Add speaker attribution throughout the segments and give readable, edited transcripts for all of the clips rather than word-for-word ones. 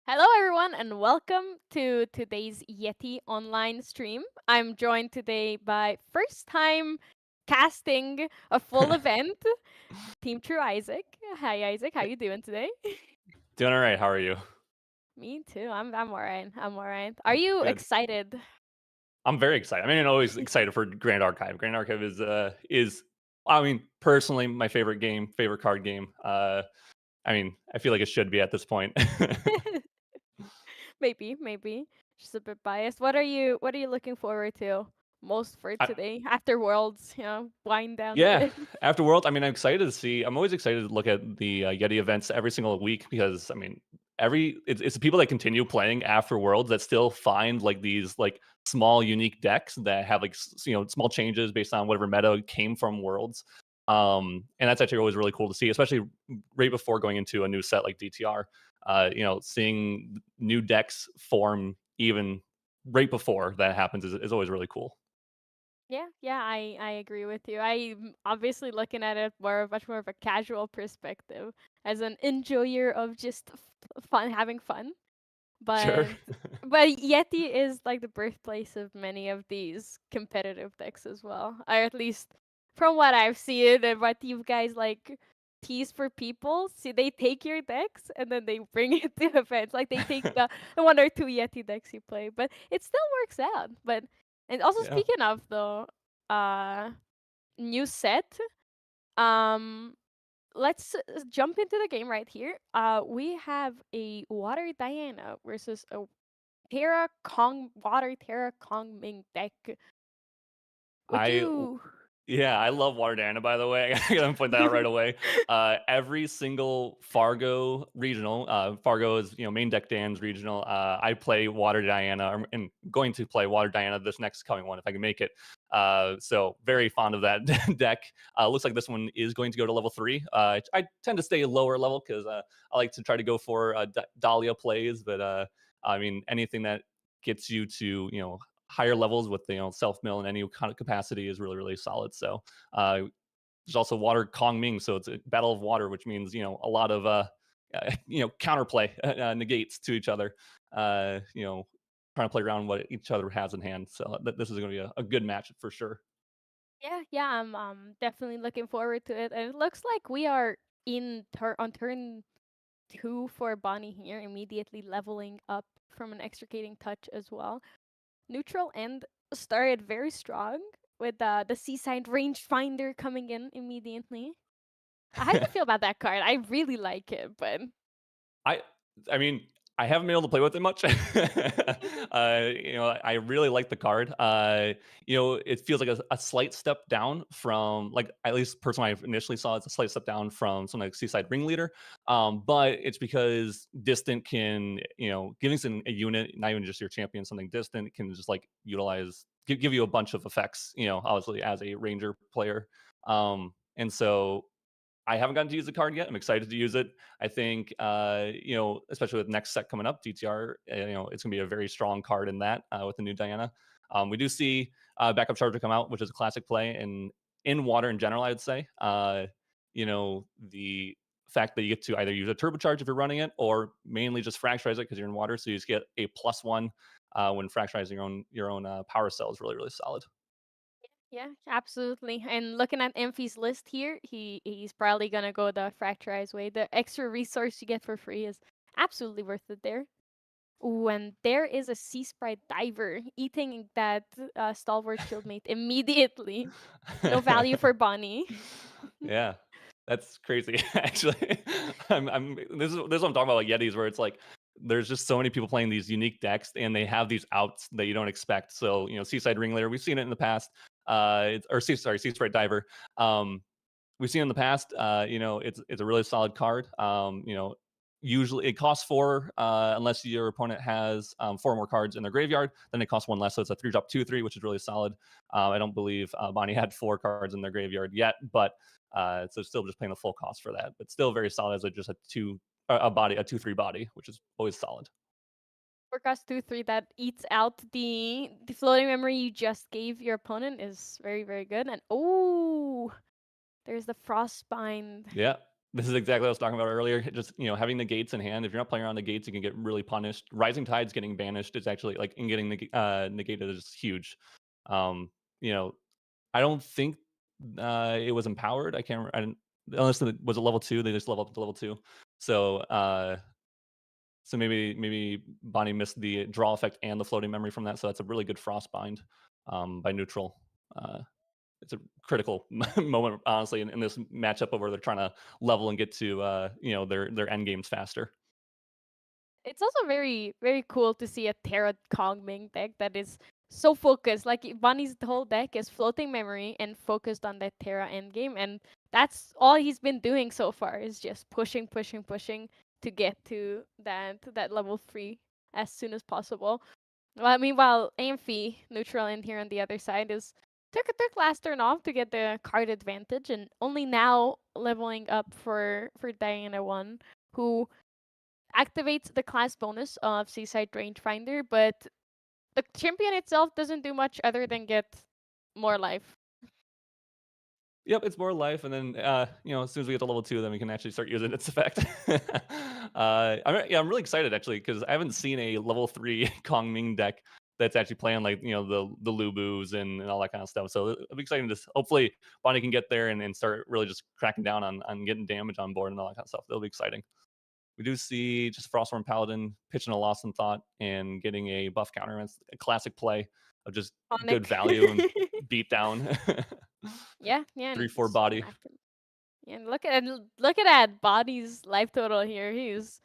Speaker 1: Hello, everyone, and welcome to today's Yeti online stream. I'm joined today by first time casting a full event, Team True Isaac. Hi, Isaac. How you doing today?
Speaker 2: Doing all right. How are you?
Speaker 1: Me too. I'm alright. I'm alright. Are you
Speaker 2: Good.
Speaker 1: excited?
Speaker 2: I'm very excited. I mean, I'm always excited for Grand Archive. Grand Archive is I mean, personally my favorite game, favorite card game. I mean, I feel like it should be at this point.
Speaker 1: Maybe. Just a bit biased. What are you looking forward to most for
Speaker 2: I,
Speaker 1: today? After Worlds, wind down a
Speaker 2: yeah,
Speaker 1: bit.
Speaker 2: after World, I mean, I'm excited to see. I'm always excited to look at the Yeti events every single week because I mean, it's the people that continue playing after Worlds that still find like these like small unique decks that have like small changes based on whatever meta came from Worlds. And that's actually always really cool to see, especially right before going into a new set like DTR. Seeing new decks form even right before that happens is always really cool.
Speaker 1: Yeah, I agree with you. I'm obviously looking at it much more of a casual perspective, as an enjoyer of just fun, having fun.
Speaker 2: Sure.
Speaker 1: But but Yeti is like the birthplace of many of these competitive decks as well, or at least from what I've seen and what you guys like tease for people. See, they take your decks and then they bring it to events. Like they take the one or two Yeti decks you play, but it still works out. But and also
Speaker 2: Yeah.
Speaker 1: speaking of the uh new set, um let's jump into the game right here. We have a Water Diana versus a Terra Kong Water Terra Kong Ming deck. Would
Speaker 2: I
Speaker 1: you?
Speaker 2: Yeah, I love Water Dana, by the way. I gotta point that out right away. Every single Fargo regional, Fargo is main deck Dan's regional. I play Water Diana, and going to play Water Diana this next coming one if I can make it. So very fond of that deck. Looks like this one is going to go to level 3. I tend to stay lower level because I like to try to go for Dahlia plays, but I mean anything that gets you to higher levels with self mill in any kind of capacity is really solid. So there's also water Kong Ming, so it's a battle of water, which means a lot of counterplay negates to each other. Trying to play around what each other has in hand. So this is going to be a good match for sure.
Speaker 1: Yeah. I'm definitely looking forward to it, and it looks like we are on turn two for Bonnie here, immediately leveling up from an extricating touch as well. Neutral end started very strong with the Seaside Rangefinder coming in immediately. How do you feel about that card? I really like it, but
Speaker 2: I I mean, I haven't been able to play with it much. I really like the card. It feels like a slight step down from like at least personally I initially saw it's a slight step down from something like Seaside Ringleader. But it's because distant can, giving a unit, not even just your champion, something distant can just like give you a bunch of effects, obviously as a ranger player. And so I haven't gotten to use the card yet. I'm excited to use it. I think, especially with next set coming up, DTR, it's gonna be a very strong card in that with the new Diana. We do see backup charger come out, which is a classic play in water in general. I would say, the fact that you get to either use a turbocharge if you're running it, or mainly just fracturize it because you're in water, so you just get a +1 when fracturizing your own power cell is really solid.
Speaker 1: yeah, absolutely. And looking at Emphy's list here, he's probably gonna go the Fracturize way. The extra resource you get for free is absolutely worth it there. Ooh, and there is a Sea Sprite Diver eating that Stalwart Shieldmate immediately. No value for Bonnie.
Speaker 2: Yeah, that's crazy. Actually, this is what I'm talking about, like Yetis, where it's like there's just so many people playing these unique decks, and they have these outs that you don't expect. So Seaside Ringleader, we've seen it in the past. Sea Sprite Diver. We've seen in the past. It's a really solid card. Usually it costs four unless your opponent has four more cards in their graveyard. Then it costs one less, so it's a 3-drop 2/3, which is really solid. I don't believe Bonnie had four cards in their graveyard yet, but so still just paying the full cost for that. But still very solid as just a 2/3 body, which is always solid.
Speaker 1: Forecast 2/3 that eats out the floating memory you just gave your opponent is very, very good. And oh, there's the Frostbind.
Speaker 2: Yeah. This is exactly what I was talking about earlier. Just having the gates in hand. If you're not playing around the gates, you can get really punished. Rising Tides getting banished is actually like and getting negated is huge. Um, you know, I don't think it was empowered. I can't. I didn't, unless it was a level two. They just level up to level two. So so maybe Bonnie missed the draw effect and the floating memory from that. So that's a really good Frostbind by neutral. It's a critical moment, honestly, in this matchup where they're trying to level and get to their end games faster.
Speaker 1: It's also very, very cool to see a Terra Kongming deck that is so focused. Like Bunny's whole deck is floating memory and focused on that Terra endgame, and that's all he's been doing so far is just pushing, pushing, pushing to get to that level 3 as soon as possible. Well, meanwhile, Amphi, neutral in here on the other side, is took last turn off to get the card advantage, and only now leveling up for Diana 1, who activates the class bonus of Seaside Rangefinder, but the champion itself doesn't do much other than get more life.
Speaker 2: Yep, it's more life, and then as soon as we get to level two, then we can actually start using its effect. I'm really excited actually because I haven't seen a level three Kong Ming deck that's actually playing like the Lubus and all that kind of stuff. So it'll be exciting to hopefully Bonnie can get there and start really just cracking down on getting damage on board and all that kind of stuff. It'll be exciting. We do see just Frostworm Paladin pitching a Lost in Thought and getting a buff counter. It's a classic play of just good
Speaker 1: Sonic.
Speaker 2: value and beat down.
Speaker 1: Yeah, yeah,
Speaker 2: Three
Speaker 1: and
Speaker 2: four body.
Speaker 1: yeah, and look at that body's life total here. He's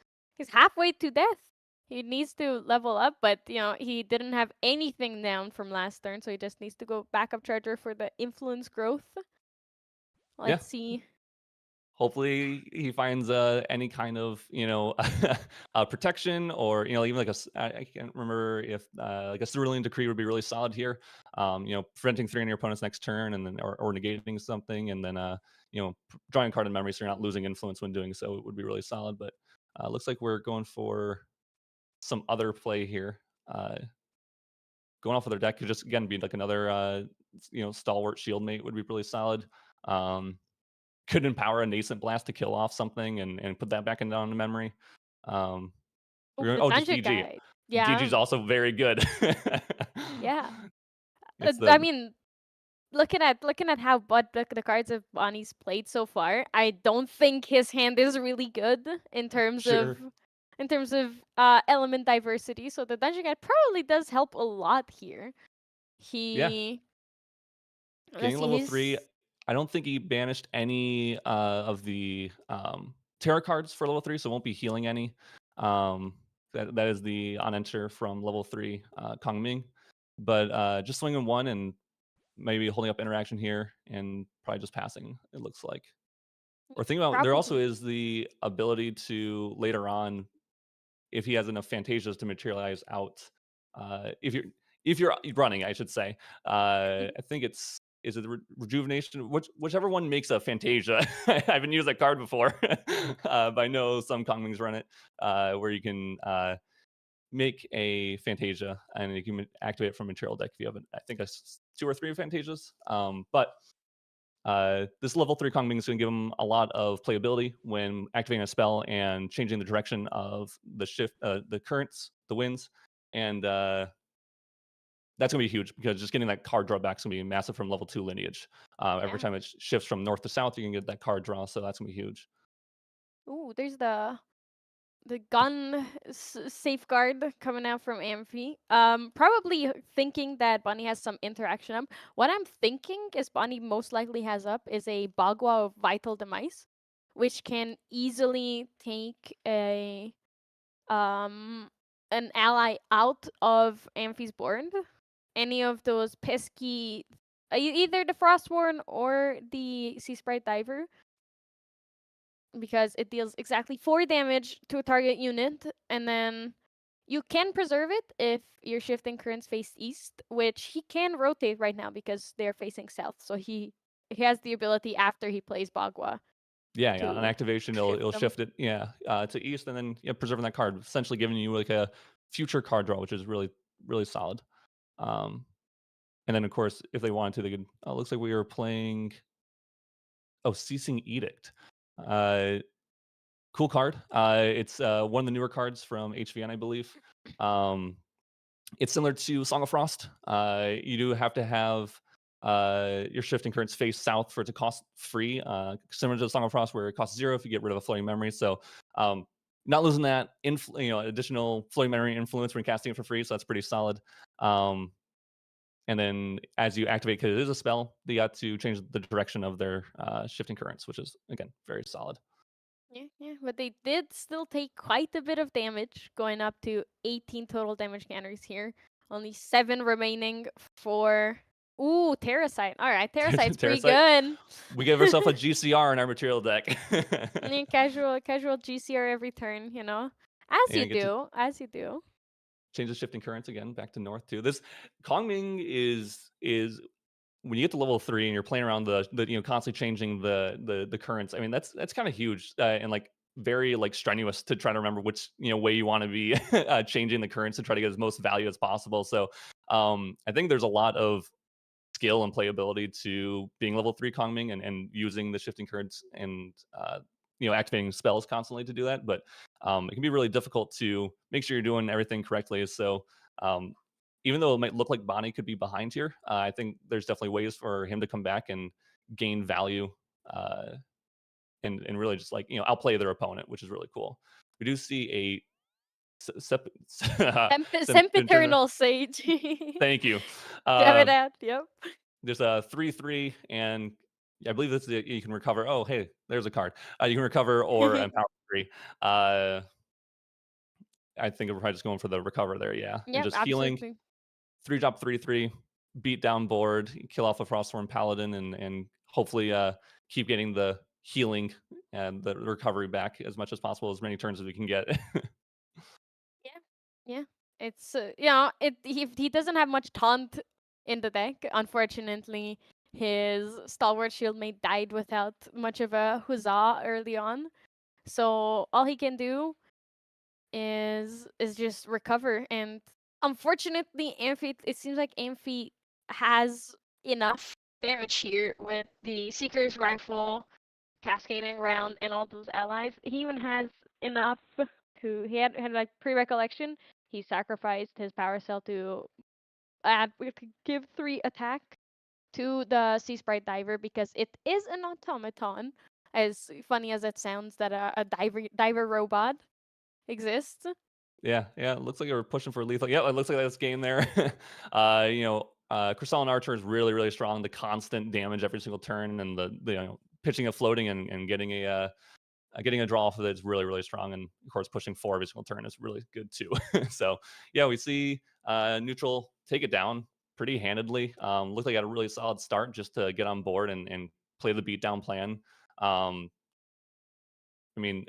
Speaker 1: halfway to death. He needs to level up, but he didn't have anything down from last turn, so he just needs to go backup charger for the influence growth.
Speaker 2: Yeah.
Speaker 1: Let's see.
Speaker 2: Hopefully he finds any kind of protection or even like I can't remember if like a Cerulean Decree would be really solid here. Preventing three on your opponent's next turn and then or negating something and then drawing a card in memory so you're not losing influence when doing so. It would be really solid. But looks like we're going for some other play here. Going off of their deck could just again be like another stalwart shield mate would be really solid. Could empower a nascent blast to kill off something and put that back into memory. Um,
Speaker 1: Oh, the
Speaker 2: just
Speaker 1: dungeon
Speaker 2: DG.
Speaker 1: guide.
Speaker 2: DG's
Speaker 1: Yeah,
Speaker 2: also very good.
Speaker 1: yeah.
Speaker 2: It's
Speaker 1: I
Speaker 2: the
Speaker 1: mean, looking at how the cards of Bonnie's played so far, I don't think his hand is really good
Speaker 2: sure,
Speaker 1: in terms of element diversity. So the dungeon guide probably does help a lot here.
Speaker 2: yeah.
Speaker 1: He let's
Speaker 2: Getting
Speaker 1: see,
Speaker 2: level three.
Speaker 1: he's
Speaker 2: I don't think he banished any of the tarot cards for level three, so won't be healing any. That is the on enter from level three Kong Ming, but just swinging one and maybe holding up interaction here and probably just passing. It looks like. Or think about there also
Speaker 1: probably.
Speaker 2: is the ability to later on, if he has enough Fantasias to materialize out, if you're running, I should say.
Speaker 1: Mhm.
Speaker 2: I think is it the rejuvenation? Whichever one makes a Fantasia. I haven't used that card before, but I know some Kongmings run it, where you can make a Fantasia and you can activate it from material deck if you have, I think, two or three Fantasias. But this level three Kong Ming is going to give him a lot of playability when activating a spell and changing the direction of the currents, the winds, and that's going to be huge because just getting that card draw back is going to be massive from level two lineage. Every
Speaker 1: Yeah.
Speaker 2: time it shifts from north to south, you can get that card draw, so that's going to be huge.
Speaker 1: Ooh, there's the the gun safeguard coming out from Amphi. Probably thinking that Bunny has some interaction up. What I'm thinking is Bunny most likely has up is a Bagua of Vital Demise, which can easily take a um an ally out of Amphi's board. Any of those pesky, either the Frostborn or the Sea Sprite Diver, because it deals exactly 4 damage to a target unit, and then you can preserve it if your shifting currents face east, which he can rotate right now because they're facing south. So he has the ability after he plays Bagua
Speaker 2: Yeah, yeah. On
Speaker 1: to
Speaker 2: activation,
Speaker 1: shift
Speaker 2: it'll
Speaker 1: them.
Speaker 2: shift it, yeah, to east, and then yeah, preserving that card, essentially giving you like a future card draw, which is really really solid. Um, and then of course, if they wanted to, they could. Oh, looks like we were playing. Oh, Ceasing Edict. Uh, cool card. It's one of the newer cards from HVN, I believe. Um, it's similar to Song of Frost. You do have to have your shifting currents face south for it to cost free, similar to Song of Frost, where it costs 0 if you get rid of a floating memory. So, not losing that additional floating memory influence when casting it for free. So that's pretty solid. Um, and then as you activate, because it is a spell, they got to change the direction of their shifting currents, which is again very solid.
Speaker 1: Yeah, yeah, but they did still take quite a bit of damage, going up to 18 total damage counters here. Only 7 remaining for. Ooh, Terracite. All right, Terracite's pretty
Speaker 2: Terracite,
Speaker 1: good.
Speaker 2: we give ourselves a GCR in our material deck.
Speaker 1: Casual GCR every turn, as
Speaker 2: Yeah,
Speaker 1: you
Speaker 2: you get to
Speaker 1: do, as you do.
Speaker 2: change the shifting currents again back to north too. This Kongming is when you get to level 3 and you're playing around the constantly changing the currents. I mean that's kind of huge, and like very like strenuous to try to remember which way you want to be changing the currents to try to get as most value as possible. So I think there's a lot of skill and playability to being level 3 Kongming and using the shifting currents and activating spells constantly to do that. But it can be really difficult to make sure you're doing everything correctly. So um, even though it might look like Bonnie could be behind here, I think there's definitely ways for him to come back and gain value, uh, and really just like outplay their opponent, which is really cool. We do see a Sempiterna.
Speaker 1: Sempiternal Sage.
Speaker 2: Thank you.
Speaker 1: Damn
Speaker 2: Uh,
Speaker 1: it out. Yep.
Speaker 2: there's a 3/3, and I believe this is you can recover. Oh, hey, there's a card. You can recover or empower 3. Uh, I think we're probably just going for the recover there, yeah, and
Speaker 1: Yep,
Speaker 2: just healing.
Speaker 1: absolutely.
Speaker 2: 3-drop 3/3, beat down board, kill off a Frostborn Paladin, and hopefully keep getting the healing and the recovery back as much as possible, as many turns as we can get.
Speaker 1: Yeah, yeah. It's he doesn't have much taunt in the deck. Unfortunately, his stalwart shield mate died without much of a huzzah early on. So all he can do is just recover. And unfortunately, Amphi, it seems like Amphi has enough damage here with the Seeker's Rifle cascading around and all those allies. He even has enough to he had like pre-recollection. He sacrificed his power cell to give 3 attack to the Sea Sprite Diver because it is an automaton. As funny as it sounds that a diver robot exists.
Speaker 2: Yeah, yeah. It looks like we're pushing for lethal. Yeah, it looks like that's game there. Crystalline Archer is really, really strong. The constant damage every single turn, and the pitching a floating and getting a draw off of it is really, really strong. And of course, pushing 4 every single turn is really good too. So yeah, we see neutral take it down pretty handedly. Looks like got a really solid start just to get on board and play the beatdown plan. I mean,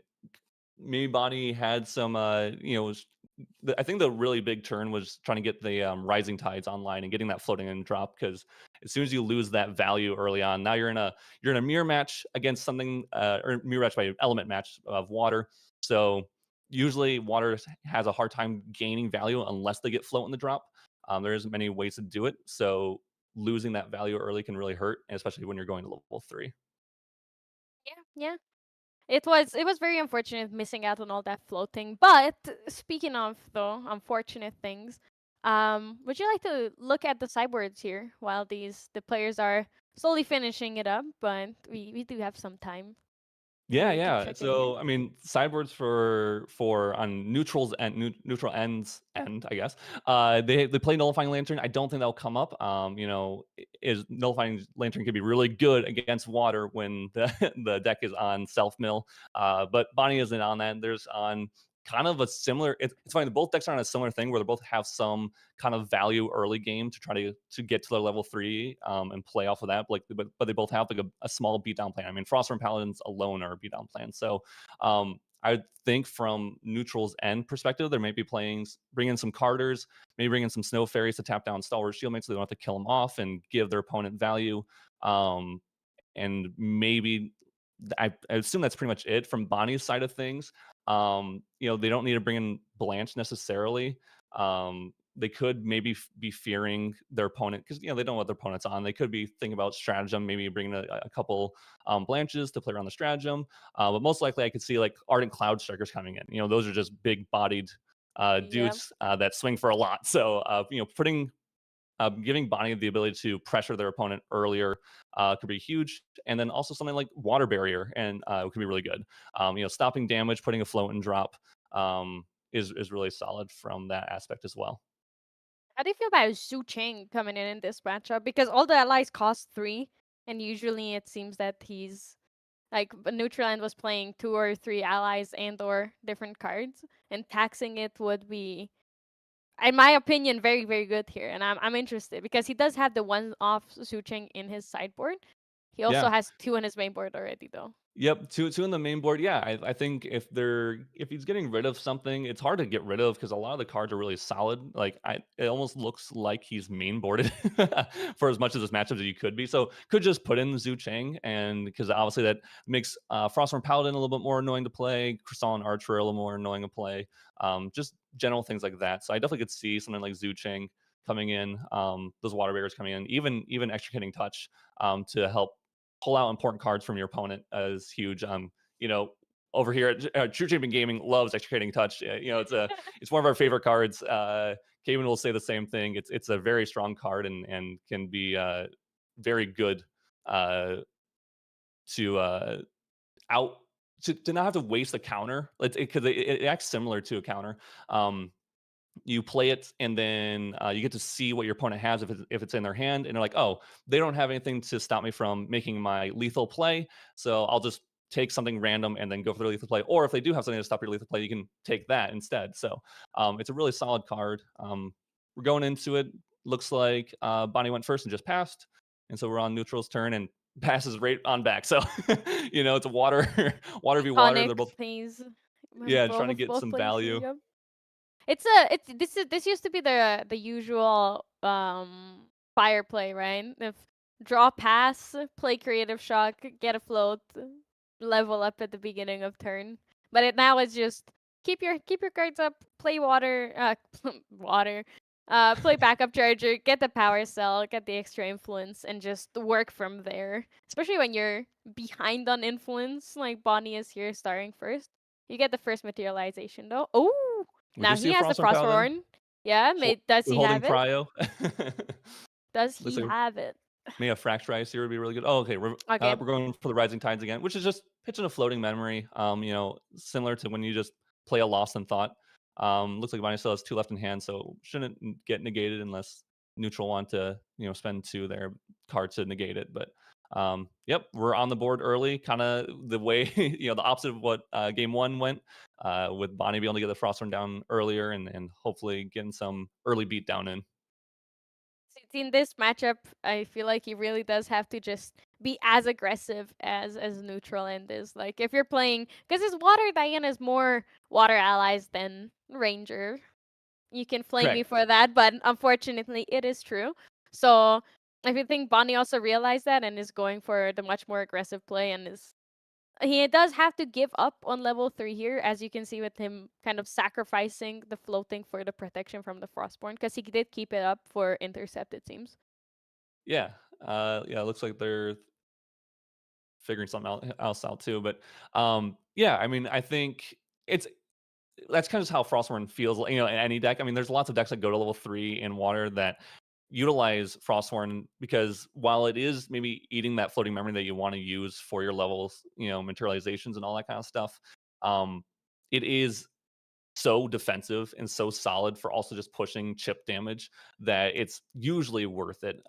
Speaker 2: maybe Bonnie had some, I think the really big turn was trying to get the rising tides online and getting that floating and drop, because as soon as you lose that value early on, now you're in a mirror match against something, or mirror match by element match of water. So usually water has a hard time gaining value unless they get float in the drop. There isn't many ways to do it. So losing that value early can really hurt, especially when you're going to level 3.
Speaker 1: Yeah, yeah. It was very unfortunate missing out on all that floating. But speaking of though unfortunate things, would you like to look at the sideboards here while the players are slowly finishing it up? But we do have some time.
Speaker 2: Yeah,
Speaker 1: We can
Speaker 2: yeah.
Speaker 1: check it here.
Speaker 2: So, I mean, sideboards for on neutrals and neutral ends end, I guess. They play nullifying lantern. I don't think that'll come up. Is nullifying lantern can be really good against water when the the deck is on self mill. But Bonnie isn't on that. There's on kind of a similar. It's funny. Both decks are on a similar thing where they both have some kind of value early game to try to get to their level 3 and play off of that. But they both have like a small beatdown plan. I mean, Frostborn Paladins alone are a beatdown plan. So I think from neutral's end perspective, they may be bring in some Carters, maybe bring in some Snow Fairies to tap down Stalwart Shieldmates so they don't have to kill them off and give their opponent value. Um, and maybe I assume that's pretty much it from Bonnie's side of things. They don't need to bring in Blanche necessarily. They could maybe be fearing their opponent because they don't know what their opponent's on. They could be thinking about stratagem, maybe bringing a couple Blanches to play around the stratagem. But most likely, I could see like Ardent Cloud Strikers coming in. Those are just big bodied
Speaker 1: Yeah.
Speaker 2: dudes that swing for a lot. So putting giving Bonnie the ability to pressure their opponent earlier could be huge, and then also something like Water Barrier and could be really good. Stopping damage, putting a float and drop is really solid from that aspect as well.
Speaker 1: How do you feel about Zhu Cheng coming in this matchup? Because all the allies cost 3, and usually it seems that he's like neutral end was playing 2 or 3 allies and or different cards, and taxing it would be, in my opinion, very very good here. And I'm interested because he does have the one off Zhu Cheng in his sideboard. He also
Speaker 2: Yeah.
Speaker 1: has 2 in his main board already though.
Speaker 2: Yep, two in the main board. Yeah, I think if he's getting rid of something, it's hard to get rid of because a lot of the cards are really solid. It almost looks like he's main boarded for as much of this matchup as he could be. So could just put in Zhu Cheng, and because obviously that makes Frostborn Paladin a little bit more annoying to play, Crystalline Archer a little more annoying to play. Just general things like that. So I definitely could see something like Zhu Cheng coming in, those water bearers coming in, even extricating touch to help pull out important cards from your opponent is huge. Over here at True Champion Gaming loves extricating touch. It's one of our favorite cards. Kevin will say the same thing. It's a very strong card and can be very good uh, to out to not have to waste a counter. Because it acts similar to a counter. You play it and then you get to see what your opponent has if it's in their hand, and they're like, oh, they don't have anything to stop me from making my lethal play, so I'll just take something random and then go for their lethal play. Or if they do have something to stop your lethal play, you can take that instead. So it's a really solid card. We're going into it. Looks like Bonnie went first and just passed, and so we're on neutral's turn and passes right on back. So it's a water v water.
Speaker 1: Iconic
Speaker 2: They're both,
Speaker 1: plays.
Speaker 2: yeah, trying to
Speaker 1: Both
Speaker 2: get
Speaker 1: both
Speaker 2: some
Speaker 1: plays here.
Speaker 2: value.
Speaker 1: Yep. This used to be the usual fire play, right? If draw pass, play creative shock, get a float, level up at the beginning of turn. But now it's just keep your cards up, play water, water, play backup charger, get the power cell, get the extra influence, and just work from there. Especially when you're behind on influence, like Bonnie is here starting first. You get the first materialization though. Oh,
Speaker 2: We
Speaker 1: now
Speaker 2: do see
Speaker 1: he
Speaker 2: a
Speaker 1: has the
Speaker 2: Frostborn Paladin.
Speaker 1: Frostborn. Yeah, does he
Speaker 2: Withholding
Speaker 1: have it?
Speaker 2: prio.
Speaker 1: Does
Speaker 2: Looks
Speaker 1: he
Speaker 2: like
Speaker 1: have it?
Speaker 2: maybe a Fracturize here would be really good. Oh, okay.
Speaker 1: Okay.
Speaker 2: We're going for the Rising Tides again, which is just pitching a floating memory. Similar to when you just play a Lost in Thought. Looks like Bonnie still has 2 left in hand, so shouldn't get negated unless neutral want to spend 2 their cards to negate it. But yep, we're on the board early, kind of the way the opposite of what game 1 went. With Bonnie being able to get the Frostborn down earlier and hopefully getting some early beat down in.
Speaker 1: In this matchup, I feel like he really does have to just be as aggressive as neutral end is. Like if you're playing, because his water Diana is more water allies than ranger. You can flame me
Speaker 2: Correct.
Speaker 1: for that, but unfortunately, it is true. So if you think Bonnie also realized that and is going for the much more aggressive play and is he does have to give up on level 3 here, as you can see with him kind of sacrificing the floating for the protection from the Frostborn, because he did keep it up for intercept, it seems.
Speaker 2: Yeah. Yeah, it looks like they're figuring something else out too. But yeah, I mean, I think it's that's kind of just how Frostborn feels, in any deck. I mean, there's lots of decks that go to level 3 in water that utilize Frosthorn because while it is maybe eating that floating memory that you want to use for your levels, materializations and all that kind of stuff, um, it is so defensive and so solid for also just pushing chip damage that it's usually worth it.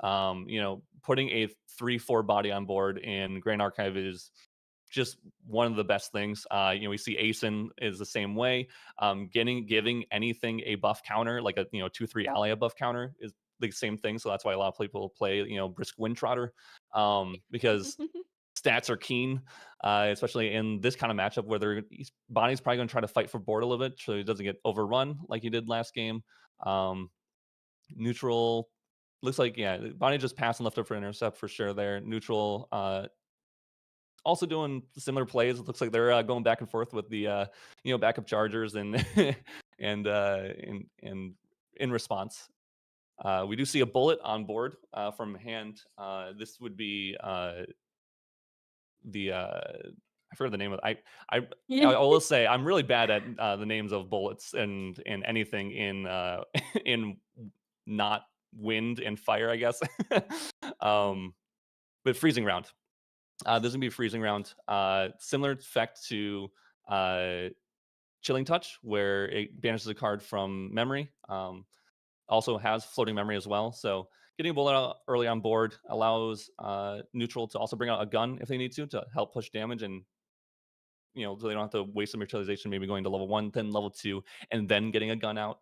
Speaker 2: Putting a 3/4 body on board in Grand Archive is just one of the best things. We see Asen is the same way. Giving anything a buff counter, like a 2/3 ally a buff counter, is the same thing. So that's why a lot of people play Brisk Windtrotter, because stats are keen, especially in this kind of matchup where Bonnie's probably going to try to fight for board a little bit so he doesn't get overrun like he did last game. Um, Neutral looks like, yeah, Bonnie just passed and left up for intercept for sure there. Neutral also doing similar plays. It looks like they're going back and forth with the backup chargers and and in response. We do see a bullet on board from hand. This would be the I forgot the name of it. I will say I'm really bad at the names of bullets and anything in in not wind and fire, I guess. um, but freezing round. This is gonna be a freezing round. Similar effect to uh, chilling touch, where it banishes a card from memory. Also has floating memory as well. So getting a bullet out early on board allows neutral to also bring out a gun if they need to help push damage, and so they don't have to waste some utilization, maybe going to level 1, then level 2, and then getting a gun out.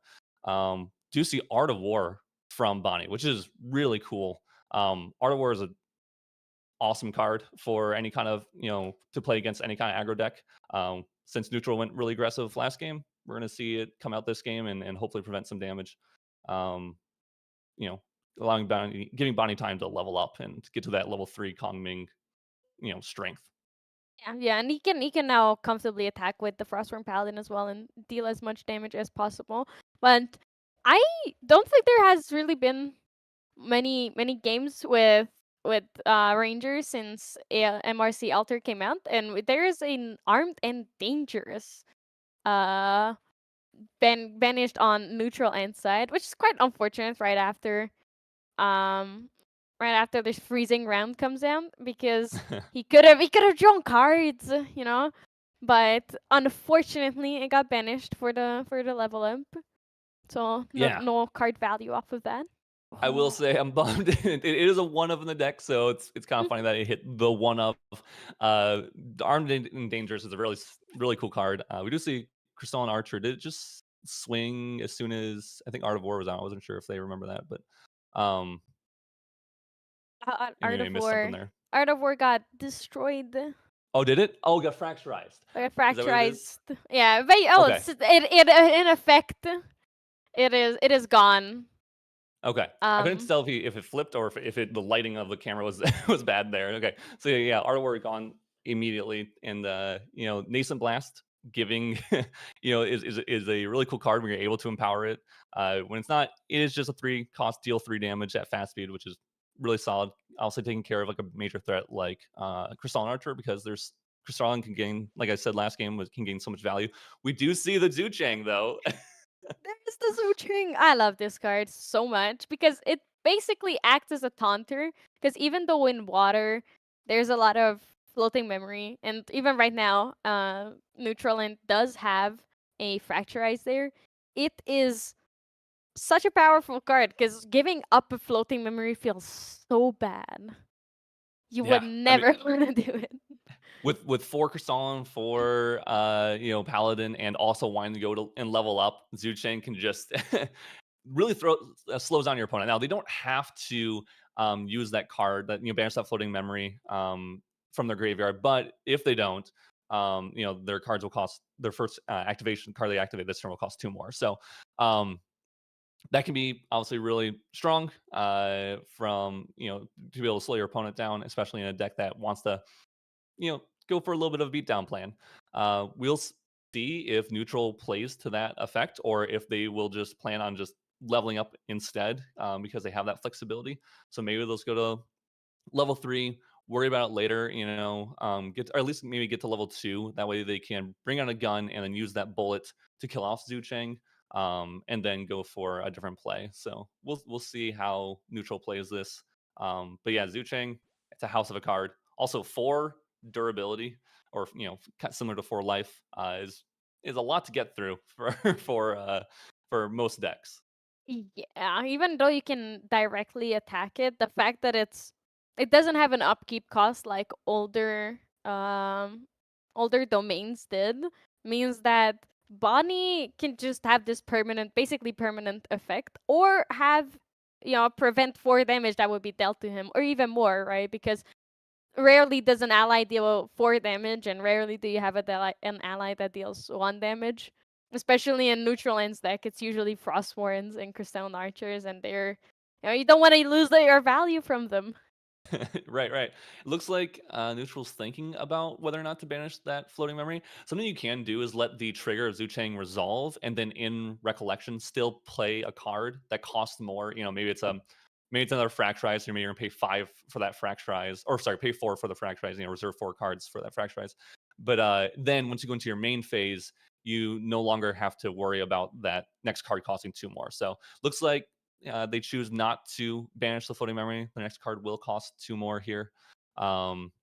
Speaker 2: Do see Art of War from Bonnie, which is really cool. Art of War is a awesome card for any kind of to play against any kind of aggro deck. Since neutral went really aggressive last game, we're going to see it come out this game and hopefully prevent some damage. um you know Allowing Bonnie, giving Bonnie time to level up and get to that level 3 Kong Ming strength.
Speaker 1: Yeah, yeah, and he can now comfortably attack with the Frostworm Paladin as well and deal as much damage as possible. But I don't think there has really been many games with Rangers since MRC Alter came out, and there is an armed and dangerous uh banished on neutral end side, which is quite unfortunate um right after this freezing round comes down, because he could have drawn cards, but unfortunately it got banished for the level up, so
Speaker 2: Yeah,
Speaker 1: no card value off of that.
Speaker 2: I will
Speaker 1: Oh.
Speaker 2: say I'm bummed. It is a one of in the deck, so it's kind of funny that it hit the one of. The Armed and Dangerous is a really cool card. We do see Crystalline Archer. Did it just swing as soon as I think Art of War was out? I wasn't sure if they remember that, but um,
Speaker 1: Art
Speaker 2: maybe I
Speaker 1: of
Speaker 2: missed something
Speaker 1: War.
Speaker 2: there.
Speaker 1: Art of War got destroyed.
Speaker 2: Oh, did it? Oh, it got fracturized.
Speaker 1: Got
Speaker 2: Is that what it is?
Speaker 1: fracturized. Yeah, but
Speaker 2: Okay.
Speaker 1: it in effect, it is gone.
Speaker 2: Okay. I couldn't
Speaker 1: Um,
Speaker 2: tell if it flipped or if the lighting of the camera was was bad there. Okay. So yeah, artwork gone immediately, and Nascent Blast giving is a really cool card when you're able to empower it. When it's not, it is just a 3 cost, deal 3 damage at fast speed, which is really solid. Also taking care of like a major threat like Crystalline Archer, because there's Crystalline can gain, like I said last game, can gain so much value. We do see the Zuchang though.
Speaker 1: there's the Zooching. I love this card so much because it basically acts as a taunter. Because even though in water, there's a lot of floating memory, and even right now, Neutraland does have a Fracturize there. It is such a powerful card because giving up a floating memory feels so bad. You would
Speaker 2: Yeah. I mean,
Speaker 1: never want to do it.
Speaker 2: with 4 Crystalline, 4 Paladin, and also wanting to go to and level up, Zuchen can just really slows down your opponent. Now they don't have to use that card that banish that floating memory from their graveyard, but if they don't, their cards will cost their first activation card they activate this turn will cost 2 more. So that can be obviously really strong from to be able to slow your opponent down, especially in a deck that wants to go for a little bit of a beatdown plan. We'll see if neutral plays to that effect, or if they will just plan on just leveling up instead, because they have that flexibility. So maybe they'll just go to level 3, worry about it later, or at least maybe get to level 2. That way they can bring out a gun and then use that bullet to kill off Zuchang. and then go for a different play. So we'll see how neutral plays this. But yeah, Zuchang, it's a house of a card. Also, 4 durability, or similar to 4 life, is a lot to get through for for most decks.
Speaker 1: Yeah, even though you can directly attack it, the fact that it doesn't have an upkeep cost like older domains did means that Bonnie can just have this basically permanent effect, or have prevent 4 damage that would be dealt to him, or even more, right? Because rarely does an ally deal 4 damage, and rarely do you have an ally that deals 1 damage. Especially in neutral ends deck, it's usually Frostborns and Crystalline Archers, and you don't want to lose your value from them.
Speaker 2: Right, right. It looks like Neutral's thinking about whether or not to banish that floating memory. Something you can do is let the trigger of Zuchang resolve, and then in Recollection still play a card that costs more. Maybe it's another Fracturize. Maybe you're gonna pay 5 for that Fracturize, or sorry, pay 4 for the Fracturize. Reserve 4 cards for that Fracturize. But then once you go into your main phase, you no longer have to worry about that next card costing 2 more. So looks like they choose not to banish the floating memory. The next card will cost 2 more here. Um,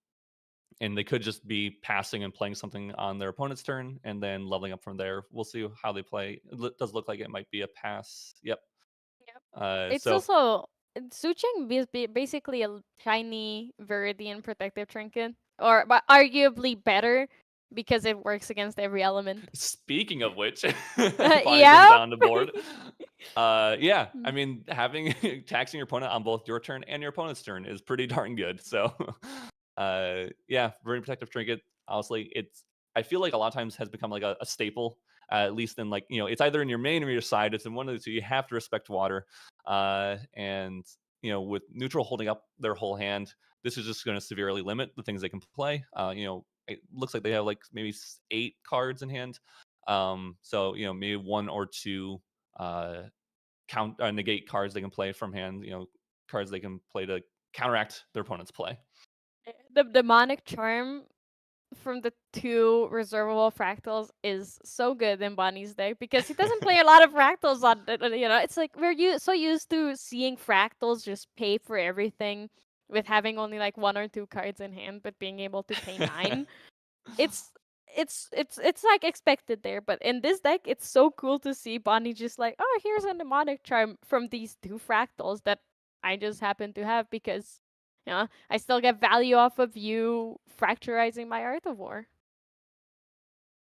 Speaker 2: and they could just be passing and playing something on their opponent's turn and then leveling up from there. We'll see how they play. Does look like it might be a pass. Yep.
Speaker 1: Yep.
Speaker 2: Uh,
Speaker 1: It's
Speaker 2: so
Speaker 1: also Sucheng is basically a shiny Viridian protective trinket, but arguably better because it works against every element.
Speaker 2: Speaking of which, Bonnie brings
Speaker 1: Yeah.
Speaker 2: down the board. Yeah, I mean, having taxing your opponent on both your turn and your opponent's turn is pretty darn good. So, yeah, very protective trinket. Honestly, I feel like a lot of times has become like a staple. At least in it's either in your main or your side. It's in one of the two. You have to respect water. And with neutral holding up their whole hand, this is just going to severely limit the things they can play. It looks like they have like maybe 8 cards in hand. So maybe 1 or 2 uh, negate cards they can play from hand. Cards they can play to counteract their opponent's play.
Speaker 1: The demonic charm from the 2 reservable fractals is so good in Bonnie's deck because he doesn't play a lot of fractals on it. It's like so used to seeing fractals just pay for everything with having only like 1 or 2 cards in hand, but being able to pay 9. It's it's like expected there, but in this deck, it's so cool to see Bonnie just like, oh, here's a demonic charm from these 2 fractals that I just happen to have because I still get value off of you fracturizing my Art of War.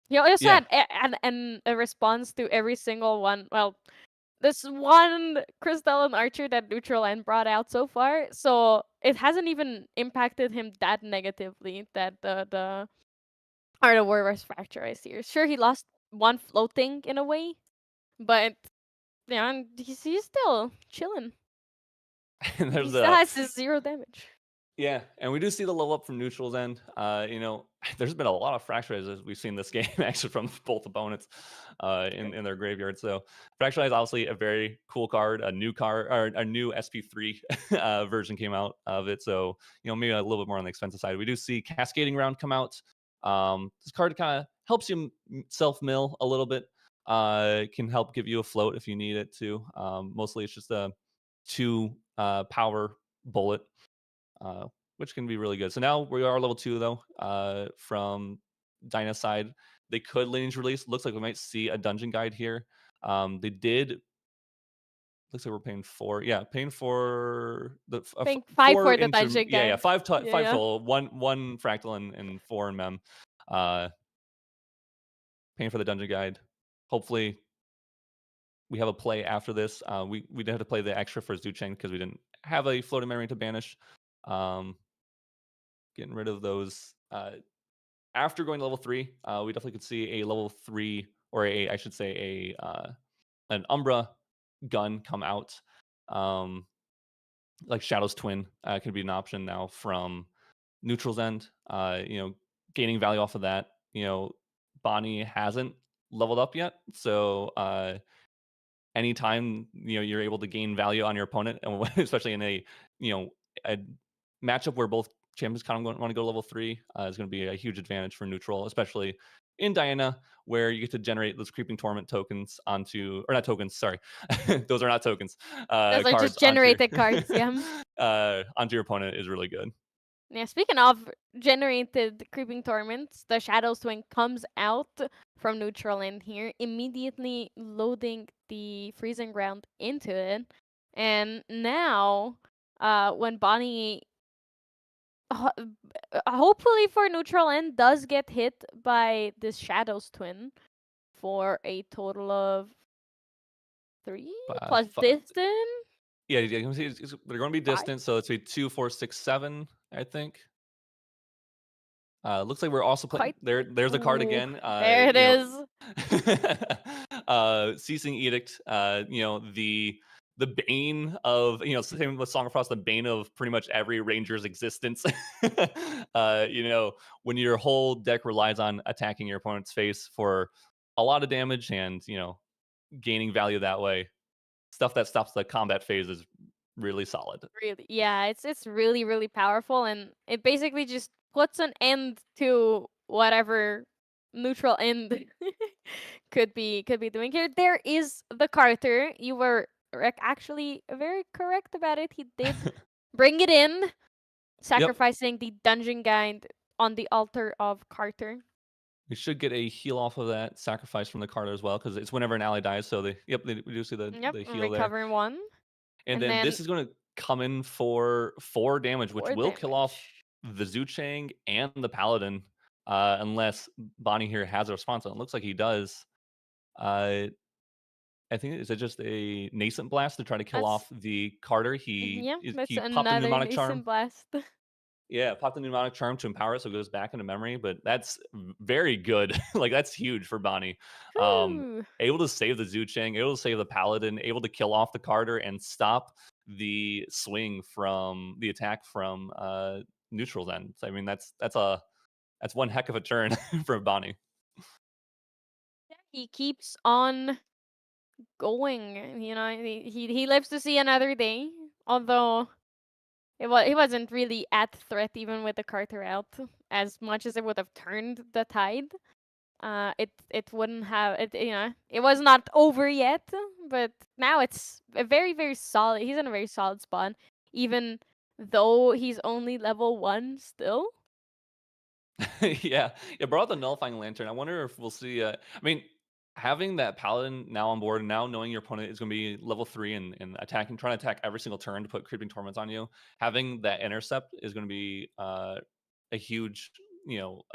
Speaker 1: You also
Speaker 2: Yeah.
Speaker 1: had a response to every single one. Well, this one Crystalline Archer that Neutral End brought out so far, so it hasn't even impacted him that negatively that the Art of War was fracturized here. Sure, he lost 1 floating in a way, but and he's still chilling.
Speaker 2: And
Speaker 1: He
Speaker 2: there's
Speaker 1: still
Speaker 2: a
Speaker 1: has his 0 damage.
Speaker 2: Yeah, and we do see the level up from neutral's end. There's been a lot of fracturizes we've seen this game actually from both opponents in their graveyard. So fracturize obviously a very cool card, a new card or a new SP3 version came out of it. So maybe a little bit more on the expensive side. We do see cascading round come out. This card kind of helps you self mill a little bit. Can help give you a float if you need it too. Mostly it's just a 2 power bullet, which can be really good. So now we are level 2 though. From Dyna's side, they could lineage release. Looks like we might see a dungeon guide here. They did. Looks like we're paying 4. Yeah, paying for the
Speaker 1: Paying 5
Speaker 2: 4
Speaker 1: for the
Speaker 2: into
Speaker 1: dungeon
Speaker 2: yeah,
Speaker 1: guide.
Speaker 2: five
Speaker 1: Yeah,
Speaker 2: five
Speaker 1: yeah.
Speaker 2: total. One fractal and 4 in mem. Uh, Paying for the dungeon guide. Hopefully we have a play after this. We did have to play the extra for Zucheng because we didn't have a floating memory to banish. Getting rid of those. After going to level 3, we definitely could see a level 3, or I should say an Umbra gun come out. Like Shadow's Twin could be an option now from Neutral's end. Gaining value off of that. Bonnie hasn't leveled up yet, so anytime you're able to gain value on your opponent, and especially in a a matchup where both champions kind of want to go level 3 is going to be a huge advantage for neutral, especially in Diana, where you get to generate those creeping torment tokens onto, or not tokens, sorry, those are not tokens,
Speaker 1: Those are just
Speaker 2: cards onto
Speaker 1: generated cards, yeah.
Speaker 2: onto your opponent is really good.
Speaker 1: Yeah, speaking of generated creeping torments, the Shadow Swing comes out from neutral end here, immediately loading the freezing ground into it. And now, when Bonnie hopefully for neutral end does get hit by this Shadow's Twin for a total of 3 plus distant
Speaker 2: Yeah, yeah, you can see they're going to be
Speaker 1: 5.
Speaker 2: distant, so it's a 2, 4, 6, 7, I think. Looks like we're also playing.
Speaker 1: Quite.
Speaker 2: There's the card
Speaker 1: Ooh,
Speaker 2: again.
Speaker 1: there it is.
Speaker 2: Ceasing edict. The bane of, same with Song of Frost, the bane of pretty much every ranger's existence. When your whole deck relies on attacking your opponent's face for a lot of damage and gaining value that way, stuff that stops the combat phase is really solid.
Speaker 1: Really, yeah, it's really really powerful, and it basically just puts an end to whatever neutral end could be doing here. There is the Carter. You were actually very correct about it. He did bring it in,
Speaker 2: Yep.
Speaker 1: sacrificing the dungeon guide on the altar of Carter.
Speaker 2: We should get a heal off of that sacrifice from the card as well, because it's whenever an ally dies. So we do see
Speaker 1: Yep,
Speaker 2: the heal there.
Speaker 1: recovering one,
Speaker 2: And
Speaker 1: and
Speaker 2: then
Speaker 1: then
Speaker 2: this is going to come in for 4 damage, which
Speaker 1: 4
Speaker 2: will kill off
Speaker 1: damage.
Speaker 2: the Zuchang and the Paladin, unless Bonnie here has a response. And it looks like he does. Uh, I think, is it just a nascent blast to try to kill
Speaker 1: That's
Speaker 2: off the Carter?
Speaker 1: yeah, that's
Speaker 2: He popped a
Speaker 1: another
Speaker 2: mnemonic charm.
Speaker 1: nascent blast.
Speaker 2: Yeah, pop the mnemonic charm to empower it so it goes back into memory, but that's very good. Like, that's huge for Bonnie.
Speaker 1: Whew.
Speaker 2: Able to save the Zuchang, able to save the Paladin, able to kill off the Carter and stop the swing from the attack from neutral then. So, I mean, that's one heck of a turn for Bonnie.
Speaker 1: He keeps on going. He lives to see another day. Although he wasn't really at threat even with the Carter out, as much as it would have turned the tide. It wouldn't have it. It was not over yet, but now it's a very very solid. He's in a very solid spot, even though he's only level 1 still.
Speaker 2: Yeah, it brought the nullifying lantern. I wonder if we'll see. I mean, having that paladin now on board, and now knowing your opponent is going to be level 3 and attacking, trying to attack every single turn to put creeping torments on you. Having that intercept is going to be a huge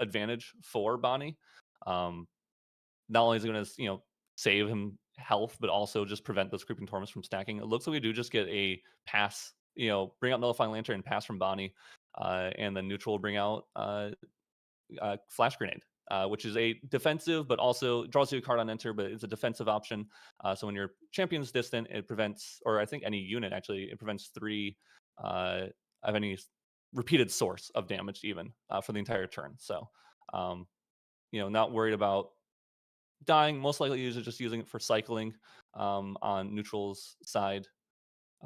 Speaker 2: advantage for Bonnie. Um, Not only is it going to save him health, but also just prevent those creeping torments from stacking. It looks like we do just get a pass. Bring out nullifying lantern and pass from Bonnie, and then neutral will bring out flash grenade, which is a defensive, but also draws you a card on enter, but it's a defensive option. So when your champion's distant, it prevents, or I think any unit actually, it prevents 3 of any repeated source of damage even for the entire turn. So, not worried about dying. Most likely, usually just using it for cycling on neutral's side.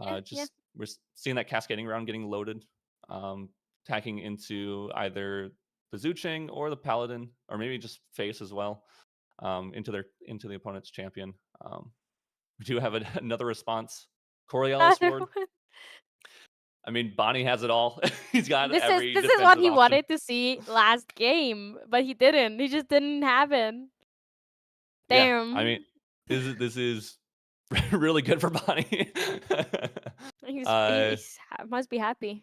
Speaker 1: Yeah, yeah.
Speaker 2: Just we're seeing that cascading round getting loaded, tacking into either the Zuchang or the Paladin, or maybe just face as well, into the opponent's champion. We do have another response. Coriolis
Speaker 1: Another
Speaker 2: Ward.
Speaker 1: one.
Speaker 2: I mean, Bonnie has it all. He's got
Speaker 1: This is
Speaker 2: every
Speaker 1: this is what
Speaker 2: defensive
Speaker 1: he
Speaker 2: option.
Speaker 1: wanted to see last game, but he didn't. He just didn't have it.
Speaker 2: Yeah, I mean,
Speaker 1: Damn.
Speaker 2: this is really good for Bonnie. uh,
Speaker 1: Must be happy.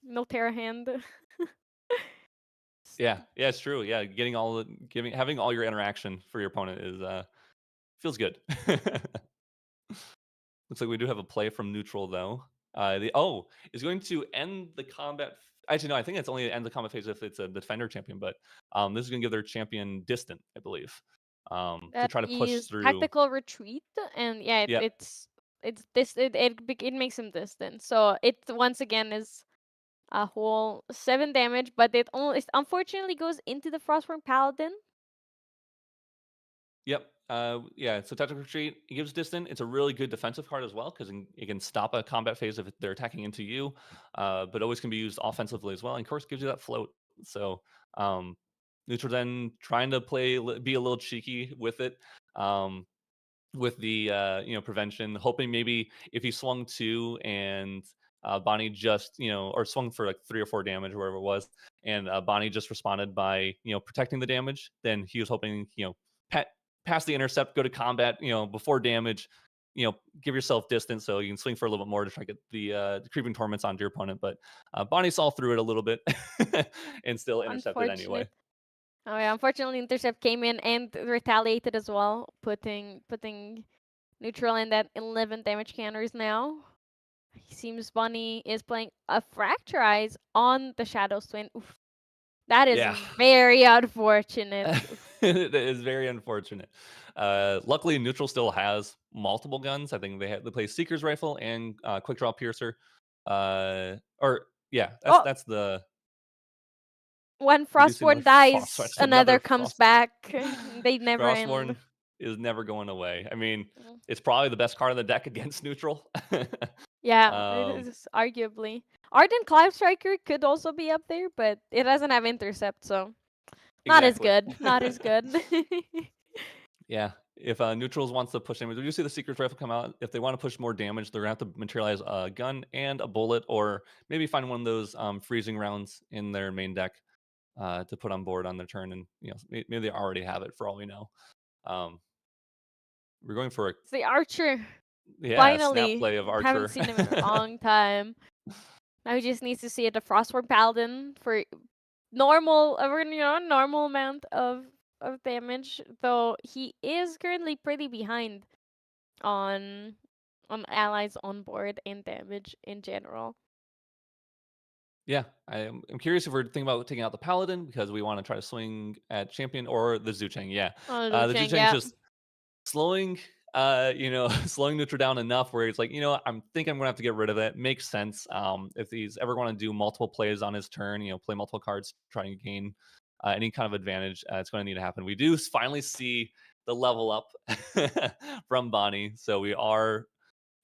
Speaker 1: No Terra hand.
Speaker 2: yeah, it's true. Yeah, having all your interaction for your opponent is feels good. Looks like we do have a play from neutral though. Is going to end the combat. Actually, no, I think it's only end the combat phase if it's a defender champion. But this is going to give their champion distant, I believe, to
Speaker 1: That
Speaker 2: try to push
Speaker 1: is
Speaker 2: through.
Speaker 1: tactical retreat, and yeah,
Speaker 2: Yep,
Speaker 1: it's this it makes him distant. So it once again is a whole 7 damage, but it unfortunately goes into the Frostborn Paladin.
Speaker 2: yep. Yeah, so Tactical Retreat, it gives distant. It's a really good defensive card as well because it can stop a combat phase if they're attacking into you, but always can be used offensively as well. And of course, gives you that float. So um, neutral then trying to be a little cheeky with it. With the prevention, hoping maybe if he swung two and Bonnie just or swung for like 3 or 4 damage or whatever it was, and Bonnie just responded by protecting the damage, then he was hoping pat pass the intercept, go to combat before damage, give yourself distance so you can swing for a little bit more to try to get the creeping torments onto your opponent. But Bonnie saw through it a little bit and still intercepted anyway.
Speaker 1: Unfortunate. Oh yeah, unfortunately, intercept came in and retaliated as well, putting neutral in that 11 damage counters now. He seems Bunny is playing a Fracturize on the Shadows Twin. Oof, that is
Speaker 2: Yeah.
Speaker 1: very unfortunate. Oof.
Speaker 2: It is very unfortunate. Luckily, neutral still has multiple guns. I think they play Seeker's Rifle and Quick Draw Piercer. Or yeah,
Speaker 1: Oh,
Speaker 2: that's the
Speaker 1: when
Speaker 2: we do see another
Speaker 1: Frostborn dies,
Speaker 2: another
Speaker 1: another comes
Speaker 2: frost.
Speaker 1: back. They never
Speaker 2: Frostborn
Speaker 1: end.
Speaker 2: is never going away. I mean,
Speaker 1: Mm.
Speaker 2: it's probably the best card in the deck against neutral.
Speaker 1: Yeah, it
Speaker 2: um,
Speaker 1: is arguably. Ardent Cloud Striker could also be up there, but it doesn't have intercept, so not as
Speaker 2: exactly.
Speaker 1: good. Not as good.
Speaker 2: Yeah, if neutrals wants to push damage, we do see the Secret Rifle come out. If they want to push more damage, they're gonna have to materialize a gun and a bullet, or maybe find one of those freezing rounds in their main deck to put on board on their turn, and maybe they already have it for all we know. Um, we're going for a
Speaker 1: It's the Archer.
Speaker 2: snap
Speaker 1: Finally.
Speaker 2: play of
Speaker 1: Haven't
Speaker 2: Archer.
Speaker 1: seen him in a long time. Now he just needs to see the Frostborn Paladin for normal amount of damage. Though he is currently pretty behind on allies on board and damage in general.
Speaker 2: Yeah, I'm curious if we're thinking about taking out the Paladin because we want to try to swing at champion or the Zucheng. Yeah,
Speaker 1: Oh,
Speaker 2: the
Speaker 1: Lucheng,
Speaker 2: Zucheng's
Speaker 1: yeah.
Speaker 2: just slowing slowing neutral down enough where it's like, I'm gonna have to get rid of it. Makes sense. If he's ever going to do multiple plays on his turn, play multiple cards, try and gain any kind of advantage, it's going to need to happen. We do finally see the level up from Bonnie, so we are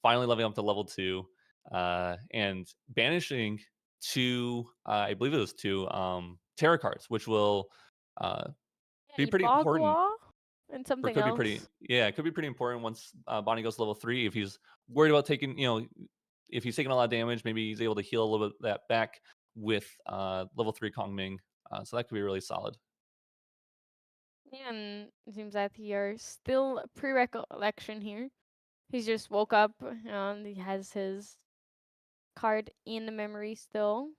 Speaker 2: finally leveling up to level 2, and banishing two, I believe it was two tarot cards, which will uh, be
Speaker 1: Any
Speaker 2: pretty important,
Speaker 1: Boglaw and
Speaker 2: or
Speaker 1: something
Speaker 2: could be pretty,
Speaker 1: else.
Speaker 2: yeah, it could be pretty important once Bonnie goes to level 3. If he's worried about taking, if he's taking a lot of damage, maybe he's able to heal a little bit of that back with level 3 Kong Ming. So that could be really solid.
Speaker 1: And it seems that he are still pre-recollection here. He's just woke up and he has his card in the memory still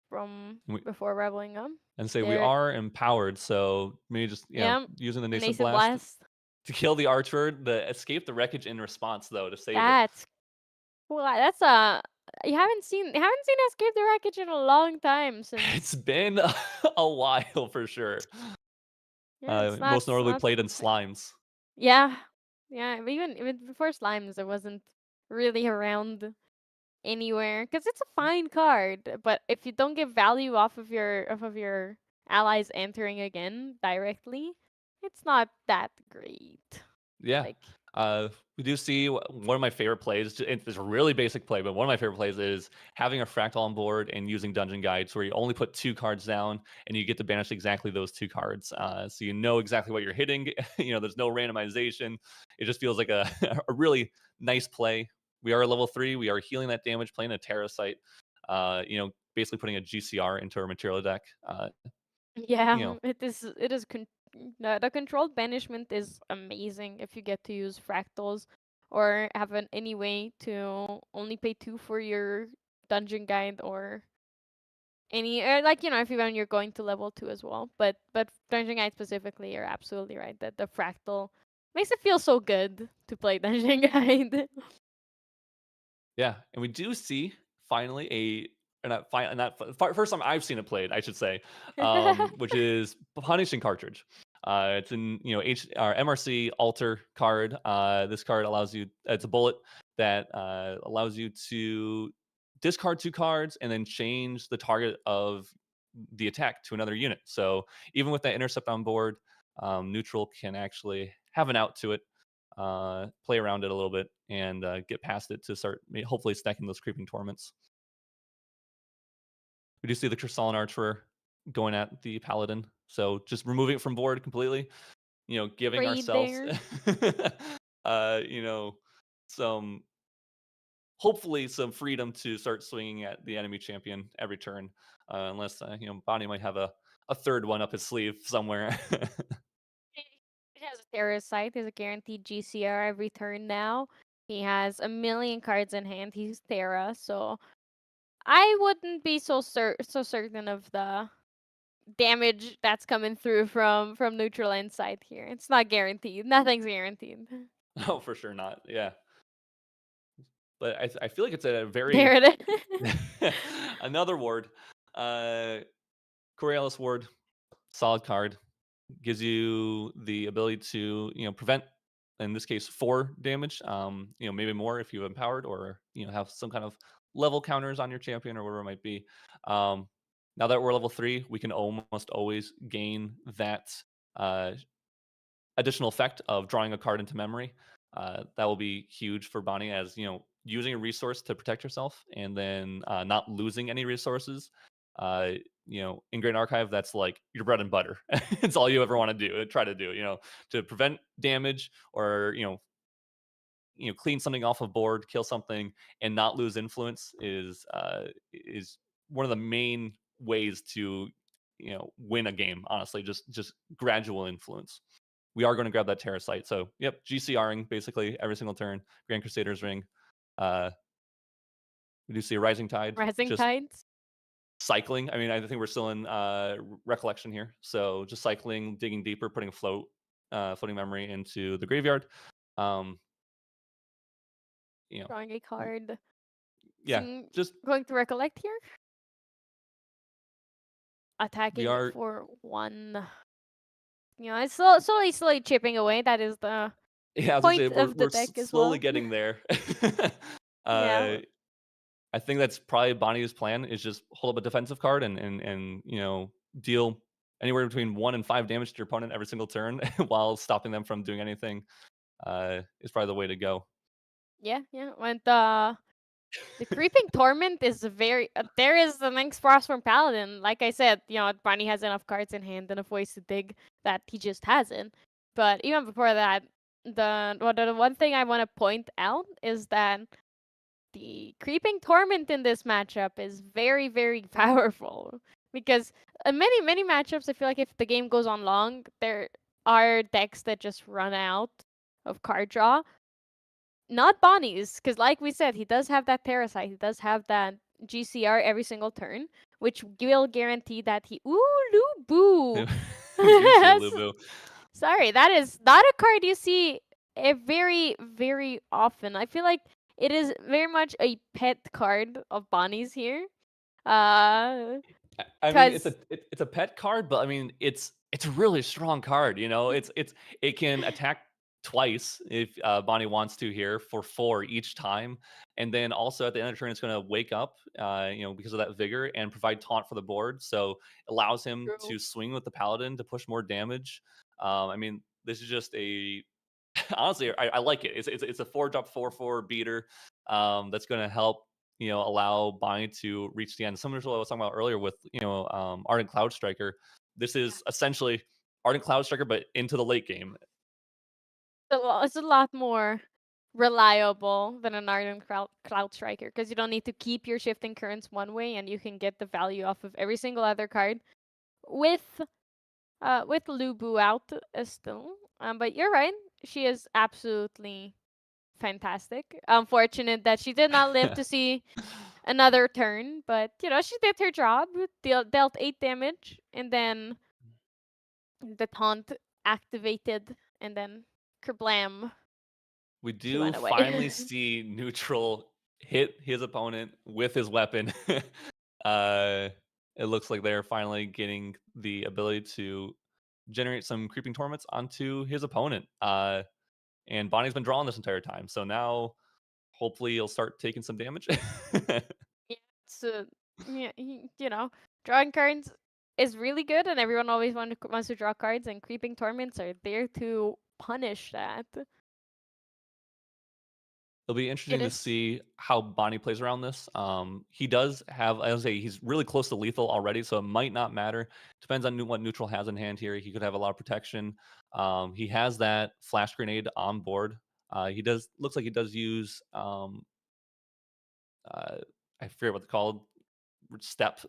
Speaker 1: from
Speaker 2: And,
Speaker 1: before leveling up.
Speaker 2: say we
Speaker 1: There,
Speaker 2: are empowered, so maybe just
Speaker 1: yeah,
Speaker 2: using the Nascent
Speaker 1: Nascent
Speaker 2: Blast
Speaker 1: Blast.
Speaker 2: to kill the archer, the escape the wreckage in response though to save it.
Speaker 1: That's well, that's a you haven't seen Escape the Wreckage in a long time
Speaker 2: It's
Speaker 1: since
Speaker 2: been a while for sure.
Speaker 1: yeah, it's not
Speaker 2: Most
Speaker 1: it's
Speaker 2: notably
Speaker 1: not
Speaker 2: played in Slimes.
Speaker 1: yeah yeah but even before Slimes it wasn't really around anywhere because it's a fine card, but if you don't get value off of your allies entering again directly, it's not that great.
Speaker 2: Yeah.
Speaker 1: Like
Speaker 2: We do see one of my favorite plays. It's a really basic play, but one of my favorite plays is having a fractal on board and using dungeon guides where you only put 2 cards down and you get to banish exactly those 2 cards. So you know exactly what you're hitting. There's no randomization. It just feels like a, a really nice play. We are level 3. We are healing that damage, playing a Terrasite. Basically putting a GCR into our material deck.
Speaker 1: yeah,
Speaker 2: You know,
Speaker 1: the controlled banishment is amazing if you get to use fractals or have any way to only pay 2 for your dungeon guide or any or like if when you're going to level 2 as well. But dungeon guide specifically, you're absolutely right that the fractal makes it feel so good to play dungeon guide.
Speaker 2: Yeah, and we do see finally or not first time I've seen it played, I should say, which is Punishing Cartridge. It's in our MRC Alter card. This card allows you. It's a bullet that allows you to discard 2 cards and then change the target of the attack to another unit. So even with that intercept on board, neutral can actually have an out to it, play around it a little bit, and get past it to start hopefully stacking those creeping torments. We do see the Crystalline Archer going at the Paladin, so just removing it from board completely. Giving
Speaker 1: Right
Speaker 2: ourselves,
Speaker 1: there.
Speaker 2: you know, some hopefully some freedom to start swinging at the enemy champion every turn, unless Bonnie might have a third one up his sleeve somewhere.
Speaker 1: He has a terrorist site. There's a guaranteed GCR every turn now. He has a million cards in hand. He's Terra, so I wouldn't be so certain of the damage that's coming through from neutral end side here. It's not guaranteed. Nothing's guaranteed.
Speaker 2: Oh, for sure not. Yeah, but I feel like it's a
Speaker 1: There
Speaker 2: very
Speaker 1: it is.
Speaker 2: another ward, uh, Coriolis ward, solid card. Gives you the ability to prevent, in this case, 4 damage, maybe more if you empowered, or have some kind of level counters on your champion or whatever it might be. Now that we're level 3, we can almost always gain that uh, additional effect of drawing a card into memory. That will be huge for Bonnie, as using a resource to protect yourself and then not losing any resources. uh in Great Archive, that's like your bread and butter. It's all you ever want to do, try to do, to prevent damage, or clean something off of board, kill something, and not lose influence is one of the main ways to win a game. Honestly, just gradual influence. We are going to grab that Terra site. So, yep, GCRing basically every single turn. Grand Crusader's Ring. Uh, we do see a Rising Tide,
Speaker 1: Rising
Speaker 2: just
Speaker 1: tides.
Speaker 2: cycling. I mean, I think we're still in Recollection here. So, just cycling, digging deeper, putting a floating memory into the graveyard. Um, you know,
Speaker 1: Drawing a card.
Speaker 2: yeah, just
Speaker 1: Going to recollect here.
Speaker 2: we
Speaker 1: Attacking
Speaker 2: are.
Speaker 1: for 1. It's slowly chipping away. That is the
Speaker 2: Yeah, I was gonna say
Speaker 1: point
Speaker 2: we're
Speaker 1: of the
Speaker 2: we're
Speaker 1: deck as
Speaker 2: slowly
Speaker 1: well.
Speaker 2: getting there. uh,
Speaker 1: Yeah.
Speaker 2: I think that's probably Bonnie's plan, is just hold up a defensive card and deal anywhere between 1 and 5 damage to your opponent every single turn while stopping them from doing anything. Is probably the way to go.
Speaker 1: Yeah, yeah. And the creeping torment is very. There is the next frost from Paladin. Like I said, Barney has enough cards in hand, enough ways to dig that he just hasn't. But even before that, the one thing I want to point out is that the creeping torment in this matchup is very, very powerful, because in many matchups, I feel like if the game goes on long, there are decks that just run out of card draw. Not Bonnie's, because like we said, he does have that Parasite. He does have that GCR every single turn, which will guarantee that he. Ooh, Lubu!
Speaker 2: Juicy Lubu.
Speaker 1: Sorry, that is not a card you see very, very often. I feel like it is very much a pet card of Bonnie's here. Uh,
Speaker 2: I mean,
Speaker 1: cause
Speaker 2: it's a pet card, but I mean, it's a really strong card. It can attack twice if Bonnie wants to here for 4 each time, and then also at the end of the turn, it's going to wake up, because of that vigor, and provide taunt for the board. So it allows him
Speaker 1: true.
Speaker 2: to swing with the Paladin to push more damage. I mean, this is just a honestly, I like it. It's a 4-drop 4/4 beater, that's going to help allow Bonnie to reach the end. Similar to what I was talking about earlier with Ardent Cloud Striker. This
Speaker 1: Yeah.
Speaker 2: is essentially Ardent Cloud Striker, but into the late game.
Speaker 1: It's a lot more reliable than an Ardent Cloud Striker, because you don't need to keep your shifting currents one way, and you can get the value off of every single other card with Lubu out still. But you're right, she is absolutely fantastic. Unfortunate that she did not live to see another turn, but she did her job. Dealt 8 damage, and then the taunt activated, and then kerblam,
Speaker 2: We
Speaker 1: she
Speaker 2: do
Speaker 1: went away.
Speaker 2: finally see neutral hit his opponent with his weapon. uh, it looks like they're finally getting the ability to generate some creeping torments onto his opponent. And Bonnie's been drawing this entire time, so now hopefully he'll start taking some damage.
Speaker 1: Yeah, so yeah, drawing cards is really good, and everyone always wants to draw cards. And creeping torments are there to punish that.
Speaker 2: It'll be
Speaker 1: It
Speaker 2: interesting to
Speaker 1: is.
Speaker 2: see how Bonnie plays around this. He does have, I would say, he's really close to lethal already, so it might not matter. Depends on what neutral has in hand here. He could have a lot of protection. He has that flash grenade on board. He does looks like he does use uh, I forget what they're called. Step.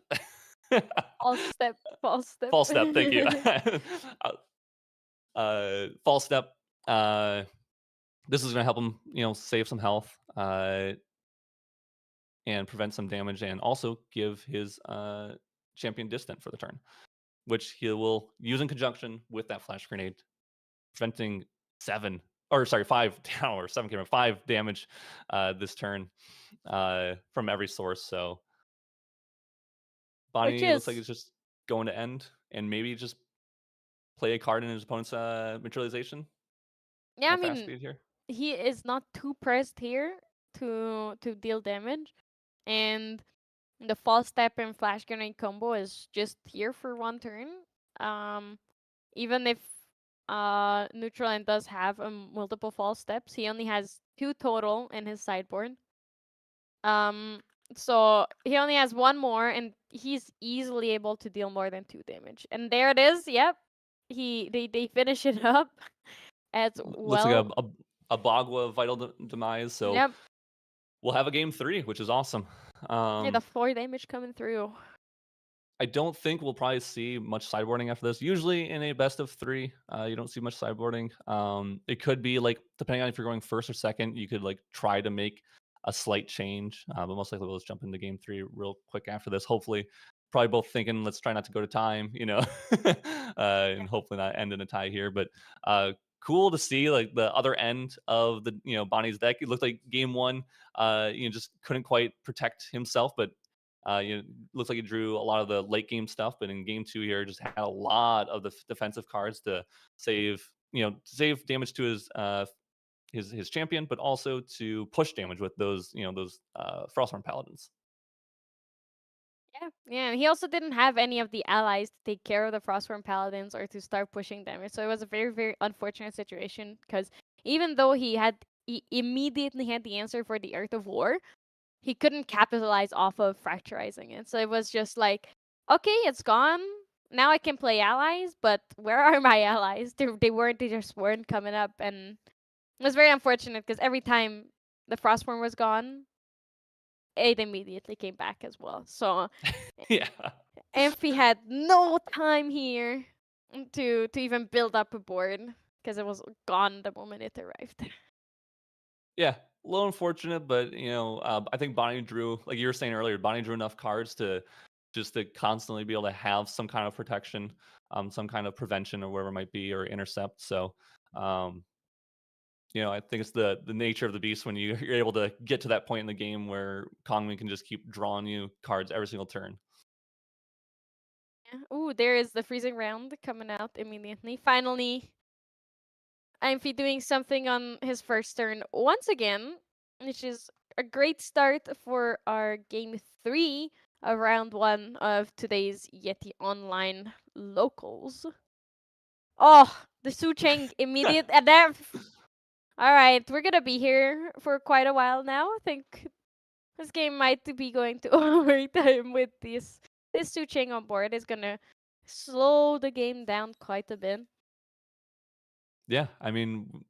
Speaker 1: False step, false step.
Speaker 2: False step. Thank you. False step. Uh, this is going to help him, save some health. And prevent some damage and also give his champion distant for the turn, which he will use in conjunction with that flash grenade, preventing 5 down or 5 damage this turn from every source. So
Speaker 1: Which
Speaker 2: Bonnie looks like
Speaker 1: is,
Speaker 2: it's just going to end and maybe just play a card in his opponent's materialization
Speaker 1: yeah, I
Speaker 2: at fast
Speaker 1: mean,
Speaker 2: speed here.
Speaker 1: he is not too pressed here to deal damage, and the false step and flash grenade combo is just here for one turn. Um, Even if neutral end does have multiple false steps, he only has 2 total in his sideboard. Um, so he only has one more, and he's easily able to deal more than 2 damage. And there it is. Yep, they finish it up as
Speaker 2: Looks like
Speaker 1: well.
Speaker 2: a Bagua vital demise. So
Speaker 1: Yep,
Speaker 2: we'll have a game 3, which is awesome.
Speaker 1: yeah, the 4 damage coming through.
Speaker 2: I don't think we'll probably see much sideboarding after this. Usually in a best of 3, you don't see much sideboarding. It could be like, depending on if you're going first or second, you could like try to make a slight change. But most likely we'll just jump into game 3 real quick after this. Hopefully, probably both thinking let's try not to go to time, and hopefully not end in a tie here. But cool to see like the other end of the Bonnie's deck. It looked like game 1, just couldn't quite protect himself, but looks like he drew a lot of the late game stuff, but in game 2 here, just had a lot of the defensive cards to save damage to his champion, but also to push damage with those Frostborn Paladins.
Speaker 1: Yeah, yeah. And he also didn't have any of the allies to take care of the Frostborn Paladins or to start pushing damage. So it was a very, very unfortunate situation because even though he immediately had the answer for the Earth of War, he couldn't capitalize off of fracturizing it. So it was just like, okay, it's gone. Now I can play allies, but where are my allies? They just weren't coming up, and it was very unfortunate because every time the Frostborn was gone, it immediately came back as well. So
Speaker 2: Yeah.
Speaker 1: Amphi had no time here to even build up a board because it was gone the moment it arrived.
Speaker 2: Yeah, a little unfortunate, but I think Bonnie drew, like you were saying earlier, Bonnie drew enough cards to just to constantly be able to have some kind of protection, some kind of prevention or whatever it might be, or intercept. So, um, I think it's the nature of the beast when you're able to get to that point in the game where Kongmin can just keep drawing you cards every single turn.
Speaker 1: Yeah. Ooh, there is the freezing round coming out immediately. Finally, Amphi doing something on his first turn once again, which is a great start for our game 3 of round 1 of today's Yeti Online locals. Oh, the Su Cheng immediate and that. All right, we're gonna be here for quite a while now. I think this game might be going to overtime with this Su Cheng on board is gonna slow the game down quite a bit.
Speaker 2: Yeah, I mean,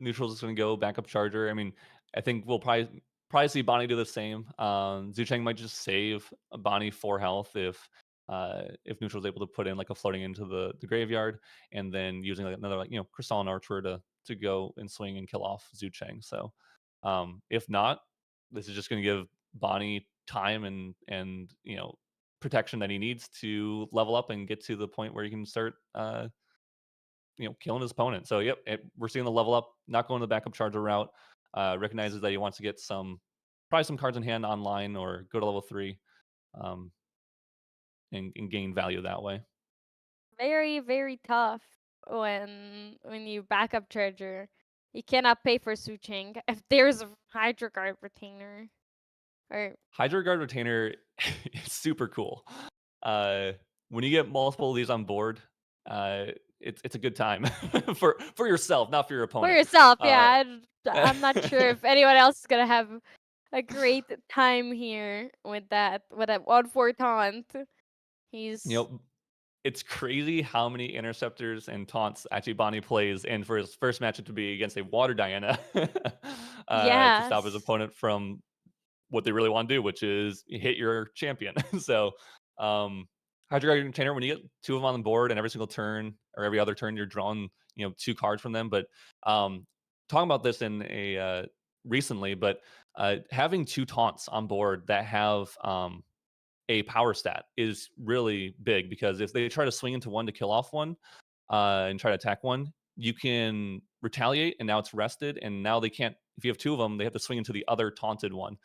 Speaker 2: neutral's just gonna go backup charger. I mean, I think we'll probably see Bonnie do the same. Zucheng might just save Bonnie 4 health if neutral's able to put in like a floating into the graveyard, and then using like another Crystalline Archer to go and swing and kill off Zucheng. So if not, this is just gonna give Bonnie time and protection that he needs to level up and get to the point where he can start killing his opponent. So yep, we're seeing the level up, not going the backup charger route. Recognizes that he wants to get probably some cards in hand online or go to level 3, um, and gain value that way.
Speaker 1: Very, very tough when you backup charger. You cannot pay for Su Cheng if there's a Hydro Guard retainer. Or
Speaker 2: Hydro Guard Retainer is super cool. Uh, when you get multiple of these on board, it's a good time for yourself, not for your
Speaker 1: For
Speaker 2: opponent.
Speaker 1: yourself,
Speaker 2: Uh,
Speaker 1: yeah. I'm not sure if anyone else is gonna have a great time here with that 1/4 taunt.
Speaker 2: you
Speaker 1: He's
Speaker 2: know, it's crazy how many interceptors and taunts actually Bonnie plays, and for his first matchup to be against a Water Diana, to stop his
Speaker 1: yes.
Speaker 2: opponent from what they really want to do, which is hit your champion. So, Hydro Guard Container, when you get two of them on the board, and every single turn or every other turn, you're drawing two cards from them. But talking about this in a recently, but having two taunts on board that have a power stat is really big because if they try to swing into one to kill off one and try to attack one, you can retaliate, and now it's rested, and now they can't. If you have two of them, they have to swing into the other taunted one.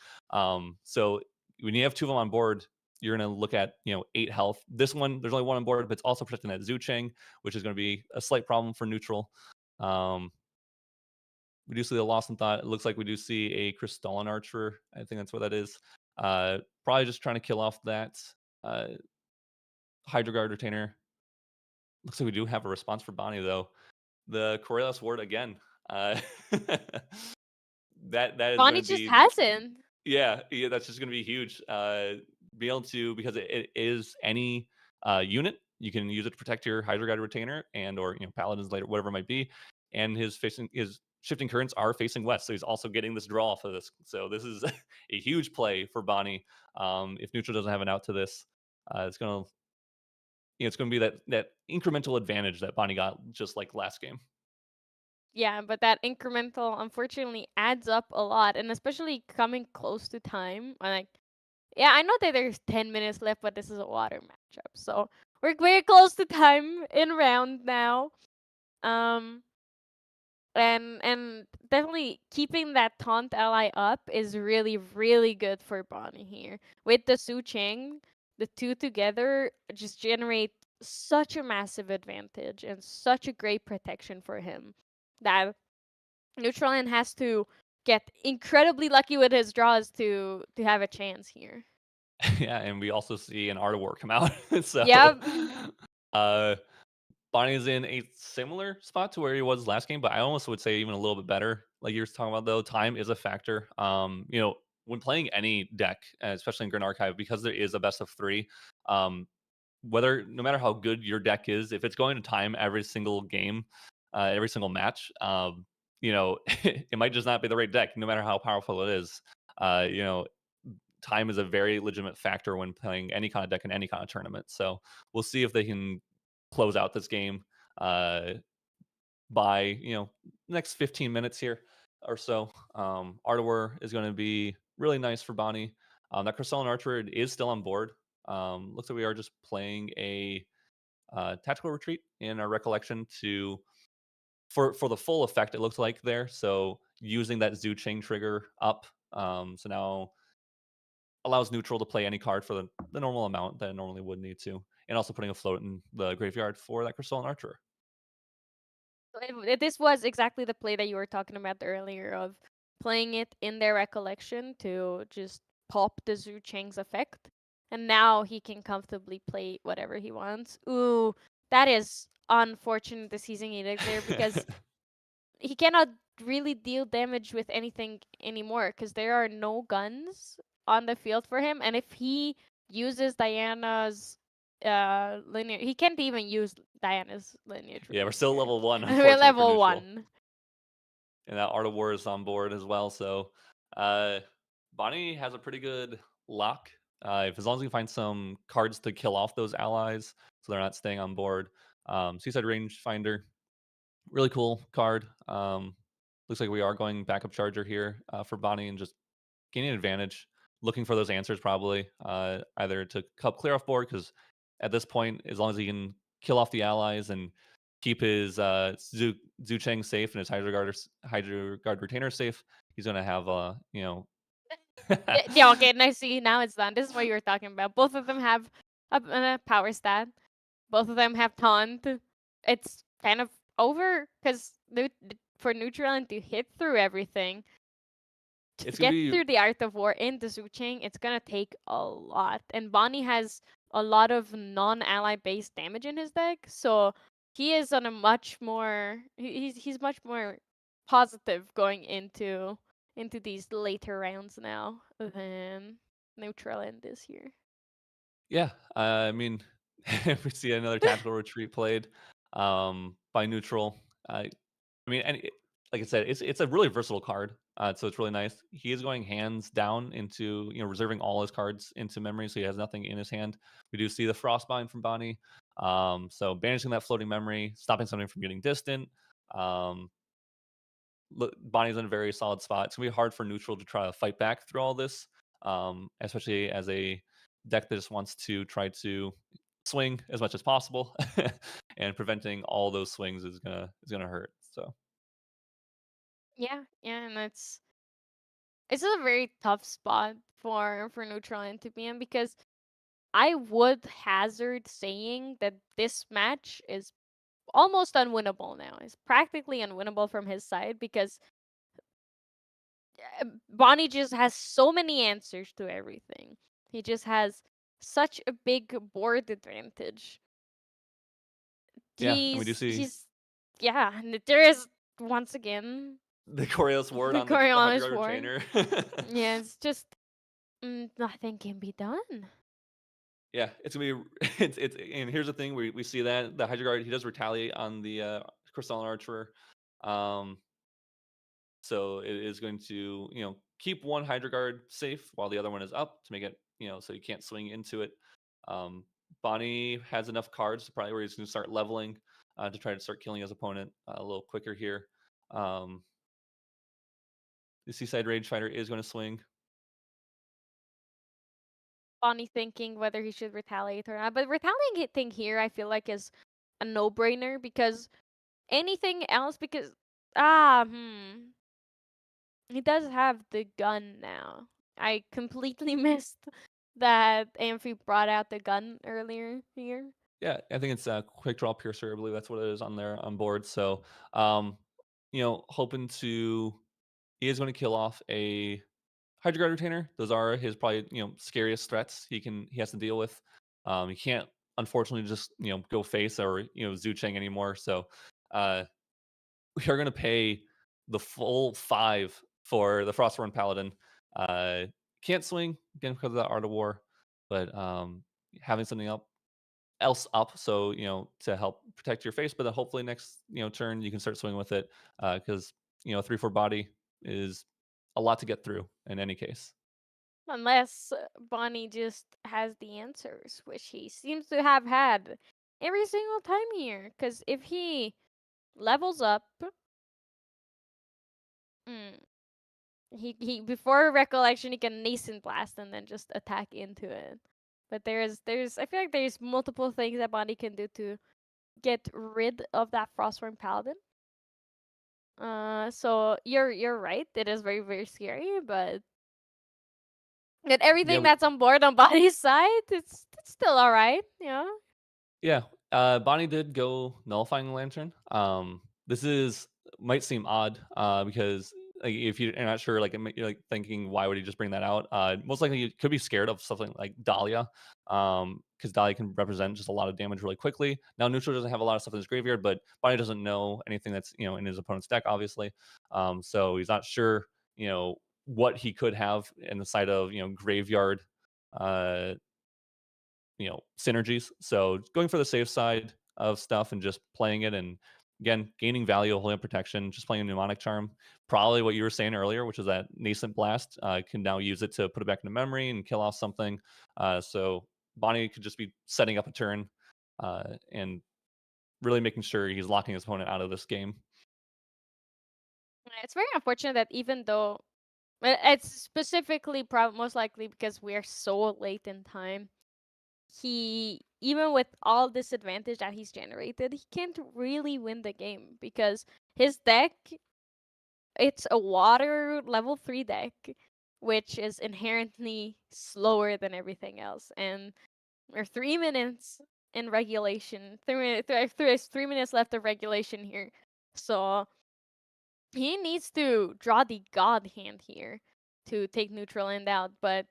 Speaker 2: So when you have two of them on board, you're going to look at 8 health. This one, there's only one on board, but it's also protecting that Zhu Cheng, which is going to be a slight problem for neutral. Um, we do see the Lost in Thought. It looks like we do see a Crystalline Archer. I think that's what that is. Probably just trying to kill off that uh, Hydro Guard Retainer. Looks like we do have a response for Bonnie, though. The Coriolis Ward again. Uh, that is going
Speaker 1: Bonnie
Speaker 2: to
Speaker 1: just
Speaker 2: be
Speaker 1: hasn't.
Speaker 2: yeah, that's just going to be huge. Be able to, because it is any unit, you can use it to protect your Hydro Guide Retainer and or Paladins later, whatever it might be. And his shifting currents are facing west, so he's also getting this draw off of this. So this is a huge play for Bonnie. If neutral doesn't have an out to this, it's gonna it's gonna be that incremental advantage that Bonnie got just like last game.
Speaker 1: Yeah, but that incremental unfortunately adds up a lot, and especially coming close to time. Like, yeah, I know that there's 10 minutes left, but this is a water matchup, so we're very close to time in round now. Um, and definitely keeping that taunt ally up is really really good for Bonnie here. With the Su Cheng, the two together just generate such a massive advantage and such a great protection for him that Neutralian has to get incredibly lucky with his draws to have a chance here.
Speaker 2: Yeah, and we also see an Art of War come out. So
Speaker 1: Yep.
Speaker 2: uh Bonnie's in a similar spot to where he was last game, but I almost would say even a little bit better. Like you were talking about though, time is a factor. When playing any deck, especially in Grin Archive, because there is a best of three, um, whether no matter how good your deck is, if it's going to time every single game, every single match, it might just not be the right deck, no matter how powerful it is. Uh, you know, Time is a very legitimate factor when playing any kind of deck in any kind of tournament. So we'll see if they can close out this game uh, by next 15 minutes here or so. Art of War is going to be really nice for Bonnie. That Crystalline Archer is still on board. Looks like we are just playing a tactical retreat in our recollection to for the full effect. It looks like there. So using that Zhu Cheng trigger up. So now allows neutral to play any card for the normal amount that it normally would need to, and also putting a float in the graveyard for that Crystalline Archer.
Speaker 1: This was exactly the play that you were talking about earlier of playing it in their recollection to just pop the Zhu Cheng's effect. And now he can comfortably play whatever he wants. Ooh, that is unfortunate the Seizing Edict there because he cannot really deal damage with anything anymore because there are no guns on the field for him. And if he uses Diana's lineage, he can't even use Diana's lineage
Speaker 2: Yeah, we're
Speaker 1: rune
Speaker 2: still
Speaker 1: here.
Speaker 2: level one,
Speaker 1: We're
Speaker 2: unfortunately for
Speaker 1: level
Speaker 2: neutral,
Speaker 1: 1.
Speaker 2: and that Art of War is on board as well. So uh, Bonnie has a pretty good lock. If as long as we find some cards to kill off those allies, so they're not staying on board. Seaside Rangefinder, really cool card. Looks like we are going backup charger here for Bonnie and just gaining advantage, looking for those answers probably, either to help clear off board because at this point, as long as he can kill off the allies and keep his Zhu Cheng safe and his Hydro Guard retainer safe, he's gonna have
Speaker 1: Yeah, okay, now see, now it's done. This is what you were talking about. Both of them have a power stat. Both of them have taunt. It's kind of over because for neutral to hit through everything, to
Speaker 2: it's gonna
Speaker 1: get
Speaker 2: be
Speaker 1: through the Art of War in the Zuching, it's gonna take a lot. And Bonnie has a lot of non-ally based damage in his deck, so he is on a much more he's much more positive going into these later rounds now than neutral end this year.
Speaker 2: Yeah, I mean, if we see another tactical retreat played by neutral, I mean, and like I said, it's a really versatile card, so it's really nice. He is going hands down into reserving all his cards into memory, so he has nothing in his hand. We do see the Frostbind from Bonnie, so banishing that floating memory, stopping something from getting distant. Um, Bonnie's in a very solid spot. It's gonna be hard for neutral to try to fight back through all this, especially as a deck that just wants to try to swing as much as possible, and preventing all those swings is gonna hurt. So
Speaker 1: Yeah, yeah, and it's a very tough spot for neutral end to be in because I would hazard saying that this match is almost unwinnable now. It's practically unwinnable from his side because Bonnie just has so many answers to everything. He just has such a big board advantage.
Speaker 2: yeah, and we do see
Speaker 1: He's yeah, and there is once again
Speaker 2: the Coriolis ward
Speaker 1: the
Speaker 2: on the
Speaker 1: Coriolis
Speaker 2: Hydro
Speaker 1: War.
Speaker 2: Trainer.
Speaker 1: Yeah, it's just nothing can be done.
Speaker 2: Yeah, it's gonna be it's and here's the thing, we see that the Hydro Guard, he does retaliate on the Crystalline Archer. Um so it is going to, keep one Hydro Guard safe while the other one is up to make it, so you can't swing into it. Um Bonnie has enough cards to probably where he's gonna start leveling to try to start killing his opponent a little quicker here. Um the Seaside Rage Fighter is going to swing.
Speaker 1: Bonnie thinking whether he should retaliate or not, but retaliating here I feel like is a no-brainer because anything else because he does have the gun now. I completely missed that Amphi brought out the gun earlier here.
Speaker 2: Yeah, I think it's a quick draw piercer. I believe that's what it is on there on board. So, um, hoping to he is going to kill off a Hydro Guard Retainer. Those are his probably scariest threats he has to deal with. He can't unfortunately just go face or Zhu Cheng anymore. So, uh, we are going to pay the full 5 for the Frostborn Paladin. Uh, can't swing again because of that Art of War, but having something else up, so to help protect your face, but then hopefully next turn you can start swinging with it, because 3/4 body is a lot to get through in any case.
Speaker 1: Unless Bonnie just has the answers, which he seems to have had every single time here. Because if he levels up, mm, he before recollection he can nascent blast and then just attack into it. But there's I feel like there's multiple things that Bonnie can do to get rid of that Frostborn Paladin. So you're right. It is very very scary, but with
Speaker 2: Yeah,
Speaker 1: everything that's on board on Bonnie's side, it's still all right.
Speaker 2: yeah, Bonnie did go nullifying lantern. This is might seem odd, because like if you're not sure, like you're like thinking, why would he just bring that out? Most likely you could be scared of something like Dahlia, because Dahlia can represent just a lot of damage really quickly. Now neutral doesn't have a lot of stuff in his graveyard, but Bonnie doesn't know anything that's in his opponent's deck, obviously. So he's not sure, what he could have in the side of graveyard. Uh, synergies. So going for the safe side of stuff and just playing it, and again gaining value, holding up protection, just playing a mnemonic charm. Probably what you were saying earlier, which is that nascent blast, can now use it to put it back into memory and kill off something. So Bonnie could just be setting up a turn, and really making sure he's locking his opponent out of this game.
Speaker 1: It's very unfortunate that even though it's specifically most likely because we're so late in time, he even with all this advantage that he's generated, he can't really win the game because his deck it's a water level 3 deck which is inherently slower than everything else and we're 3 minutes in regulation. 3 minutes left of regulation here. So he needs to draw the god hand here to take neutral end out, but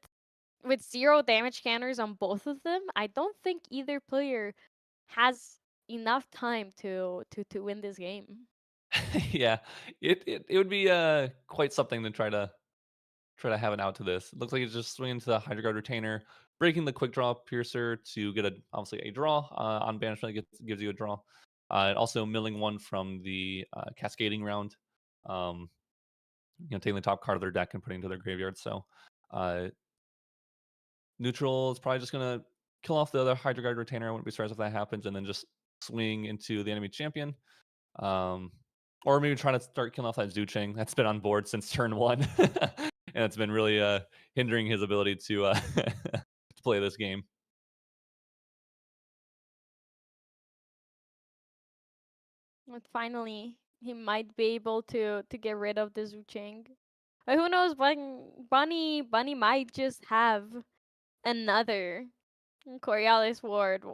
Speaker 1: with 0 damage counters on both of them, I don't think either player has enough time to win this game.
Speaker 2: Yeah, it would be quite something to try to have an out to this. It looks like he's just swinging to the Hydro Guard Retainer, breaking the quick draw Piercer to get obviously a draw on banishment. Gives you a draw. And also milling one from the cascading round. Um, taking the top card of their deck and putting it into their graveyard. So uh, neutral is probably just gonna kill off the other Hydro Guard Retainer. I wouldn't be surprised if that happens, and then just swing into the enemy champion. Um, or maybe try to start killing off that Zucheng that's been on board since turn one, and it's been really hindering his ability to to play this game.
Speaker 1: But finally, he might be able to get rid of the Zucheng. But who knows? Bunny might just have another Coriolis ward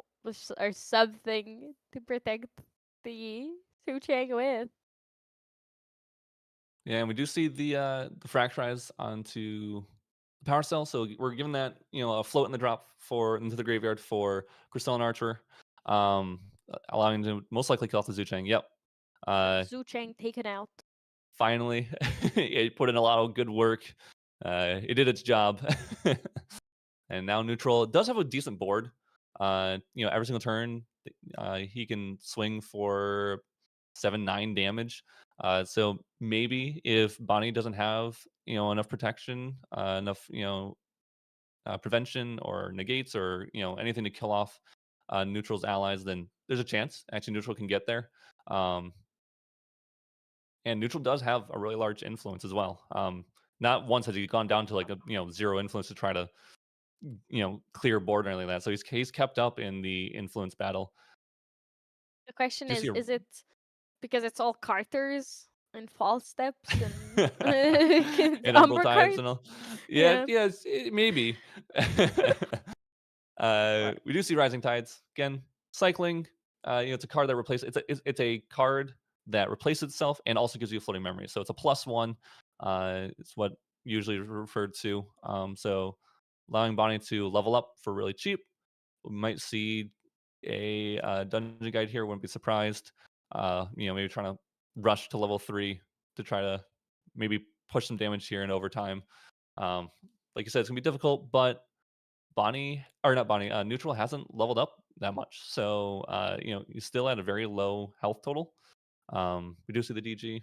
Speaker 1: or something to protect the Zucheng with.
Speaker 2: Yeah, and we do see the Fracturize onto the Power Cell, so we're giving that a float in the drop for into the graveyard for Crystalline Archer, um, allowing him to most likely kill off the Zucheng. Yep.
Speaker 1: Yep,
Speaker 2: Uh,
Speaker 1: Zucheng taken out.
Speaker 2: Finally, it put in a lot of good work. It did its job. And now neutral does have a decent board. Every single turn, he can swing for 7-9 damage. So maybe if Bonnie doesn't have enough protection, enough prevention or negates or anything to kill off neutral's allies, then there's a chance actually neutral can get there. Um, and neutral does have a really large influence as well. Not once has he gone down to like a zero influence to try to clear board or anything like that. So he's kept up in the influence battle.
Speaker 1: The question
Speaker 2: Do you see
Speaker 1: is it because it's all Carters and false steps and
Speaker 2: and Umbral
Speaker 1: Umber
Speaker 2: Tides
Speaker 1: cards?
Speaker 2: and all? Yeah,
Speaker 1: Yeah.
Speaker 2: yes, maybe.
Speaker 1: But
Speaker 2: We do see Rising Tides again. Cycling. It's a card that replaces. It's a card that replaces itself and also gives you a floating memory. So it's a +1. It's what usually is referred to. So allowing Bonnie to level up for really cheap. We might see a dungeon guide here. Wouldn't be surprised. Maybe trying to rush to level 3 to try to maybe push some damage here in overtime. Um, like you said, it's gonna be difficult, but Bonnie or not Bonnie, neutral hasn't leveled up that much. So he's still at a very low health total. We do see the DG.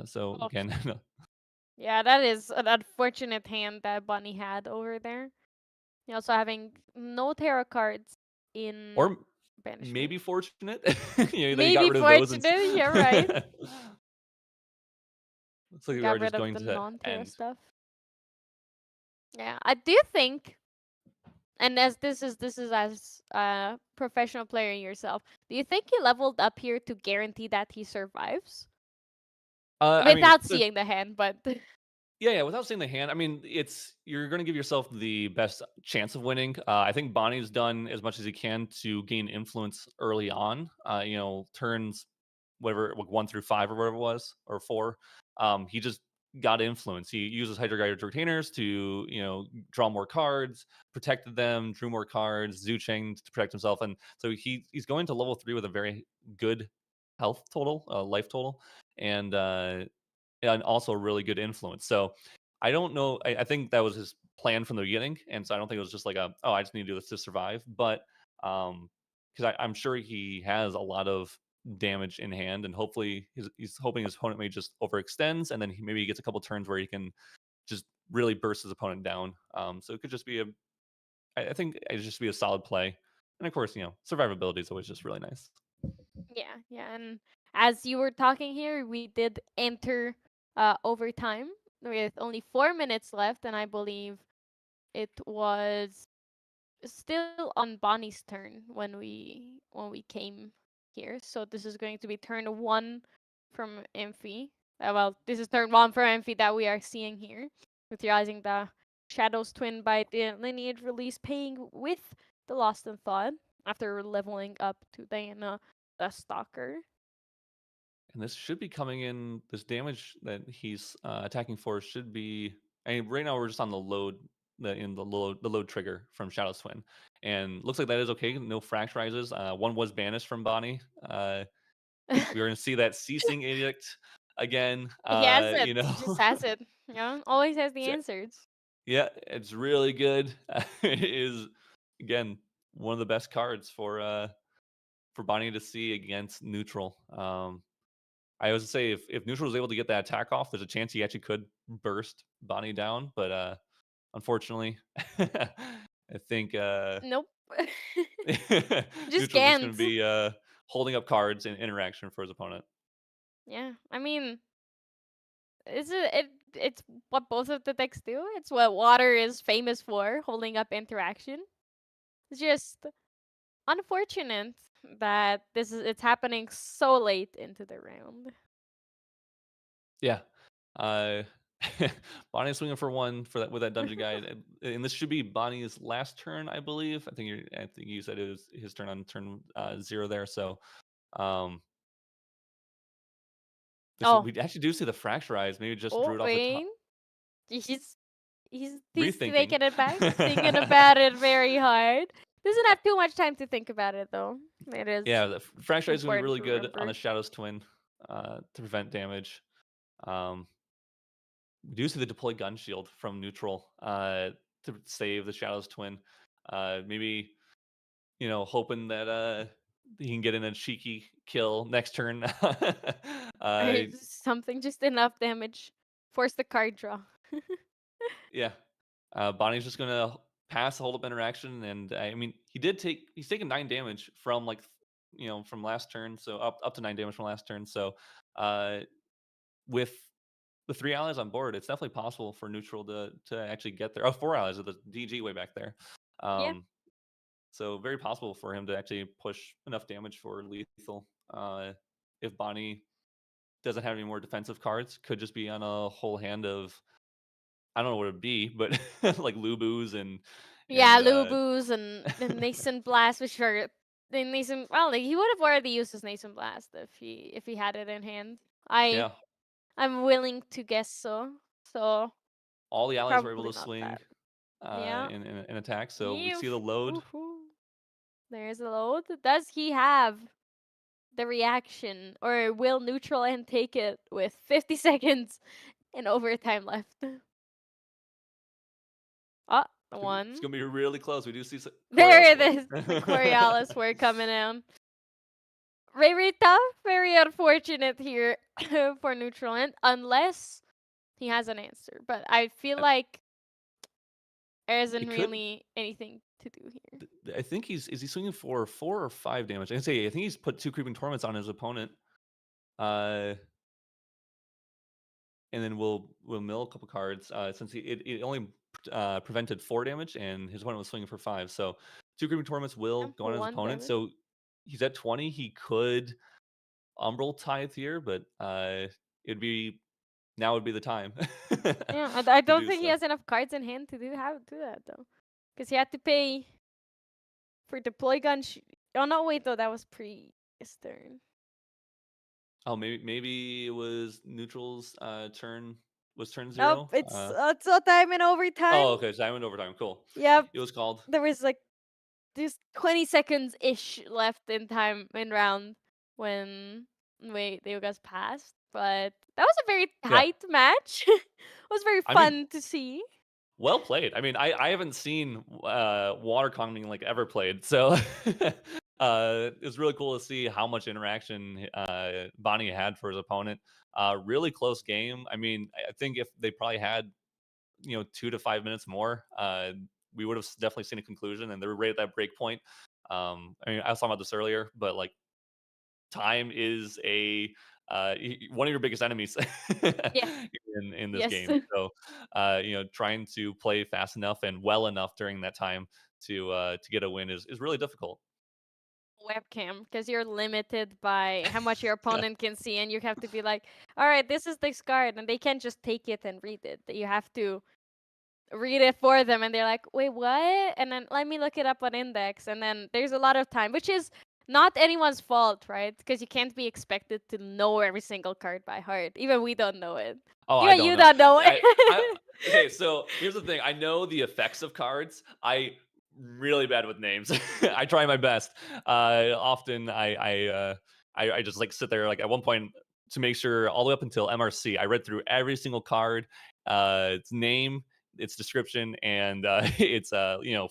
Speaker 2: So
Speaker 1: oh,
Speaker 2: again,
Speaker 1: yeah, that is an unfortunate hand that Bunny had over there. You also having no tarot cards in
Speaker 2: or
Speaker 1: banishment.
Speaker 2: maybe fortunate, that he got
Speaker 1: Maybe
Speaker 2: rid of those and
Speaker 1: fortunate, you're right.
Speaker 2: looks like we are
Speaker 1: Got
Speaker 2: just
Speaker 1: rid of
Speaker 2: going
Speaker 1: the
Speaker 2: to
Speaker 1: non-tarot
Speaker 2: end.
Speaker 1: stuff. Yeah, I do think, and as this is as a professional player yourself, do you think he leveled up here to guarantee that he survives
Speaker 2: I mean,
Speaker 1: without seeing the hand? But
Speaker 2: yeah. Without seeing the hand, I mean, you're going to give yourself the best chance of winning. I think Bonnie's done as much as he can to gain influence early on. Turns whatever like 1 through 5 or whatever it was or 4. He just got influence. He uses Hydro Guided Retainers to draw more cards, protected them, drew more cards, Zucheng to protect himself, and so he's going to level 3 with a very good health total, life total, and also a really good influence. So I don't know. I think that was his plan from the beginning, and so I don't think it was just like I just need to do this to survive. But because I'm sure he has a lot of damage in hand, and hopefully he's hoping his opponent may just overextends, and then maybe he gets a couple turns where he can just really burst his opponent down. So it could just be I think it just be a solid play, and of course survivability is always just really nice.
Speaker 1: yeah, and as you were talking here, we did enter overtime with only 4 minutes left, and I believe it was still on Bonnie's turn when we came here. So this is going to be turn 1 from Amphi. Well, this is turn 1 from Amphi that we are seeing here, utilizing the Shadow's Twin by the Lineage release, paying with the Lost in Thought after leveling up to Diana the Stalker.
Speaker 2: And this should be coming in. This damage that he's attacking for should be. I mean, right now we're just on the load. the load trigger from Shadow's Twin, and looks like that is okay. No fracturizes. One was banished from Bonnie. We're gonna see that ceasing edict again.
Speaker 1: He has it.
Speaker 2: You know,
Speaker 1: He just has it. Always has the
Speaker 2: So,
Speaker 1: answers.
Speaker 2: yeah, it's really good. It is again one of the best cards for Bonnie to see against neutral. I always say if neutral was able to get that attack off, there's a chance he actually could burst Bonnie down, but unfortunately, I think
Speaker 1: Nope. Just
Speaker 2: neutral's just going to
Speaker 1: can't.
Speaker 2: be holding up cards in interaction for his opponent.
Speaker 1: Yeah, I mean, it's what both of the decks do. It's what water is famous for, holding up interaction. It's just unfortunate that it's happening so late into the round.
Speaker 2: Yeah. Uh, Bonnie's swinging for one for that with that dungeon guide, and this should be Bonnie's last turn, I believe. I think you said it was his turn on turn 0 there. So, um,
Speaker 1: Oh,
Speaker 2: we actually do see the fracturize. Maybe just drew
Speaker 1: oh,
Speaker 2: it off the
Speaker 1: wait.
Speaker 2: top.
Speaker 1: He's he's
Speaker 2: Rethinking.
Speaker 1: taking it back, thinking about it very hard. Doesn't have too much time to think about it though. It is
Speaker 2: Yeah, the fracture is going to be
Speaker 1: important
Speaker 2: really
Speaker 1: to
Speaker 2: good on the
Speaker 1: remember.
Speaker 2: Shadow's Twin to prevent damage. Um, we do see the deploy gun shield from neutral to save the Shadow's Twin. Maybe hoping that he can get in a cheeky kill next turn. uh,
Speaker 1: Something just enough damage. Force the card draw.
Speaker 2: yeah, Bonnie's just gonna pass the hold up interaction, and I mean he's taken 9 damage from from last turn, so up to 9 damage from last turn. So uh, with the 3 allies on board, it's definitely possible for neutral to actually get there. Oh, 4 allies with the DG way back there.
Speaker 1: Yeah,
Speaker 2: So very possible for him to actually push enough damage for lethal. If Bonnie doesn't have any more defensive cards, could just be on a whole hand of I don't know what it'd be, but like Lubus
Speaker 1: yeah,
Speaker 2: and
Speaker 1: Lubus and the Nascent Blast, which are the Nascent. Well, like, he would have already used his Nascent Blast if he had it in hand.
Speaker 2: yeah,
Speaker 1: I'm willing to guess so. So
Speaker 2: all the allies were able
Speaker 1: probably
Speaker 2: to
Speaker 1: not
Speaker 2: swing
Speaker 1: that. Yeah.
Speaker 2: in attack. So we see the
Speaker 1: Yeesh.
Speaker 2: load.
Speaker 1: Woohoo. There's a load. Does he have the reaction, or will neutral and take it with 50 seconds in overtime left? Oh,
Speaker 2: It's
Speaker 1: one.
Speaker 2: gonna be really close. We do see
Speaker 1: There
Speaker 2: Coriolis
Speaker 1: it
Speaker 2: word.
Speaker 1: is. The Coriolis were coming in. Very tough, very unfortunate here for neutral end, unless he has an answer. But I feel like there isn't
Speaker 2: It could.
Speaker 1: really anything to do here.
Speaker 2: I think is he swinging for 4 or 5 damage? I can say I think he's put 2 creeping torments on his opponent. Uh, and then we'll mill a couple cards since it only prevented 4 damage and his opponent was swinging for 5. So 2 creeping torments will
Speaker 1: Yeah,
Speaker 2: go on his
Speaker 1: one
Speaker 2: opponent.
Speaker 1: damage.
Speaker 2: So he's at 20. He could umbral tithe here, but it'd be now would be the time
Speaker 1: Yeah, I
Speaker 2: to
Speaker 1: don't
Speaker 2: do
Speaker 1: think he
Speaker 2: so.
Speaker 1: has enough cards in hand to do that though, because he had to pay for deploy gun. Oh no, wait though, that was pre his turn.
Speaker 2: Oh, maybe it was neutral's turn was turn
Speaker 1: Nope,
Speaker 2: 0.
Speaker 1: it's all time in overtime.
Speaker 2: Oh, okay, so I went overtime. Cool.
Speaker 1: Yep,
Speaker 2: It was called.
Speaker 1: there was like just 20 seconds ish left in time in round when they guys passed. But that was a very
Speaker 2: Yeah.
Speaker 1: tight match. It was very
Speaker 2: I mean,
Speaker 1: fun to see.
Speaker 2: well played. I mean, I haven't seen water conging like ever played, so it's really cool to see how much interaction Bonnie had for his opponent. Really close game. I mean, I think if they probably had 2 to 5 minutes more, we would have definitely seen a conclusion, and they were right at that break point. I mean, I was talking about this earlier, but like time is one of your biggest enemies
Speaker 1: Yeah.
Speaker 2: in this
Speaker 1: Yes.
Speaker 2: game. So, trying to play fast enough and well enough during that time to get a win is really difficult.
Speaker 1: Webcam, because you're limited by how much your
Speaker 2: Yeah.
Speaker 1: opponent can see, and you have to be like, all right, this is this card, and they can't just take it and read it. You have to read it for them, and they're like, wait, what? And then let me look it up on index, and then there's a lot of time, which is not anyone's fault, right? Because you can't be expected to know every single card by heart. Even we don't know it.
Speaker 2: Oh, I
Speaker 1: Even
Speaker 2: don't
Speaker 1: you
Speaker 2: know.
Speaker 1: don't know
Speaker 2: I
Speaker 1: it.
Speaker 2: Okay, so here's the thing. I know the effects of cards. Really bad with names. I try my best. Often I just like sit there like at one point to make sure all the way up until MRC. I read through every single card, its name, its description, and its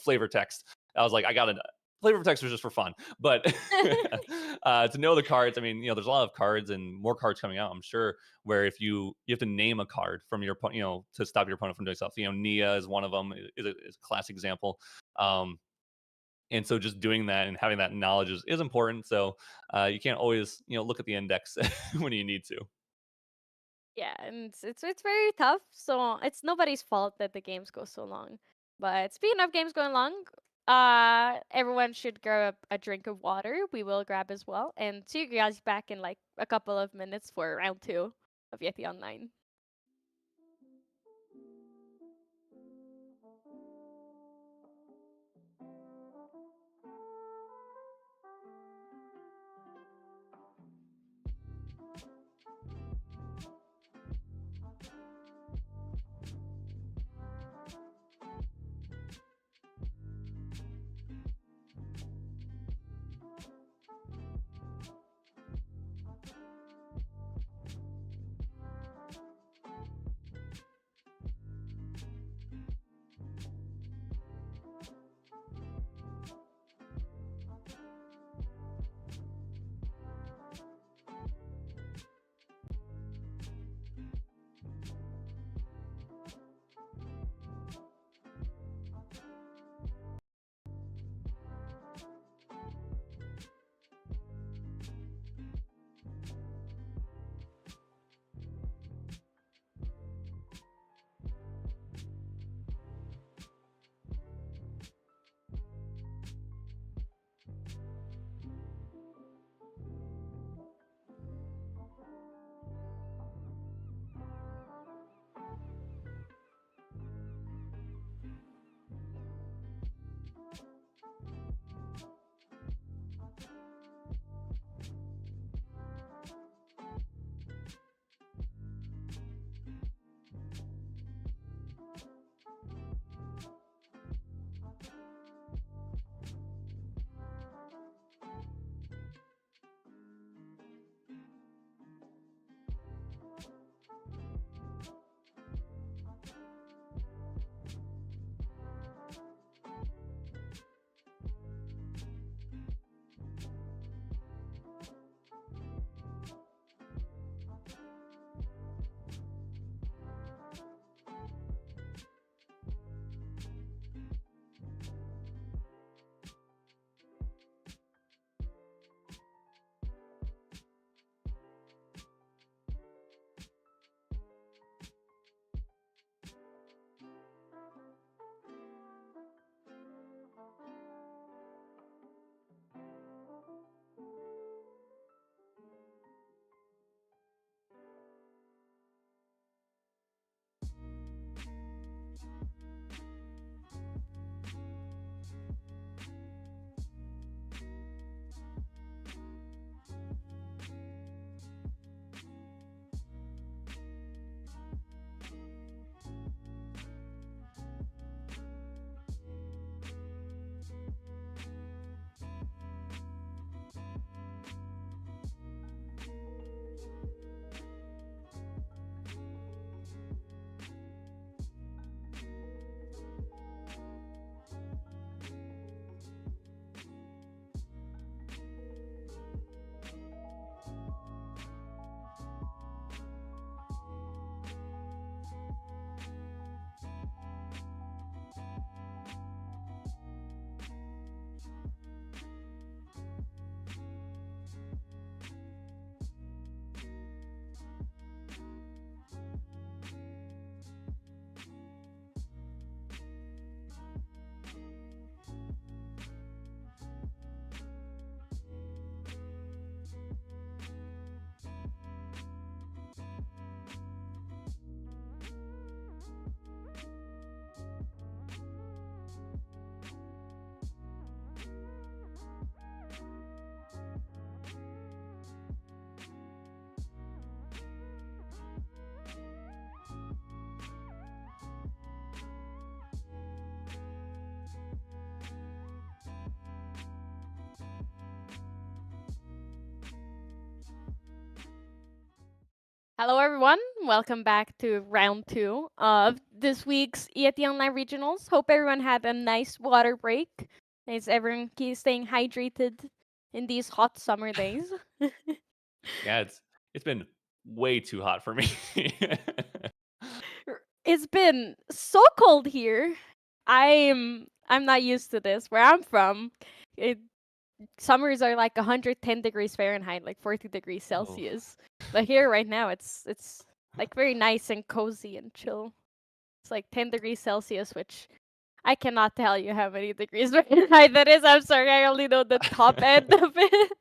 Speaker 2: flavor text. I was like, I got to flavor text was just for fun, but to know the cards. I mean, there's a lot of cards and more cards coming out, I'm sure, where if you have to name a card from your opponent, to stop your opponent from doing stuff. Nia is one of them. Is a classic example. Um, and so just doing that and having that knowledge is important. So you can't always look at the index when you need to.
Speaker 1: Yeah, and it's very tough. So it's nobody's fault that the games go so long. But speaking of games going long, everyone should grab a drink of water. We will grab as well, and see you guys back in like a couple of minutes for round 2 of Yeti Online. Hello, everyone. Welcome back to round two of this week's Yeti Online Regionals. Hope everyone had a nice water break. Is everyone keep staying hydrated in these hot summer days?
Speaker 2: Yeah, it's been way too hot for me.
Speaker 1: It's been so cold here. I'm not used to this. Where I'm from, it, summers are like 110 degrees Fahrenheit, like 40 degrees
Speaker 2: Oh,
Speaker 1: Celsius. But here right now, it's like very nice and cozy and chill. It's like 10 degrees Celsius, which I cannot tell you how many degrees Fahrenheit that is. I'm sorry, I only know the top end of it.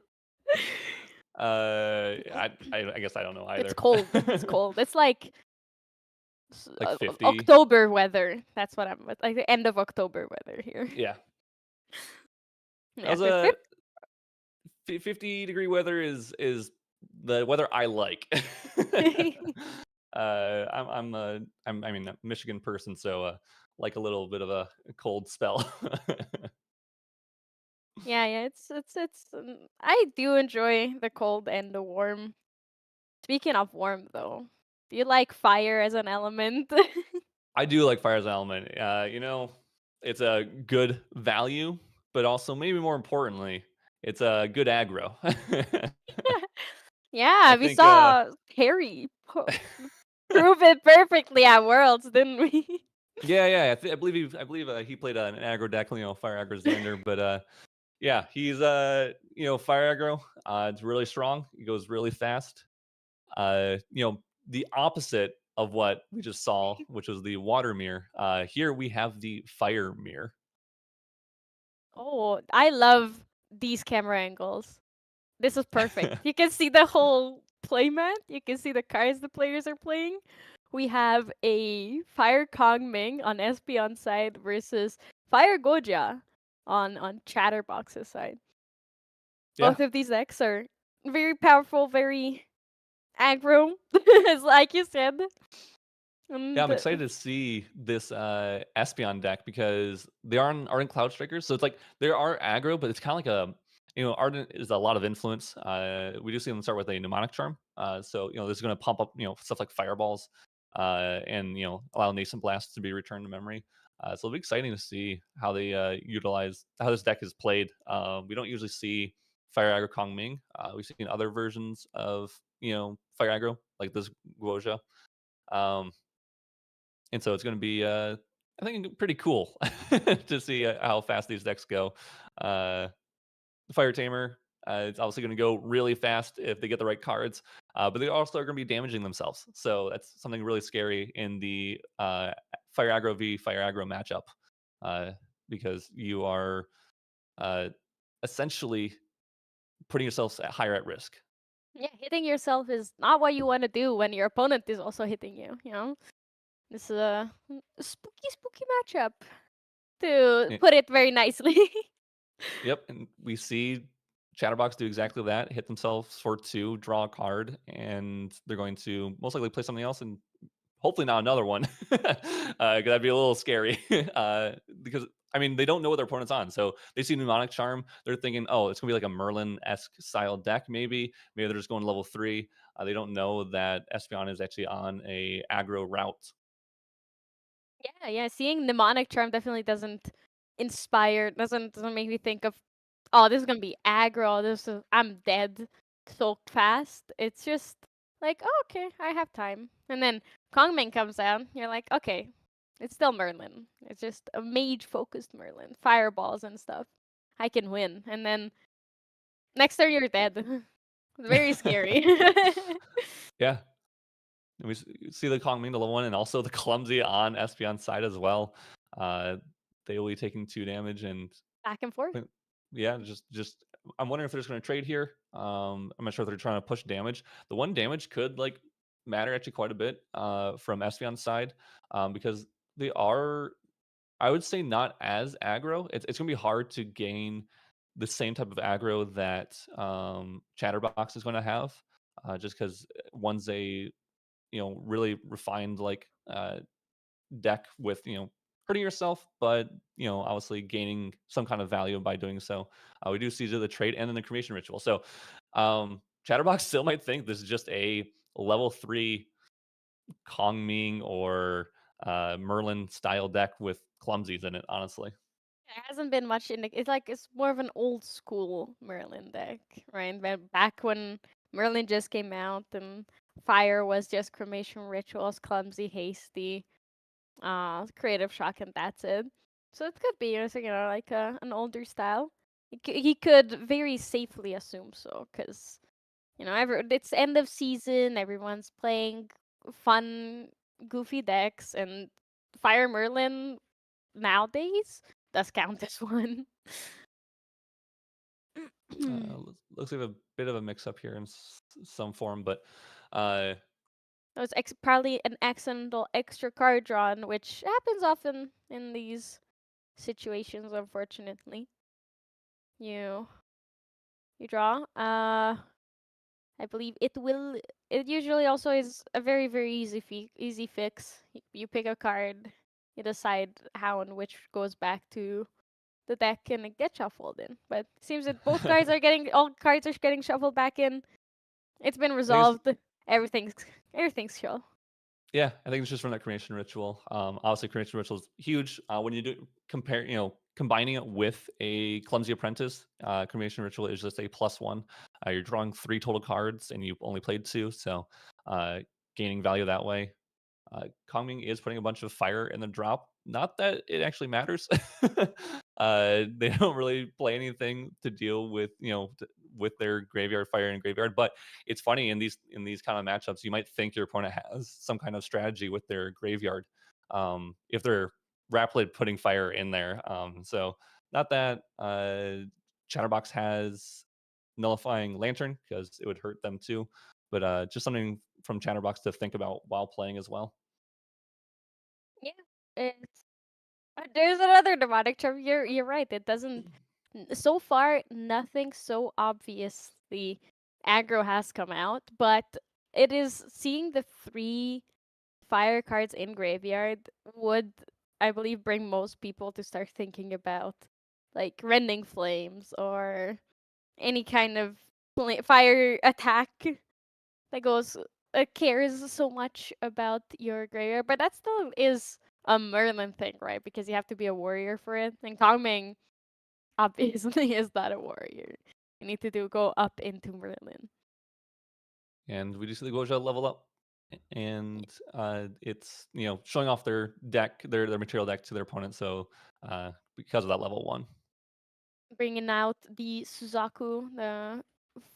Speaker 2: I guess I don't know
Speaker 1: It's
Speaker 2: either.
Speaker 1: cold. It's cold. It's like
Speaker 2: Like 50.
Speaker 1: October weather. That's what I'm with. Like the end of October weather here.
Speaker 2: Yeah. That
Speaker 1: Yeah,
Speaker 2: was a 50-degree weather is the weather I like. I mean, a Michigan person, so like a little bit of a cold spell.
Speaker 1: yeah, yeah. I do enjoy the cold and the warm. Speaking of warm, though, do you like fire as an element?
Speaker 2: I do like fire as an element. It's a good value, but also maybe more importantly, it's a good aggro. I
Speaker 1: Yeah, we
Speaker 2: think
Speaker 1: saw Harry prove it perfectly at Worlds, didn't we?
Speaker 2: yeah. I believe he played an aggro deck, fire aggro Xander, but yeah, he's fire aggro. It's really strong. He goes really fast. The opposite of what we just saw, which was the water mirror. Here we have the fire mirror.
Speaker 1: Oh, I love these camera angles. This is perfect. You can see the whole playmat. You can see the cards the players are playing. We have a Fire Kong Ming on Espeon side versus Fire Goja on Chatterbox's side.
Speaker 2: Yeah.
Speaker 1: Both of these decks are very powerful, very aggro, as like you said.
Speaker 2: Yeah,
Speaker 1: And
Speaker 2: I'm excited to see this Espeon deck because they are Ardent Cloud Strikers. So it's like there are aggro, but it's kind of like Ardent is a lot of influence. We do see them start with a mnemonic charm. So this is going to pump up stuff like fireballs, and allow Nascent Blast to be returned to memory. So it'll be exciting to see how they utilize how this deck is played. We don't usually see Fire Aggro Kong Ming. We've seen other versions of Fire Aggro like this Guoja. Um, and so it's going to be, I think, pretty cool to see how fast these decks go. Uh, Fire Tamer, it's obviously going to go really fast if they get the right cards, but they also are going to be damaging themselves. So that's something really scary in the Fire Aggro v Fire Aggro matchup, uh, because you are uh, essentially putting yourselves higher at risk.
Speaker 1: yeah, hitting yourself is not what you want to do when your opponent is also hitting you, you know? This is a spooky, spooky matchup, to put it very nicely.
Speaker 2: Yep, and we see Chatterbox do exactly that, hit themselves for 2, draw a card, and they're going to most likely play something else and hopefully not another one. 'Cause that'd be a little scary. Because, I mean, they don't know what their opponent's on. So they see Mnemonic Charm, they're thinking, "Oh, it's gonna be like a Merlin-esque style deck, maybe." Maybe they're just going level 3. They don't know that Espeon is actually on a aggro route.
Speaker 1: Yeah, yeah. Seeing mnemonic charm definitely doesn't make me think of, oh, this is gonna be aggro. I'm dead so fast. It's just like, oh, okay, I have time. And then Kongming comes out. You're like, okay, it's still Merlin. It's just a mage focused Merlin, fireballs and stuff. I can win. And then next turn you're dead. Very scary.
Speaker 2: Yeah. And see the Kong Ming to level 1 and also the Clumsy on Espeon's side as well. Uh, they will be taking 2 damage and
Speaker 1: Back and forth.
Speaker 2: but yeah, just I'm wondering if they're just going to trade here. I'm not sure if they're trying to push damage. The one damage could matter actually quite a bit from Espeon's side, because they are, I would say, not as aggro. It's going to be hard to gain the same type of aggro that Chatterbox is going to have, just because one's a really refined deck with hurting yourself, but obviously gaining some kind of value by doing so. We do see the trade and then the cremation ritual. So Chatterbox still might think this is just a level 3 Kong Ming or Merlin style deck with clumsies in it, honestly.
Speaker 1: There hasn't been much in it's like it's more of an old school Merlin deck, right? Back when Merlin just came out and Fire was just cremation rituals, clumsy, hasty, creative shock, and that's it. So it could be, like an older style. He could very safely assume so, because it's end of season, everyone's playing fun, goofy decks, and Fire Merlin nowadays does count as one.
Speaker 2: Looks like a bit of a mix up here in some form, but uh,
Speaker 1: That was probably an accidental extra card drawn, which happens often in these situations, unfortunately. You you draw. I believe it will. It usually also is a very very easy fix. You pick a card, you decide how and which goes back to the deck, and it gets shuffled in. But it seems that all cards are getting shuffled back in. It's been
Speaker 2: I think it's
Speaker 1: resolved. Everything's everything's chill.
Speaker 2: Yeah, I think it's just from that cremation ritual. Obviously, cremation ritual is huge. When you do compare, combining it with a clumsy apprentice, cremation ritual is just a +1. You're drawing 3 total cards, and you only played 2, so gaining value that way. Kongming is putting a bunch of fire in the drop. Not that it actually matters. They don't really play anything to deal with, with their graveyard fire and graveyard. But it's funny in these kind of matchups, you might think your opponent has some kind of strategy with their graveyard, if they're rapidly putting fire in there. So not that Chatterbox has nullifying lantern because it would hurt them too, but just something from Chatterbox to think about while playing as well.
Speaker 1: Yeah, it's there's another demonic term. You're right. It doesn't. So far, nothing so obviously aggro has come out, but it is seeing the 3 fire cards in graveyard would, I believe, bring most people to start thinking about like rending flames or any kind of fire attack that goes cares so much about your graveyard. But that still is a Merlin thing, right? Because you have to be a warrior for it. And Kangming obviously is not a warrior. You need to go up into Merlin.
Speaker 2: And we do see the Goja level up, and it's showing off their deck, their material deck to their opponent. So because of that level 1.
Speaker 1: Bringing out the Suzaku, the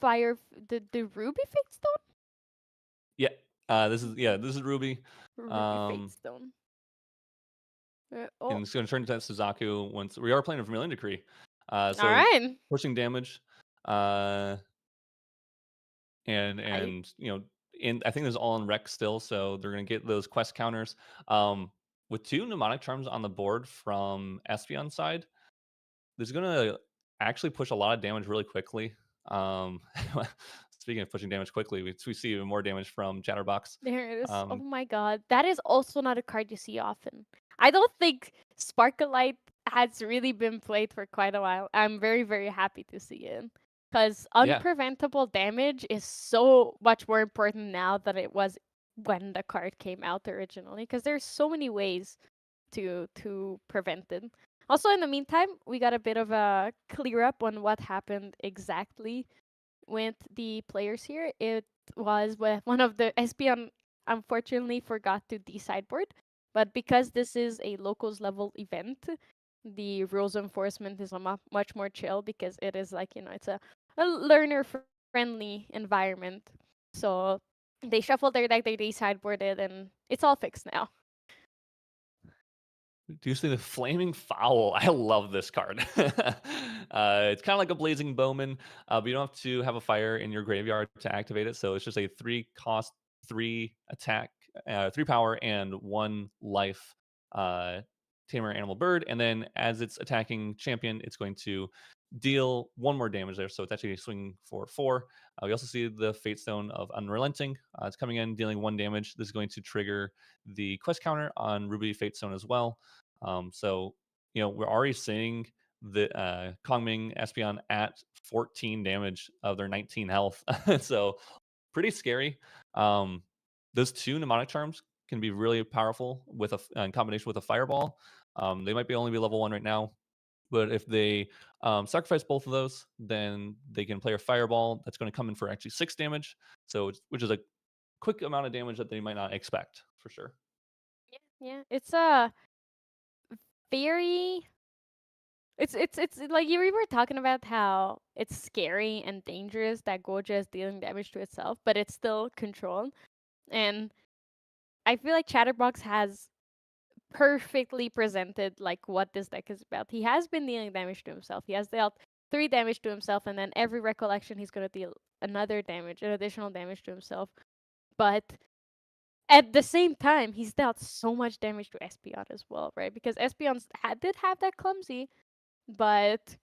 Speaker 1: fire, the Ruby Fate Stone?
Speaker 2: Yeah, this is Ruby.
Speaker 1: Ruby Fate
Speaker 2: Um,
Speaker 1: Stone.
Speaker 2: and
Speaker 1: Oh,
Speaker 2: it's going to turn into Suzaku once we are playing a Vermilion Decree. So
Speaker 1: alright.
Speaker 2: pushing damage, uh, and
Speaker 1: I
Speaker 2: and I think there's all in rec still, so they're going to get those quest counters. With 2 mnemonic charms on the board from Espeon side, there's gonna actually push a lot of damage really quickly. Um, Speaking of pushing damage quickly, we see even more damage from Chatterbox.
Speaker 1: There it is. Oh
Speaker 2: Um,
Speaker 1: my god. That is also not a card you see often. I don't think Sparklight has really been played for quite a while. I'm very, very happy to see it. Because
Speaker 2: yeah,
Speaker 1: unpreventable damage is so much more important now than it was when the card came out originally. Because there's so many ways to prevent it. Also, in the meantime, we got a bit of a clear up on what happened exactly with the players here. It was one of the Espion unfortunately forgot to de-sideboard, but because this is a locals level event, the rules enforcement is much more chill because it is like it's a learner friendly environment. So they shuffled their deck, they de-sideboarded, and it's all fixed now.
Speaker 2: do you see the Flaming Foul? I love this card. It's kind of like a Blazing Bowman, but you don't have to have a fire in your graveyard to activate it. So it's just a 3 cost, 3 attack, 3 power, and 1 life. Tamer Animal Bird, and then as it's attacking champion, it's going to deal 1 more damage there. So it's actually a swing for 4. We also see the Fate Stone of Unrelenting. It's coming in, dealing 1 damage. This is going to trigger the quest counter on Ruby Fate Stone as well. So we're already seeing the Kongming Espeon at 14 damage of their 19 health. So pretty scary. Um, those two mnemonic charms can be really powerful with in combination with a fireball. They might be only be level 1 right now, but if they sacrifice both of those, then they can play a fireball that's going to come in for actually 6 damage. So, which is a quick amount of damage that they might not expect for sure.
Speaker 1: Yeah, it's a very it's like you were talking about how it's scary and dangerous that Goja is dealing damage to itself, but it's still controlled. And I feel like Chatterbox has perfectly presented like what this deck is about. He has been dealing damage to himself. He has dealt 3 damage to himself, and then every recollection he's gonna deal another damage, an additional damage to himself. But at the same time, he's dealt so much damage to Espeon as well, right? Because Espeon did have that clumsy, but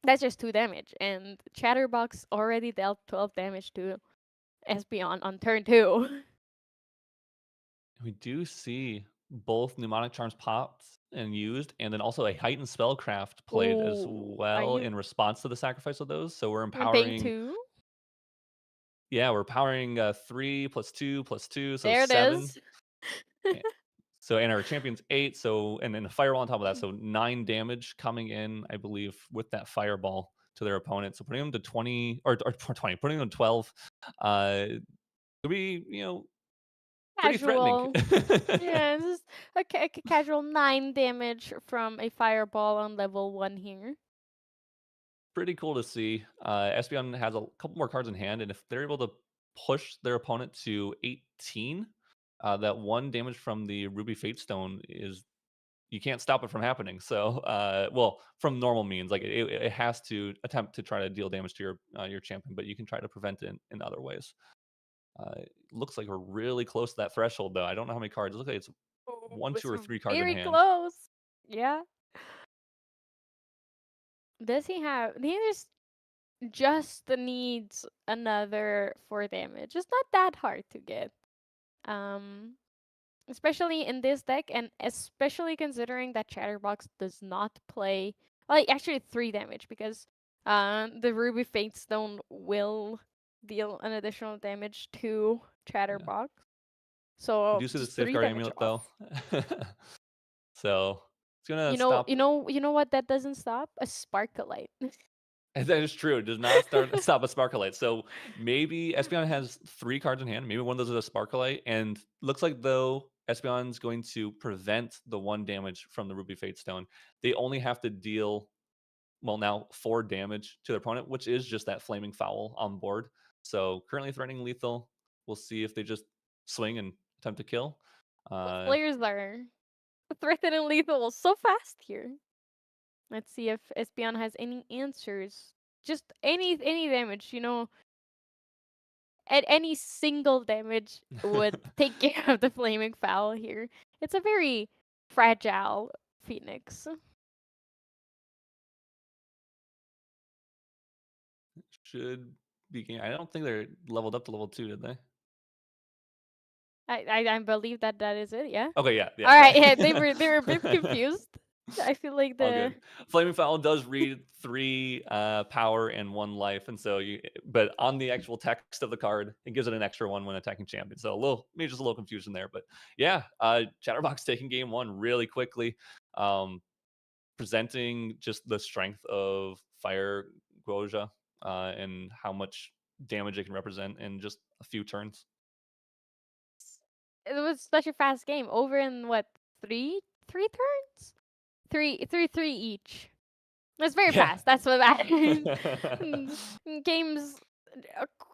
Speaker 1: that's just 2 damage, and Chatterbox already dealt 12 damage to Espeon on turn 2.
Speaker 2: We do see both mnemonic charms popped and used, and then also a heightened spellcraft played as
Speaker 1: Ooh, are
Speaker 2: well
Speaker 1: you
Speaker 2: in response to the sacrifice of those. So we're
Speaker 1: paying
Speaker 2: empowering,
Speaker 1: 2?
Speaker 2: yeah, we're powering 3 plus 2 plus 2, so
Speaker 1: There it
Speaker 2: 7.
Speaker 1: is.
Speaker 2: A- So and our champion's 8. So and then a fireball on top of that, so 9 damage coming in, I believe, with that fireball to their opponent. So putting them to 20 or 20, putting them to 12, could be pretty threatening.
Speaker 1: Casual. Yeah, this is a casual 9 damage from a fireball on level 1 here.
Speaker 2: Pretty cool to see. Espeon has a couple more cards in hand, and if they're able to push their opponent to 18, that 1 damage from the Ruby Fate Stone is you can't stop it from happening. So, well, from normal means, like it has to attempt to try to deal damage to your champion, but you can try to prevent it in other ways. Looks like we're really close to that threshold, though. I don't know how many cards. It looks like it's
Speaker 1: Oh,
Speaker 2: one, two,
Speaker 1: it's
Speaker 2: or 3 cards in
Speaker 1: very
Speaker 2: hand.
Speaker 1: close. Yeah. Does he have? He just needs another 4 damage. It's not that hard to get. Um, especially in this deck, and especially considering that Chatterbox does not play. Well, actually 3 damage because the Ruby Fate Stone will deal an additional damage to
Speaker 2: Yeah,
Speaker 1: Chatterbox.
Speaker 2: we
Speaker 1: So
Speaker 2: do see the
Speaker 1: just three
Speaker 2: Safeguard
Speaker 1: damage
Speaker 2: Amulet
Speaker 1: off.
Speaker 2: though, so it's gonna stop.
Speaker 1: You know what that doesn't stop? A Sparklight.
Speaker 2: And that is true. It does not stop a Sparklight. So maybe Espeon has 3 cards in hand. Maybe one of those is a Sparklight. And looks like though Espeon's going to prevent the 1 damage from the Ruby Fate Stone. They only have to deal now 4 damage to their opponent, which is just that flaming foul on board. So currently threatening lethal. We'll see if they just swing and attempt to kill.
Speaker 1: The
Speaker 2: Uh,
Speaker 1: flares are threatening lethal so fast here. Let's see if Espeon has any answers. Just any damage, at any single damage would take care of the flaming foul here. It's a very fragile Phoenix.
Speaker 2: should be. I don't think they're leveled up to level 2, did they?
Speaker 1: I believe that that is it. Yeah.
Speaker 2: Okay, yeah,
Speaker 1: All
Speaker 2: yeah.
Speaker 1: right. Yeah, they were a bit confused. I feel like
Speaker 2: All
Speaker 1: the
Speaker 2: good. Flaming Fountain does read 3 power and 1 life, and so but on the actual text of the card, it gives it an extra 1 when attacking champion. So maybe just a little confusion there, but yeah, Chatterbox taking game 1 really quickly, um, presenting just the strength of Fire Goja, and how much damage it can represent in just a few turns.
Speaker 1: it was such a fast game. Over in what, three turns? Three each. It's very
Speaker 2: Yeah.
Speaker 1: fast. That's what matters. Games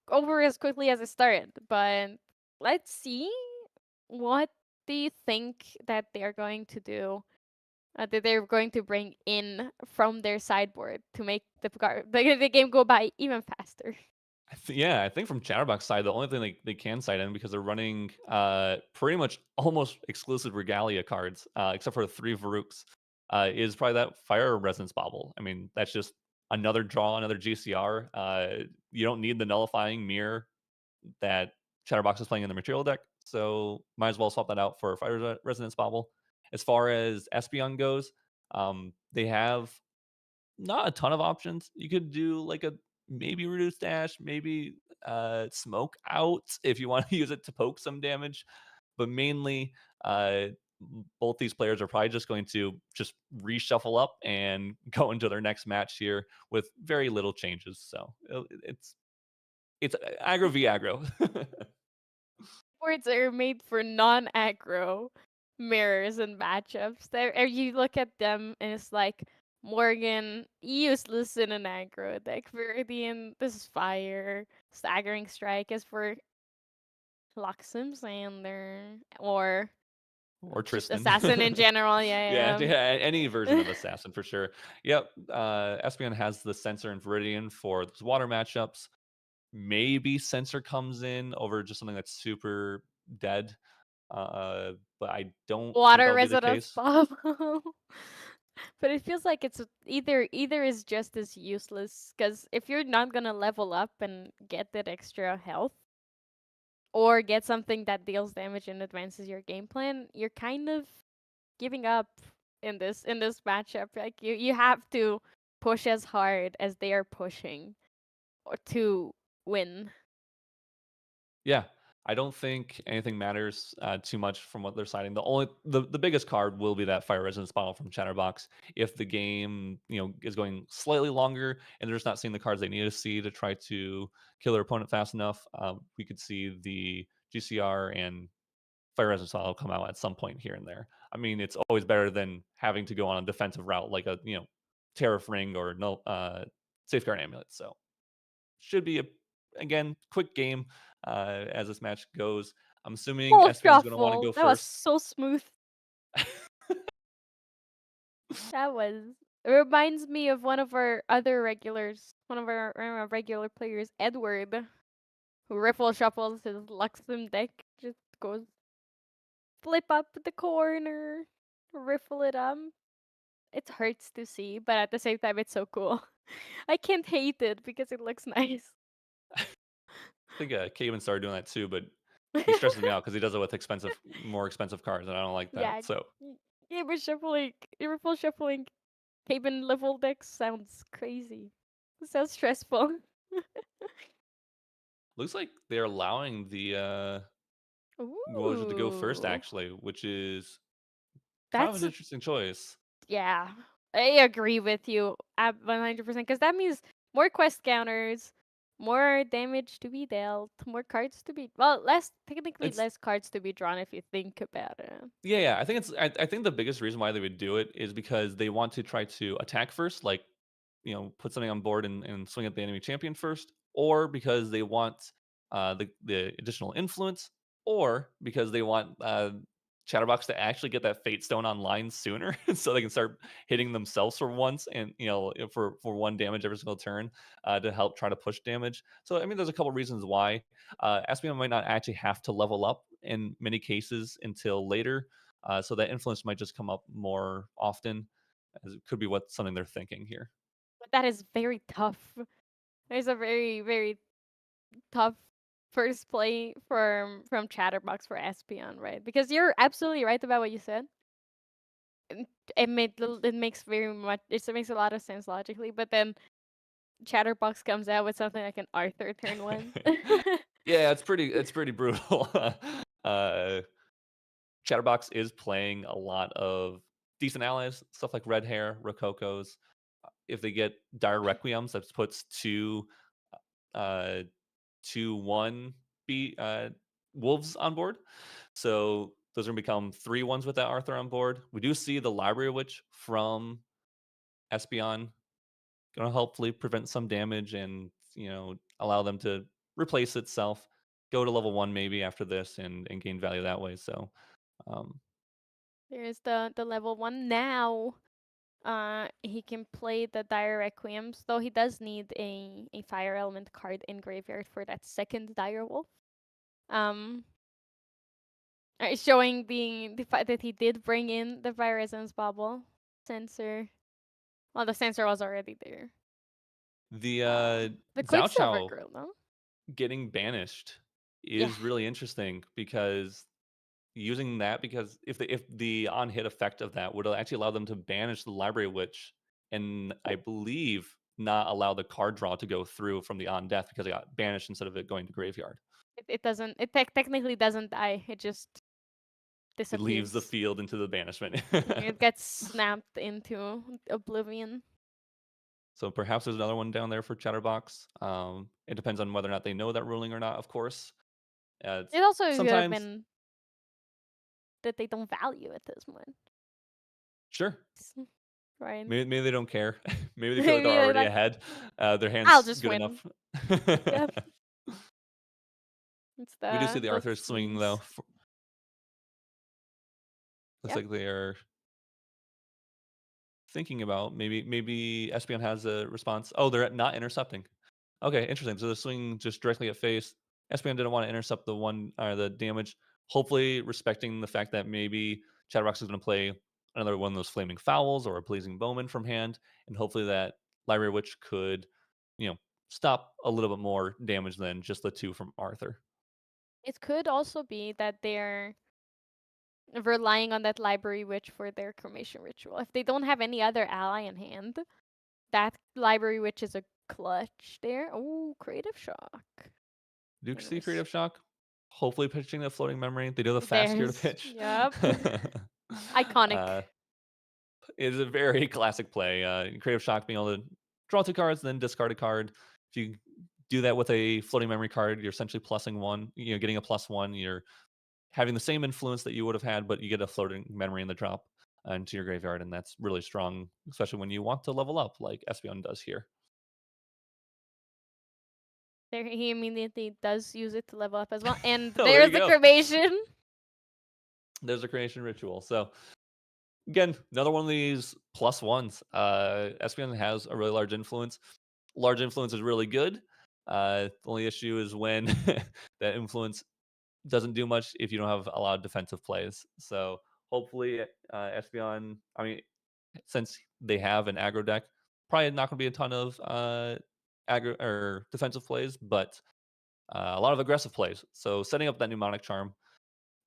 Speaker 1: over as quickly as it started. But let's see. What do you think that they're going to do? That they're going to bring in from their sideboard to make the game go by even faster.
Speaker 2: Yeah, I think from Chatterbox side, the only thing they can cite in because they're running pretty much almost exclusive Regalia cards, except for 3 Varuks, is probably that Fire Resonance Bauble. I mean, that's just another draw, another GCR. You don't need the nullifying mirror that Chatterbox is playing in the material deck, so might as well swap that out for Fire Resonance Bauble. As far as Espeon goes, they have not a ton of options. You could do like a maybe reduced dash, maybe smoke out if you want to use it to poke some damage. But mainly, both these players are probably just going to just reshuffle up and go into their next match here with very little changes. So it's aggro v aggro.
Speaker 1: Boards are made for non-aggro mirrors and matchups. You look at them and it's like Morgan, useless in an aggro deck. Viridian, this is fire. Staggering Strike is for Luxem Sander. Or
Speaker 2: Or
Speaker 1: just
Speaker 2: Tristan.
Speaker 1: Assassin in general,
Speaker 2: Yeah,
Speaker 1: yeah.
Speaker 2: yeah, any version of Assassin for sure. Yep, Espeon has the Sensor and Viridian for those water matchups. Maybe Sensor comes in over just something that's super dead, but I don't think
Speaker 1: Water
Speaker 2: that'll be the
Speaker 1: Resonance
Speaker 2: case.
Speaker 1: Bubble. But it feels like it's either is just as useless because if you're not gonna level up and get that extra health or get something that deals damage and advances your game plan, you're kind of giving up in this matchup. Like you have to push as hard as they are pushing or to win.
Speaker 2: Yeah, I don't think anything matters too much from what they're citing. The biggest card will be that Fire Resonance Bottle from Chatterbox. If the game is going slightly longer and they're just not seeing the cards they need to see to try to kill their opponent fast enough, we could see the GCR and Fire Resonance Bottle come out at some point here and there. I mean, it's always better than having to go on a defensive route like a Tariff Ring or no Safeguard Amulet. So should be a again quick game as this match goes. I'm assuming
Speaker 1: Oh,
Speaker 2: Espeon's going to want to
Speaker 1: shuffle!
Speaker 2: go
Speaker 1: That was
Speaker 2: first.
Speaker 1: so smooth. That was. It reminds me of one of our other regulars, one of our regular players, Edward, who riffle shuffles his Luxem deck. Just goes flip up the corner, riffle it up. It hurts to see, but at the same time, it's so cool. I can't hate it because it looks nice.
Speaker 2: I think Caven started doing that too, but he stresses me out because he does it with more expensive cards, and I don't like that.
Speaker 1: Yeah,
Speaker 2: So
Speaker 1: gamer shuffling, riffle shuffling, Caven level decks sounds crazy. It sounds stressful.
Speaker 2: looks like they're allowing the Guoja to go first,
Speaker 1: Ooh,
Speaker 2: actually, which is kind of
Speaker 1: that's
Speaker 2: an interesting choice.
Speaker 1: yeah. I agree with you at 100% because that means more quest counters, more damage to be dealt, more cards to be less technically
Speaker 2: It's
Speaker 1: less cards to be drawn if you think about it.
Speaker 2: Yeah, I think I think the biggest reason why they would do it is because they want to try to attack first, like put something on board and swing at the enemy champion first, or because they want the additional influence, or because they want Chatterbox to actually get that Fate Stone online sooner, so they can start hitting themselves for once, and for one damage every single turn to help try to push damage. So I mean, there's a couple reasons why Espeon might not actually have to level up in many cases until later, so that influence might just come up more often. As it could be what something they're thinking here.
Speaker 1: But that is very tough. There's a very very tough first play from Chatterbox for Espion, right? Because you're absolutely right about what you said. It makes very much it makes a lot of sense logically, but then Chatterbox comes out with something like an Arthur turn one.
Speaker 2: Yeah, it's pretty brutal. uh, Chatterbox is playing a lot of decent allies, stuff like Red Hair, Rococo's. If they get Dire Requiems, that puts uh, 2/1 be wolves on board. So those are gonna become 3/1s with that Arthur on board. We do see the Library Witch from Espeon gonna hopefully prevent some damage and allow them to replace itself, go to level 1 maybe after this and gain value that way. So um
Speaker 1: There's the level one now. He can play the Dire Requiems, though he does need a fire element card in graveyard for that second Dire Wolf. Um, showing the fact that he did bring in the Fire Resonance Bubble sensor. Well, the sensor was already there.
Speaker 2: the
Speaker 1: The
Speaker 2: Zhao
Speaker 1: Quicksilver
Speaker 2: Chao
Speaker 1: Girl, no?
Speaker 2: getting banished
Speaker 1: Yeah.
Speaker 2: is really interesting because using that, because if the on hit effect of that would actually allow them to banish the Library Witch, and I believe not allow the card draw to go through from the on death because it got banished instead of it going to graveyard.
Speaker 1: It doesn't. Technically doesn't die. It just
Speaker 2: It leaves the
Speaker 1: disappears.
Speaker 2: field into the banishment.
Speaker 1: It gets snapped into oblivion.
Speaker 2: So perhaps there's another one down there for Chatterbox. It depends on whether or not they know that ruling or not, of course.
Speaker 1: It also could have
Speaker 2: Sometimes,
Speaker 1: been that they don't value it as much,
Speaker 2: sure.
Speaker 1: right?
Speaker 2: Maybe they don't care. Maybe they feel like
Speaker 1: Maybe
Speaker 2: they're
Speaker 1: they're
Speaker 2: already
Speaker 1: like,
Speaker 2: ahead. Their
Speaker 1: I'll
Speaker 2: hand's
Speaker 1: just
Speaker 2: good
Speaker 1: win.
Speaker 2: enough.
Speaker 1: Yep, it's
Speaker 2: We do see the
Speaker 1: the
Speaker 2: Arthur swinging though.
Speaker 1: schemes.
Speaker 2: Looks
Speaker 1: Yep.
Speaker 2: like they are thinking about maybe Espeon has a response. Oh, they're not intercepting. Okay, interesting. So the swing just directly at face. Espeon didn't want to intercept the damage. Hopefully, respecting the fact that maybe Chatterbox is going to play another one of those flaming fowls or a pleasing bowman from hand, and hopefully that Library Witch could, you know, stop a little bit more damage than just the two from Arthur.
Speaker 1: It could also be that they're relying on that library witch for their cremation ritual. If they don't have any other ally in hand, that library witch is a clutch there. Oh, creative shock.
Speaker 2: Duke
Speaker 1: And
Speaker 2: C Creative Shock. Hopefully pitching the floating memory. They do the fast here to
Speaker 1: there's
Speaker 2: pitch.
Speaker 1: yep. Iconic.
Speaker 2: uh, it is a very classic play. Creative Shock being able to draw two cards, then discard a card. If you do that with a floating memory card, you're essentially plussing one. Getting a +1. You're having the same influence that you would have had, but you get a floating memory in the drop into your graveyard, and that's really strong, especially when you want to level up, like Espeon does here.
Speaker 1: There he immediately does use it to level up as well. And
Speaker 2: Oh, there
Speaker 1: there's
Speaker 2: you
Speaker 1: the
Speaker 2: go.
Speaker 1: cremation.
Speaker 2: There's a creation ritual. So again, another one of these +1s. Espeon has a really large influence. Large influence is really good. The only issue is when that influence doesn't do much if you don't have a lot of defensive plays. So hopefully, Espeon, I mean, since they have an aggro deck, probably not going to be a ton of aggro or defensive plays, but a lot of aggressive plays. So setting up that mnemonic charm,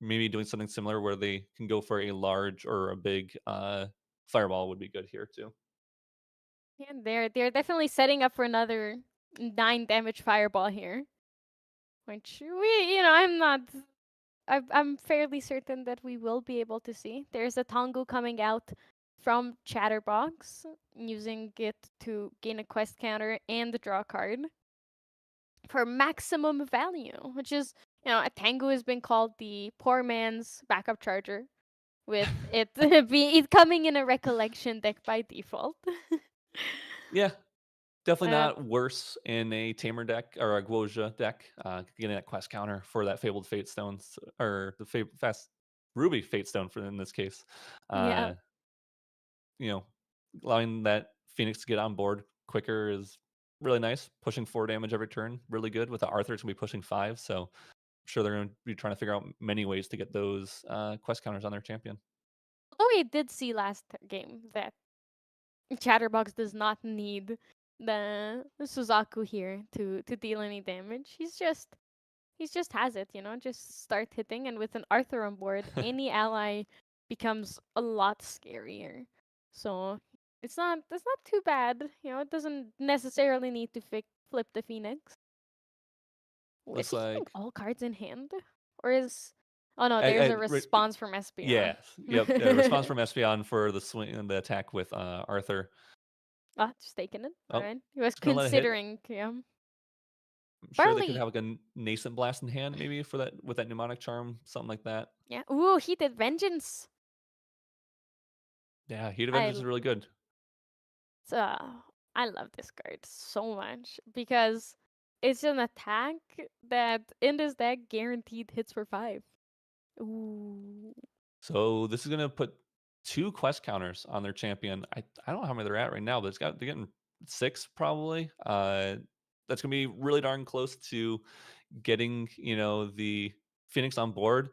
Speaker 2: maybe doing something similar where they can go for a large or a big fireball would be good here too.
Speaker 1: Yeah, they're definitely setting up for another 9 damage fireball here. Which I'm not. I'm fairly certain that we will be able to see. There's a Tongu coming out from Chatterbox, using it to gain a quest counter and draw a card for maximum value, which is, a Tengu has been called the poor man's backup charger, with it it coming in a recollection deck by default.
Speaker 2: Yeah, definitely
Speaker 1: uh,
Speaker 2: not worse in a Tamer deck or a Guoja deck. Getting that quest counter for that Fabled Fate Stones or the Fast Ruby Fate Stone for in this case.
Speaker 1: yeah,
Speaker 2: Uh, you know, allowing that Phoenix to get on board quicker is really nice. Pushing 4 damage every turn, really good. With the Arthur, it's gonna be pushing 5. So I'm sure they're gonna be trying to figure out many ways to get those quest counters on their champion.
Speaker 1: although we did see last game that Chatterbox does not need the Suzaku here to deal any damage. He just has it, just start hitting, and with an Arthur on board, any ally becomes a lot scarier. So it's not too bad. It doesn't necessarily need to flip the Phoenix. Oh, is
Speaker 2: Looks
Speaker 1: he keeping
Speaker 2: like
Speaker 1: all cards in hand? Or is oh no, there's a
Speaker 2: I,
Speaker 1: response from Espeon.
Speaker 2: yes, yep. Response from Espeon for the swing and the attack with Arthur.
Speaker 1: Ah, just taking it.
Speaker 2: Oh,
Speaker 1: Alright. He was
Speaker 2: just gonna let it hit.
Speaker 1: considering, yeah.
Speaker 2: I'm sure they could
Speaker 1: Barley.
Speaker 2: have like a nascent blast in hand, maybe for that with that mnemonic charm, something like that.
Speaker 1: Yeah. Ooh, heated vengeance.
Speaker 2: Yeah, Heat of
Speaker 1: I
Speaker 2: Vengeance is
Speaker 1: l-
Speaker 2: really good.
Speaker 1: uh, I love this card so much because it's an attack that in this deck guaranteed hits for 5. Ooh.
Speaker 2: So this is gonna put 2 quest counters on their champion. I don't know how many they're at right now, but they're getting 6 probably. That's gonna be really darn close to getting the Phoenix on board.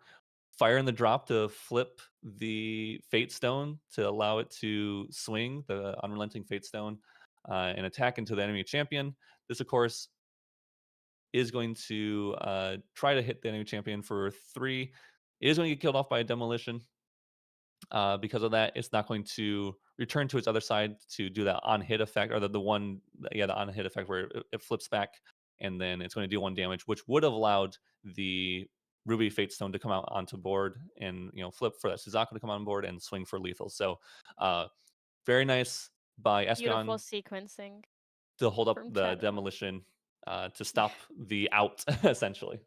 Speaker 2: Fire in the drop to flip the Fate Stone to allow it to swing the Unrelenting Fate Stone and attack into the enemy champion. This, of course, is going to try to hit the enemy champion for 3. It is going to get killed off by a demolition. Because of that, it's not going to return to its other side to do that on hit effect, or the on hit effect where it flips back, and then it's going to do 1 damage, which would have allowed the Ruby Fate Stone to come out onto board and flip for that Suzaku to come on board and swing for lethal. So very nice by
Speaker 1: Beautiful
Speaker 2: Espeon
Speaker 1: sequencing
Speaker 2: to hold up
Speaker 1: from
Speaker 2: the
Speaker 1: Chatterbox.
Speaker 2: demolition to stop the out essentially.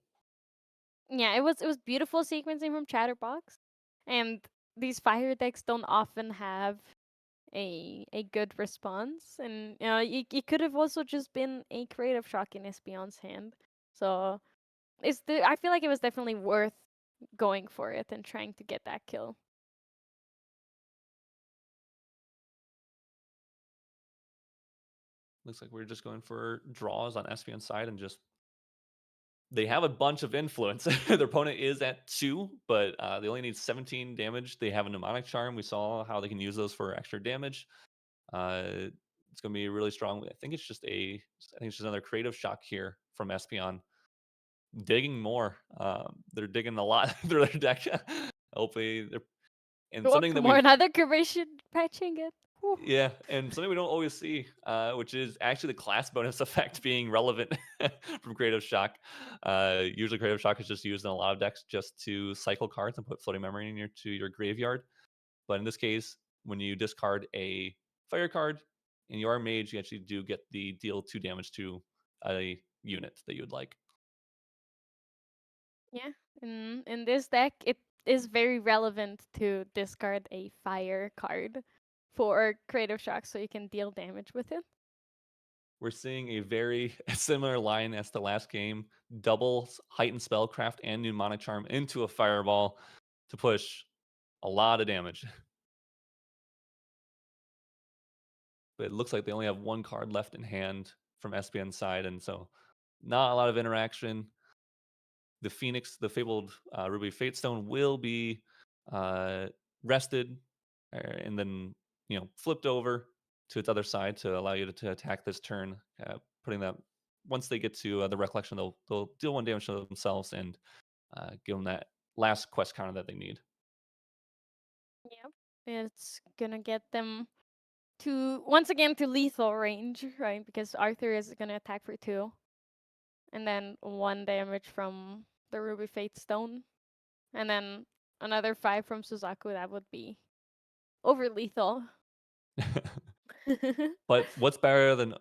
Speaker 1: Yeah, it was beautiful sequencing from Chatterbox, and these fire decks don't often have a good response, and it could have also just been a creative shock in Espeon's hand. So I feel like it was definitely worth going for it and trying to get that kill.
Speaker 2: Looks like we're just going for draws on Espeon's side and just they have a bunch of influence. Their opponent is at 2, but they only need 17 damage. They have a mnemonic charm. We saw how they can use those for extra damage. It's going to be really strong. I think it's just another creative shock here from Espeon. Digging more. They're digging a lot through their deck. Hopefully, and
Speaker 1: Go up
Speaker 2: something
Speaker 1: for
Speaker 2: that
Speaker 1: more
Speaker 2: we've
Speaker 1: another curation patching it. Whew.
Speaker 2: yeah, and something we don't always see, which is actually the class bonus effect being relevant from Creative Shock. Usually, Creative Shock is just used in a lot of decks just to cycle cards and put floating memory to your graveyard. But in this case, when you discard a fire card and you are a mage, you actually do get the deal 2 damage to a unit that you would like.
Speaker 1: Yeah, in this deck, it is very relevant to discard a fire card for creative shock, so you can deal damage with it.
Speaker 2: We're seeing a very similar line as the last game. Doubles heightened spellcraft and mnemonic charm into a fireball to push a lot of damage. But it looks like they only have 1 card left in hand from SPN's side, and so not a lot of interaction. The Phoenix, the fabled Ruby Fatestone, will be uh, rested and then flipped over to its other side to allow you to attack this turn. Putting that once they get to the recollection, they'll deal 1 damage to themselves and give them that last quest counter that they need.
Speaker 1: Yep. It's gonna get them to once again to lethal range, right? Because Arthur is gonna attack for 2, and then 1 damage from the Ruby Fate Stone, and then another 5 from Suzaku. That would be over lethal.
Speaker 2: But what's better than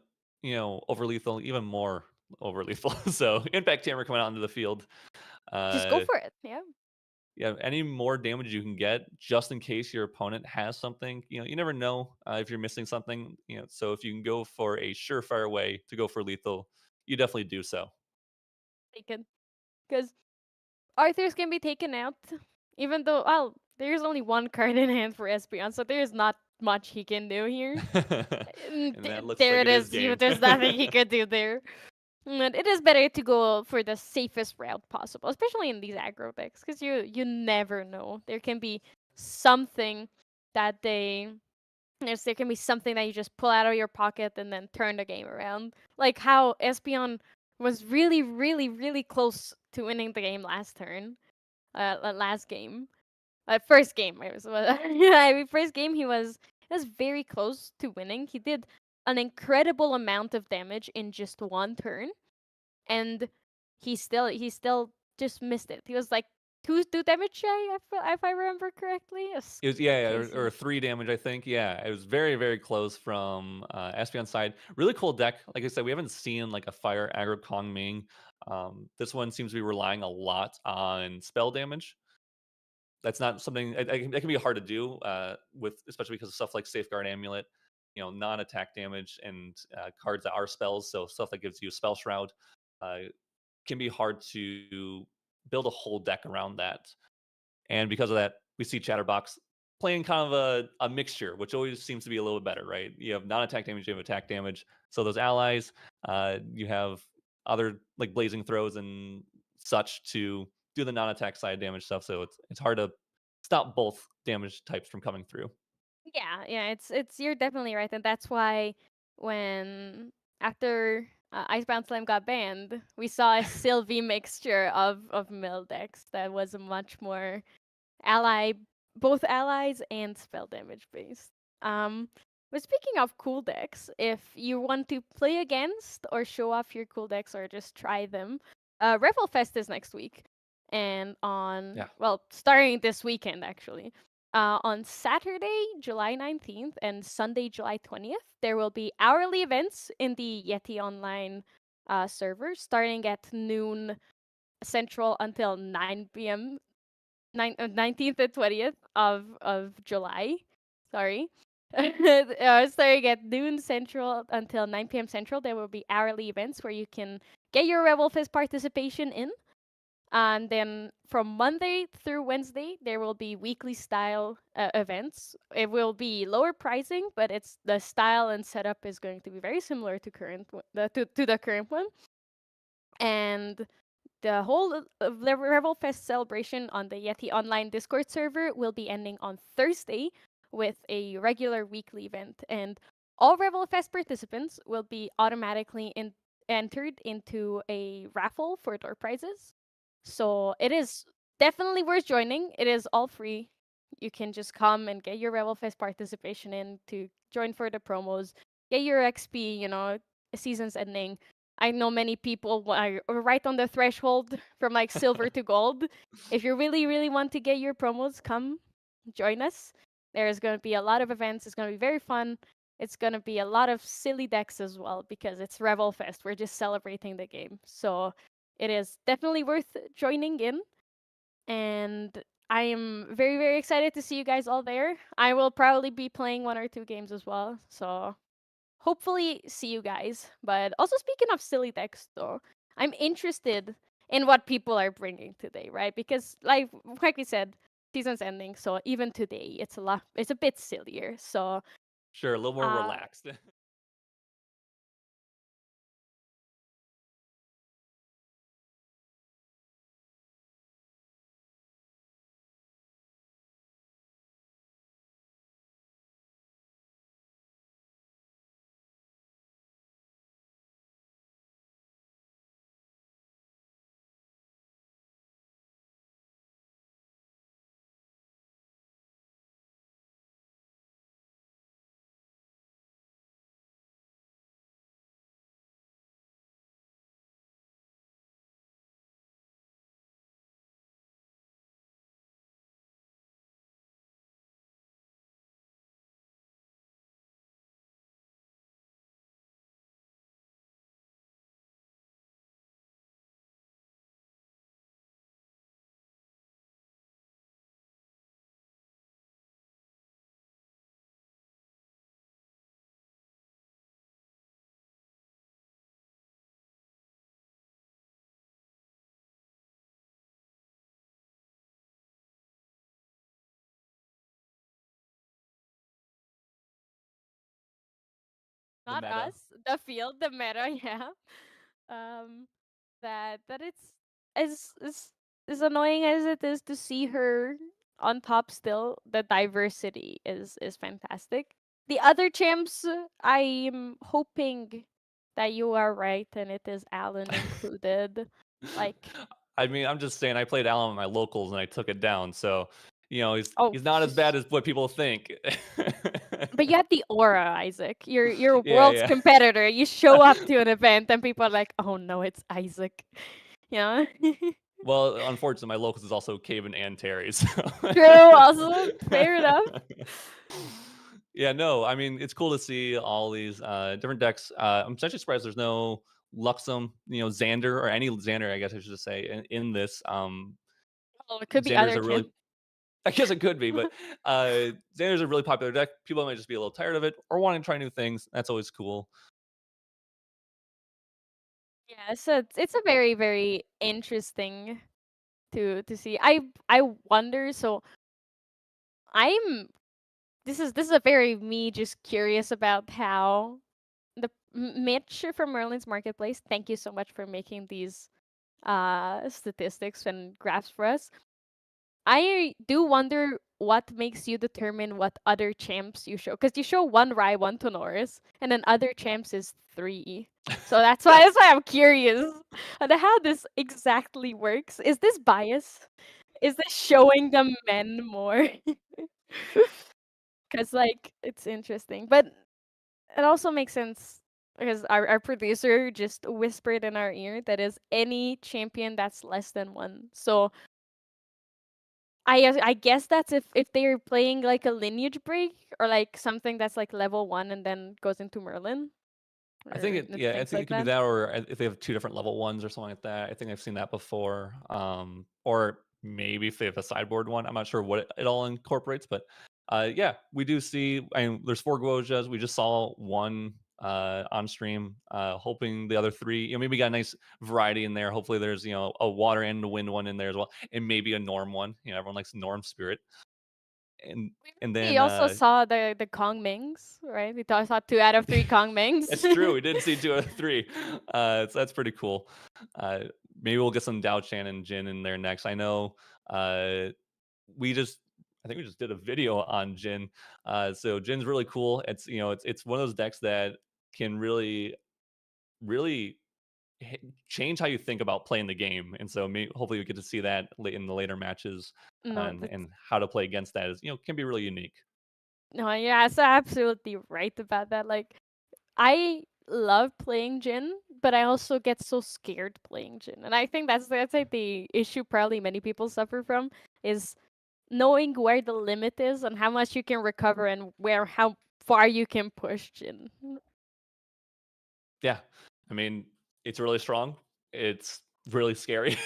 Speaker 2: over lethal, even more over lethal? So Impact Hammer coming out into the field.
Speaker 1: Just go
Speaker 2: Uh,
Speaker 1: for it. Yeah.
Speaker 2: yeah, any more damage you can get, just in case your opponent has something. You never know if you're missing something. So if you can go for a surefire way to go for lethal, you definitely do so.
Speaker 1: Taken. Because Arthur's can be taken out, even though, well, there's only 1 card in hand for Espeon, so there's not much he can do here.
Speaker 2: And that looks
Speaker 1: There
Speaker 2: like
Speaker 1: it
Speaker 2: it is
Speaker 1: is.
Speaker 2: game.
Speaker 1: There's nothing he could do there. And it is better to go for the safest route possible, especially in these aggro decks, because you never know. There can be something that there can be something that you just pull out of your pocket and then turn the game around. Like how Espeon was really, really, really close to winning the game last turn. Last game. First game. It was yeah. First game he was very close to winning. He did an incredible amount of damage in just 1 turn, and he still just missed it. He was like two damage shy, if I remember correctly. It was
Speaker 2: It was yeah, or
Speaker 1: crazy.
Speaker 2: 3 damage, I think. Yeah, it was very, very close from Espeon's side. Really cool deck. Like I said, we haven't seen like a fire aggro Kong Ming. This one seems to be relying a lot on spell damage. That's not something that can be hard to do with, especially because of stuff like Safeguard Amulet, non-attack damage and cards that are spells. So stuff that gives you Spell Shroud uh, can be hard to build a whole deck around that. And because of that, we see Chatterbox playing kind of a mixture, which always seems to be a little bit better, right? You have non-attack damage, you have attack damage. So those allies, you have other like blazing throws and such to do the non-attack side damage stuff. So it's hard to stop both damage types from coming through.
Speaker 1: Yeah. It's you're definitely right, and that's why when after Icebound Slam got banned, we saw a Sylvie mixture of mill decks that was much more ally, both allies and spell damage based. But speaking of cool decks, if you want to play against or show off your cool decks or just try them, Revel Fest is next week, and
Speaker 2: Yeah.
Speaker 1: starting this weekend actually. On Saturday, July 19th and Sunday, July 20th, there will be hourly events in the Yeti Online server starting at noon Central until 9 p.m. 19th and 20th of July. Sorry. Starting at noon Central until 9 p.m. Central, there will be hourly events where you can get your Rebel Fest participation in. And then from Monday through Wednesday, there will be weekly style events. It will be lower pricing, but it's the style and setup is going to be very similar to to the current one. And the whole Rebel Fest celebration on the Yeti Online Discord server will be ending on Thursday with a regular weekly event. And all Rebel Fest participants will be automatically entered into a raffle for door prizes. So it is definitely worth joining. It is all free. You can just come and get your Rebel Fest participation in to join for the promos, get your XP, season's ending. I know many people are right on the threshold from like silver to gold. If you really, really want to get your promos, come join us. There's going to be a lot of events. It's going to be very fun. It's going to be a lot of silly decks as well because it's Revel Fest. We're just celebrating the game. So it is definitely worth joining in. And I am very, very excited to see you guys all there. I will probably be playing 1 or 2 games as well. So hopefully see you guys. But also speaking of silly decks though, I'm interested in what people are bringing today, right? Because like we said, season's ending, so even today it's a bit sillier. So
Speaker 2: Sure, a little more
Speaker 1: uh
Speaker 2: relaxed. The
Speaker 1: not
Speaker 2: meta.
Speaker 1: us, the field, the meta, yeah. Um that it's as annoying as it is to see her on top still, the diversity is fantastic. The other champs, I'm hoping that you are right and it is Alan included. Like,
Speaker 2: I mean, I'm just saying I played Allen at my locals and I took it down, so
Speaker 1: oh,
Speaker 2: he's not as bad as what people think.
Speaker 1: but you have the aura, Isaac. You're
Speaker 2: Yeah,
Speaker 1: world's
Speaker 2: yeah.
Speaker 1: competitor. You show up to an event and people are like, "Oh no, it's Isaac." Yeah.
Speaker 2: Well, unfortunately, my locals is also Caven and Terry, so
Speaker 1: True. Also, fair enough.
Speaker 2: Yeah, no, I mean, it's cool to see all these different decks. I'm actually surprised there's no Luxem, Xander, or any Xander, I guess I should just say, in this.
Speaker 1: Oh, it could be
Speaker 2: Xander's
Speaker 1: other
Speaker 2: a really
Speaker 1: champ.
Speaker 2: I guess it could be, but Xander's a really popular deck. People might just be a little tired of it or wanting to try new things. That's always cool.
Speaker 1: Yeah, so it's a very very interesting to see. I wonder. So I'm this is a very me just curious about how the Mitch from Merlin's Marketplace. Thank you so much for making these statistics and graphs for us. I do wonder what makes you determine what other champs you show, because you show one Rai, one Tonoris, and then other champs is 3. So that's why I'm curious on how this exactly works. Is this bias? Is this showing the men more? because like it's interesting, but it also makes sense because our producer just whispered in our ear that is any champion that's less than one. So I guess that's if they're playing like a lineage break or like something that's like level 1 and then goes into Merlin
Speaker 2: I think
Speaker 1: or
Speaker 2: it yeah, I
Speaker 1: things
Speaker 2: think it
Speaker 1: like
Speaker 2: could be
Speaker 1: that.
Speaker 2: that or if they have 2 different level ones or something like that. I think I've seen that before. Or maybe if they have a sideboard one. I'm not sure what it all incorporates, but yeah, we do see there's 4 Guojas. We just saw one on stream. Hoping the other 3, maybe we got a nice variety in there. Hopefully there's, a water and a wind one in there as well, and maybe a norm one. Everyone likes norm spirit. And and
Speaker 1: We
Speaker 2: then
Speaker 1: also saw the Kong Mings, right? We saw 2 out of 3 Kong Mings.
Speaker 2: It's true. We did see 2 out of 3. So that's pretty cool. Uh, Maybe we'll get some Dao Chan and Jin in there next. I know uh, we just I think we just did a video on Jin. So Jin's really cool. It's one of those decks that can really change how you think about playing the game. And so hopefully we get to see that in the later matches,
Speaker 1: No, that's
Speaker 2: and how to play against that is can be really unique.
Speaker 1: no, yeah, so absolutely right about that. Like I love playing Jin, but I also get so scared playing Jin. And I think that's like the issue probably many people suffer from is knowing where the limit is and how much you can recover and where how far you can push Jin.
Speaker 2: Yeah. I mean, it's really strong. It's really scary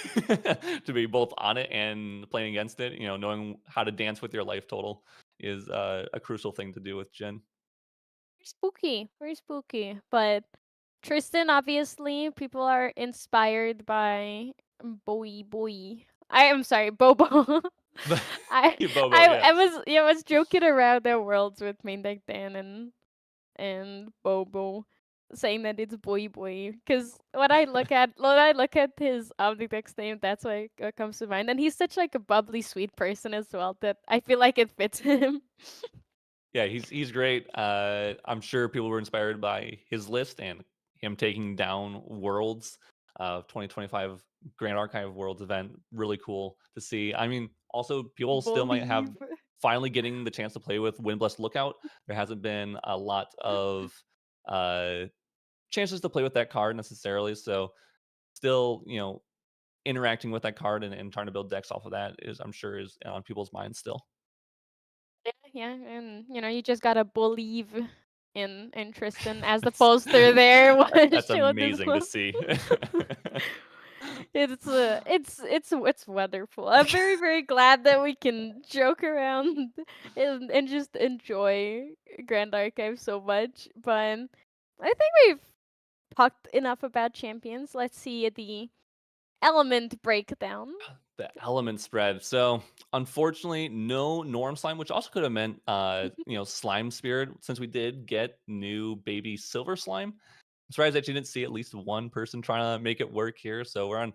Speaker 2: to be both on it and playing against it. Knowing how to dance with your life total is a crucial thing to do with Jin.
Speaker 1: Spooky, very spooky. But Tristan, obviously, people are inspired by Boy. I am sorry, Bobo. I
Speaker 2: Bobo, yeah.
Speaker 1: I was joking around their worlds with Main Deck Dan and Bobo, saying that it's Boy. Because when I look at his Omnidex name, that's what comes to mind. And he's such like a bubbly, sweet person as well that I feel like it fits him.
Speaker 2: Yeah, he's great. I'm sure people were inspired by his list and him taking down Worlds, 2025 Grand Archive Worlds event. Really cool to see. I mean, also people still might have
Speaker 1: Believe.
Speaker 2: finally getting the chance to play with Windblessed Lookout. There hasn't been a lot of uh, chances to play with that card necessarily. So still, interacting with that card and trying to build decks off of that is, I'm sure, is on people's minds still.
Speaker 1: Yeah, and you just gotta believe in Tristan as the
Speaker 2: That's
Speaker 1: poster there was
Speaker 2: that's
Speaker 1: showed as
Speaker 2: amazing to
Speaker 1: well.
Speaker 2: see.
Speaker 1: It's wonderful. I'm very glad that we can joke around and just enjoy Grand Archive so much. But I think we've talked enough about champions. Let's see the element breakdown.
Speaker 2: The element spread. So unfortunately, no norm slime, which also could have meant slime spirit, since we did get new baby silver slime. I'm surprised that you didn't see at least one person trying to make it work here. So we're on,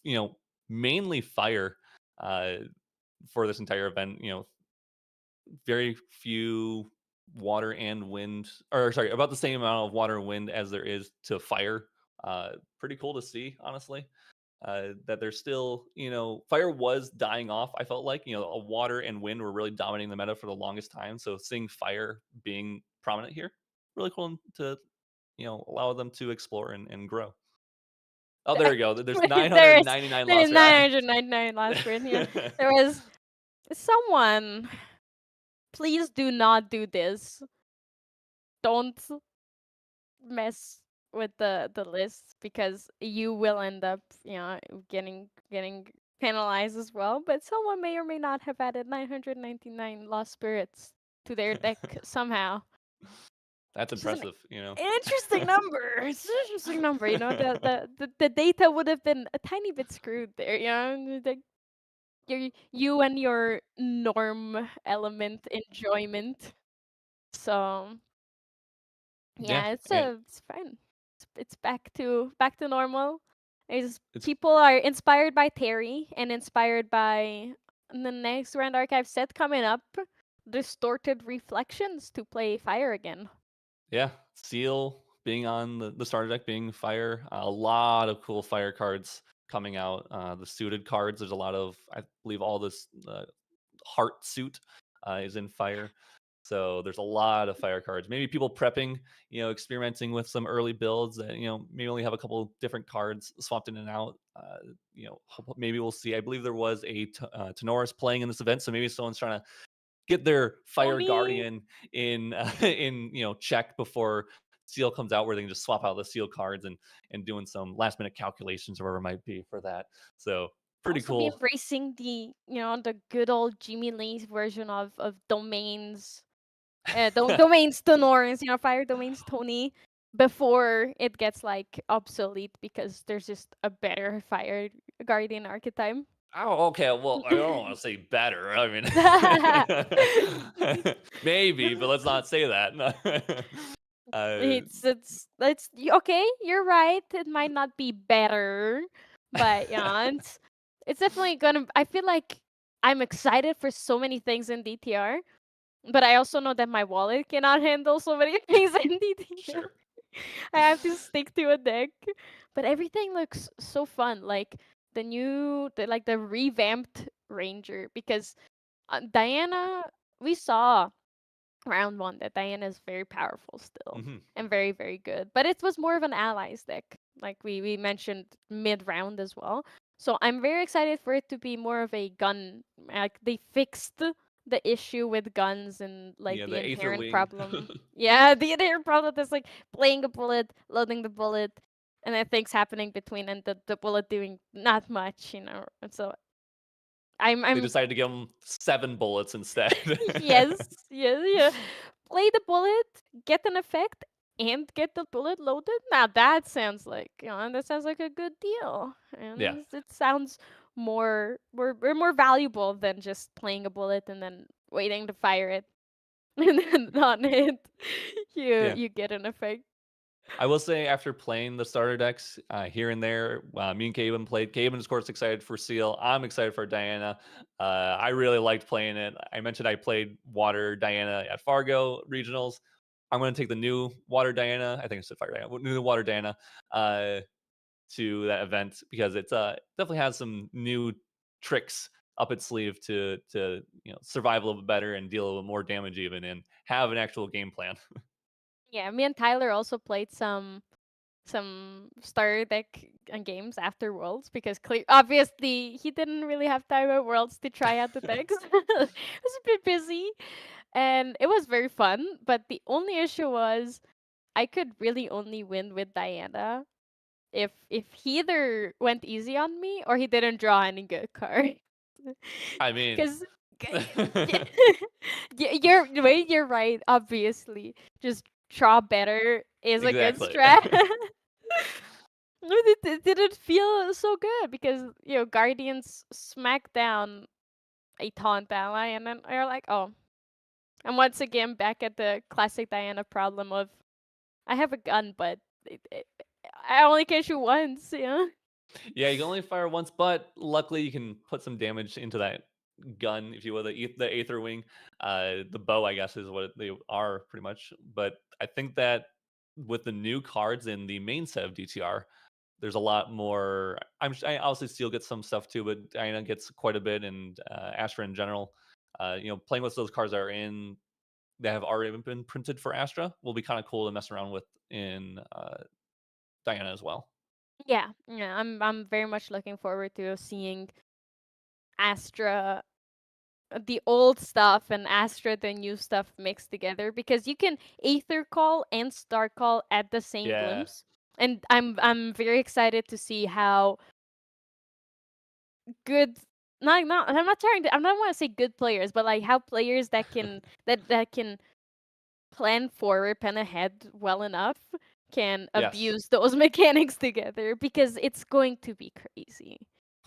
Speaker 2: you know, mainly fire uh for this entire event. Very few water and wind, or sorry, about the same amount of water and wind as there is to fire. Pretty cool to see, honestly. That there's still, fire was dying off. I felt like, a water and wind were really dominating the meta for the longest time. So seeing fire being prominent here, really cool to, allow them to explore and grow. Oh, there we go. There's
Speaker 1: there is
Speaker 2: 999 lost rats.
Speaker 1: 999 last word here. There was someone. Please do not do this. Don't mess with the lists because you will end up, getting penalized as well. But someone may or may not have added 999 lost spirits to their deck somehow.
Speaker 2: That's
Speaker 1: Which is
Speaker 2: impressive.
Speaker 1: an interesting number. It's an interesting number. The data would have been a tiny bit screwed there. You and your norm element enjoyment. So
Speaker 2: Yeah,
Speaker 1: yeah,
Speaker 2: and
Speaker 1: it's fine. It's back to normal. Is
Speaker 2: it's
Speaker 1: people are inspired by Terry and inspired by the next Grand Archive set coming up, Distorted Reflections to play Fire again.
Speaker 2: yeah, Seal being on the starter deck, being fire. A lot of cool fire cards coming out. The suited cards, there's a lot of, I believe, all this heart suit is in fire. So there's a lot of fire cards. Maybe people prepping, experimenting with some early builds that maybe only have a couple different cards swapped in and out. Maybe we'll see. I believe there was a Tenoris playing in this event, so maybe someone's trying to get their
Speaker 1: Oh,
Speaker 2: fire
Speaker 1: me.
Speaker 2: guardian in in check before seal comes out, where they can just swap out the seal cards and doing some last minute calculations or whatever it might be for that. So pretty
Speaker 1: Also be
Speaker 2: cool.
Speaker 1: embracing the good old Jimmy Lee's version of domains, domains Tenoris, fire domains Tony, before it gets like obsolete because there's just a better fire guardian archetype.
Speaker 2: Oh, okay. Well, I don't want to say better. I mean, maybe, but let's not say that. uh,
Speaker 1: Okay. You're right. It might not be better, but yeah, it's definitely gonna. I feel like I'm excited for so many things in DTR, but I also know that my wallet cannot handle so many things in DTR.
Speaker 2: sure.
Speaker 1: I have to stick to a deck, but everything looks so fun. Like the revamped Ranger, because Diana, we saw round one that Diana is very powerful still
Speaker 2: Hmm.
Speaker 1: and very, very good. But it was more of an allies deck, like we mentioned mid round as well. So I'm very excited for it to be more of a gun. Like they fixed the issue with guns and like
Speaker 2: Yeah,
Speaker 1: the
Speaker 2: the Aether
Speaker 1: inherent
Speaker 2: Wing.
Speaker 1: problem. Yeah, the inherent problem that's like playing a bullet, loading the bullet, and then things happening between and the bullet doing not much. And so
Speaker 2: They
Speaker 1: I'm
Speaker 2: decided to give him 7 bullets instead.
Speaker 1: yes, yes, yeah. Play the bullet, get an effect, and get the bullet loaded. Now that sounds like a good deal,
Speaker 2: Yeah.
Speaker 1: and it sounds more valuable than just playing a bullet and then waiting to fire it, and then on it, you
Speaker 2: Yeah.
Speaker 1: you get an effect.
Speaker 2: I will say, after playing the starter decks here and there, me and Caven played. Caven, of course, excited for Seal. I'm excited for Diana. I really liked playing it. I mentioned I played Water Diana at Fargo Regionals. I'm going to take the new Water Diana. I think I said Fire Diana. New Water Diana uh, to that event because it's definitely has some new tricks up its sleeve to survive a little bit better and deal a little more damage even and have an actual game plan.
Speaker 1: Yeah, me and Tyler also played some starter deck and games after Worlds because obviously he didn't really have time at Worlds to try out the decks. I was a bit busy, and it was very fun. But the only issue was I could really only win with Diana if he either went easy on me or he didn't draw any good cards.
Speaker 2: I mean,
Speaker 1: Because you're right. Obviously, just draw better is a good
Speaker 2: exactly.
Speaker 1: strat. It didn't feel so good because Guardians smack down a taunt ally, and then you're like, oh, I'm once again back at the classic Diana problem of I have a gun, but I only can shoot once.
Speaker 2: Yeah, you can only fire once, but luckily you can put some damage into that gun, if you will, the Aether Wing. The bow, I guess, is what they are pretty much. But I think that with the new cards in the main set of DTR, there's a lot more. I obviously Steel gets some stuff too, but Diana gets quite a bit, and Astra in general. Playing with those cards that are in that have already been printed for Astra will be kind of cool to mess around with in Diana as well.
Speaker 1: Yeah, yeah. I'm very much looking forward to seeing Astra, the old stuff, and Astra, the new stuff mixed together because you can Aether Call and Star Call at the same
Speaker 2: Yeah.
Speaker 1: glimpse, and I'm very excited to see how good. Not I'm not trying to. I don't want to say good players, but like how players that can plan forward, plan ahead well enough can
Speaker 2: Yes.
Speaker 1: abuse those mechanics together because it's going to be crazy.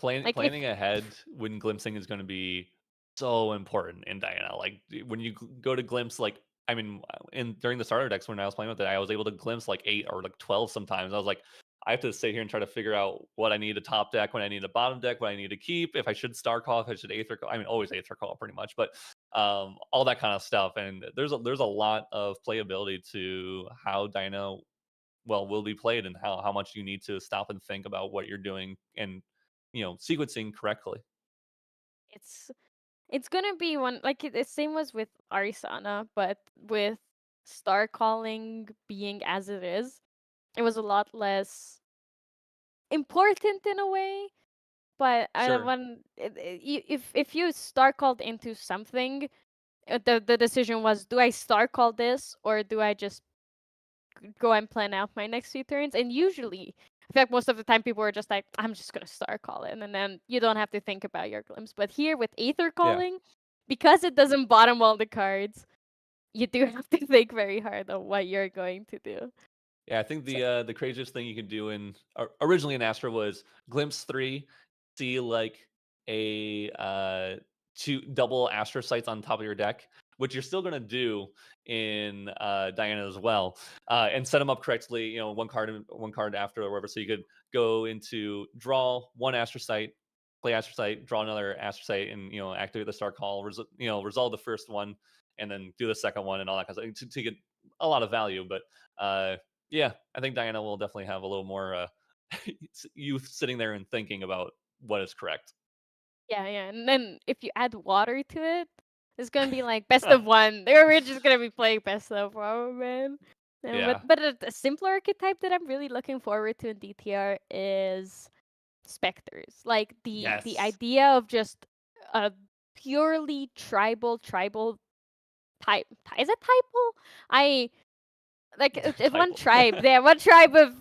Speaker 1: Like if
Speaker 2: Planning ahead when glimpsing is going to be so important in Diana. Like when you go to glimpse, like I mean, in during the starter decks when I was playing with it, I was able to glimpse like 8 or like 12 sometimes. I was like, I have to sit here and try to figure out what I need a top deck, when I need a bottom deck, what I need to keep, if I should star call, if I should aether call. I mean, always aether call pretty much, but all that kind of stuff. And there's a lot of playability to how Diana will be played and how much you need to stop and think about what you're doing and sequencing correctly.
Speaker 1: it's It's gonna be one like the same was with Arisana, but with Star Calling being as it was a lot less important in a way. But I don't
Speaker 2: Sure.
Speaker 1: want if you Star Called into something, the decision was, do I Star Call this or do I just go and plan out my next few turns? And usually, in fact, most of the time people are just like, I'm just gonna Star Call it, and then you don't have to think about your glimpse. But here with Aether
Speaker 2: Yeah.
Speaker 1: Calling, because it doesn't bottom all the cards, you do have to think very hard on what you're going to do.
Speaker 2: Yeah, I think
Speaker 1: So,
Speaker 2: the craziest thing you could do in originally in Astra was Glimpse 3, see like a two double Astra sites on top of your deck, which you're still gonna do in Diana as well, and set them up correctly. You know, one card after or whatever, so you could go into draw one Astra site, play Astra site, draw another Astra site, and activate the Star Call. Resolve the first one, and then do the second one, and all that kind of stuff to get a lot of value, but. Yeah, I think Diana will definitely have a little more youth sitting there and thinking about what is correct.
Speaker 1: yeah, yeah. And then if you add water to it, it's gonna be like best of one. We're just gonna be playing best of one, man.
Speaker 2: Yeah.
Speaker 1: But a simpler archetype that I'm really looking forward to in DTR is specters. Like the
Speaker 2: Yes.
Speaker 1: idea of just a purely tribal type. Is it typal? I like it's one
Speaker 2: Typo.
Speaker 1: tribe. There, one tribe of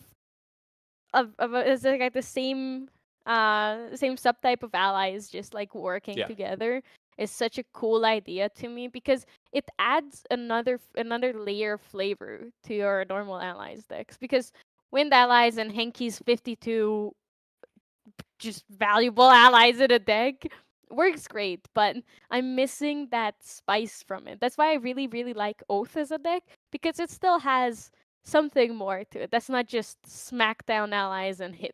Speaker 1: is it like the same subtype of allies just like working
Speaker 2: Yeah.
Speaker 1: together is such a cool idea to me because it adds another layer of flavor to your normal allies decks because wind allies and Henki's 52 just valuable allies in a deck works great, but I'm missing that spice from it. That's why I really, really like Oath as a deck because it still has something more to it. That's not just smack down allies and hit.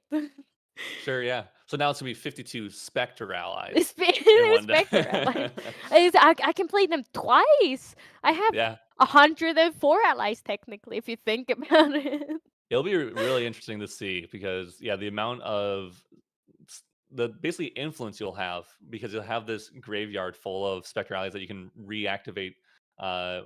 Speaker 2: Sure, yeah. So now it's gonna be 52 Spectre allies in
Speaker 1: It's
Speaker 2: one day.
Speaker 1: Spectre allies. I can play them twice. I have
Speaker 2: Yeah.
Speaker 1: 104 allies technically if you think about it.
Speaker 2: It'll be really interesting to see because yeah, the amount of the basically influence you'll have because you'll have this graveyard full of spectralities that you can reactivate uh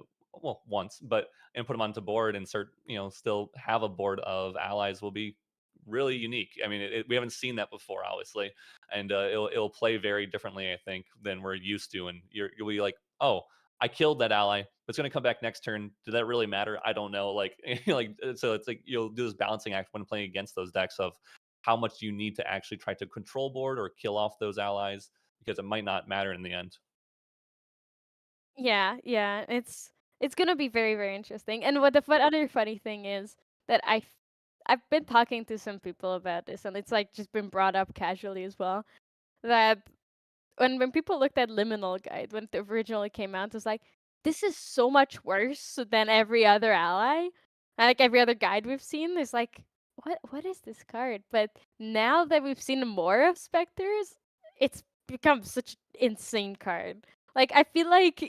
Speaker 2: once, but and put them onto board and start still have a board of allies will be really unique. I mean, we haven't seen that before, obviously, and it'll play very differently, I think, than we're used to. And you'll be like, oh, I killed that ally, but it's going to come back next turn. Did that really matter? I don't know. Like, so it's like you'll do this balancing act when playing against those decks of how much you need to actually try to control board or kill off those allies because it might not matter in the end.
Speaker 1: Yeah, yeah, it's gonna be very very interesting. And what other funny thing is that I've been talking to some people about this, and it's like just been brought up casually as well. That when people looked at Liminal Guide when it originally came out, it was like this is so much worse than every other ally, and like every other guide we've seen. It's like what is this card? But now that we've seen more of Spectres, it's become such an insane card. Like I feel like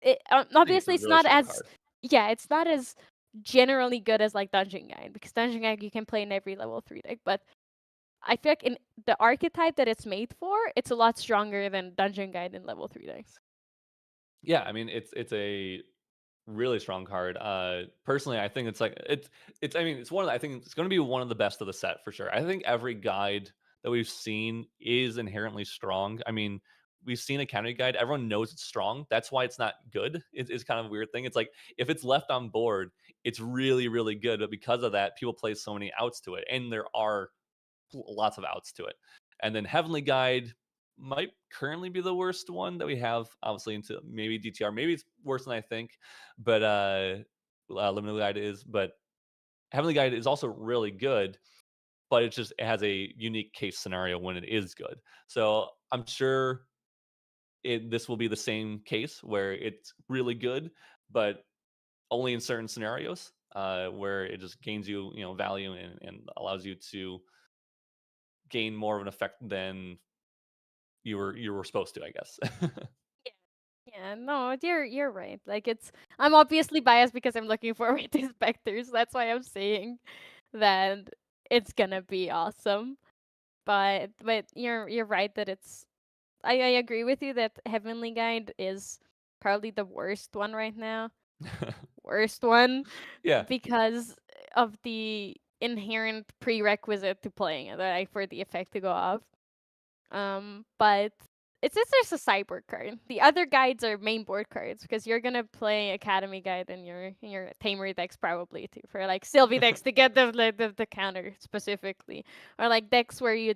Speaker 2: I think it's a
Speaker 1: obviously it's
Speaker 2: really
Speaker 1: not
Speaker 2: strong
Speaker 1: as
Speaker 2: card.
Speaker 1: yeah, it's not as generally good as like Dungeon Guide because Dungeon Guide you can play in every level 3 deck, but I feel like in the archetype that it's made for, it's a lot stronger than Dungeon Guide in level 3 decks.
Speaker 2: Yeah, I mean it's a really strong card. Personally, I think it's. I mean, it's one of I think it's going to be one of the best of the set for sure. I think every guide that we've seen is inherently strong. I mean, we've seen a counter guide. Everyone knows it's strong. That's why it's not good. It's kind of a weird thing. It's like if it's left on board, it's really really good. But because of that, people play so many outs to it, and there are lots of outs to it. And then Heavenly Guide might currently be the worst one that we have, obviously, into maybe DTR. Maybe it's worse than I think, but Limited Guide is. But Heavenly Guide is also really good, but it has a unique case scenario when it is good. So I'm sure this will be the same case where it's really good, but only in certain scenarios where it just gains value and allows you to gain more of an effect than you were supposed to, I guess.
Speaker 1: Yeah. Yeah, no, you're right. Like I'm obviously biased because I'm looking forward to Spectres. That's why I'm saying that it's gonna be awesome. But you're right that I agree with you that Heavenly Guide is probably the worst one right now. Worst one
Speaker 2: Yeah.
Speaker 1: because of the inherent prerequisite to playing it, like for the effect to go off. But it's just there's a sideboard card. The other guides are main board cards because you're gonna play Academy Guide in your Tamer decks probably too for like Sylvie decks to get the counter specifically, or like decks where you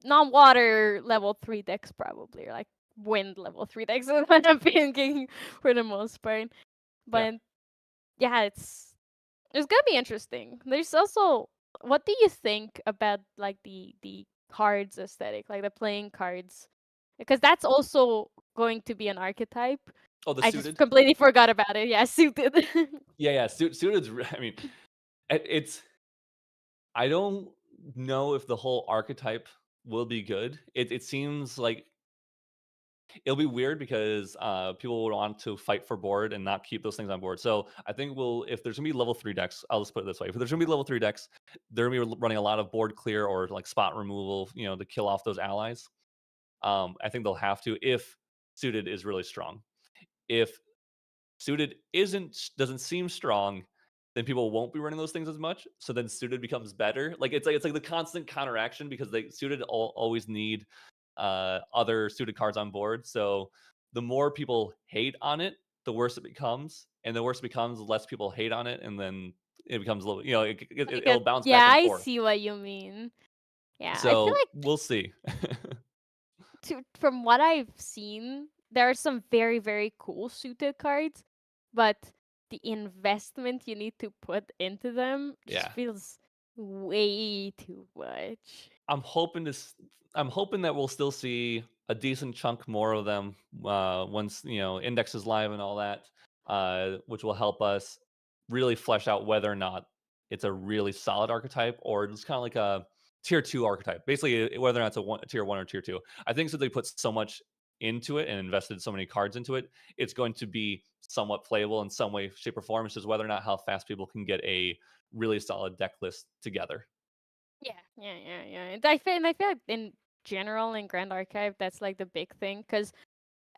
Speaker 1: non-water level 3 decks probably, or like wind level 3 decks is what I'm thinking for the most part.
Speaker 2: Yeah.
Speaker 1: But yeah, it's gonna be interesting. There's also, what do you think about like the cards aesthetic, like the playing cards? Because that's also going to be an archetype.
Speaker 2: Oh, the
Speaker 1: I just
Speaker 2: suited.
Speaker 1: completely forgot about it. Yeah, suited.
Speaker 2: Yeah. Suited's. I mean, it's. I don't know if the whole archetype will be good. It seems like it'll be weird because people would want to fight for board and not keep those things on board. So I think if there's gonna be level 3 decks, I'll just put it this way: if there's gonna be level 3 decks, they're gonna be running a lot of board clear or like spot removal, to kill off those allies. I think they'll have to if suited is really strong. If suited doesn't seem strong, then people won't be running those things as much. So then suited becomes better. It's like the constant counteraction because they suited always need other suited cards on board. So the more people hate on it, the worse it becomes, and the worse it becomes, the less people hate on it, and then it becomes a little,
Speaker 1: Like
Speaker 2: it'll bounce
Speaker 1: yeah,
Speaker 2: back and
Speaker 1: I
Speaker 2: forth.
Speaker 1: see what you mean. Yeah, I feel
Speaker 2: So
Speaker 1: like
Speaker 2: we'll see.
Speaker 1: from what I've seen, there are some very, very cool suited cards, but the investment you need to put into them just
Speaker 2: Yeah.
Speaker 1: feels way too much.
Speaker 2: I'm hoping I'm hoping that we'll still see a decent chunk more of them once index is live and all that, which will help us really flesh out whether or not it's a really solid archetype or just kind of like a tier 2 archetype. Basically, whether or not it's a tier 1 or tier 2. I think since they put so much into it and invested so many cards into it, it's going to be somewhat playable in some way, shape, or form. It's just whether or not how fast people can get a really solid deck list together.
Speaker 1: Yeah. And I feel like in general in Grand Archive, that's like the big thing, because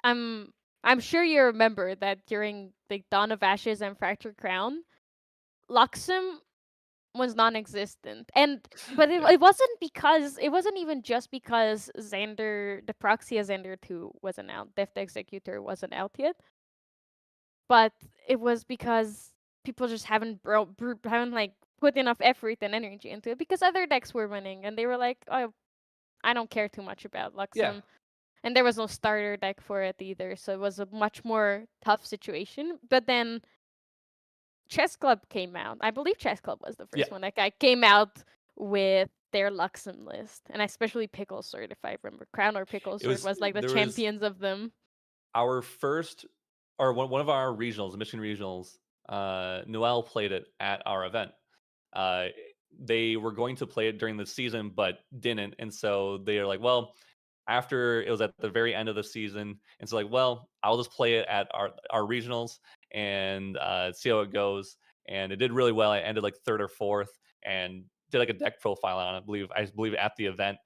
Speaker 1: I'm I'm sure you remember that during the Dawn of Ashes and Fractured Crown, Luxem was non-existent, and but
Speaker 2: Yeah.
Speaker 1: it wasn't even just because Xander, the Proxia Xander 2 wasn't out, Deft Executor wasn't out yet, but it was because people just haven't like put enough effort and energy into it because other decks were winning, and they were like, oh, I don't care too much about
Speaker 2: Yeah.
Speaker 1: Luxem. And there was no starter deck for it either, so it was a much more tough situation. But then Chess Club came out. I believe Chess Club was the
Speaker 2: Yeah.
Speaker 1: first one that came out with their Luxem list, and especially Pickle Sword, if I remember. Crown or Pickle
Speaker 2: It
Speaker 1: Sword
Speaker 2: was
Speaker 1: was like the
Speaker 2: there was
Speaker 1: champions of them.
Speaker 2: our first or one of our regionals, the Michigan regionals. Noel played it at our event. Uh, they were going to play it during the season, but didn't, and so they are like, well, after it was at the very end of the season, and so like, well, I'll just play it at our regionals and see how it goes. And it did really well. I ended like third or fourth, and did like a deck profile on it. I believe at the event.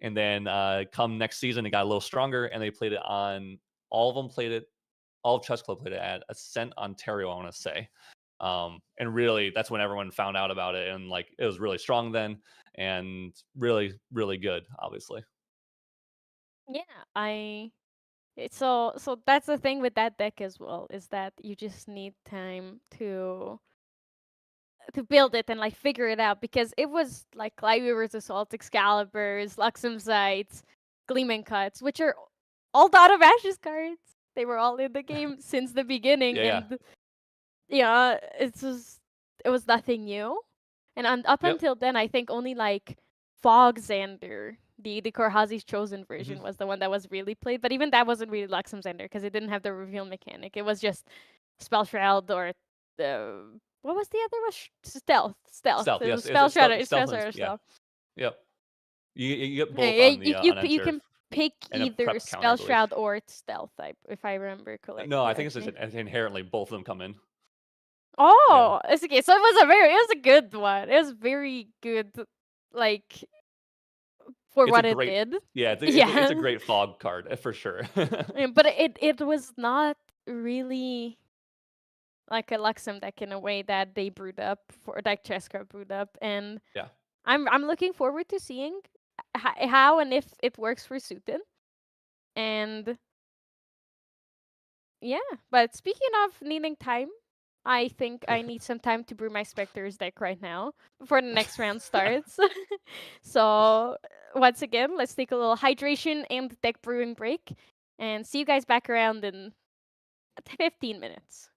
Speaker 2: And then come next season, it got a little stronger, and they played it on all of them. Played it, all of Chess Club played it at Ascent, Ontario, I want to say. And really, that's when everyone found out about it, and like it was really strong then, and really, really good, obviously.
Speaker 1: Yeah, so that's the thing with that deck as well, is that you just need time to build it and like figure it out, because it was like Clyweaver's Assault, Excaliburs, Luxem Sights, Gleaming Cuts, which are all Dot of Ashes cards. They were all in the game since the beginning,
Speaker 2: Yeah, yeah,
Speaker 1: and yeah, it was nothing new. And up
Speaker 2: yep.
Speaker 1: until then, I think only like Fog Xander, the Korhazi's chosen
Speaker 2: Hmm.
Speaker 1: version, was the one that was really played. But even that wasn't really Luxem Xander because it didn't have the reveal mechanic. It was just Spell Shroud or the what was the other one? Stealth.
Speaker 2: Stealth,
Speaker 1: It was
Speaker 2: yes, it's
Speaker 1: Spell
Speaker 2: stealth, and
Speaker 1: Shroud or
Speaker 2: yeah,
Speaker 1: Stealth.
Speaker 2: yep. You get both
Speaker 1: Yeah,
Speaker 2: on the
Speaker 1: you
Speaker 2: unenter
Speaker 1: can pick
Speaker 2: and a
Speaker 1: either
Speaker 2: prep counter, I
Speaker 1: Spell
Speaker 2: believe.
Speaker 1: Shroud or Stealth type, if I remember
Speaker 2: No, I think it's just
Speaker 1: correctly.
Speaker 2: inherently both of them come in. Yeah,
Speaker 1: Oh, it's okay. So it was a good one. It was very good, like for
Speaker 2: It's a
Speaker 1: what it
Speaker 2: great,
Speaker 1: did.
Speaker 2: yeah, it's a
Speaker 1: Yeah.
Speaker 2: great fog card for sure.
Speaker 1: But it was not really like a Luxem deck in a way that they brewed up for like Cheska brewed up, and
Speaker 2: Yeah.
Speaker 1: I'm looking forward to seeing how and if it works for Suited. And yeah, but speaking of needing time, I think I need some time to brew my Spectres deck right now before the next round starts. So once again, let's take a little hydration and deck brewing break, and see you guys back around in 15 minutes.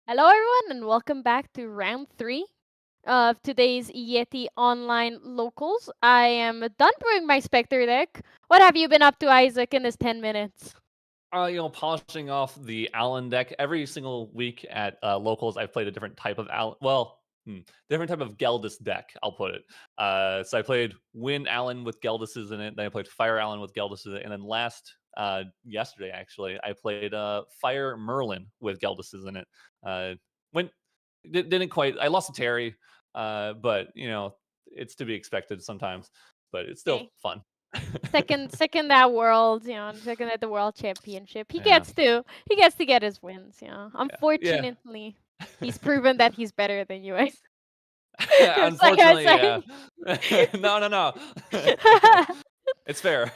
Speaker 1: Hello, everyone, and welcome back to round three of today's Yeti online locals. I am done brewing my Spectre deck. What have you been up to, Isaac, in this 10 minutes?
Speaker 2: Polishing off the Allen deck every single week at locals. I've played a different type of Allen. Well, different type of Geldis deck. I'll put it. So I played Wind Allen with Geldises in it. Then I played Fire Allen with Geldises in it. And then yesterday actually, I played Fire Merlin with Geldises in it. Uh, went didn't quite. I lost to Terry, but it's to be expected sometimes. But it's still
Speaker 1: Okay.
Speaker 2: fun.
Speaker 1: Second that world, second at the world championship. He
Speaker 2: Yeah,
Speaker 1: gets to get his wins,
Speaker 2: yeah.
Speaker 1: Unfortunately, he's proven that he's better than you. It's like I was
Speaker 2: Unfortunately, yeah.
Speaker 1: saying.
Speaker 2: No, no, no. It's fair.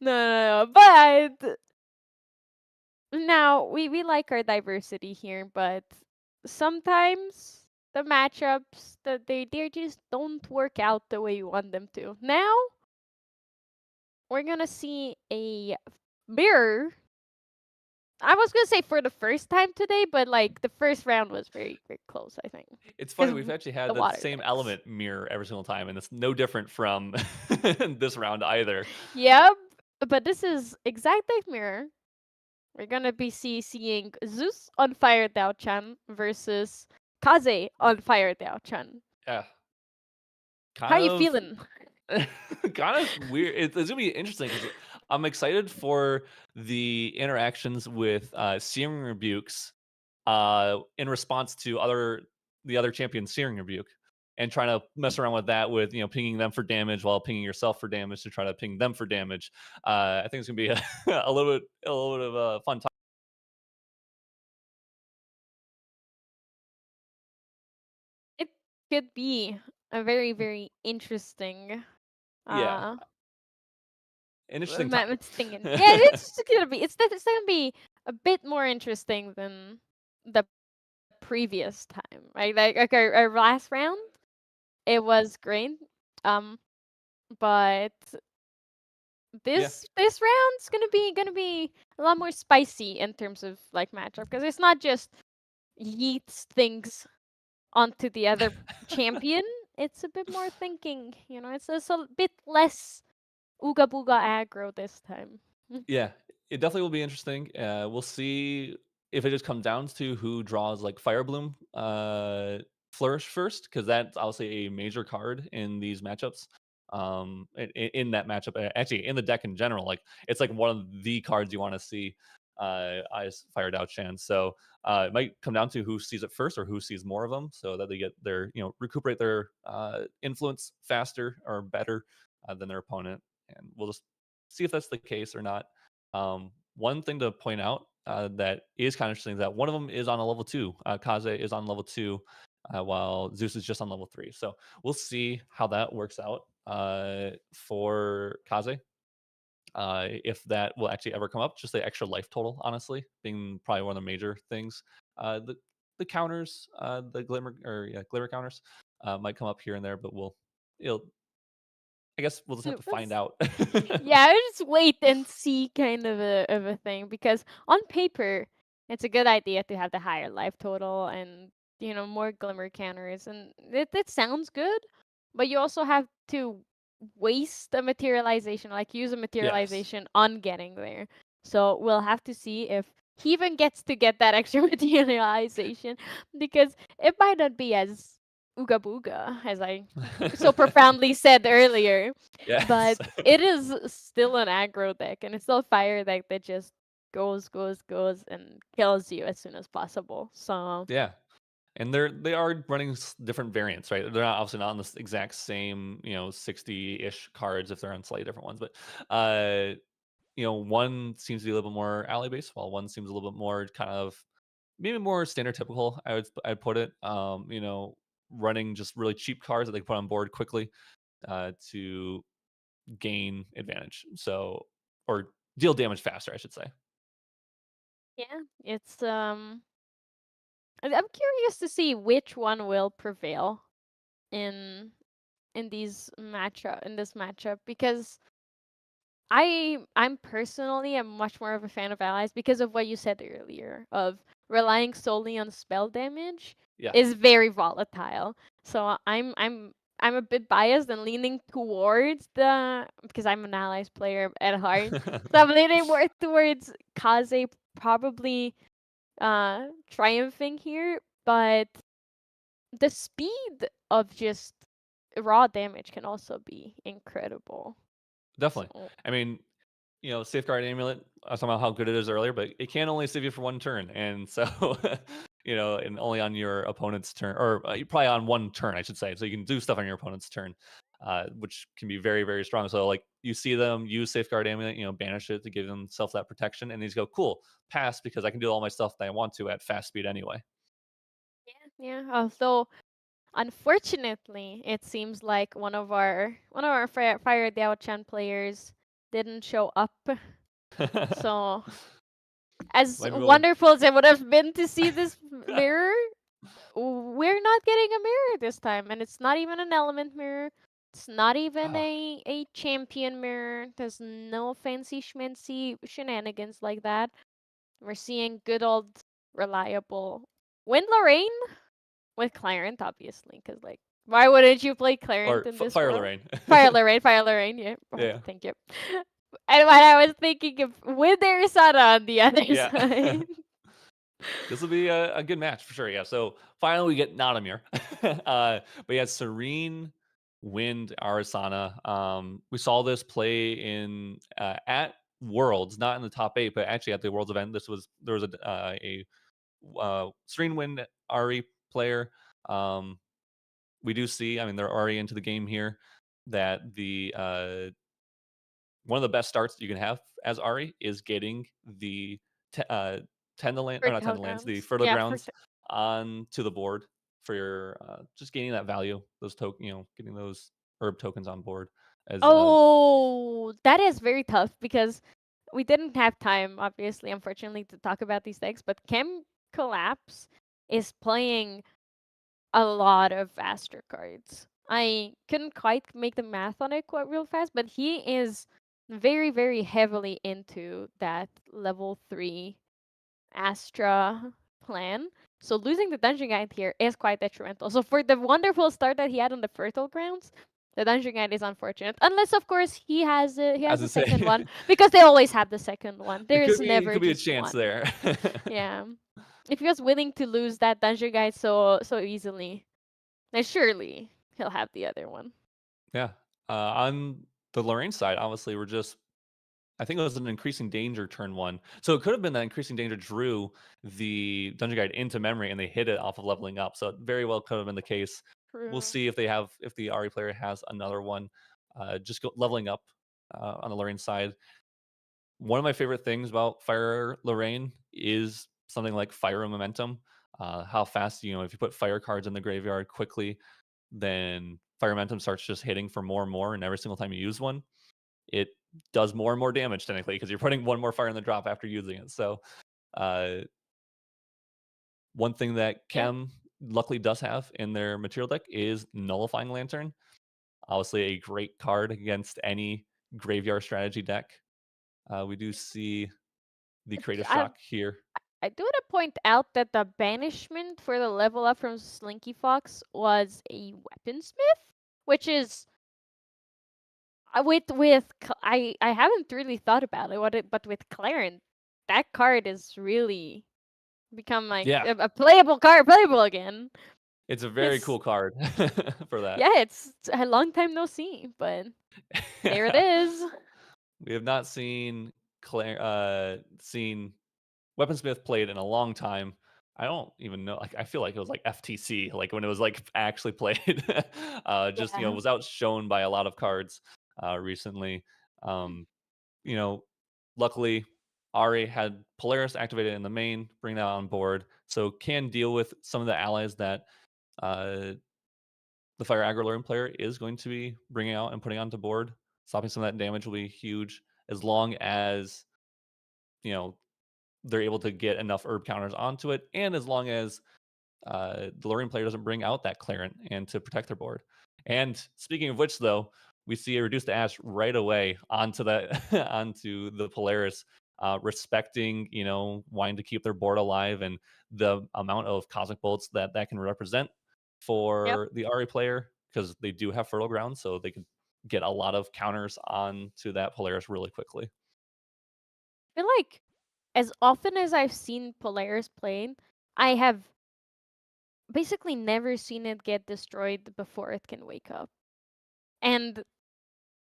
Speaker 1: No, no, no. But now we like our diversity here, but sometimes the matchups that they just don't work out the way you want them to. Now we're gonna see a mirror. I was gonna say for the first time today, but like the first round was very very close. I think
Speaker 2: It's funny,
Speaker 1: because
Speaker 2: we've actually had
Speaker 1: the
Speaker 2: the
Speaker 1: water
Speaker 2: same
Speaker 1: decks.
Speaker 2: element mirror every single time, and it's no different from this round either.
Speaker 1: Yep, but this is exact type mirror. We're gonna be seeing Zeus on Fire Dao Chan versus Kaze on Fire Dao Chan.
Speaker 2: Yeah.
Speaker 1: How
Speaker 2: Kind
Speaker 1: you
Speaker 2: of
Speaker 1: feeling?
Speaker 2: kind of weird. It's gonna be interesting because I'm excited for the interactions with Searing Rebukes in response to the other champion Searing Rebuke, and trying to mess around with that with pinging them for damage while pinging yourself for damage to try to ping them for damage. I think it's gonna be a little bit of a fun time.
Speaker 1: It could be a very very interesting
Speaker 2: Yeah,
Speaker 1: uh
Speaker 2: an interesting time.
Speaker 1: it's thinking. Yeah, it's just gonna be it's gonna be a bit more interesting than the previous time, right? Like our last round, it was great. Um, but
Speaker 2: Yeah,
Speaker 1: this round's gonna be a lot more spicy in terms of like matchup because it's not just yeets things onto the other champion. It's a bit more thinking, it's a bit less ooga booga aggro this time.
Speaker 2: yeah, it definitely will be interesting. We'll see if it just comes down to who draws like Fire Bloom Flourish first, because that's obviously a major card in these matchups. In that matchup, actually in the deck in general, like it's like one of the cards you want to see eyes fired out chance. So it might come down to who sees it first or who sees more of them, so that they get their recuperate their influence faster or better than their opponent, and we'll just see if that's the case or not. One thing to point out that is kind of interesting is that one of them is on a level two. Kaze is on level two, while Zeus is just on level three. So we'll see how that works out for Kaze. If that will actually ever come up, just the extra life total, honestly, being probably one of the major things. The counters, the glimmer counters, might come up here and there, but it'll, I guess we'll just have to find
Speaker 1: Let's
Speaker 2: out.
Speaker 1: Yeah, I just wait and see kind of a thing because on paper it's a good idea to have the higher life total and more glimmer counters and it sounds good, but you also have to waste a materialization, like use a
Speaker 2: Yes.
Speaker 1: materialization on getting there. So we'll have to see if he even gets to get that extra materialization because it might not be as ooga booga as I so profoundly said earlier,
Speaker 2: Yes.
Speaker 1: but it is still an aggro deck, and it's still a fire deck that just goes, and kills you as soon as possible. So
Speaker 2: Yeah. And they are running different variants, right? They're not obviously not on the exact same, 60-ish cards if they're on slightly different ones, but one seems to be a little bit more alley based, while one seems a little bit more kind of maybe more standard typical, I'd put it. Running just really cheap cards that they can put on board quickly to gain advantage. So or deal damage faster, I should say.
Speaker 1: yeah, it's I'm curious to see which one will prevail in in this matchup because I'm personally am much more of a fan of allies because of what you said earlier of relying solely on spell damage
Speaker 2: Yeah.
Speaker 1: is very volatile. So I'm a bit biased and leaning towards the because I'm an allies player at heart. So I'm leaning more towards Kaze probably triumphing here, but the speed of just raw damage can also be incredible.
Speaker 2: Definitely.
Speaker 1: So
Speaker 2: I mean, Safeguard Amulet, I was talking about how good it is earlier, but it can only save you for one turn. And so, and only on your opponent's turn, or probably on one turn, I should say. So you can do stuff on your opponent's turn, which can be very, very strong. So, like, you see them use Safeguard Amulet, banish it to give themselves that protection. And these go, cool, pass, because I can do all my stuff that I want to at fast speed anyway.
Speaker 1: yeah. Although unfortunately, it seems like one of our Fire Diao Chan players didn't show up. So as
Speaker 2: Might be rolling.
Speaker 1: wonderful as it would have been to see this mirror, we're not getting a mirror this time, and it's not even an element mirror. It's not even a champion mirror. There's no fancy schmancy shenanigans like that. We're seeing good old reliable Wind Lorraine with Clarent, obviously, because like, why wouldn't you play Clarent
Speaker 2: Or
Speaker 1: in this
Speaker 2: Fire
Speaker 1: world?
Speaker 2: Lorraine.
Speaker 1: Fire Lorraine, yeah.
Speaker 2: Yeah.
Speaker 1: Thank you. And what I was thinking of with Arizona on the other
Speaker 2: Yeah.
Speaker 1: side.
Speaker 2: This will be a good match for sure. Yeah. So finally, we get not a mirror. But yeah, Serene, Wind, Arasana. We saw this play in at Worlds, not in the top 8, but actually at the Worlds event. There was a Serene Wind Ari player. Um, we do see. I mean, they're already into the game here. That the one of the best starts you can have as Ari is getting the te- uh, Tenderland, or not
Speaker 1: Fertile
Speaker 2: Tenderlands, the
Speaker 1: grounds.
Speaker 2: Fertile
Speaker 1: Yeah,
Speaker 2: Grounds onto the board for your just gaining that value, those token, getting those herb tokens on board as
Speaker 1: oh, that is very tough because we didn't have time, obviously, unfortunately, to talk about these decks, but Chem Collapse is playing a lot of Astra cards. I couldn't quite make the math on it quite real fast, but he is very, very heavily into that level 3 Astra plan. So losing the dungeon guide here is quite detrimental. So for the wonderful start that he had on the Fertile Grounds, the dungeon guide is unfortunate. Unless of course he has
Speaker 2: as
Speaker 1: the
Speaker 2: I
Speaker 1: second
Speaker 2: say,
Speaker 1: one because they always have the second one.
Speaker 2: it
Speaker 1: There
Speaker 2: could
Speaker 1: is
Speaker 2: be it
Speaker 1: never
Speaker 2: could be a
Speaker 1: just
Speaker 2: chance
Speaker 1: one.
Speaker 2: there.
Speaker 1: Yeah. If he was willing to lose that dungeon guide so easily, then surely he'll have the other one.
Speaker 2: Yeah. On the Lorraine side, obviously, I think it was an increasing danger turn one. So it could have been that increasing danger drew the dungeon guide into memory and they hit it off of leveling up. So it very well could have been the case. We'll
Speaker 1: True.
Speaker 2: see if the Ari player has another one. Leveling up on the Lorraine side. One of my favorite things about Fire Lorraine is something like Fire Momentum. How fast, if you put fire cards in the graveyard quickly, then Fire Momentum starts just hitting for more and more. And every single time you use one, it does more and more damage technically because you're putting one more fire in the drop after using it. So uh, one thing that
Speaker 1: Yeah.
Speaker 2: Chem luckily does have in their material deck is Nullifying Lantern. Obviously, a great card against any graveyard strategy deck. We do see the Creative
Speaker 1: I
Speaker 2: Shock here.
Speaker 1: I do want to point out that the banishment for the level up from Slinky Fox was a weaponsmith, which is I haven't really thought about but with Clarence, that card is really become like
Speaker 2: Yeah,
Speaker 1: a playable card, playable again.
Speaker 2: it's a very
Speaker 1: Cause
Speaker 2: cool card for that.
Speaker 1: yeah, it's a long time no see, but there it is.
Speaker 2: We have not seen Weaponsmith played in a long time. I don't even know. Like, I feel like it was like FTC, like when it was like actually played. Just
Speaker 1: Yeah.
Speaker 2: was outshone by a lot of cards recently. Um, you know, Luckily, Ari had Polaris activated in the main, bring that on board, so can deal with some of the allies that uh, the Fire Aggro Lurn player is going to be bringing out and putting onto board. Stopping some of that damage will be huge as long as you know they're able to get enough herb counters onto it, and as long as the Lorraine player doesn't bring out that Clarent and to protect their board. And speaking of which, though, we see a reduced ash right away onto that onto the Polaris, respecting, wanting to keep their board alive and the amount of cosmic bolts that that can represent
Speaker 1: Yep.
Speaker 2: for the Ari player because they do have fertile ground, so they can get a lot of counters onto that Polaris really quickly.
Speaker 1: I feel like as often as I've seen Polaris playing, I have basically never seen it get destroyed before it can wake up. And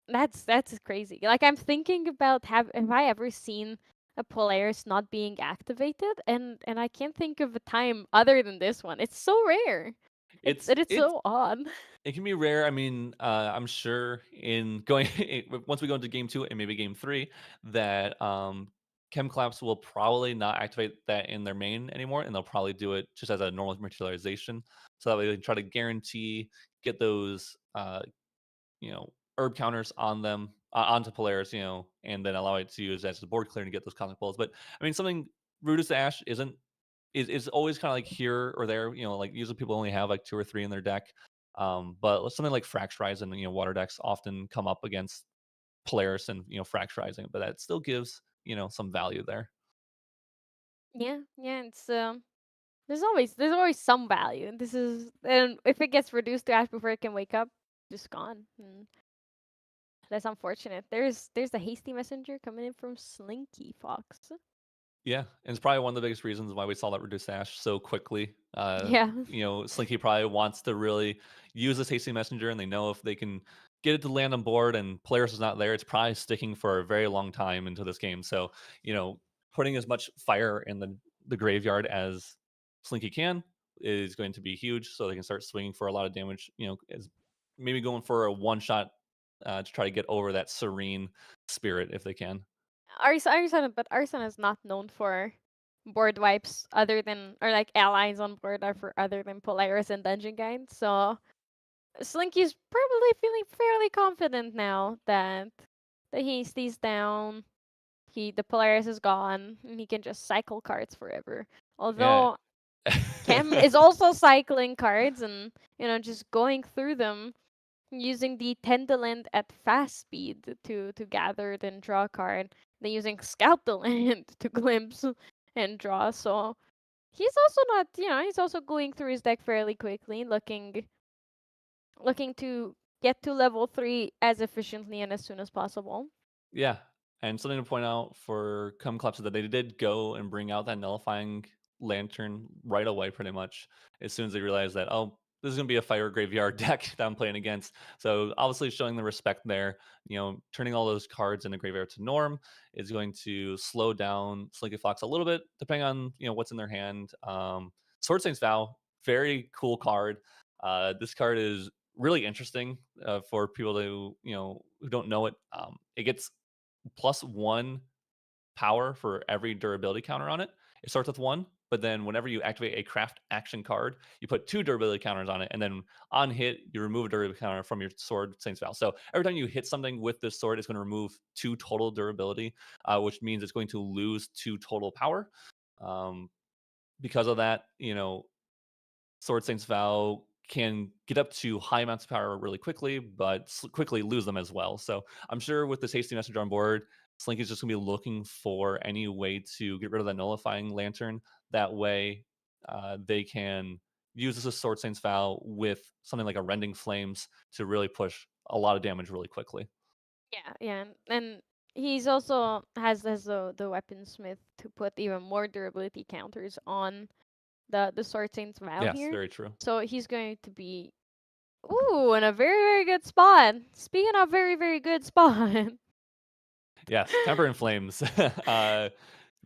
Speaker 1: that's crazy. Like I'm thinking about have I ever seen a Polaris not being activated, and I can't think of a time other than this one. It's so rare.
Speaker 2: It's
Speaker 1: It's
Speaker 2: it's
Speaker 1: so odd.
Speaker 2: It can be rare. I mean, I'm sure in going once we go into game two and maybe game three, that Chem Collapse will probably not activate that in their main anymore, and they'll probably do it just as a normal materialization. So that way they can try to guarantee get those herb counters on them onto Polaris, and then allow it to use as a board clear to get those cosmic pulls. But I mean, something Rootus Ash isn't is always kind of like here or there. Like usually people only have like two or three in their deck. But something like Fracturize and water decks often come up against Polaris and Fracturizing, but that still gives some value there.
Speaker 1: Yeah, yeah. It's there's always some value. This is and if it gets reduced to ash before it can wake up, just gone. That's unfortunate. There's a hasty messenger coming in from Slinky Fox.
Speaker 2: Yeah, and it's probably one of the biggest reasons why we saw that reduce Ash so quickly.
Speaker 1: Yeah.
Speaker 2: Slinky probably wants to really use this hasty messenger, and they know if they can get it to land on board and players is not there, it's probably sticking for a very long time into this game. So, putting as much fire in the graveyard as Slinky can is going to be huge. So they can start swinging for a lot of damage. As maybe going for a one shot to try to get over that Serene spirit if they can.
Speaker 1: Arsana is not known for board wipes other than or like allies on board are for other than Polaris and Dungeon Guide. So Slinky's probably feeling fairly confident now that the Hasty's down, the Polaris is gone, and he can just cycle cards forever.
Speaker 2: Yeah.
Speaker 1: Although Chem is also cycling cards and just going through them using the Tenderland at fast speed to gather then draw a card, then using Scout the Land to glimpse and draw. So he's also not, he's also going through his deck fairly quickly, looking to get to level 3 as efficiently and as soon as possible.
Speaker 2: Yeah, and something to point out for Cum Collapse is that they did go and bring out that nullifying lantern right away, pretty much as soon as they realized that, oh, this is going to be a fire graveyard deck that I'm playing against. So obviously showing the respect there, turning all those cards in the graveyard to norm is going to slow down Slinky Fox a little bit, depending on what's in their hand. Sword Saint's Vow, very cool card. This card is really interesting for people who don't know it. It gets +1 power for every durability counter on it. It starts with 1, but then whenever you activate a craft action card, you put 2 durability counters on it, and then on hit, you remove a durability counter from your sword Saint's Vow. So every time you hit something with this sword, it's going to remove 2 total durability, which means it's going to lose 2 total power. Um, because of that, Sword Saint's Vow can get up to high amounts of power really quickly, but quickly lose them as well. So I'm sure with this hasty messenger on board, Slinky's just gonna be looking for any way to get rid of that nullifying lantern. That way, they can use this as Sword Saint's Vow with something like a Rending Flames to really push a lot of damage really quickly.
Speaker 1: Yeah, yeah, and he's also has the weaponsmith to put even more durability counters on the Sword Saint's Vow
Speaker 2: Yes,
Speaker 1: here.
Speaker 2: very true.
Speaker 1: So he's going to be in a very very good spot. Speaking of very very good spot.
Speaker 2: Yes, Temper and Flames.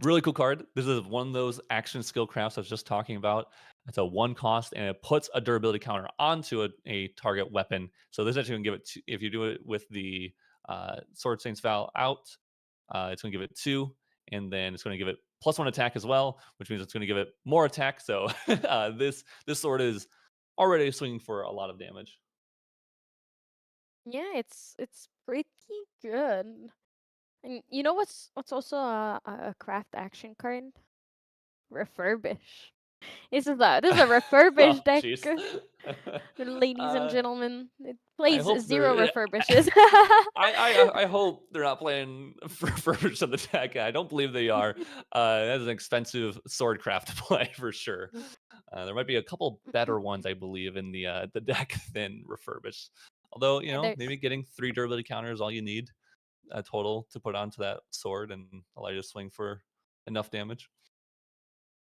Speaker 2: Really cool card. This is one of those action skill crafts I was just talking about. It's a 1 cost and it puts a durability counter onto a target weapon. So this is actually going to give it, if you do it with the Sword Saint's Vow out, it's going to give it 2. And then it's going to give it +1 attack as well, which means it's going to give it more attack. So this sword is already swinging for a lot of damage.
Speaker 1: Yeah, it's pretty good. And you know what's also a craft action card? Refurbish. This is a
Speaker 2: Oh,
Speaker 1: refurbished deck,
Speaker 2: jeez.
Speaker 1: ladies and
Speaker 2: uh,
Speaker 1: gentlemen. It
Speaker 2: I
Speaker 1: plays
Speaker 2: hope
Speaker 1: zero
Speaker 2: they're.
Speaker 1: refurbishes.
Speaker 2: I hope they're not playing refurbished of the deck. I don't believe they are. That is an expensive sword craft to play for sure. There might be a couple better ones, I believe, in the deck than refurbished. Although
Speaker 1: Yeah,
Speaker 2: maybe
Speaker 1: there's
Speaker 2: getting 3 durability counters is all you need total to put onto that sword and allow you to swing for enough damage.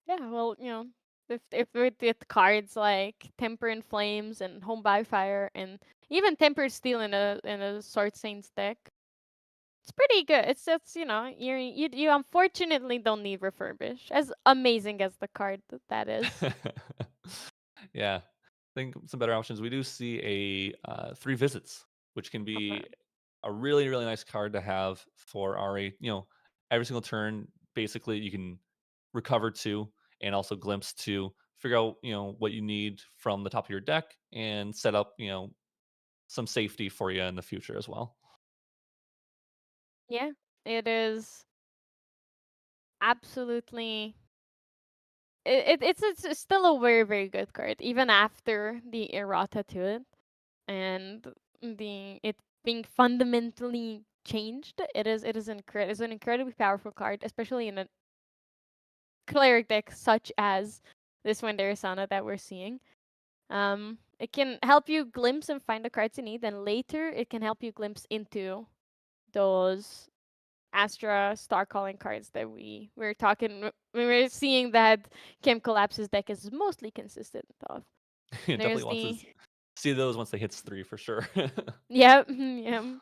Speaker 1: yeah, well, if with cards like Temper and Flames and Home by Fire and even Tempered Steel in a Sword Saints deck, it's pretty good. It's you unfortunately don't need refurbish. As amazing as the card that is.
Speaker 2: Yeah, I think some better options. We do see a 3 visits, which can
Speaker 1: Okay.
Speaker 2: be a really really nice card to have for Ari. Every single turn, basically you can recover 2 and also glimpse 2. Figure out what you need from the top of your deck and set up some safety for you in the future as well.
Speaker 1: Yeah, it is absolutely. It's still a very very good card even after the errata to it and the it being fundamentally changed. It's an incredibly powerful card, especially in a cleric deck such as this Windere Sana that we're seeing. It can help you glimpse and find the cards you need, and later it can help you glimpse into those Astra Star Calling cards that we're talking. We're seeing that Kim Collapse's deck is mostly consistent of.
Speaker 2: Definitely
Speaker 1: There's
Speaker 2: wants to
Speaker 1: the
Speaker 2: see those once they hits 3 for sure.
Speaker 1: yeah yeah.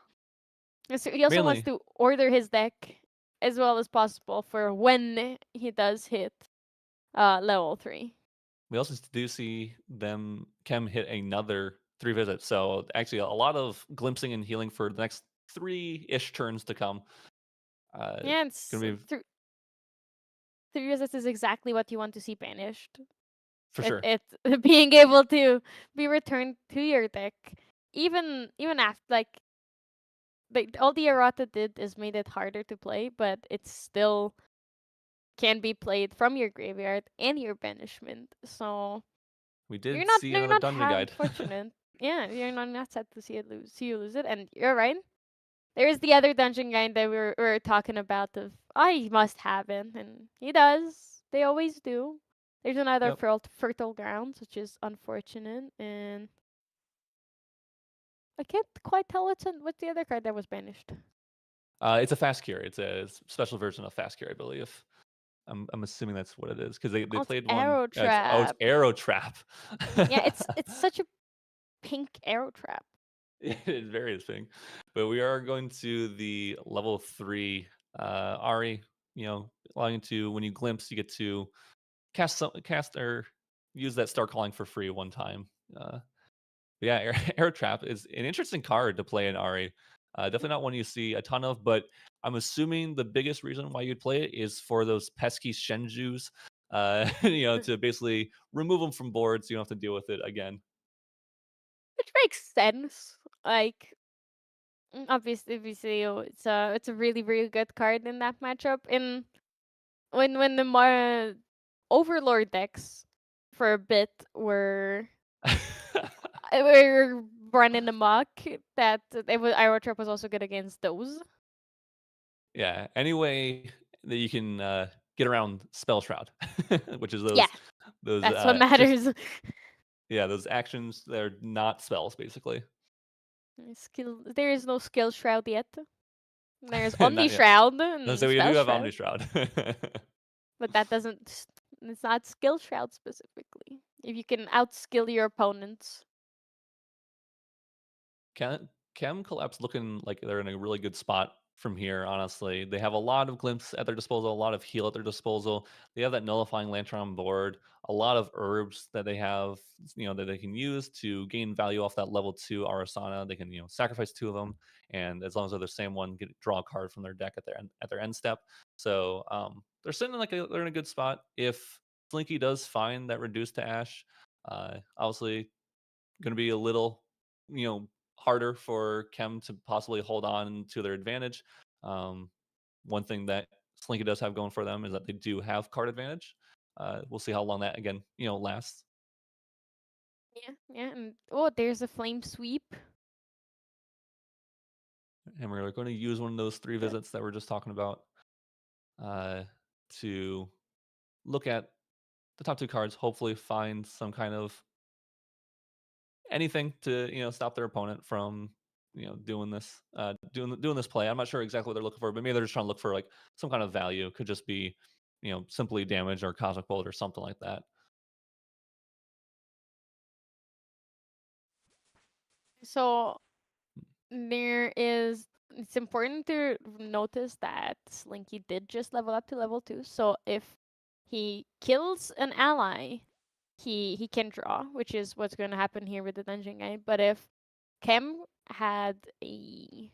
Speaker 1: So he also wants
Speaker 2: Mainly,
Speaker 1: to order his deck as well as possible for when he does hit level 3.
Speaker 2: we also do see them Chem hit another 3 visits. So actually, a lot of glimpsing and healing for the next 3-ish turns to come.
Speaker 1: Yeah, it's
Speaker 2: Gonna be
Speaker 1: three resist is exactly what you want to see banished.
Speaker 2: for sure.
Speaker 1: It being able to be returned to your deck, even after all the errata did is made it harder to play, but it still can be played from your graveyard and your banishment. So
Speaker 2: We
Speaker 1: you're
Speaker 2: did
Speaker 1: not
Speaker 2: see
Speaker 1: you're
Speaker 2: another
Speaker 1: not
Speaker 2: dungeon guide.
Speaker 1: unfortunate. Yeah, you're not sad to see you lose it, and you're right. There's the other dungeon guide that we were talking about of he must have it, and he does. They always do. There's another
Speaker 2: Yep.
Speaker 1: fertile ground, which is unfortunate, and I can't quite tell what's the other card that was banished.
Speaker 2: It's a fast cure. It's a special version of fast cure, I believe. I'm assuming that's what it is because they
Speaker 1: Oh, it's
Speaker 2: played one.
Speaker 1: arrow
Speaker 2: It's
Speaker 1: trap.
Speaker 2: arrow trap.
Speaker 1: Yeah, it's such a pink arrow trap.
Speaker 2: It is very interesting. But we are going to the level 3 Ari, allowing you to when you glimpse, you get to cast or use that star calling for free one time. Yeah, Air Trap is an interesting card to play in Ari. Definitely not one you see a ton of, but I'm assuming the biggest reason why you'd play it is for those pesky Shenjus, to basically remove them from board so you don't have to deal with it again.
Speaker 1: Which makes sense. Like obviously, it's a really really good card in that matchup. In when the more Overlord decks for a bit were running amok, that Arrow Trap was also good against those.
Speaker 2: Yeah, any way that you can get around Spell Shroud, which is
Speaker 1: Yeah,
Speaker 2: those
Speaker 1: that's what
Speaker 2: just
Speaker 1: matters.
Speaker 2: those actions that are not spells basically.
Speaker 1: Skill. There is no skill shroud yet. There's Omni
Speaker 2: Not yet.
Speaker 1: Shroud
Speaker 2: No, so
Speaker 1: and
Speaker 2: we do
Speaker 1: Spell
Speaker 2: have
Speaker 1: Shroud,
Speaker 2: Omni Shroud.
Speaker 1: but that doesn't. It's not skill shroud specifically. If you can outskill your opponents.
Speaker 2: Chem Collapse looking like they're in a really good spot from here, honestly. They have a lot of glimpse at their disposal, a lot of heal at their disposal. They have that nullifying lantern on board, a lot of herbs that they have, that they can use to gain value off that level 2 Arasana. They can, sacrifice 2 of them, and as long as they're the same one, draw a card from their deck at their end step. So they're sitting in they're in a good spot. If Slinky does find that reduced to ash, obviously going to be a little, harder for Chem to possibly hold on to their advantage. Um, one thing that Slinky does have going for them is that they do have card advantage. We'll see how long that again lasts.
Speaker 1: Yeah. And oh, there's a flame sweep.
Speaker 2: And we're going to use one of those 3
Speaker 1: Good.
Speaker 2: visits that we're just talking about to look at the top 2 cards. Hopefully, find some kind of anything to stop their opponent from doing this doing this play. I'm not sure exactly what they're looking for, but maybe they're just trying to look for like some kind of value. Could just be simply damage or cosmic bolt or something like that.
Speaker 1: So it's important to notice that Slinky did just level up to level 2. So if he kills an ally, he can draw, which is what's going to happen here with the dungeon guide. But if Kem had a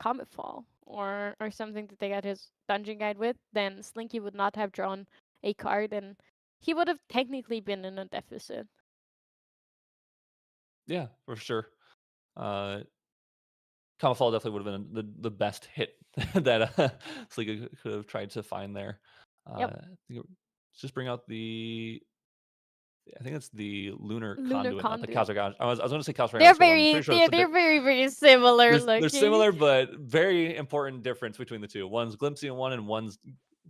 Speaker 1: comet fall or something to take out his dungeon guide with, then Slinky would not have drawn a card, and he would have technically been in a deficit.
Speaker 2: Yeah, for sure. Comet fall definitely would have been the best hit that Sleeka could have tried to find there.
Speaker 1: Yep.
Speaker 2: Just bring out the I think it's the lunar
Speaker 1: Lunar
Speaker 2: conduit, not the
Speaker 1: conduit.
Speaker 2: Kazakh. I was going to say Kazakh
Speaker 1: They're
Speaker 2: one. I'm pretty
Speaker 1: very
Speaker 2: sure it's
Speaker 1: they're very very similar
Speaker 2: they're
Speaker 1: looking.
Speaker 2: similar, but very important difference between the two. One's glimpsing one, and one's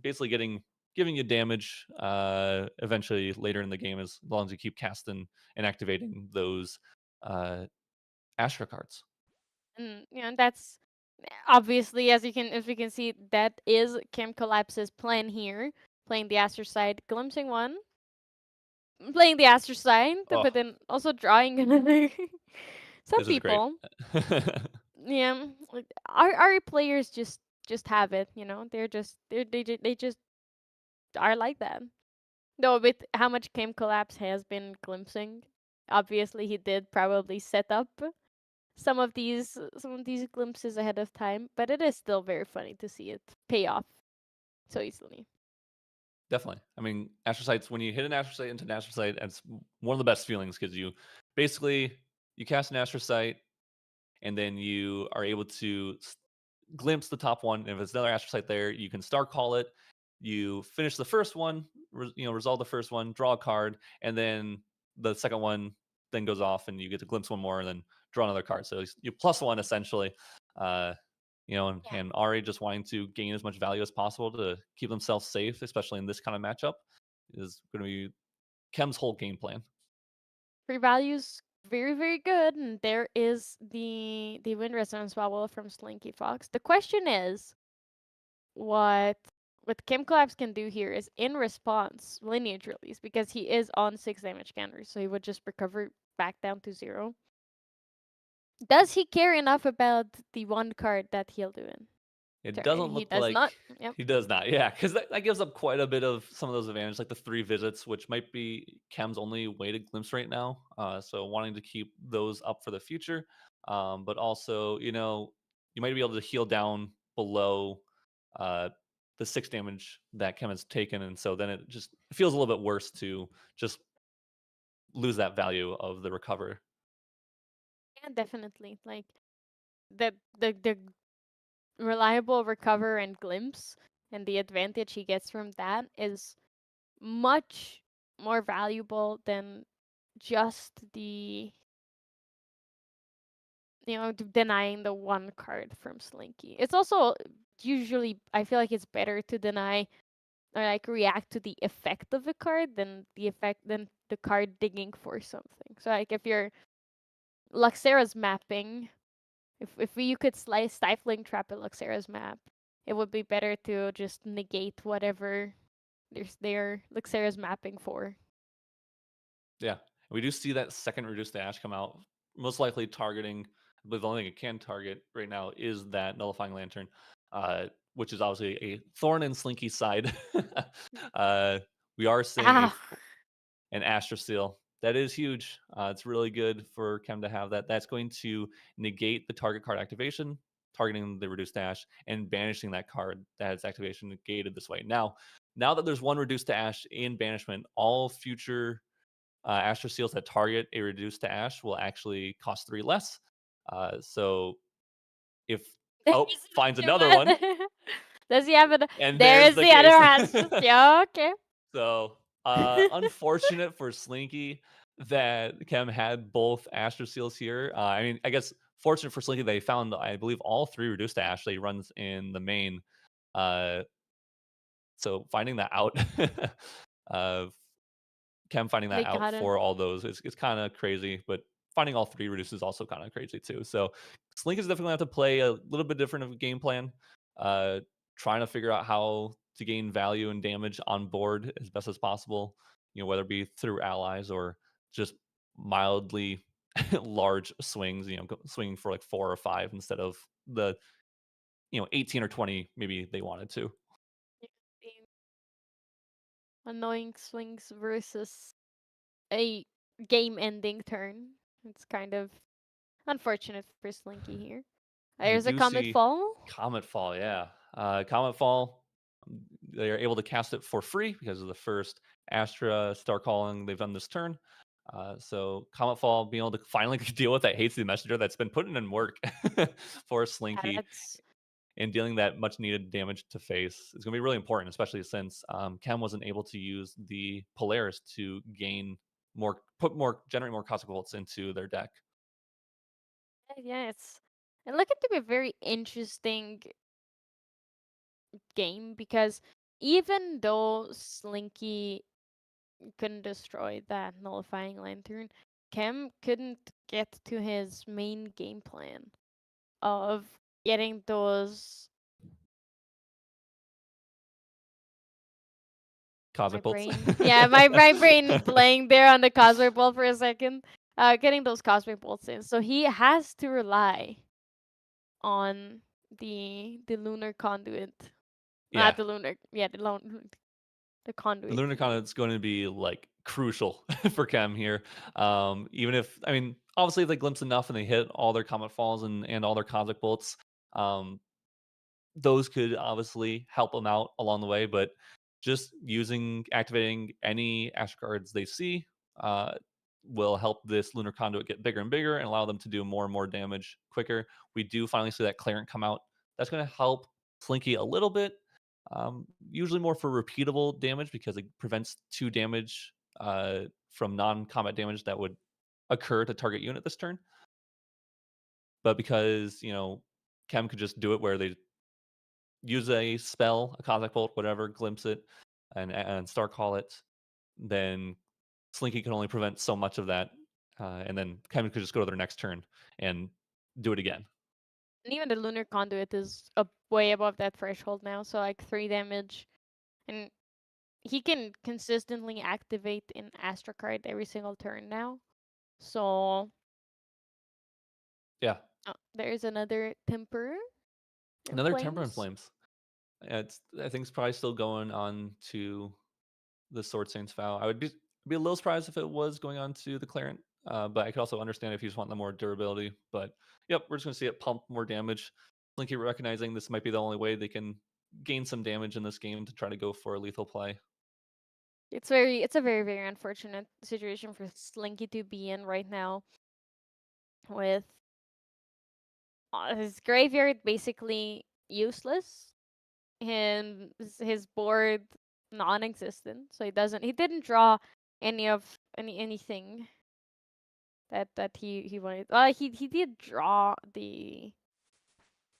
Speaker 2: basically giving you damage eventually later in the game as long as you keep casting and activating those Astra cards.
Speaker 1: And that's obviously, as we can see, that is Chem Collapse's plan here, playing the Aster side, glimpsing one, playing the Aster side,
Speaker 2: Oh,
Speaker 1: but then also drawing another. Some
Speaker 2: this is great.
Speaker 1: people, yeah, our players just have it, they just are like that. Though with how much Chem Collapse has been glimpsing, obviously he did probably set up some of these glimpses ahead of time, but it is still very funny to see it pay off so easily.
Speaker 2: Definitely. I mean, astrocytes, when you hit an astrocyte into an astrocyte, it's one of the best feelings because you basically you cast an astrocyte and then you are able to glimpse the top one. And if it's another astrocyte there, you can star call it. You finish the first one, resolve the first one, draw a card, and then the second one then goes off, and you get to glimpse one more, and then draw another card. So you plus one essentially. Uh,
Speaker 1: Yeah.
Speaker 2: and Ari just wanting to gain as much value as possible to keep themselves safe, especially in this kind of matchup, is going to be Kem's whole game plan.
Speaker 1: Free values very very good, and there is the wind resonance bubble from Slinky Fox. The question is, what Chem Collapse can do here is in response lineage release, because he is on 6 damage counters, so he would just recover back down to 0. Does he care enough about the one card that he'll do in
Speaker 2: It
Speaker 1: turn?
Speaker 2: doesn't
Speaker 1: He
Speaker 2: look
Speaker 1: does
Speaker 2: like
Speaker 1: not. Yep.
Speaker 2: he does not. Yeah, because that gives up quite a bit of some of those advantages, like the 3 visits, which might be Kem's only way to glimpse right now. So wanting to keep those up for the future, but also you might be able to heal down below uh, the 6 damage that Kem has taken, and so then it just feels a little bit worse to just lose that value of the recover.
Speaker 1: Yeah, definitely. Like the reliable recover and glimpse and the advantage he gets from that is much more valuable than just the denying the one card from Slinky. It's also usually, I feel like it's better to deny or like react to the effect of a card than the card digging for something. So like if you're Luxera's mapping, if you could slice stifling trap a Luxera's map, it would be better to just negate whatever their Luxera's mapping for.
Speaker 2: Yeah, we do see that second reduced dash come out, most likely targeting. I believe the only thing it can target right now is that nullifying lantern, which is obviously a thorn in Slinky's side. uh, we are seeing
Speaker 1: Ah,
Speaker 2: an Astra Seal. That is huge. It's really good for Chem to have that. That's going to negate the target card activation, targeting the reduced dash, and banishing that card that has activation negated this way. Now that there's one reduced to ash in banishment, all future Astra Seals that target a reduced to ash will actually cost 3 less. So if finds another one,
Speaker 1: Does he have it?
Speaker 2: and
Speaker 1: There
Speaker 2: there's
Speaker 1: is
Speaker 2: the
Speaker 1: the other
Speaker 2: case.
Speaker 1: Astros. Yeah, okay.
Speaker 2: So Unfortunate for Slinky that Chem had both Astro Seals here. I mean, I guess fortunate for Slinky they found, I believe, all three reduced to ash that he runs in the main. Uh, so finding that out, uh, Chem finding
Speaker 1: They
Speaker 2: that out
Speaker 1: got him.
Speaker 2: for all those is kind of crazy, but finding all three reduces is also kind of crazy too. So Slink is definitely have to play a little bit different of a game plan, uh, trying to figure out how to gain value and damage on board as best as possible. You know, whether it be through allies or just mildly large swings. You know, swinging for like 4 or 5 instead of the 18 or 20 maybe they wanted to.
Speaker 1: Yeah, the annoying swings versus a game-ending turn. It's kind of unfortunate for Slinky here.
Speaker 2: We
Speaker 1: There's a
Speaker 2: do
Speaker 1: Comet
Speaker 2: see
Speaker 1: Fall.
Speaker 2: Comet Fall, yeah. Comet Fall, they are able to cast it for free because of the first Astra Star Calling they've done this turn. So Comet Fall being able to finally deal with that Hasty Messenger that's been putting in work for
Speaker 1: Yeah,
Speaker 2: Slinky
Speaker 1: that's
Speaker 2: and dealing that much needed damage to face is going to be really important, especially since Chem wasn't able to use the Polaris to gain more, generate more Cosmic Bolts into their deck.
Speaker 1: yeah, it's and look it to be a very interesting game because even though Slinky couldn't destroy that nullifying lantern, Kem couldn't get to his main game plan of getting those. My
Speaker 2: Cosmic Bolts.
Speaker 1: brain, yeah, my brain playing there on the cosmic ball for a second, getting those cosmic bolts in. So he has to rely on the lunar conduit, not
Speaker 2: Yeah,
Speaker 1: the lunar, yeah, the
Speaker 2: the
Speaker 1: conduit.
Speaker 2: Lunarcon is going to be like crucial for Chem here. Even if, I mean, obviously if they glimpse enough and they hit all their Comet Falls and all their Cosmic Bolts, um, those could obviously help them out along the way. But just activating any Ash cards they see uh, will help this Lunar Conduit get bigger and bigger and allow them to do more and more damage quicker. We do finally see that Clarent come out. That's going to help Slinky a little bit. Usually more for repeatable damage because it prevents 2 damage from non-combat damage that would occur to target unit this turn. But because Chem could just do it where they use a spell, a Cosmic Bolt, whatever, glimpse it, and Star Call it, then Slinky can only prevent so much of that, and then Chem could just go to their next turn and do it again.
Speaker 1: And even the lunar conduit is up way above that threshold now, so like 3 damage, and he can consistently activate an Astra card every single turn now. So
Speaker 2: Yeah,
Speaker 1: there's another Temper in
Speaker 2: another Temper and
Speaker 1: Flames.
Speaker 2: Flames. I think it's probably still going on to the Sword Saint's Vow. I would be a little surprised if it was going on to the Clarent, but I could also understand if you just want the more durability. But yep, we're just going to see it pump more damage. Slinky recognizing this might be the only way they can gain some damage in this game to try to go for a lethal play.
Speaker 1: It's a very, very unfortunate situation for Slinky to be in right now with his graveyard basically useless and his board non-existent. So he didn't draw anything that he wanted. He did draw the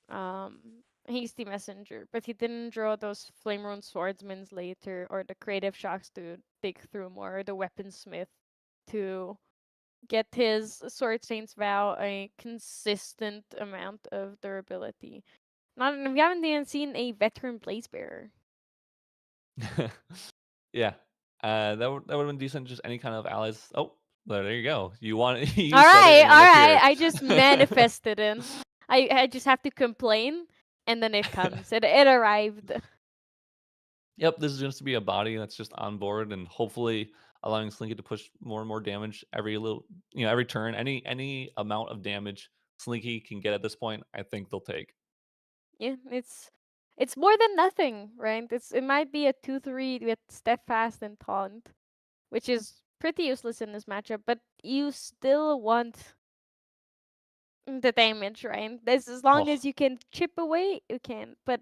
Speaker 1: um hasty messenger, but he didn't draw those flame rune swordsmans later or the creative shocks to dig through more, or the weaponsmith to get his sword saint's vow a consistent amount of durability. Not we haven't even seen a veteran blaze bearer.
Speaker 2: Yeah, that would have been decent. Just any kind of allies. Oh, there you go. You want
Speaker 1: All
Speaker 2: you said it
Speaker 1: right,
Speaker 2: and
Speaker 1: all
Speaker 2: it
Speaker 1: right.
Speaker 2: appeared.
Speaker 1: I just manifested it. I just have to complain, and then it comes. It arrived.
Speaker 2: Yep, this is just to be a body that's just on board and hopefully allowing Slinky to push more and more damage every every turn. Any amount of damage Slinky can get at this point, I think they'll take.
Speaker 1: Yeah, it's more than nothing, right? It might be a 2-3 with steadfast and taunt, which is pretty useless in this matchup, but you still want the damage, right? As long
Speaker 2: Oh,
Speaker 1: as you can chip away, you can. But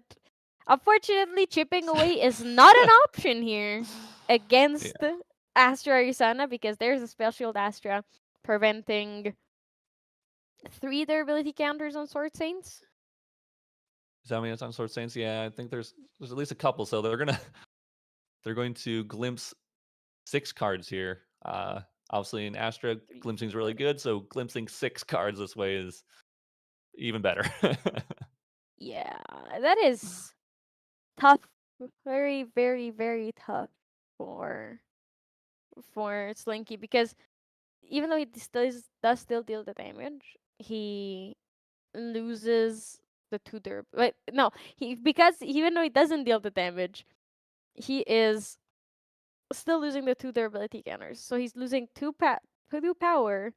Speaker 1: Unfortunately, chipping away is not an option here against
Speaker 2: Yeah.
Speaker 1: Astra Arizona because there's a special Astra preventing 3 durability counters on Sword Saints.
Speaker 2: Is that how many it's on Sword Saints? Yeah, I think there's at least a couple. So they're going to glimpse 6 cards here. Obviously in Astra,
Speaker 1: Three,
Speaker 2: glimpsing is really
Speaker 1: four.
Speaker 2: good, so glimpsing 6 cards this way is even better.
Speaker 1: Yeah, that is tough. Very, very, very tough for Slinky because even though he does still deal the damage, he loses the 2 durability. Wait, no, he because even though he doesn't deal the damage, he is still losing the 2 durability counters. So he's losing 2 power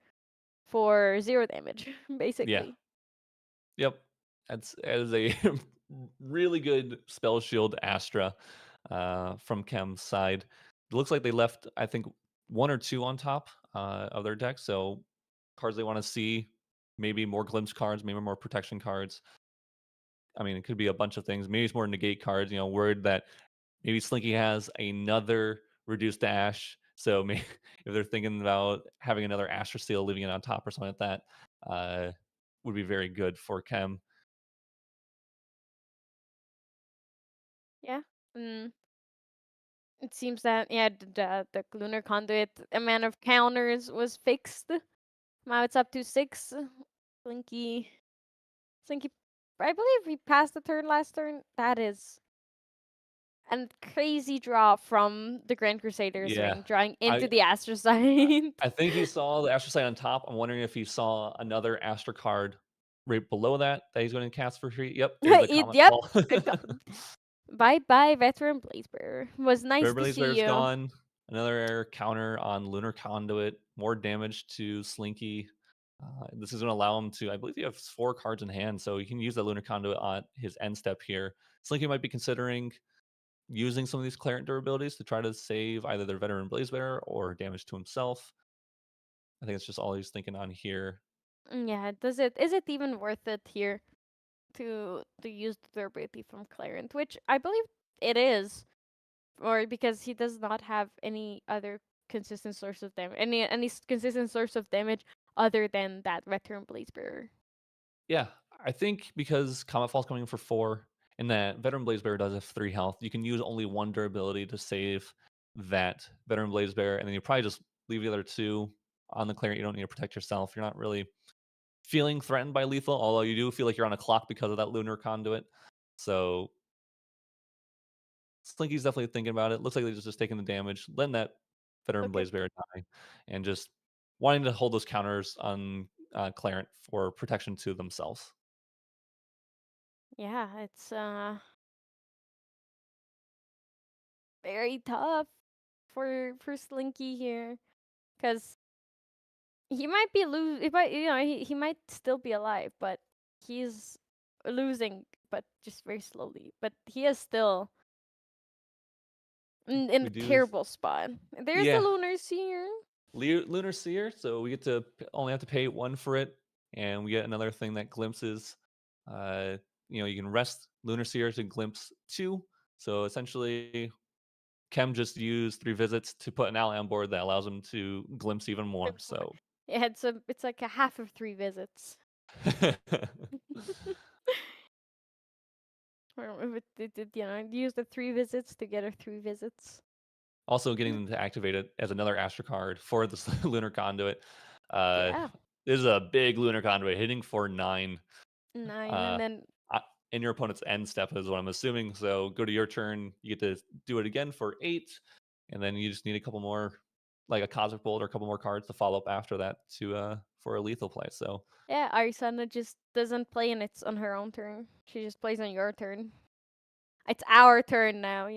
Speaker 1: for 0 damage,
Speaker 2: Yeah.
Speaker 1: basically.
Speaker 2: Yep. That is a really good spell shield Astra from Chem's side. It looks like they left, I think, 1 or 2 on top of their deck. So cards they want to see, maybe more glimpse cards, maybe more protection cards. I mean, it could be a bunch of things. Maybe it's more negate cards. Worried that maybe Slinky has another reduced dash. So maybe if they're thinking about having another Astra Steel leaving it on top or something like that, would be very good for Chem.
Speaker 1: Yeah. Mm, it seems that yeah, the lunar conduit amount of counters was fixed. Now it's up to 6. Slinky, Slinky, I believe he passed the turn last turn. That is a crazy draw from the Grand Crusaders
Speaker 2: Yeah.
Speaker 1: ring, drawing into
Speaker 2: I
Speaker 1: the Astrocyte.
Speaker 2: I think he saw the Astral Sight on top. I'm wondering if he saw another Astral card right below that he's going to cast for free. Yep, there's the Comet
Speaker 1: Yep.
Speaker 2: Ball.
Speaker 1: Bye bye, veteran Blazebearer. Was nice to
Speaker 2: Beverly
Speaker 1: see
Speaker 2: Bear's
Speaker 1: you.
Speaker 2: gone. Another counter on Lunar Conduit. More damage to Slinky. This is going to allow him to, I believe he has 4 cards in hand, so he can use that Lunar Conduit on his end step here. Slinky might be considering using some of these Clarent durabilities to try to save either their veteran Blazebearer or damage to himself. I think it's just all he's thinking on here.
Speaker 1: Yeah, is it even worth it here to use the durability from Clarent, which I believe it is, or because he does not have any other consistent source of damage, consistent source of damage other than that veteran Blazebearer.
Speaker 2: Yeah, I think because Comet Fall's coming in for 4, and that Veteran Blazebearer does have 3 health, you can use only 1 durability to save that Veteran Blazebearer, and then you probably just leave the other 2 on the clearance. You don't need to protect yourself. You're not really feeling threatened by lethal, although you do feel like you're on a clock because of that Lunar Conduit. So Slinky's definitely thinking about it. Looks like they're just taking the damage, letting that Veteran
Speaker 1: Okay.
Speaker 2: Blazebearer die, and just wanting to hold those counters on Clarent for protection to themselves.
Speaker 1: Yeah, it's very tough for Slinky here, because he might be lose. He might, he might still be alive, but he's losing, but just very slowly. But he is still in
Speaker 2: We
Speaker 1: a
Speaker 2: do,
Speaker 1: terrible spot. There's the
Speaker 2: yeah.
Speaker 1: Lunars here.
Speaker 2: Lunar Seer, so we get to only have to pay 1 for it, and we get another thing that glimpses. Uh, you can rest Lunar Seer to glimpse 2. So essentially, Chem just used 3 visits to put an ally on board that allows him to glimpse even more. So
Speaker 1: Yeah, it's like a half of 3 visits. Or if it did, use the 3 visits to get her 3 visits.
Speaker 2: also getting them to activate it as another Astro card for this Lunar Conduit. Uh,
Speaker 1: Yeah,
Speaker 2: this is a big Lunar Conduit hitting for 9.
Speaker 1: 9, and
Speaker 2: Uh,
Speaker 1: then
Speaker 2: in your opponent's end step is what I'm assuming. So go to your turn, you get to do it again for 8, and then you just need a couple more, like a Cosmic Bolt or a couple more cards to follow up after that to for a lethal play. So
Speaker 1: yeah, Arisana just doesn't play and it's on her own turn. She just plays on your turn. It's our turn now.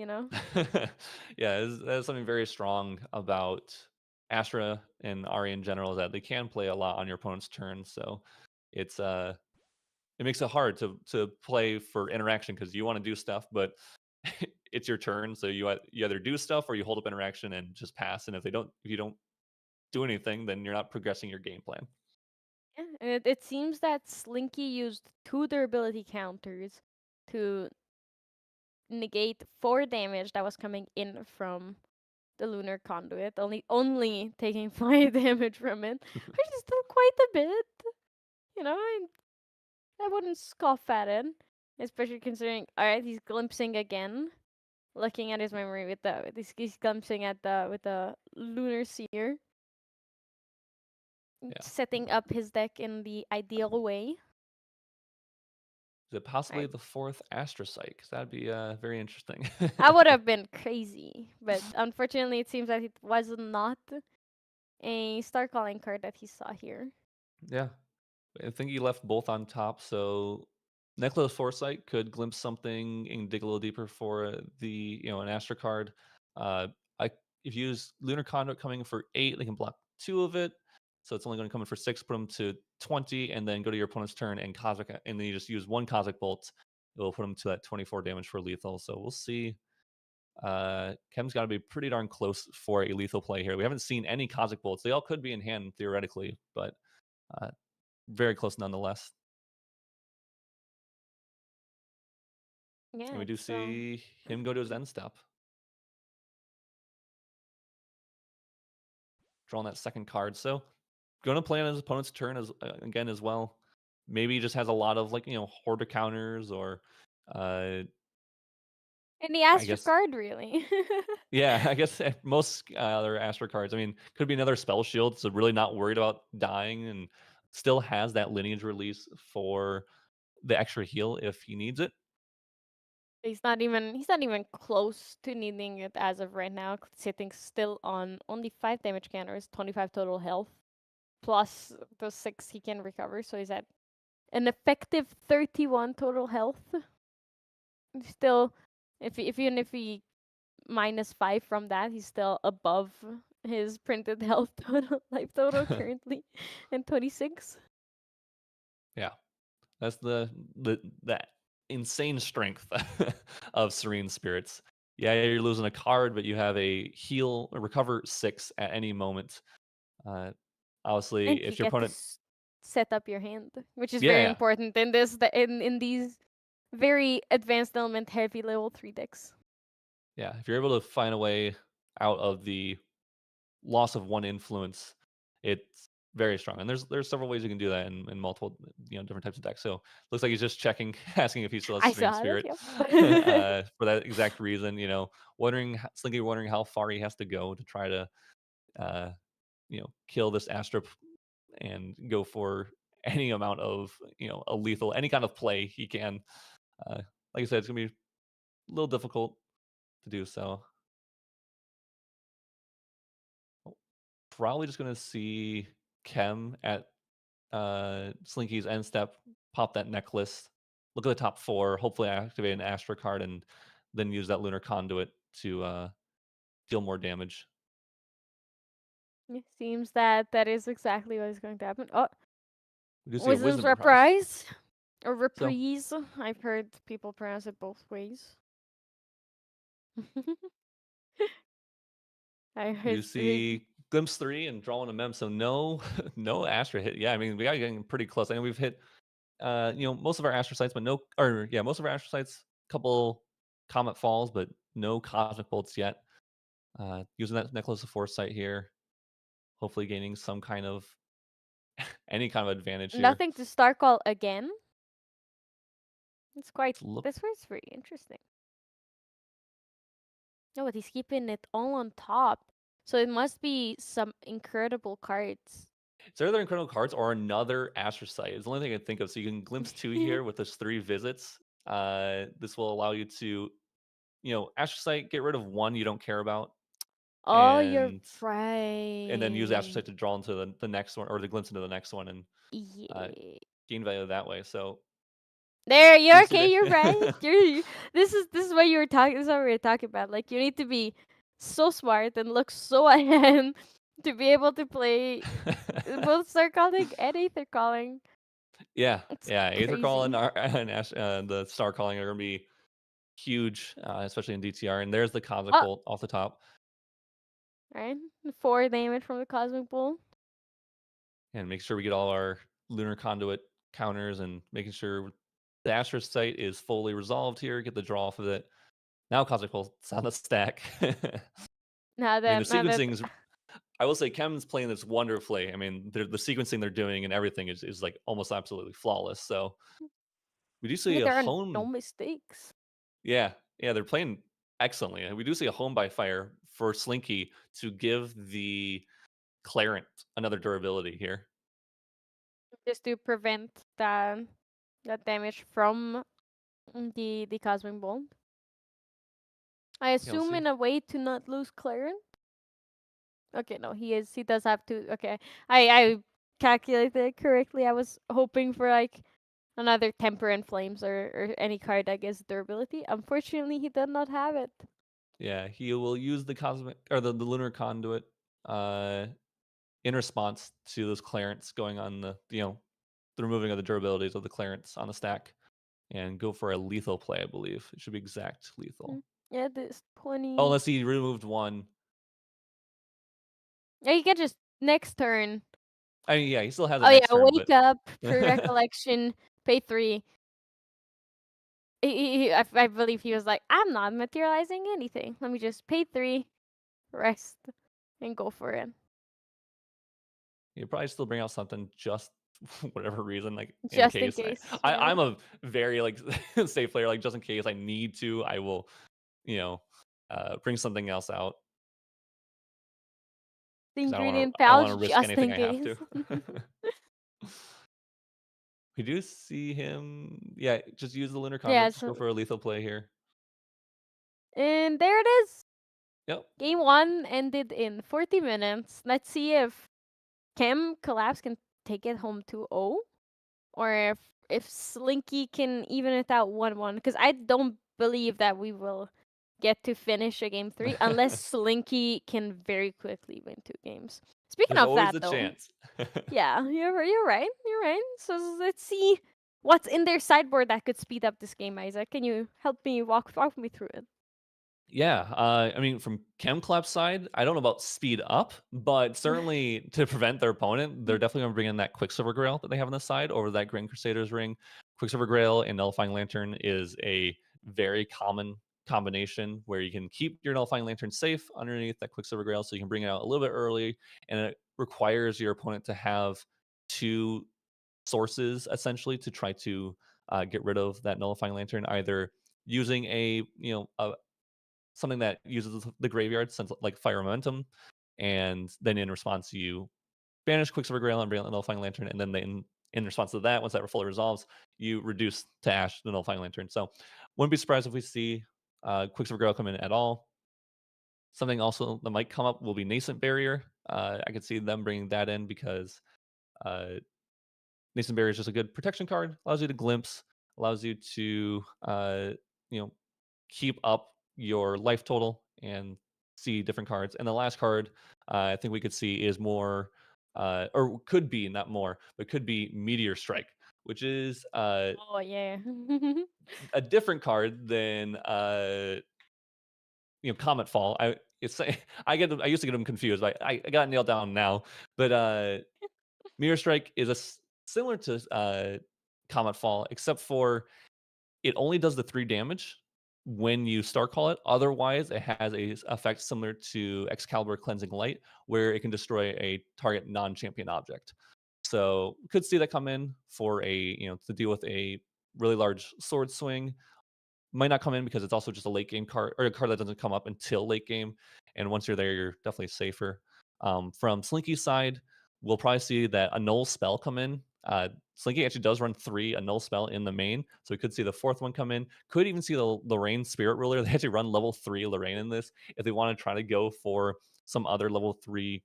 Speaker 2: yeah, that's something very strong about Astra and Ari in general is that they can play a lot on your opponent's turn. So it's it makes it hard to play for interaction because you want to do stuff, but it's your turn, so you either do stuff or you hold up interaction and just pass. And if you don't do anything, then you're not progressing your game plan.
Speaker 1: Yeah, and it seems that Slinky used 2 durability counters to negate 4 damage that was coming in from the lunar conduit, only taking 5 damage from it, which is still quite a bit. You know, I wouldn't scoff at it, especially considering. All right, he's glimpsing again, looking at his memory with he's glimpsing at the with the lunar seer,
Speaker 2: Yeah.
Speaker 1: setting up his deck in the ideal way.
Speaker 2: Is it possibly
Speaker 1: Right,
Speaker 2: the fourth astrocyte? Because that'd be very interesting.
Speaker 1: that would have been crazy, but unfortunately, it seems that it was not a star calling card that he saw here.
Speaker 2: Yeah. I think he left both on top, so Necklace of Foresight could glimpse something and dig a little deeper for an Astra card. Uh, I if you use Lunar Conduit coming in for 8, they can block 2 of it, so it's only going to come in for 6. Put them to 20, and then go to your opponent's turn and Cosmic, and then you just use 1 Cosmic Bolt. It will put them to that 24 damage for lethal. So we'll see. Chem's got to be pretty darn close for a lethal play here. We haven't seen any Cosmic Bolts. They all could be in hand theoretically, but uh, very close nonetheless.
Speaker 1: Yeah,
Speaker 2: And we do
Speaker 1: it's
Speaker 2: see him go to his end step, drawing that second card. So going to play on his opponent's turn again as well. Maybe he just has a lot of hoarder counters or
Speaker 1: and he
Speaker 2: I
Speaker 1: asked your
Speaker 2: guess
Speaker 1: card really.
Speaker 2: yeah, I guess most other Astro cards. I mean, could be another spell shield, so really not worried about dying and still has that lineage release for the extra heal if he needs it.
Speaker 1: He's not even close to needing it as of right now, sitting still on only 5 damage counters, 25 total health, plus the 6 he can recover, so he's at an effective 31 total health. Still, even if he minus 5 from that, he's still above his printed health total, life total currently, and 26.
Speaker 2: Yeah, that's that insane strength of Serene Spirits. Yeah, you're losing a card, but you have a heal, a recover 6 at any moment. Uh,
Speaker 1: And
Speaker 2: Obviously,
Speaker 1: you
Speaker 2: if your
Speaker 1: get to
Speaker 2: opponent,
Speaker 1: set up your hand, which is
Speaker 2: yeah,
Speaker 1: very
Speaker 2: yeah,
Speaker 1: important in in these very advanced element heavy level 3 decks.
Speaker 2: yeah, if you're able to find a way out of the loss of 1 influence, it's very strong. And there's several ways you can do that in multiple, different types of decks. So looks like he's just checking, asking if he still has
Speaker 1: I
Speaker 2: Serene
Speaker 1: saw it,
Speaker 2: Spirit,
Speaker 1: yep.
Speaker 2: for that exact reason. Slinky wondering how far he has to go to try to, uh, kill this Astrop and go for any amount of, a lethal, any kind of play he can. Uh, like I said, it's gonna be a little difficult to do so. Probably just gonna see Chem at Slinky's end step, pop that necklace, look at the top 4, hopefully activate an Astra card, and then use that Lunar Conduit to deal more damage.
Speaker 1: It seems that that is exactly what is going to happen. Oh,
Speaker 2: We do see a
Speaker 1: Wisdom's
Speaker 2: Wisdom Reprise.
Speaker 1: Reprise or
Speaker 2: So
Speaker 1: Reprise. I've heard people pronounce it both ways. I
Speaker 2: we
Speaker 1: heard
Speaker 2: do see Glimpse 3 and drawing a mem. So no, no Astra hit. Yeah, I mean we got getting pretty close. I know we've hit most of our astrocytes, but most of our astrocytes, couple comet falls, but no cosmic bolts yet. Using that necklace of foresight here, hopefully gaining some kind of any kind of advantage here.
Speaker 1: nothing to Star Call again. It's quite.
Speaker 2: Look,
Speaker 1: This was very interesting. No, but he's keeping it all on top. So it must be some incredible cards.
Speaker 2: is there other incredible cards or another astrocyte? It's the only thing I can think of. So you can glimpse 2 here with those 3 visits. This will allow you to, astrocyte, get rid of 1 you don't care about,
Speaker 1: Oh, you're
Speaker 2: and then use
Speaker 1: right.
Speaker 2: astrocyte to draw into the next one or to glimpse into the next one and uh,
Speaker 1: Yeah.
Speaker 2: gain value that way. So
Speaker 1: There,
Speaker 2: do
Speaker 1: you're
Speaker 2: see
Speaker 1: okay. You're right.
Speaker 2: that.
Speaker 1: This is what you were talking. This is what we were talking about. Like you need to be so smart and look so ahead to be able to play both Star Calling and Aether Calling.
Speaker 2: Yeah,
Speaker 1: It's
Speaker 2: yeah. Aether Call and,
Speaker 1: crazy,
Speaker 2: the Star Calling are gonna be huge, especially in DTR. And there's the Cosmic
Speaker 1: oh,
Speaker 2: Bolt off the top,
Speaker 1: right? 4 damage from the Cosmic Bull.
Speaker 2: and make sure we get all our Lunar Conduit counters and making sure the Astrocyte is fully resolved here. Get the draw off of it. Now Cosmic Pulse on the stack. I mean, the
Speaker 1: Now that
Speaker 2: sequencing is. I will say, Chem's playing this wonderfully. I mean, the sequencing they're doing and everything is like almost absolutely flawless. So we do
Speaker 1: yeah,
Speaker 2: see a
Speaker 1: there are no
Speaker 2: home.
Speaker 1: mistakes.
Speaker 2: Yeah, yeah, they're playing excellently, and we do see a home by fire for Slinky to give the Clarent another durability here.
Speaker 1: Just to prevent that damage from the Cosmic Bolt. I
Speaker 2: Yeah, we'll
Speaker 1: assume
Speaker 2: see.
Speaker 1: in a way to not lose Clarence. Okay, no, he does have to. Okay, I calculated it correctly. I was hoping for like another Temper and Flames or any card that gives durability. Unfortunately, he did not have it.
Speaker 2: Yeah, he will use the cosmic or the lunar conduit uh in response to those Clarence going on the removing of the durabilities of the Clarence on the stack and go for a lethal play, I believe. It should be exact lethal.
Speaker 1: Yeah, this
Speaker 2: Oh,
Speaker 1: 20.
Speaker 2: unless he removed one.
Speaker 1: Yeah, you can just next turn.
Speaker 2: I mean, yeah, he still has
Speaker 1: Oh
Speaker 2: it
Speaker 1: yeah,
Speaker 2: next turn,
Speaker 1: wake
Speaker 2: but
Speaker 1: up, pure recollection, pay 3. I believe he was like, I'm not materializing anything. Let me just pay 3, rest, and go for it.
Speaker 2: he'd probably still bring out something just whatever reason, like in
Speaker 1: Just in
Speaker 2: case.
Speaker 1: case, yeah.
Speaker 2: I'm a very like safe player, like just in case I need to, I will, you know, bring something else out
Speaker 1: The
Speaker 2: because
Speaker 1: ingredient
Speaker 2: I don't want to
Speaker 1: pouch,
Speaker 2: risk
Speaker 1: just
Speaker 2: anything
Speaker 1: in
Speaker 2: I have
Speaker 1: case.
Speaker 2: to. We do see him, yeah, just use the lunar
Speaker 1: Yeah,
Speaker 2: conduit, just go
Speaker 1: so,
Speaker 2: for a lethal play here.
Speaker 1: and there it is.
Speaker 2: Yep.
Speaker 1: Game 1 ended in 40 minutes. Let's see if Chem Collapse can take it home 2-0, or if Slinky can even it out 1-1. Because I don't believe that we will get to finish a game 3 unless Slinky can very quickly win 2 games. Speaking
Speaker 2: There's
Speaker 1: of
Speaker 2: always
Speaker 1: that,
Speaker 2: the
Speaker 1: though,
Speaker 2: chance.
Speaker 1: yeah, you're right. You're right. So let's see what's in their sideboard that could speed up this game, Isaac. Can you help me walk me through it?
Speaker 2: Yeah, I mean, from ChemClap's side, I don't know about speed up, but certainly to prevent their opponent, they're definitely going to bring in that Quicksilver Grail that they have on the side over that Grand Crusader's Ring. Quicksilver Grail and Nullifying Lantern is a very common combination where you can keep your Nullifying Lantern safe underneath that Quicksilver Grail, so you can bring it out a little bit early, and it requires your opponent to have two sources essentially to try to get rid of that Nullifying Lantern, either using a something that uses the graveyard, since like fire momentum, and then in response you banish Quicksilver Grail and bring out the Nullifying Lantern, and then in response to that, once that fully resolves, you reduce to ash the Nullifying Lantern. So wouldn't be surprised if we see Quicksilver Grail come in at all. Something also that might come up will be Nascent Barrier. I could see them bringing that in because uh, Nascent Barrier is just a good protection card, allows you to glimpse, allows you to you know keep up your life total and see different cards. And the last card I think we could see is more, or could be not more, but could be Meteor Strike, which is
Speaker 1: Oh yeah.
Speaker 2: a different card than Comet Fall. I used to get them confused, but I got it nailed down now. But Meteor Strike is similar to Comet Fall, except for it only does the 3 damage when you Star Call it. Otherwise, it has a effect similar to Excalibur Cleansing Light, where it can destroy a target non-champion object. So could see that come in for to deal with a really large sword swing. Might not come in because it's also just a late game card, or a card that doesn't come up until late game. And once you're there, you're definitely safer. From Slinky's side, we'll probably see that a null spell come in. Slinky actually does run 3 a null spell in the main, so we could see the 4th one come in. Could even see the Lorraine Spirit Ruler. They actually run level 3 Lorraine in this if they want to try to go for some other level 3,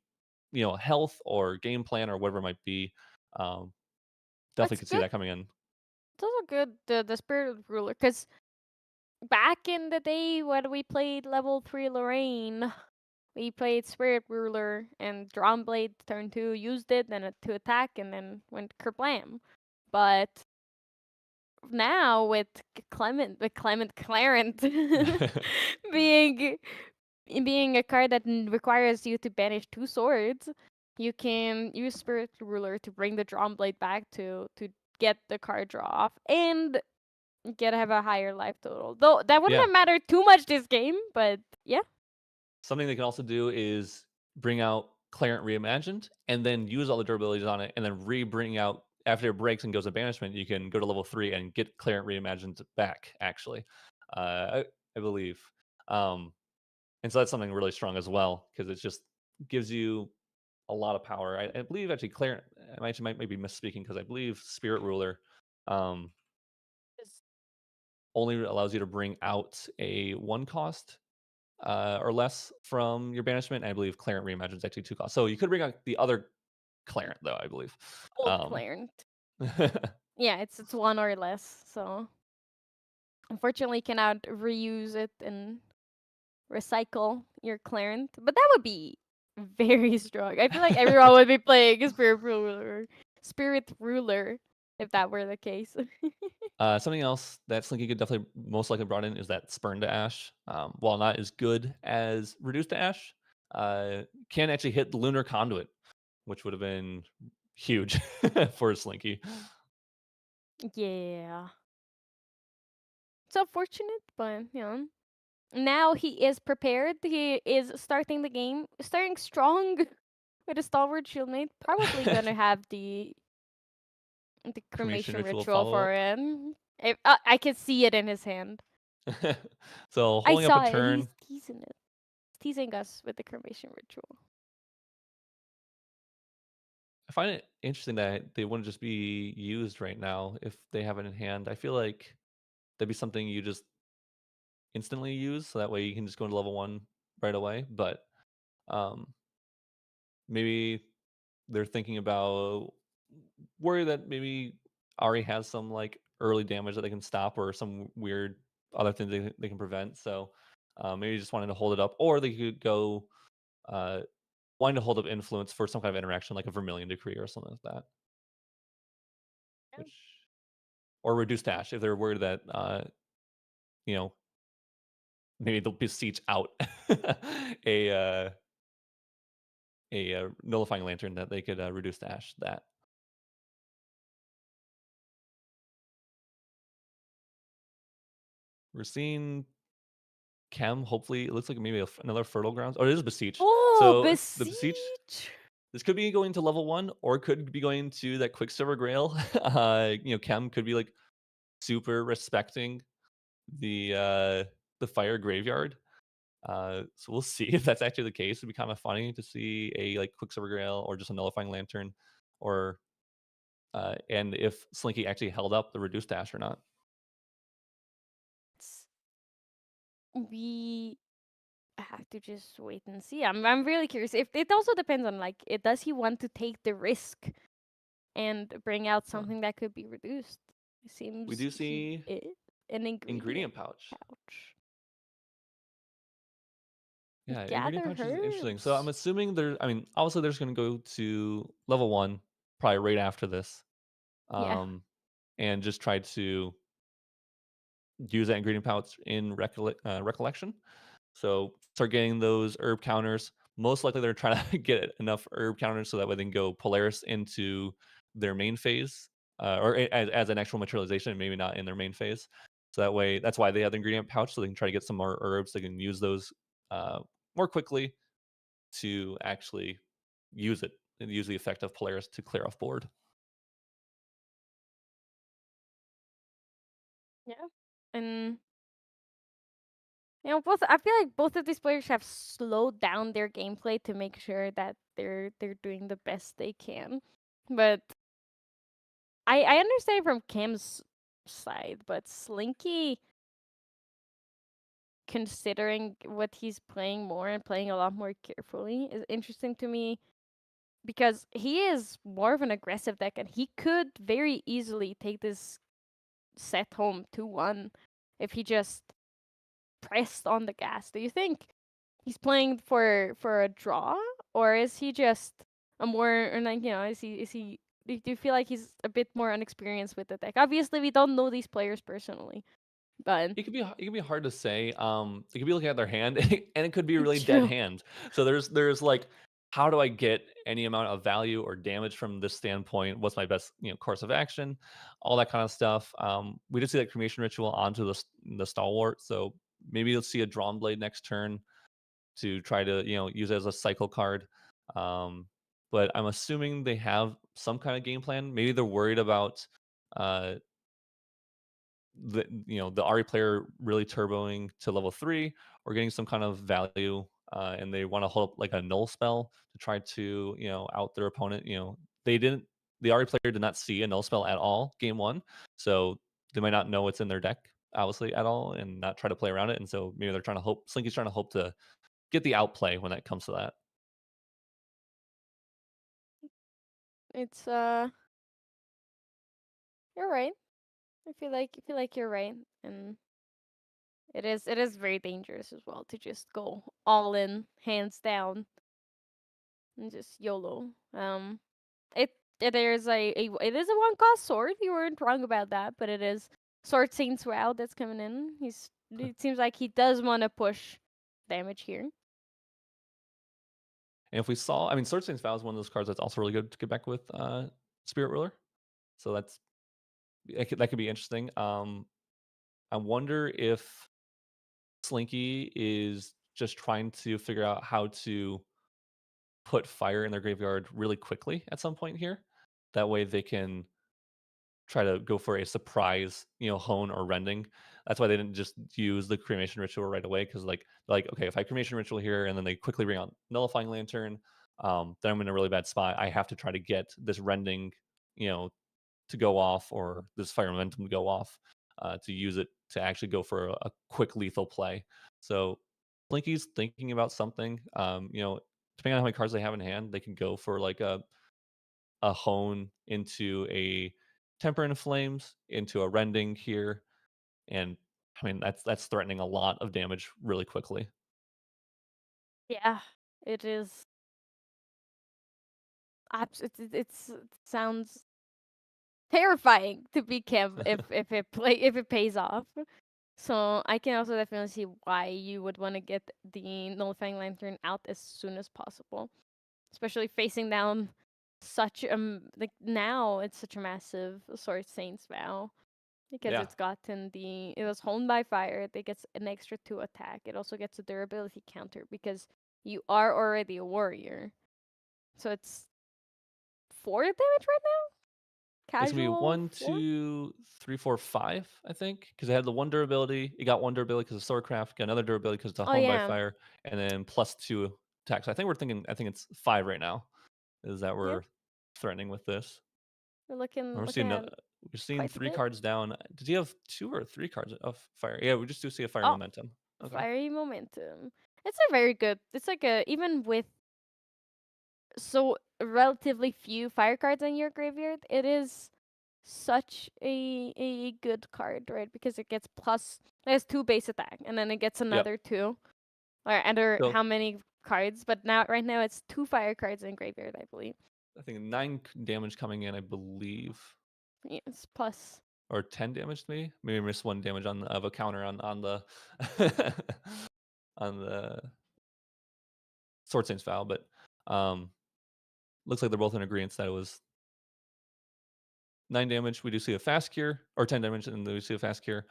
Speaker 2: health or game plan or whatever it might be. Um, Definitely
Speaker 1: That's
Speaker 2: could see
Speaker 1: good.
Speaker 2: that coming in.
Speaker 1: It's also good the Spirit Ruler, because back in the day when we played level 3 Lorraine, we played Spirit Ruler and Drawn Blade turn 2, used it then to attack, and then went kerblam. But now with Clement Clarent being being a card that requires you to banish 2 swords, you can use Spirit Ruler to bring the Drawn Blade back to get the card draw off. And You gotta have a higher life total. Though that wouldn't
Speaker 2: Yeah.
Speaker 1: have mattered too much this game, but yeah.
Speaker 2: Something they can also do is bring out Clarent Reimagined and then use all the durabilities on it and then bring out after it breaks and goes to banishment, you can go to level 3 and get Clarent Reimagined back, actually. I believe. And so that's something really strong as well, because it just gives you a lot of power. I believe actually Clarent, I actually might be misspeaking because I believe Spirit Ruler um, only allows you to bring out a 1 cost or less from your banishment. I believe Clarent Reimagine is actually 2 costs. So you could bring out the other Clarent, though, I believe.
Speaker 1: Old Clarent. Yeah, it's one or less. So unfortunately, you cannot reuse it and recycle your Clarent. But that would be very strong. I feel like everyone would be playing a Spirit Ruler, if that were the case.
Speaker 2: Something else that Slinky could definitely most likely brought in is that Spurn to Ash. While not as good as Reduced to Ash, can actually hit the Lunar Conduit, which would have been huge for Slinky.
Speaker 1: Yeah. It's unfortunate, but now he is prepared. He is starting the game, starting strong with a Stalwart Shieldmate. Probably gonna have the
Speaker 2: Cremation
Speaker 1: cremation
Speaker 2: Ritual
Speaker 1: ritual
Speaker 2: follow
Speaker 1: for
Speaker 2: up.
Speaker 1: him. I can see it in his hand.
Speaker 2: So
Speaker 1: I
Speaker 2: holding up a
Speaker 1: saw it. He's
Speaker 2: turn.
Speaker 1: teasing it. He's teasing us with the cremation ritual.
Speaker 2: I find it interesting that they wouldn't just be used right now if they have it in hand. I feel like that'd be something you just instantly use, so that way you can just go into level 1 right away. But um, maybe they're thinking about worry that maybe Ari has some like early damage that they can stop or some weird other things they can prevent. So maybe just wanting to hold it up, or they could go uh, wanting to hold up influence for some kind of interaction like a Vermilion Decree or something like that. Which or reduce dash if they're worried that you know maybe they'll beseech out a nullifying lantern that they could reduce dash that. We're seeing Chem. Hopefully, it looks like maybe another fertile grounds. Oh, it is beseech.
Speaker 1: Oh,
Speaker 2: So the beseech.
Speaker 1: beseech!
Speaker 2: This could be going to level 1, or it could be going to that Quicksilver Grail. Chem could be like super respecting the fire graveyard. So we'll see if that's actually the case. It'd be kind of funny to see a like Quicksilver Grail or just a nullifying lantern, or and if Slinky actually held up the reduced dash or not.
Speaker 1: We have to just wait and see. I'm really curious. If it also depends on like, does he want to take the risk and bring out
Speaker 2: Uh,
Speaker 1: something that could be reduced? It
Speaker 2: we
Speaker 1: seems
Speaker 2: do
Speaker 1: he
Speaker 2: see
Speaker 1: is an ingredient
Speaker 2: ingredient pouch.
Speaker 1: pouch.
Speaker 2: Yeah, ingredient
Speaker 1: Gather
Speaker 2: pouch is interesting. So I'm
Speaker 1: herbs.
Speaker 2: assuming I mean, obviously, there's going to go to level 1 probably right after this,
Speaker 1: Yeah.
Speaker 2: and just try to use that ingredient pouch in recollection. So start getting those herb counters. Most likely, they're trying to get enough herb counters so that way they can go Polaris into their main phase, as an actual materialization, maybe not in their main phase. So that way, that's why they have the ingredient pouch, so they can try to get some more herbs. They can use those uh, more quickly to actually use it and use the effect of Polaris to clear off board.
Speaker 1: Yeah. And both I feel like both of these players have slowed down their gameplay to make sure that they're doing the best they can. But I understand from Cam's side, but Slinky, considering what he's playing more and playing a lot more carefully, is interesting to me because he is more of an aggressive deck and he could very easily take this set home 2-1 if he just pressed on the gas. Do you think he's playing for a draw, or is he just a more, or like, is he do you feel like he's a bit more unexperienced with the deck? Obviously, we don't know these players personally, but
Speaker 2: It could be hard to say. They could be looking at their hand, and it could be a really dead
Speaker 1: true.
Speaker 2: hand. So there's like how do I get any amount of value or damage from this standpoint? What's my best, course of action? All that kind of stuff. We did see that cremation ritual onto the stalwart, so maybe you'll see a drawn blade next turn to try to use it as a cycle card. Um, but I'm assuming they have some kind of game plan. Maybe they're worried about uh, the RE player really turboing to level 3 or getting some kind of value, and they want to hold up like a null spell to try to out their opponent. They didn't the RE player did not see a null spell at all game 1, so they might not know what's in their deck obviously at all and not try to play around it. And so maybe they're trying to hope Slinky's trying to hope to get the outplay when it comes to that.
Speaker 1: It's you're right. I feel like you're right, and it is very dangerous as well to just go all in, hands down, and just YOLO. It it is a one cost sword. You weren't wrong about that, but it is Sword Saint's Wow that's coming in. It seems like he does want to push damage here.
Speaker 2: And if we saw, I mean, Sword Saint's Vow is one of those cards that's also really good to get back with Spirit Ruler. So that could be interesting. I wonder if Slinky is just trying to figure out how to put fire in their graveyard really quickly at some point here. That way they can try to go for a surprise, hone or rending. That's why they didn't just use the cremation ritual right away because like okay, if I cremation ritual here and then they quickly bring out nullifying lantern, then I'm in a really bad spot. I have to try to get this rending, you know, to go off or this fire momentum to go off to use it to actually go for a quick lethal play. So Blinky's thinking about something. Depending on how many cards they have in hand, they can go for like a hone into a temper and flames into a rending here, and I mean that's threatening a lot of damage really quickly.
Speaker 1: Yeah, it is. It sounds terrifying to be Kev if it pays off. So I can also definitely see why you would want to get the nullifying lantern out as soon as possible, especially facing down such like now it's such a massive Sword Saint's Vow because
Speaker 2: Yeah,
Speaker 1: it was honed by fire. It gets an extra 2 attack. It also gets a durability counter because you are already a warrior. So it's 4 damage right now.
Speaker 2: it's gonna be
Speaker 1: Casual
Speaker 2: one,
Speaker 1: 4.
Speaker 2: 2, 3, 4, 5, I think, because it had the one durability. It got one durability because of swordcraft, got another durability because it's
Speaker 1: Oh
Speaker 2: honed by
Speaker 1: yeah,
Speaker 2: fire, and then plus 2 attacks. So I think it's 5 right now. Is that
Speaker 1: yeah.
Speaker 2: we're threatening with this?
Speaker 1: We're
Speaker 2: And
Speaker 1: looking
Speaker 2: we're
Speaker 1: looking
Speaker 2: seeing
Speaker 1: at
Speaker 2: we're seeing
Speaker 1: quite a
Speaker 2: 3
Speaker 1: bit.
Speaker 2: cards down. Did he have 2 or 3 cards of fire? Yeah, we just do see a fire
Speaker 1: Oh,
Speaker 2: momentum. Okay.
Speaker 1: fiery momentum. It's a very good. It's like a even with so relatively few fire cards in your graveyard, it is such a good card, right? Because it has 2 base attack, and then it gets
Speaker 2: Yep.
Speaker 1: another 2. Or under
Speaker 2: So
Speaker 1: how many cards? But now right now it's 2 fire cards in graveyard, I believe.
Speaker 2: I think 9 damage coming in, I believe,
Speaker 1: Yes, plus.
Speaker 2: or 10 damage to me. Maybe I missed 1 damage of a counter on the on the Sword Saint's Vow, but um, looks like they're both in agreement that it was 9 damage. We do see a fast cure, or 10 damage, and then we see a fast cure.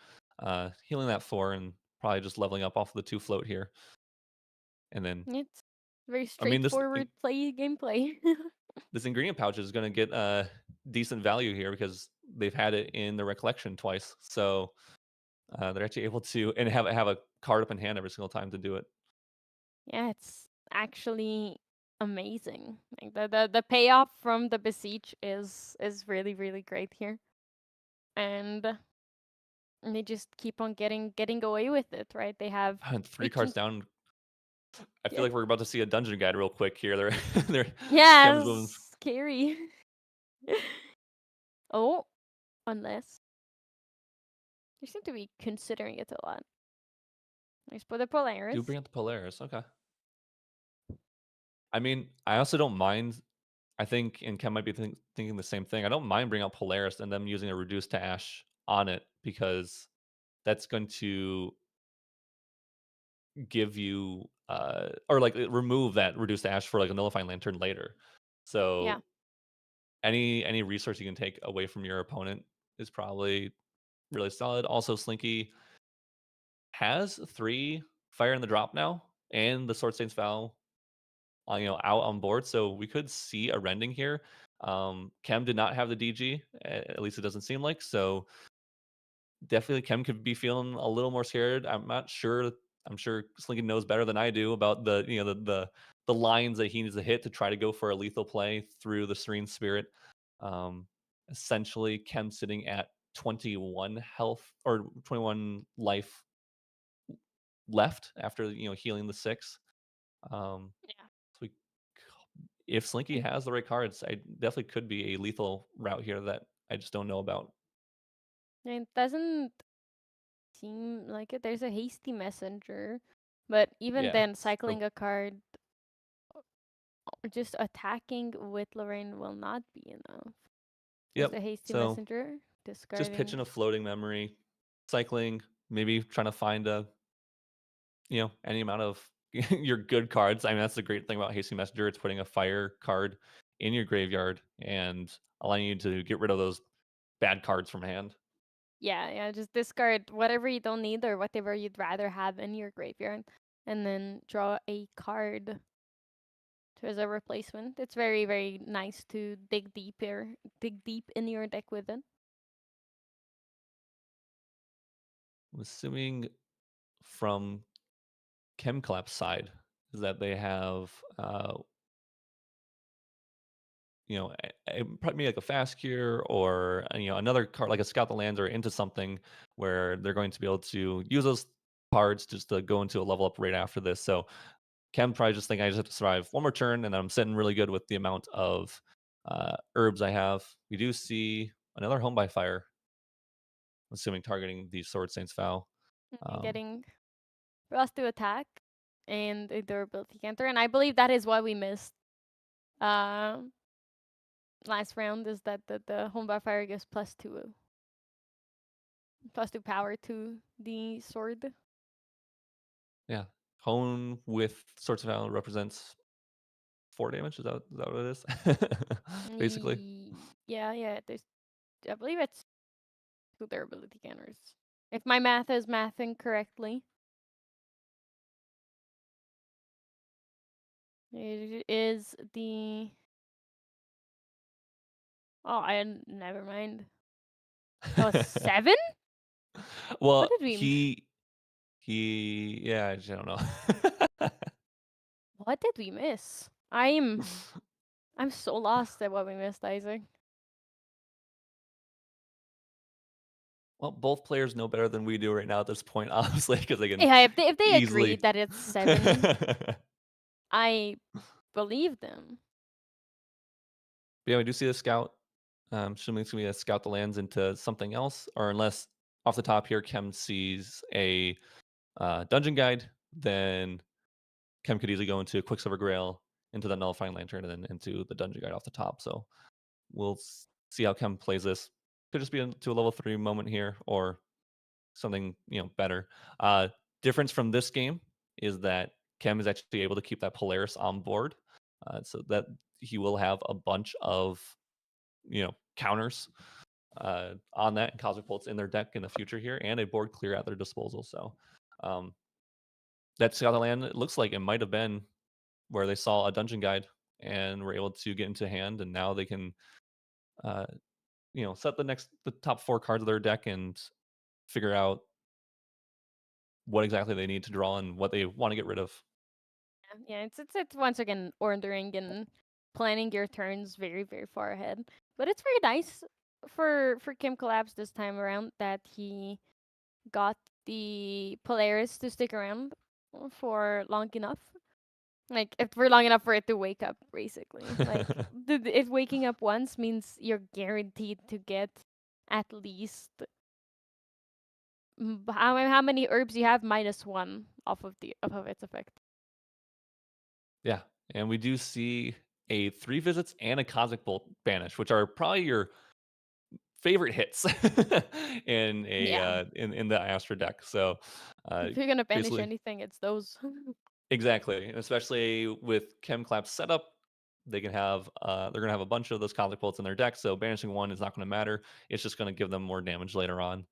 Speaker 2: Healing that 4 and probably just leveling up off of the 2 float here. And then,
Speaker 1: It's very
Speaker 2: I mean,
Speaker 1: straightforward gameplay.
Speaker 2: this ingredient pouch is going to get decent value here because they've had it in the recollection twice. So they're actually able to and have a card up in hand every single time to do it.
Speaker 1: Yeah, it's actually amazing. Like the payoff from the besiege is really really great here, and they just keep on getting away with it, right?
Speaker 2: And
Speaker 1: They
Speaker 2: 3 cards
Speaker 1: can
Speaker 2: down. I feel
Speaker 1: yeah
Speaker 2: like we're about to see a dungeon guide real quick here. They're
Speaker 1: yeah
Speaker 2: Cam's moving.
Speaker 1: it's scary. Oh, unless you seem to be considering it a lot. Let's put the
Speaker 2: Do
Speaker 1: Polaris.
Speaker 2: bring out the Polaris. Okay. I mean, I also don't mind. I think, and Cam might be thinking the same thing. I don't mind bringing out Polaris and them using a reduced to ash on it because that's going to give you or like remove that reduced ash for like a nullifying lantern later.
Speaker 1: Yeah.
Speaker 2: So any resource you can take away from your opponent is probably really solid. Also, Slinky has 3 fire in the drop now, and the Sword Stains Vow, out on board, so we could see a rending here. Chem did not have the DG, at least it doesn't seem like, so definitely Chem could be feeling a little more scared. I'm not sure. I'm sure Slinky knows better than I do about the lines that he needs to hit to try to go for a lethal play through the Serene Spirit. Um, Essentially, Chem sitting at 21 health or 21 life left after healing the 6. Um,
Speaker 1: Yeah.
Speaker 2: so if Slinky has the right cards, I definitely could be a lethal route here that I just don't know about.
Speaker 1: It doesn't seem like it. There's a hasty messenger, but even
Speaker 2: Yeah.
Speaker 1: then,
Speaker 2: So
Speaker 1: cycling a card or just attacking with Lorraine will not be enough. There's
Speaker 2: yep.
Speaker 1: a hasty
Speaker 2: So
Speaker 1: messenger,
Speaker 2: just pitching
Speaker 1: discarding.
Speaker 2: a floating memory, cycling, maybe trying to find any amount of your good cards. I mean, that's the great thing about Hasty Messenger. It's putting a fire card in your graveyard and allowing you to get rid of those bad cards from hand.
Speaker 1: Yeah, yeah, just discard whatever you don't need or whatever you'd rather have in your graveyard, and then draw a card to as a replacement. It's very, very nice to dig deep in your deck with it.
Speaker 2: I'm assuming from ChemClap's side is that they have probably like a fast cure or another card like a scout the lands or into something where they're going to be able to use those cards just to go into a level up right after this. So Chem probably just think I just have to survive one more turn and then I'm sitting really good with the amount of herbs I have. We do see another home by fire, assuming targeting the Sword Saints Vow.
Speaker 1: And
Speaker 2: Um,
Speaker 1: getting Frost to attack and a durability counter, and I believe that is what we missed. Uh, Last round is that the home by fire gives plus two power to the sword.
Speaker 2: yeah, hone with Swords of Vow represents 4 damage. Is that what it is? Basically.
Speaker 1: Yeah, yeah. I believe it's two durability counters. If my math is mathing correctly, it is the. Oh, never mind. Oh, 7? What
Speaker 2: Well,
Speaker 1: did we?
Speaker 2: yeah, I just don't know.
Speaker 1: What did we miss? I'm so lost at what we missed, Isaac.
Speaker 2: Well, both players know better than we do right now at this point, obviously, because they can
Speaker 1: Yeah, if they agreed
Speaker 2: easily.
Speaker 1: that it's 7, I believe them.
Speaker 2: Yeah, we do see the scout. Assuming it's going to be a scout the lands into something else, or unless off the top here, Kem sees a dungeon guide, then Kem could easily go into Quicksilver Grail, into the Nullifying Lantern, and then into the dungeon guide off the top. So we'll see how Kem plays this. Could just be into a level 3 moment here, or something better. Difference from this game is that Kem is actually able to keep that Polaris on board, so that he will have a bunch of counters on that and Cosmic Bolts in their deck in the future here, and a board clear at their disposal. So um, that Scout Land, it looks like it might have been where they saw a dungeon guide and were able to get into hand, and now they can uh, set the top 4 cards of their deck and figure out what exactly they need to draw and what they want to get rid of.
Speaker 1: Yeah, it's once again ordering and planning your turns very, very far ahead. But it's very nice for Kim Collabs this time around that he got the Polaris to stick around for long enough. Like, if for long enough for it to wake up, basically. Like, if waking up once means you're guaranteed to get at least how many herbs you have -1 off of its effect.
Speaker 2: Yeah, and we do see a 3 visits and a Cosmic Bolt banish, which are probably your favorite hits in a
Speaker 1: Yeah.
Speaker 2: in the Astra deck. So
Speaker 1: If you're gonna banish
Speaker 2: basically,
Speaker 1: anything, it's those.
Speaker 2: Exactly, and especially with ChemClap's setup, they're gonna have a bunch of those Cosmic Bolts in their deck, so banishing one is not gonna matter. It's just gonna give them more damage later on,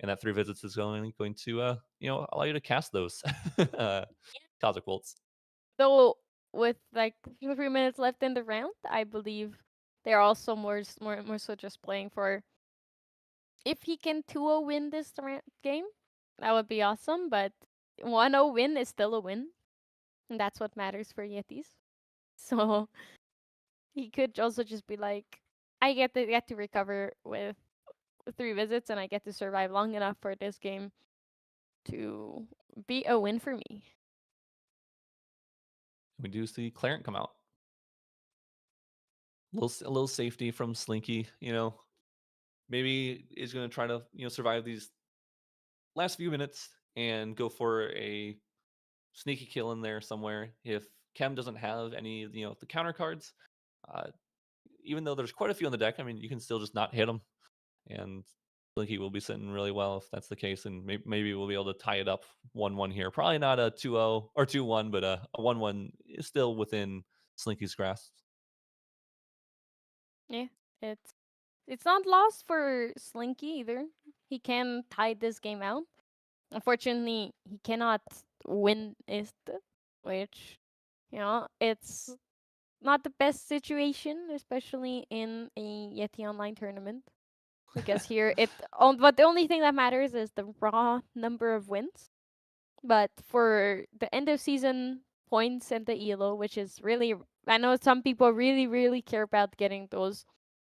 Speaker 2: and that 3 visits is going to, allow you to cast those, uh, Cosmic Bolts.
Speaker 1: Though with like 3 minutes left in the round, I believe they're also more so just playing for if he can 2-0 win this game, that would be awesome. But 1-0 win is still a win, and that's what matters for Yetis. So he could also just be like, I get to recover with 3 visits, and I get to survive long enough for this game to be a win for me.
Speaker 2: We do see Clarent come out. A little safety from Slinky, maybe is gonna try to, survive these last few minutes and go for a sneaky kill in there somewhere. If Chem doesn't have any, the counter cards, uh, even though there's quite a few on the deck, I mean, you can still just not hit them, and Blinky will be sitting really well if that's the case, and maybe we'll be able to tie it up 1-1 here. Probably not a 2-0 or 2-1, but a 1-1 is still within Slinky's grasp.
Speaker 1: Yeah, it's not lost for Slinky either. He can tie this game out. Unfortunately, he cannot win it, which it's not the best situation, especially in a Yeti Online tournament. Because here, but the only thing that matters is the raw number of wins. But for the end of season points and the elo, which is really, I know some people really, really care about getting those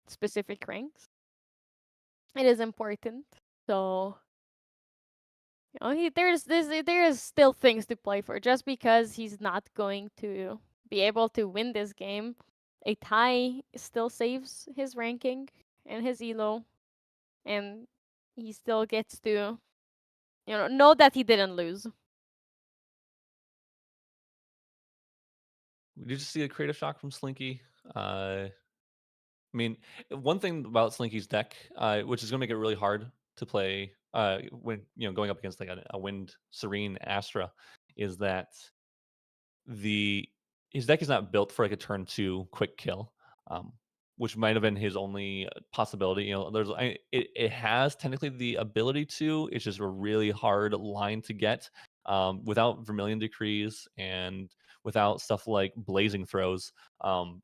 Speaker 1: specific ranks. It is important. So there is still things to play for. Just because he's not going to be able to win this game, a tie still saves his ranking and his elo, and he still gets to know that he didn't lose.
Speaker 2: We did just see a creative shock from Slinky. I mean, one thing about Slinky's deck, which is going to make it really hard to play when going up against like a Wind Serene Astra, is that the his deck is not built for like a turn two quick kill, um, which might have been his only possibility. It has technically the ability to. It's just a really hard line to get without Vermilion Decrees and without stuff like Blazing Throws.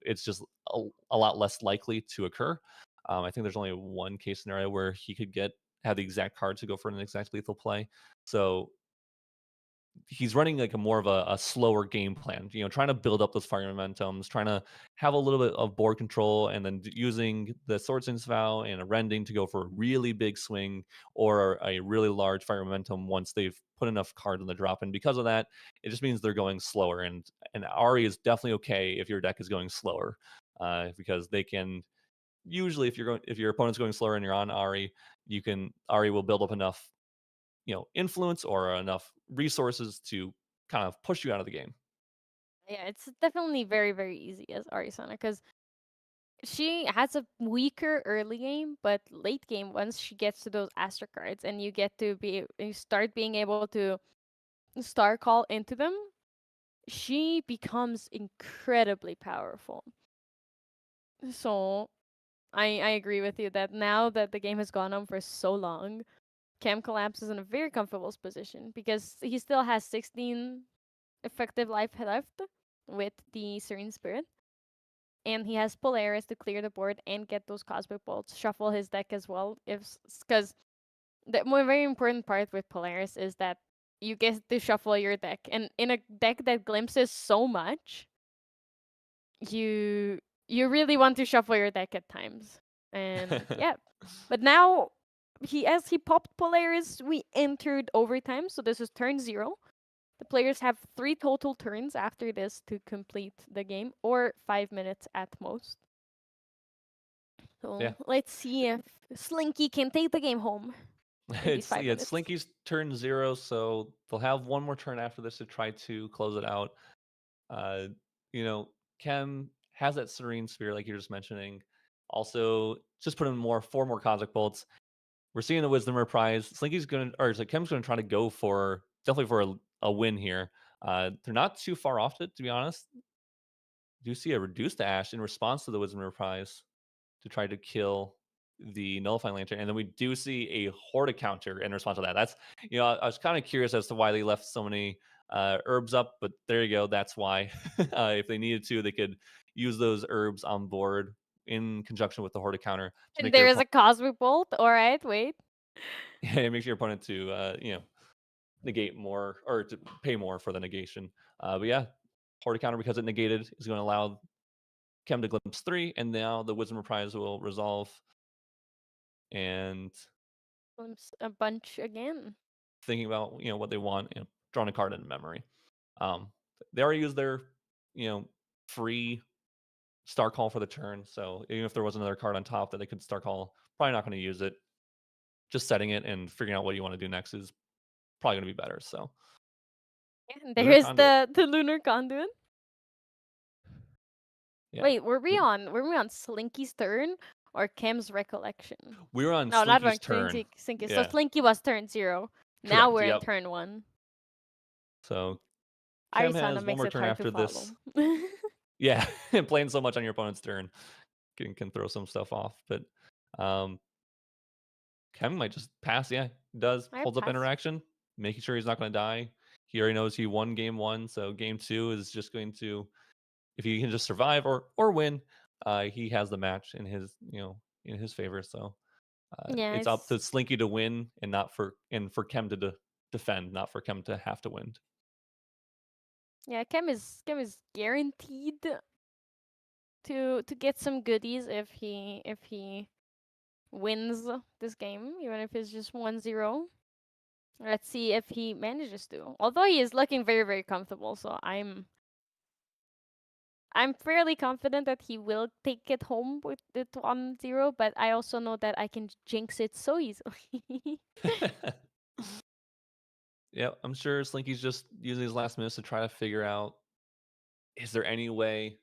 Speaker 2: It's just a lot less likely to occur. I think there's only one case scenario where he could have the exact card to go for an exact lethal play. So he's running like a more of a slower game plan, trying to build up those fire momentums, trying to have a little bit of board control, and then using the Sword Sin's Vow and a Rending to go for a really big swing or a really large fire momentum once they've put enough cards in the drop. And because of that, it just means they're going slower. And Ari is definitely okay if your deck is going slower, because they can usually if your opponent's going slower and you're on Ari will build up enough influence or enough resources to kind of push you out of the game.
Speaker 1: Yeah, it's definitely very, very easy as Arisana because she has a weaker early game, but late game, once she gets to those Astra cards and you start being able to Star Call into them, she becomes incredibly powerful. So I agree with you that now that the game has gone on for so long, Cam Collapse is in a very comfortable position because he still has 16 effective life left with the Serene Spirit. And he has Polaris to clear the board and get those Cosmic Bolts, shuffle his deck as well. Because the more very important part with Polaris is that you get to shuffle your deck. And in a deck that glimpses so much, you really want to shuffle your deck at times. And yeah. But now as he popped Polaris, we entered overtime, so this is turn 0. The players have 3 total turns after this to complete the game, or 5 minutes at most.
Speaker 2: Yeah.
Speaker 1: So let's see if Slinky can take the game home in these
Speaker 2: It's
Speaker 1: 5
Speaker 2: yeah, it's
Speaker 1: minutes.
Speaker 2: Slinky's turn 0, so they'll have one more turn after this to try to close it out. Uh, Kem has that Serene Sphere like you're just mentioning. Also, just put in 4 more Cosmic Bolts. We're seeing the Wisdom Reprise. Slinky's gonna, or so Kem's gonna try to go for definitely for a win here. They're not too far off it, to be honest. Do see a reduced Ash in response to the Wisdom Reprise to try to kill the Nullifying Lantern, and then we do see a Horda counter in response to that. That's, I was kind of curious as to why they left so many herbs up, but there you go. That's why. If they needed to, they could use those herbs on board in conjunction with the Horda counter to
Speaker 1: And
Speaker 2: make your
Speaker 1: there is a
Speaker 2: opponent,
Speaker 1: Cosmic Bolt. All right, wait.
Speaker 2: it makes your opponent to negate more or to pay more for the negation. But yeah, Horda counter, because it negated, is going to allow Chem to glimpse 3, and now the Wisdom Reprise will resolve. And
Speaker 1: Glimpse a bunch again.
Speaker 2: thinking about what they want, drawing a card in memory. They already used their free star call for the turn, so even if there was another card on top that they could star call, probably not going to use it. Just setting it and figuring out what you want to do next is probably going to be better. So
Speaker 1: Yeah, and there
Speaker 2: Lunar
Speaker 1: is
Speaker 2: Conduit,
Speaker 1: the Lunar Conduit.
Speaker 2: yeah.
Speaker 1: Wait, were we on Slinky's turn or Cam's Recollection?
Speaker 2: We were on
Speaker 1: No, not
Speaker 2: Slinky's
Speaker 1: on
Speaker 2: turn.
Speaker 1: Slinky. So
Speaker 2: Yeah,
Speaker 1: Slinky was turn 0. Now
Speaker 2: correct.
Speaker 1: we're in
Speaker 2: Yep.
Speaker 1: turn 1.
Speaker 2: So Chem
Speaker 1: Arizona
Speaker 2: has one
Speaker 1: makes
Speaker 2: more
Speaker 1: it
Speaker 2: turn
Speaker 1: hard to
Speaker 2: after
Speaker 1: follow.
Speaker 2: this. Yeah, playing so much on your opponent's turn can throw some stuff off. But Chem might just pass. Yeah, does.
Speaker 1: I
Speaker 2: Holds up
Speaker 1: pass.
Speaker 2: interaction, making sure he's not going to die. He already knows he won game 1, so game 2 is just going to, if he can just survive or win, he has the match in his in his favor. So
Speaker 1: Yeah,
Speaker 2: it's up to Slinky to win, and not for Chem to defend, not for Chem to have to win.
Speaker 1: yeah. Chem is guaranteed to get some goodies if he wins this game, even if it's just 1-0. Let's see if he manages to. Although he is looking very, very comfortable, so I'm fairly confident that he will take it home with the 1-0, but I also know that I can jinx it so easily.
Speaker 2: Yeah, I'm sure Slinky's just using his last minutes to try to figure out, is there any way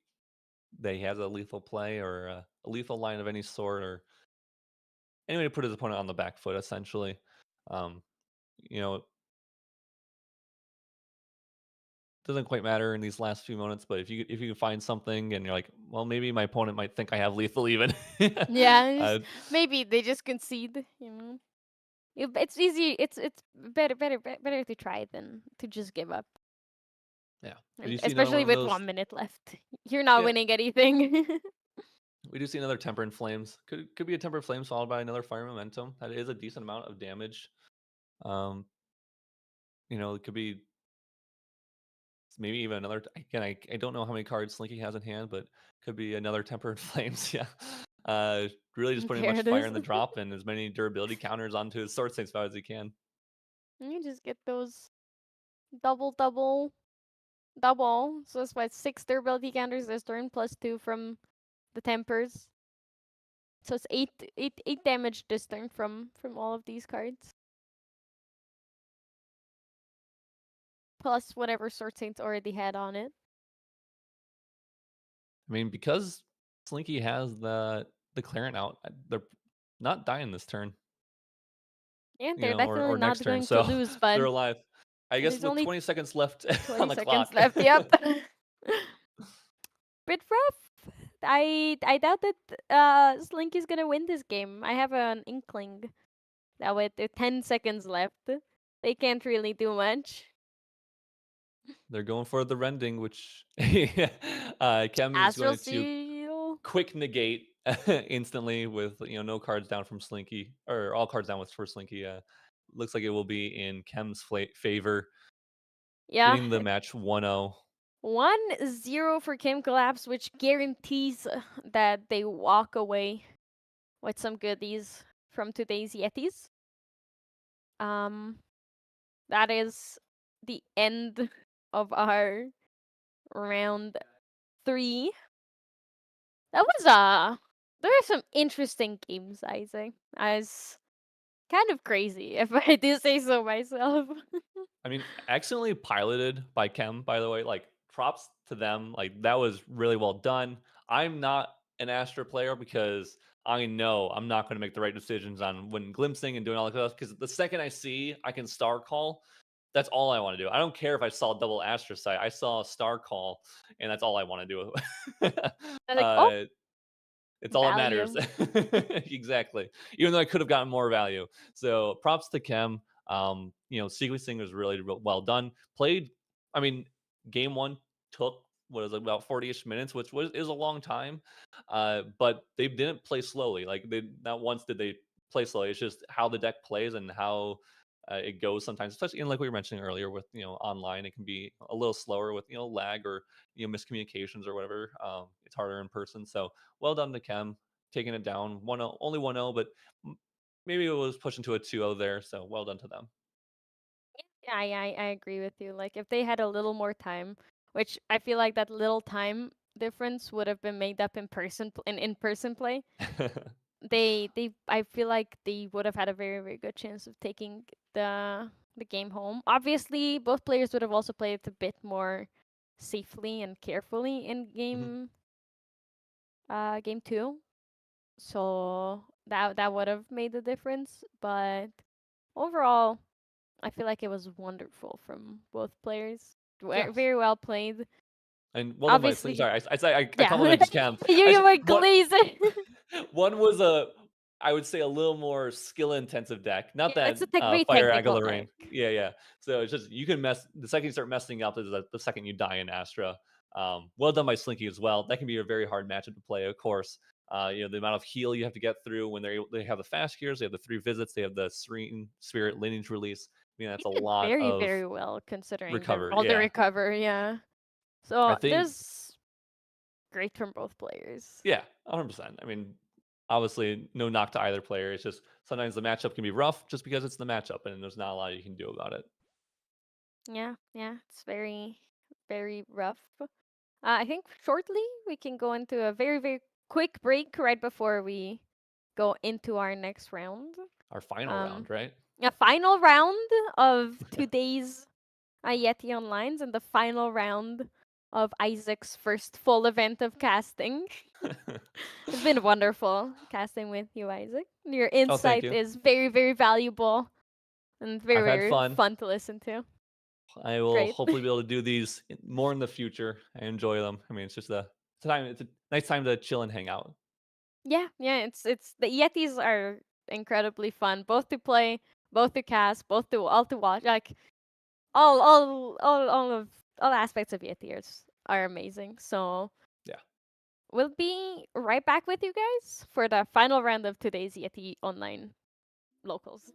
Speaker 2: that he has a lethal play or a lethal line of any sort, or any way to put his opponent on the back foot, essentially. Um, you know, doesn't quite matter in these last few moments, but if you can find something and you're like, well, maybe my opponent might think I have lethal even.
Speaker 1: Yeah,
Speaker 2: uh,
Speaker 1: maybe they just concede. It's easy. It's better to try than to just give up.
Speaker 2: yeah, we
Speaker 1: And
Speaker 2: do see another one
Speaker 1: especially
Speaker 2: of
Speaker 1: with
Speaker 2: those.
Speaker 1: 1 minute left, you're not
Speaker 2: Yeah,
Speaker 1: winning anything.
Speaker 2: we do see another Temper in Flames. Could be a Temper in Flames followed by another Fire Momentum. That is a decent amount of damage. Um, it could be maybe even another. Again, I don't know how many cards Slinky has in hand, but could be another Temper in Flames. Yeah. Really just putting as
Speaker 1: There
Speaker 2: much
Speaker 1: it
Speaker 2: fire
Speaker 1: is.
Speaker 2: in the drop and as many durability counters onto his Sword Saint spout as he can.
Speaker 1: You just get those double, double, double. So it's what, 6 durability counters this turn plus 2 from the tempers. So it's eight damage this turn from all of these cards. Plus whatever Sword Saints already had on it.
Speaker 2: I mean, because Slinky has the Clarent out, they're not dying this turn,
Speaker 1: Yeah, they're definitely
Speaker 2: or next
Speaker 1: not
Speaker 2: turn,
Speaker 1: going to
Speaker 2: so
Speaker 1: lose, but
Speaker 2: they're alive. I guess
Speaker 1: there's
Speaker 2: with
Speaker 1: only
Speaker 2: 20 seconds left on
Speaker 1: 20
Speaker 2: the
Speaker 1: seconds
Speaker 2: clock.
Speaker 1: left. Yep. Bit rough. I doubt that Slinky's gonna win this game. I have an inkling that with the 10 seconds left, they can't really do much.
Speaker 2: They're going for the rending, which Chem is
Speaker 1: Astral
Speaker 2: going to
Speaker 1: Seal.
Speaker 2: quick negate instantly with no cards down from Slinky, or all cards down with for Slinky. Looks like it will be in Chem's favor,
Speaker 1: Yeah.
Speaker 2: winning the match 1-0.
Speaker 1: 1-0 for Kim Collapse, which guarantees that they walk away with some goodies from today's Yetis. Um, that is the end of our round 3. That was there are some interesting games, I say. As kind of crazy, if I do say so myself.
Speaker 2: I mean, excellently piloted by Chem, by the way. Like, props to them. Like, that was really well done. I'm not an Astra player because I know I'm not going to make the right decisions on when glimpsing and doing all that stuff. Because the second I see I can star call, That's all I want to do. I don't care if I saw double Astrocyte. I saw Star Call, and that's all I want to do.
Speaker 1: I'm like, oh,
Speaker 2: uh, it's all that matters.
Speaker 1: value.
Speaker 2: Exactly. Even though I could have gotten more value. So props to Chem. Sequencing was really well done. Played, I mean, game one took what is it, about 40-ish minutes, which is a long time. But they didn't play slowly. Like they not once did they play slowly. It's just how the deck plays and how it goes sometimes, especially in like we were mentioning earlier with online, it can be a little slower with lag or miscommunications or whatever. It's harder in person. So well done to Chem, taking it down 1-0, only 1-0, but maybe it was pushing to a 2-0 there. So well done to them.
Speaker 1: Yeah, I agree with you. Like if they had a little more time, which I feel like that little time difference would have been made up in in-person play. They I feel like they would have had a very very good chance of taking the game home. Obviously, both players would have also played a bit more safely and carefully in
Speaker 2: Mhm.
Speaker 1: game 2. So that would have made the difference, but overall, I feel like it was wonderful from both players.
Speaker 2: Yes.
Speaker 1: Very well played.
Speaker 2: And well done by Sling.
Speaker 1: Obviously,
Speaker 2: Sorry, I
Speaker 1: yeah.
Speaker 2: complimented Cam.
Speaker 1: You were glazing.
Speaker 2: One was I would say a little more skill intensive deck. Not
Speaker 1: Yeah, it's
Speaker 2: that
Speaker 1: a very
Speaker 2: Fire
Speaker 1: technical
Speaker 2: Agile
Speaker 1: deck.
Speaker 2: Rain. Yeah, yeah. So it's just you can mess the second you start messing up is the second you die in Astra. Well done by Slinky as well. That can be a very hard matchup to play, of course. The amount of heal you have to get through when they have the fast gears, they have the 3 visits, they have the Serene Spirit lineage release. I mean,
Speaker 1: He
Speaker 2: that's a
Speaker 1: did
Speaker 2: lot
Speaker 1: very,
Speaker 2: of
Speaker 1: very well considering
Speaker 2: recover.
Speaker 1: all the
Speaker 2: Yeah.
Speaker 1: recover, yeah.
Speaker 2: I
Speaker 1: So
Speaker 2: think
Speaker 1: this great from both players.
Speaker 2: Yeah, 100%. I mean, obviously, no knock to either player. It's just sometimes the matchup can be rough just because it's the matchup and there's not a lot you can do about it.
Speaker 1: Yeah, yeah, it's very, very rough. I think shortly we can go into a very, very quick break right before we go into our next round.
Speaker 2: Our final
Speaker 1: Um,
Speaker 2: round, right?
Speaker 1: a final round of today's Yeti Onlines and the final round of Isaac's first full event of casting. It's been wonderful casting with you, Isaac. Your
Speaker 2: Oh, thank
Speaker 1: insight
Speaker 2: you.
Speaker 1: is very, very valuable and very,
Speaker 2: I've had
Speaker 1: very
Speaker 2: fun.
Speaker 1: fun to listen to.
Speaker 2: I will
Speaker 1: Great.
Speaker 2: hopefully be able to do these more in the future. I enjoy them. I mean, it's just it's a nice time to chill and hang out.
Speaker 1: Yeah, yeah, it's the Yetis are incredibly fun, both to play, both to cast, both to all to watch. Like all aspects of Yeti are amazing. So
Speaker 2: Yeah.
Speaker 1: we'll be right back with you guys for the final round of today's Yeti Online locals.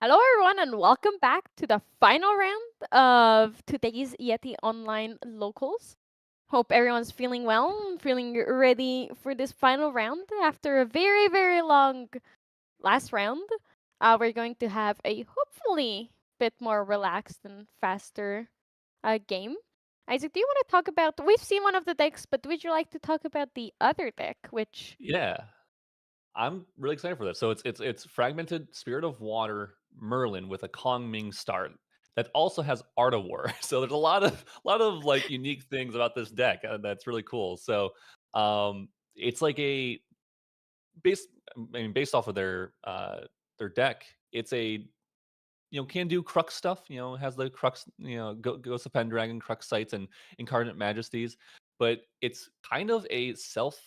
Speaker 1: Hello, everyone, and welcome back to the final round of today's Yeti Online Locals. Hope everyone's feeling well and feeling ready for this final round after a very, very long last round. We're going to have a hopefully bit more relaxed and faster game. Isaac, do you want to talk about? We've seen one of the decks, but would you like to talk about the other deck, which
Speaker 2: Yeah, I'm really excited for this. So it's fragmented Spirit of Water Merlin with a Kong Ming start that also has Art of War. So there's a lot of like unique things about this deck that's really cool. So it's like a based I mean based off of their deck. It's a can do Crux stuff. Has the Crux, Ghost of Pendragon, Crux sites, and Incarnate Majesties. But it's kind of a self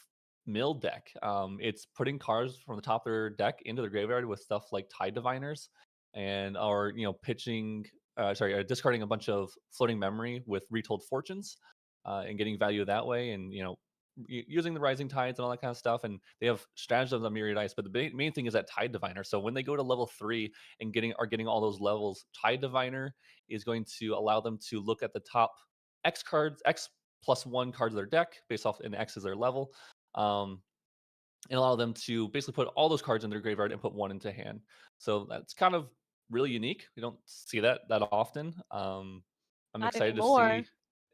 Speaker 2: mill deck. It's putting cards from the top of their deck into their graveyard with stuff like Tide Diviners, and or pitching. Discarding a bunch of floating memory with Retold Fortunes, and getting value that way, and using the Rising Tides and all that kind of stuff. And they have stratagems on Myriad Ice, but the main thing is that Tide Diviner. So when they go to level 3 and getting all those levels, Tide Diviner is going to allow them to look at the top X cards, X plus 1 cards of their deck based off, and X is their level. Um, and allow them to basically put all those cards in their graveyard and put one into hand. So that's kind of really unique. We don't see that often. I'm
Speaker 1: not
Speaker 2: excited to
Speaker 1: anymore.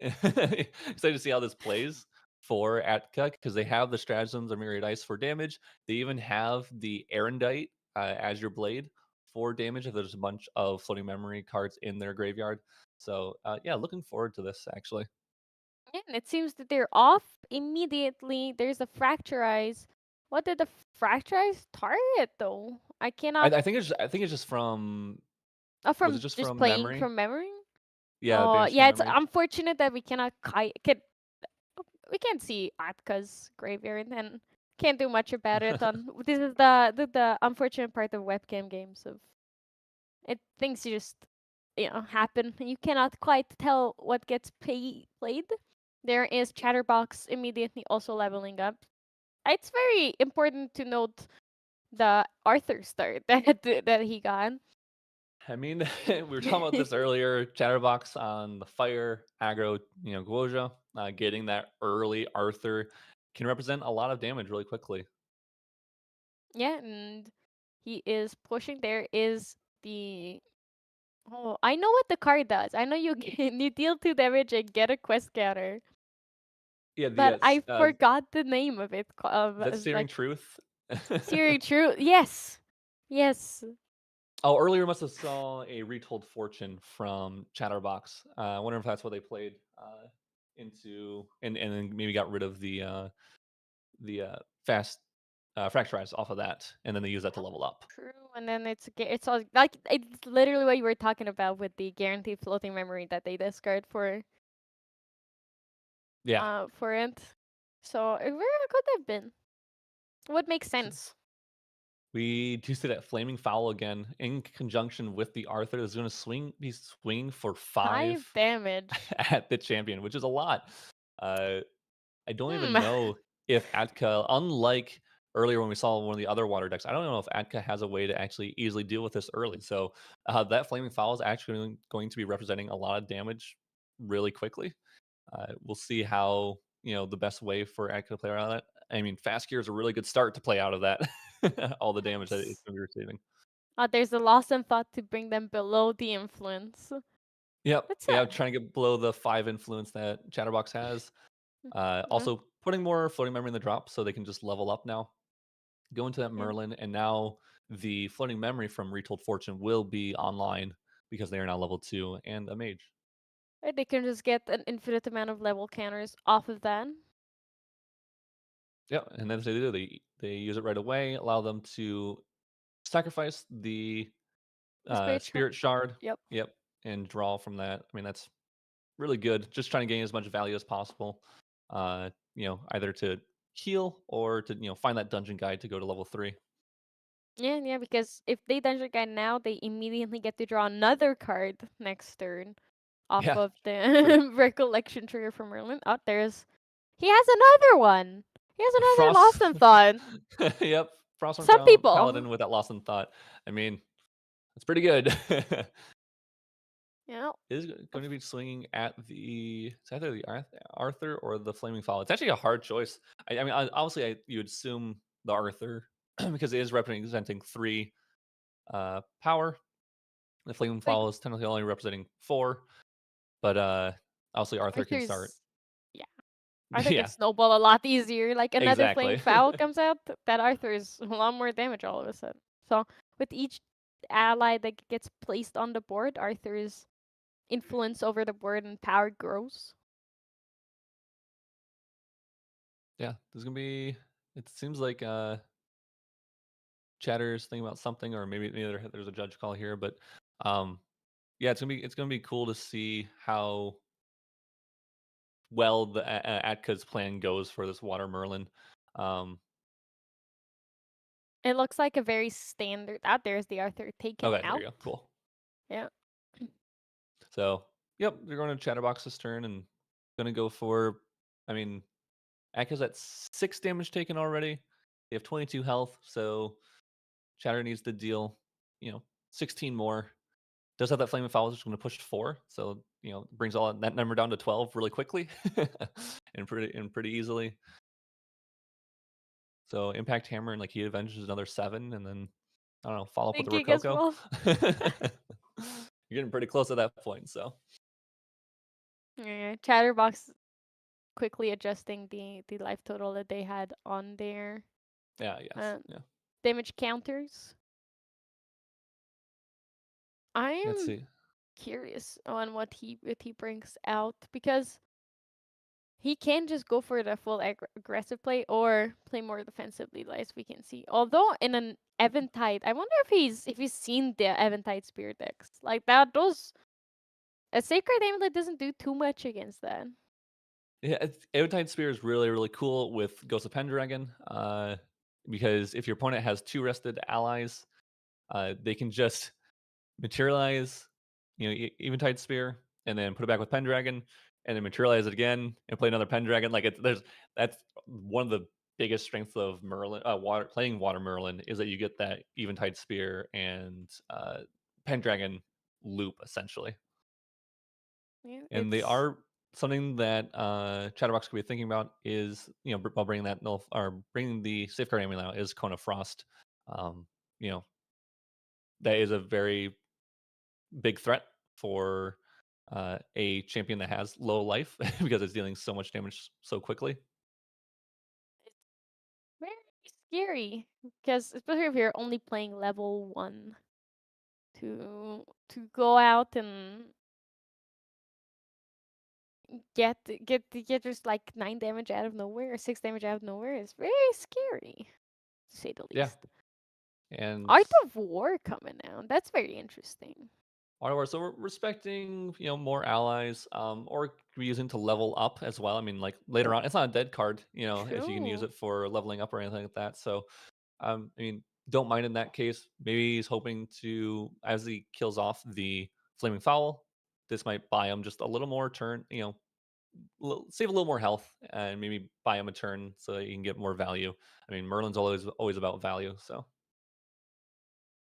Speaker 2: see excited to see how this plays for Atka, because they have the stratagems of Myriad Ice for damage. They even have the Erendite as your blade for damage if there's a bunch of floating memory cards in their graveyard. So yeah, looking forward to this actually.
Speaker 1: Yeah, and it seems that they're off immediately. There's a fracturize. What did the fracturize target though? I cannot.
Speaker 2: I think it's just from,
Speaker 1: Oh,
Speaker 2: was it
Speaker 1: from
Speaker 2: just
Speaker 1: just
Speaker 2: from
Speaker 1: playing
Speaker 2: memory?
Speaker 1: from memory.
Speaker 2: Yeah,
Speaker 1: Oh,
Speaker 2: based from
Speaker 1: yeah. It's
Speaker 2: memory.
Speaker 1: unfortunate that we cannot we can't see Atka's graveyard and can't do much about it. On this is the unfortunate part of webcam games of it. Things just happen. You cannot quite tell what gets played. There is Chatterbox immediately also leveling up. It's very important to note the Arthur start that he got.
Speaker 2: I mean, we were talking about this earlier. Chatterbox on the fire aggro, Guoja, getting that early Arthur can represent a lot of damage really quickly.
Speaker 1: Yeah, and he is pushing. There is the I know what the card does. I know you you deal 2 damage and get a quest counter,
Speaker 2: Yeah,
Speaker 1: but I
Speaker 2: is
Speaker 1: forgot the name of it.
Speaker 2: that
Speaker 1: Like
Speaker 2: Searing Truth?
Speaker 1: Siri True. Yes, yes.
Speaker 2: Oh, earlier must have saw a Retold Fortune from Chatterbox. I wonder if that's what they played into, and then maybe got rid of the fast fracturize off of that, and then they use that to level up.
Speaker 1: True, and then it's all like it's literally what you were talking about with the guaranteed floating memory that they discard
Speaker 2: Yeah.
Speaker 1: for it. So where could have been? Would make
Speaker 2: So
Speaker 1: sense.
Speaker 2: we do see that Flaming Foul again in conjunction with the Arthur is going to be swinging for
Speaker 1: 5
Speaker 2: 5
Speaker 1: damage.
Speaker 2: at the champion, which is a lot. Uh, I don't
Speaker 1: Hmm.
Speaker 2: even know if Atka, unlike earlier when we saw one of the other water decks, I don't know if Atka has a way to actually easily deal with this early. So that Flaming Foul is actually going to be representing a lot of damage really quickly. We'll see how, the best way for Atka to play around that. I mean, Fast Gear is a really good start to play out of that. All the damage that it's
Speaker 1: Yes.
Speaker 2: going to be receiving.
Speaker 1: There's a loss in thought to bring them below the influence.
Speaker 2: Yep.
Speaker 1: That's
Speaker 2: Yeah, trying to get below the 5 influence that Chatterbox has.
Speaker 1: mm,
Speaker 2: Also putting more floating memory in the drop so they can just level up now. Go into that
Speaker 1: yeah.
Speaker 2: Merlin, and now the floating memory from Retold Fortune will be online because they are now level 2 and a mage.
Speaker 1: They can just get an infinite amount of level counters off of that.
Speaker 2: Yep, and then they do. They use it right away, allow them to sacrifice the
Speaker 1: The spirit shard.
Speaker 2: Spirit Shard.
Speaker 1: Yep.
Speaker 2: Yep, and draw from that. I mean, that's really good. Just trying to gain as much value as possible. Either to heal or to find that dungeon guide to go to level 3.
Speaker 1: Yeah, yeah, because if they dungeon guide now, they immediately get to draw another card next turn off
Speaker 2: Yeah,
Speaker 1: of
Speaker 2: true.
Speaker 1: the recollection trigger from Merlin. Oh, he has another one. He has another
Speaker 2: Frost.
Speaker 1: Lost in Thought.
Speaker 2: Yep, Frostborn
Speaker 1: Some people.
Speaker 2: Paladin with that lost in thought. I mean, That's pretty good.
Speaker 1: Yeah.
Speaker 2: Is going to be swinging at the it's either the Arthur or the Flaming Fall. It's actually a hard choice. I mean, obviously, you would assume the Arthur because it is representing 3 power. The Flaming
Speaker 1: Like
Speaker 2: Fall is technically only representing 4, but obviously Arthur can start.
Speaker 1: Arthur's yeah. Arthur can
Speaker 2: Yeah,
Speaker 1: snowball a lot easier. Like another flaming
Speaker 2: exactly.
Speaker 1: foul comes out, that Arthur is a lot more damage all of a sudden. So with each ally that gets placed on the board, Arthur's influence over the board and power grows.
Speaker 2: Yeah, there's gonna be. It seems like Chatter's thinking about something, or maybe there's a judge call here, but um, yeah, it's gonna be cool to see how well the Atka's plan goes for this Water Merlin. Um,
Speaker 1: It looks like a very standard. Out there's the Arthur taken
Speaker 2: okay, there
Speaker 1: out.
Speaker 2: you go. Cool.
Speaker 1: Yeah.
Speaker 2: So, yep, they're going to Chatterbox's turn and gonna go for. I mean, Atka's at 6 damage taken already. They have 22 health, so Chatter needs to deal, 16 more. Does have that Flaming Foul, which is going to push to 4, so brings all that number down to 12 really quickly, and pretty easily. So Impact Hammer and like Heat Avenge is another 7, and then I don't know, follow up with a
Speaker 1: Thinking as
Speaker 2: Rococo.
Speaker 1: well.
Speaker 2: You're getting pretty close at that point. So
Speaker 1: Yeah. Chatterbox quickly adjusting the life total that they had on their
Speaker 2: yeah, yes,
Speaker 1: uh,
Speaker 2: yeah.
Speaker 1: damage counters.
Speaker 2: Let's
Speaker 1: I'm
Speaker 2: see.
Speaker 1: curious on what he brings out because he can just go for the full aggressive play or play more defensively, as we can see. Although in an Eventide, I wonder if he's seen the Eventide Spirit decks like that. Those a Sacred Amulet doesn't do too much against that.
Speaker 2: Yeah, Aeotide Spear is really, really cool with Ghost of Pendragon, because if your opponent has 2 rested allies, they can just materialize, Eventide Spear, and then put it back with Pendragon, and then materialize it again and play another Pendragon. Like that's one of the biggest strengths of Merlin, playing Water Merlin is that you get that Eventide Spear and Pendragon loop essentially,
Speaker 1: Yeah,
Speaker 2: and they
Speaker 1: it's
Speaker 2: are something that Chatterbox could be thinking about is while bringing that null or bringing the Safeguard Amulet out is Cone of Frost. Um, you know that is a very big threat for a champion that has low life because it's dealing so much damage so quickly.
Speaker 1: very scary because especially if you're only playing level 1 to go out and get just like 9 damage out of nowhere or 6 damage out of nowhere is very scary, to say the
Speaker 2: Yeah,
Speaker 1: least.
Speaker 2: and
Speaker 1: Art of War coming out. That's very interesting.
Speaker 2: Otherwise, so we're respecting, more allies, or could be using to level up as well. I mean, like later
Speaker 1: Ooh,
Speaker 2: on, it's not a dead card, if you can use
Speaker 1: true.
Speaker 2: it for leveling up or anything like that. So, I mean, don't mind in that case. Maybe he's hoping to, as he kills off the Flaming Foul, this might buy him just a little more turn, save a little more health and maybe buy him a turn so that you can get more value. I mean, Merlin's always about value, so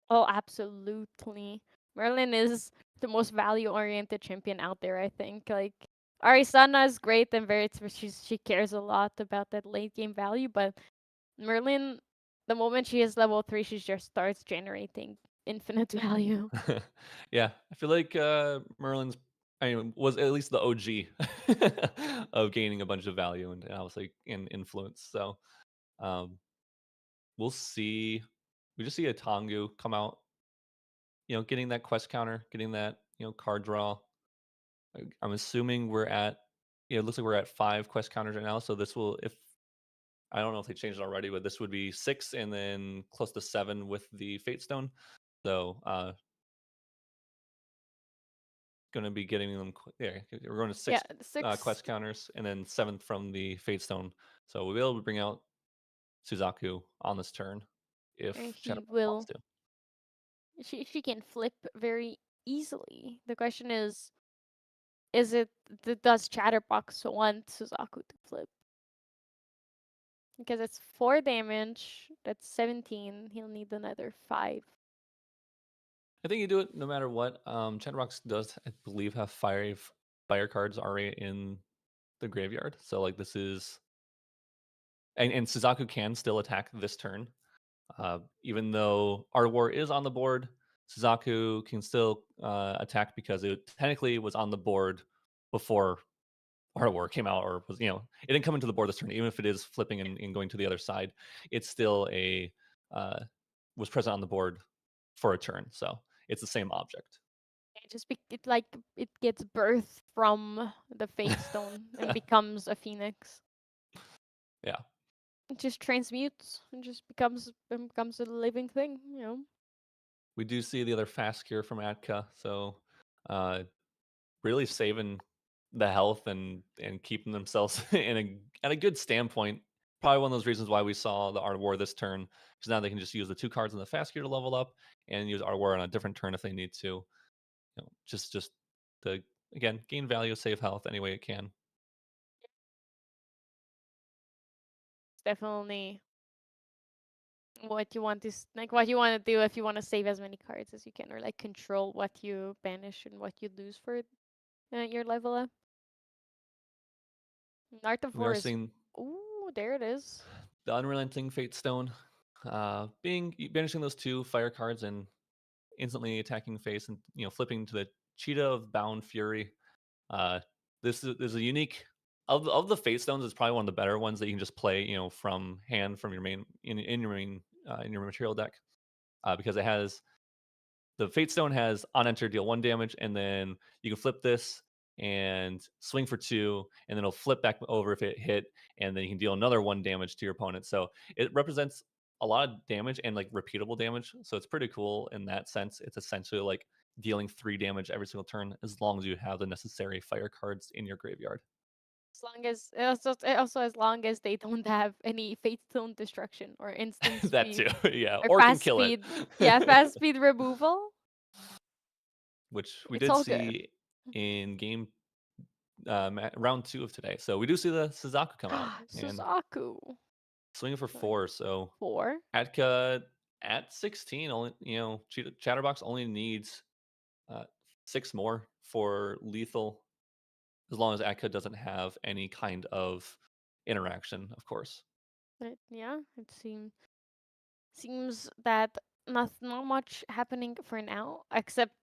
Speaker 1: Oh, absolutely. Merlin is the most value-oriented champion out there, I think. Like Arisana is great and she cares a lot about that late game value, but Merlin, the moment she is level 3, she just starts generating infinite value.
Speaker 2: yeah, I feel like Merlin's was at least the OG of gaining a bunch of value and obviously in influence. So um, we'll see. We just see a Tengu come out, getting that quest counter, getting that card draw. I'm assuming we're at. It looks like we're at 5 quest counters right now. So this will, if I don't know if they changed it already, but this would be 6 and then close to 7 with the Fate Stone. So gonna be getting them. Yeah, we're going to
Speaker 1: Yeah,
Speaker 2: 6
Speaker 1: 6.
Speaker 2: quest counters and then 7th from the Fate Stone. So we'll be able to bring out Suzaku on this turn if
Speaker 1: He
Speaker 2: Chatterbox wants
Speaker 1: will.
Speaker 2: to.
Speaker 1: She can flip very easily. The question is it does Chatterbox want Suzaku to flip? Because it's 4 damage. That's 17. He'll need another 5.
Speaker 2: I think you do it no matter what. Chatterbox does, I believe, have fire cards already in the graveyard. So like this is, and Suzaku can still attack this turn. Even though Art of War is on the board, Suzaku can still attack because it technically was on the board before Art of War came out, or was, it didn't come into the board this turn. Even if it is flipping and going to the other side, it's still a uh, was present on the board for a turn. So it's the same object.
Speaker 1: It gets birth from the Fate Stone and becomes a phoenix.
Speaker 2: Yeah.
Speaker 1: It just transmutes and just becomes a living thing,
Speaker 2: We do see the other fast cure from Atka, so uh, really saving the health and keeping themselves in at a good standpoint. Probably one of those reasons why we saw the Art of War this turn, because now they can just use the 2 cards in the fast cure to level up and use Art of War on a different turn if they need to. Just to again gain value, save health any way it can.
Speaker 1: It's definitely what you want is like what you want to do if you want to save as many cards as you can, or like control what you banish and what you lose for your level up. Art of
Speaker 2: We are
Speaker 1: War is,
Speaker 2: seeing
Speaker 1: ooh, there it is.
Speaker 2: the Unrelenting Fate Stone, being banishing those 2 fire cards and instantly attacking face and flipping to the Cheetah of Bound Fury. Uh, this is a unique of the Fate Stones. It's probably one of the better ones that you can just play from hand from your main in your main in your material deck, because it has the Fate Stone has on enter deal 1 damage, and then you can flip this and swing for 2, and then it'll flip back over if it hit, and then you can deal another 1 damage to your opponent. So it represents a lot of damage and like repeatable damage. So it's pretty cool in that sense. It's essentially like dealing 3 damage every single turn as long as you have the necessary fire cards in your graveyard.
Speaker 1: As long as also as long as they don't have any Fate Stone destruction or instant
Speaker 2: That too,
Speaker 1: speed
Speaker 2: yeah,
Speaker 1: or
Speaker 2: or can
Speaker 1: fast
Speaker 2: kill it.
Speaker 1: speed. Yeah, fast speed removal.
Speaker 2: Which we
Speaker 1: It's
Speaker 2: did
Speaker 1: all good.
Speaker 2: see in game round 2 of today. So we do see the Suzaku come out and
Speaker 1: Suzaku.
Speaker 2: swinging for
Speaker 1: Swing
Speaker 2: 4. So
Speaker 1: 4.
Speaker 2: Atka at 16, only Chatterbox only needs 6 more for lethal, as long as Atka doesn't have any kind of interaction, of course.
Speaker 1: But yeah, it seems that not much happening for now, except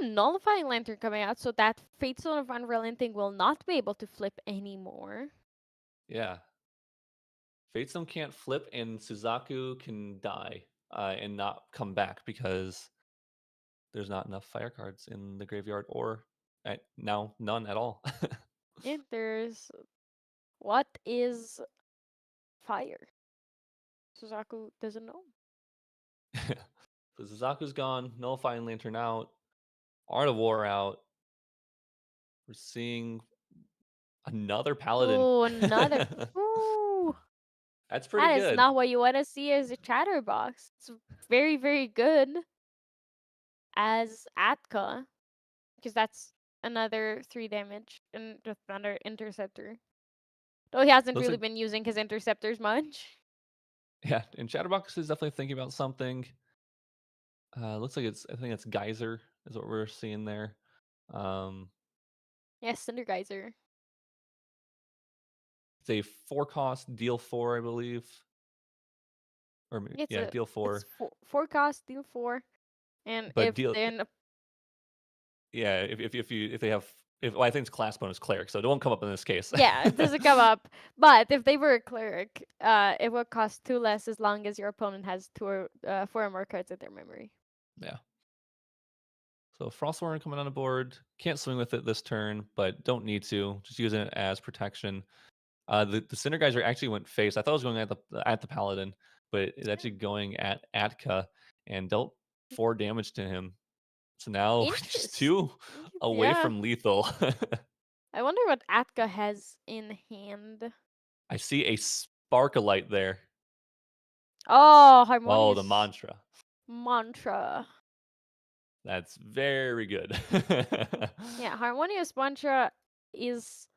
Speaker 1: Nullifying Lantern coming out, so that Fate Stone of Unrelenting will not be able to flip anymore.
Speaker 2: Yeah, Fatestone can't flip, and Suzaku can die and not come back because there's not enough fire cards in the graveyard, or now none at all.
Speaker 1: Yeah, there's what is fire? Suzaku doesn't know.
Speaker 2: So Suzaku's gone, Nullifying Lantern out, Art of War out. We're seeing another Paladin.
Speaker 1: Oh, another. Ooh,
Speaker 2: That's pretty
Speaker 1: that is
Speaker 2: good.
Speaker 1: not what you want to see as a chatterbox. It's very, very good as Atka, because that's another 3 damage and just another interceptor. Though he hasn't
Speaker 2: Looks
Speaker 1: really
Speaker 2: like,
Speaker 1: been using his interceptors much.
Speaker 2: yeah, and Chatterbox is definitely thinking about something. Looks like I think it's Geyser is what we're seeing there. Um,
Speaker 1: Yes, Cinder Geyser.
Speaker 2: it's a 4 cost, deal 4, I believe. Or
Speaker 1: It's
Speaker 2: yeah,
Speaker 1: a
Speaker 2: deal
Speaker 1: it's
Speaker 2: 4.
Speaker 1: four cost, deal 4, and
Speaker 2: But
Speaker 1: if
Speaker 2: deal
Speaker 1: then
Speaker 2: yeah, if they have if well, I think it's class bonus cleric, so it won't come up in this case.
Speaker 1: yeah, it doesn't come up. But if they were a cleric, it would cost 2 less as long as your opponent has 4 or more cards at their memory.
Speaker 2: Yeah. So Frostwarren coming on the board. Can't swing with it this turn, but don't need to. Just using it as protection. The Cinder Geyser actually went face. I thought it was going at the Paladin, but it's actually going at Atka and dealt 4 damage to him. So now we're just
Speaker 1: Interest.
Speaker 2: 2 away
Speaker 1: Yeah.
Speaker 2: from lethal.
Speaker 1: I wonder what Atka has in hand.
Speaker 2: I see a Sparkalite there.
Speaker 1: Oh,
Speaker 2: Oh, the
Speaker 1: Harmonious
Speaker 2: mantra.
Speaker 1: Mantra.
Speaker 2: That's very good.
Speaker 1: Yeah, Harmonious Mantra is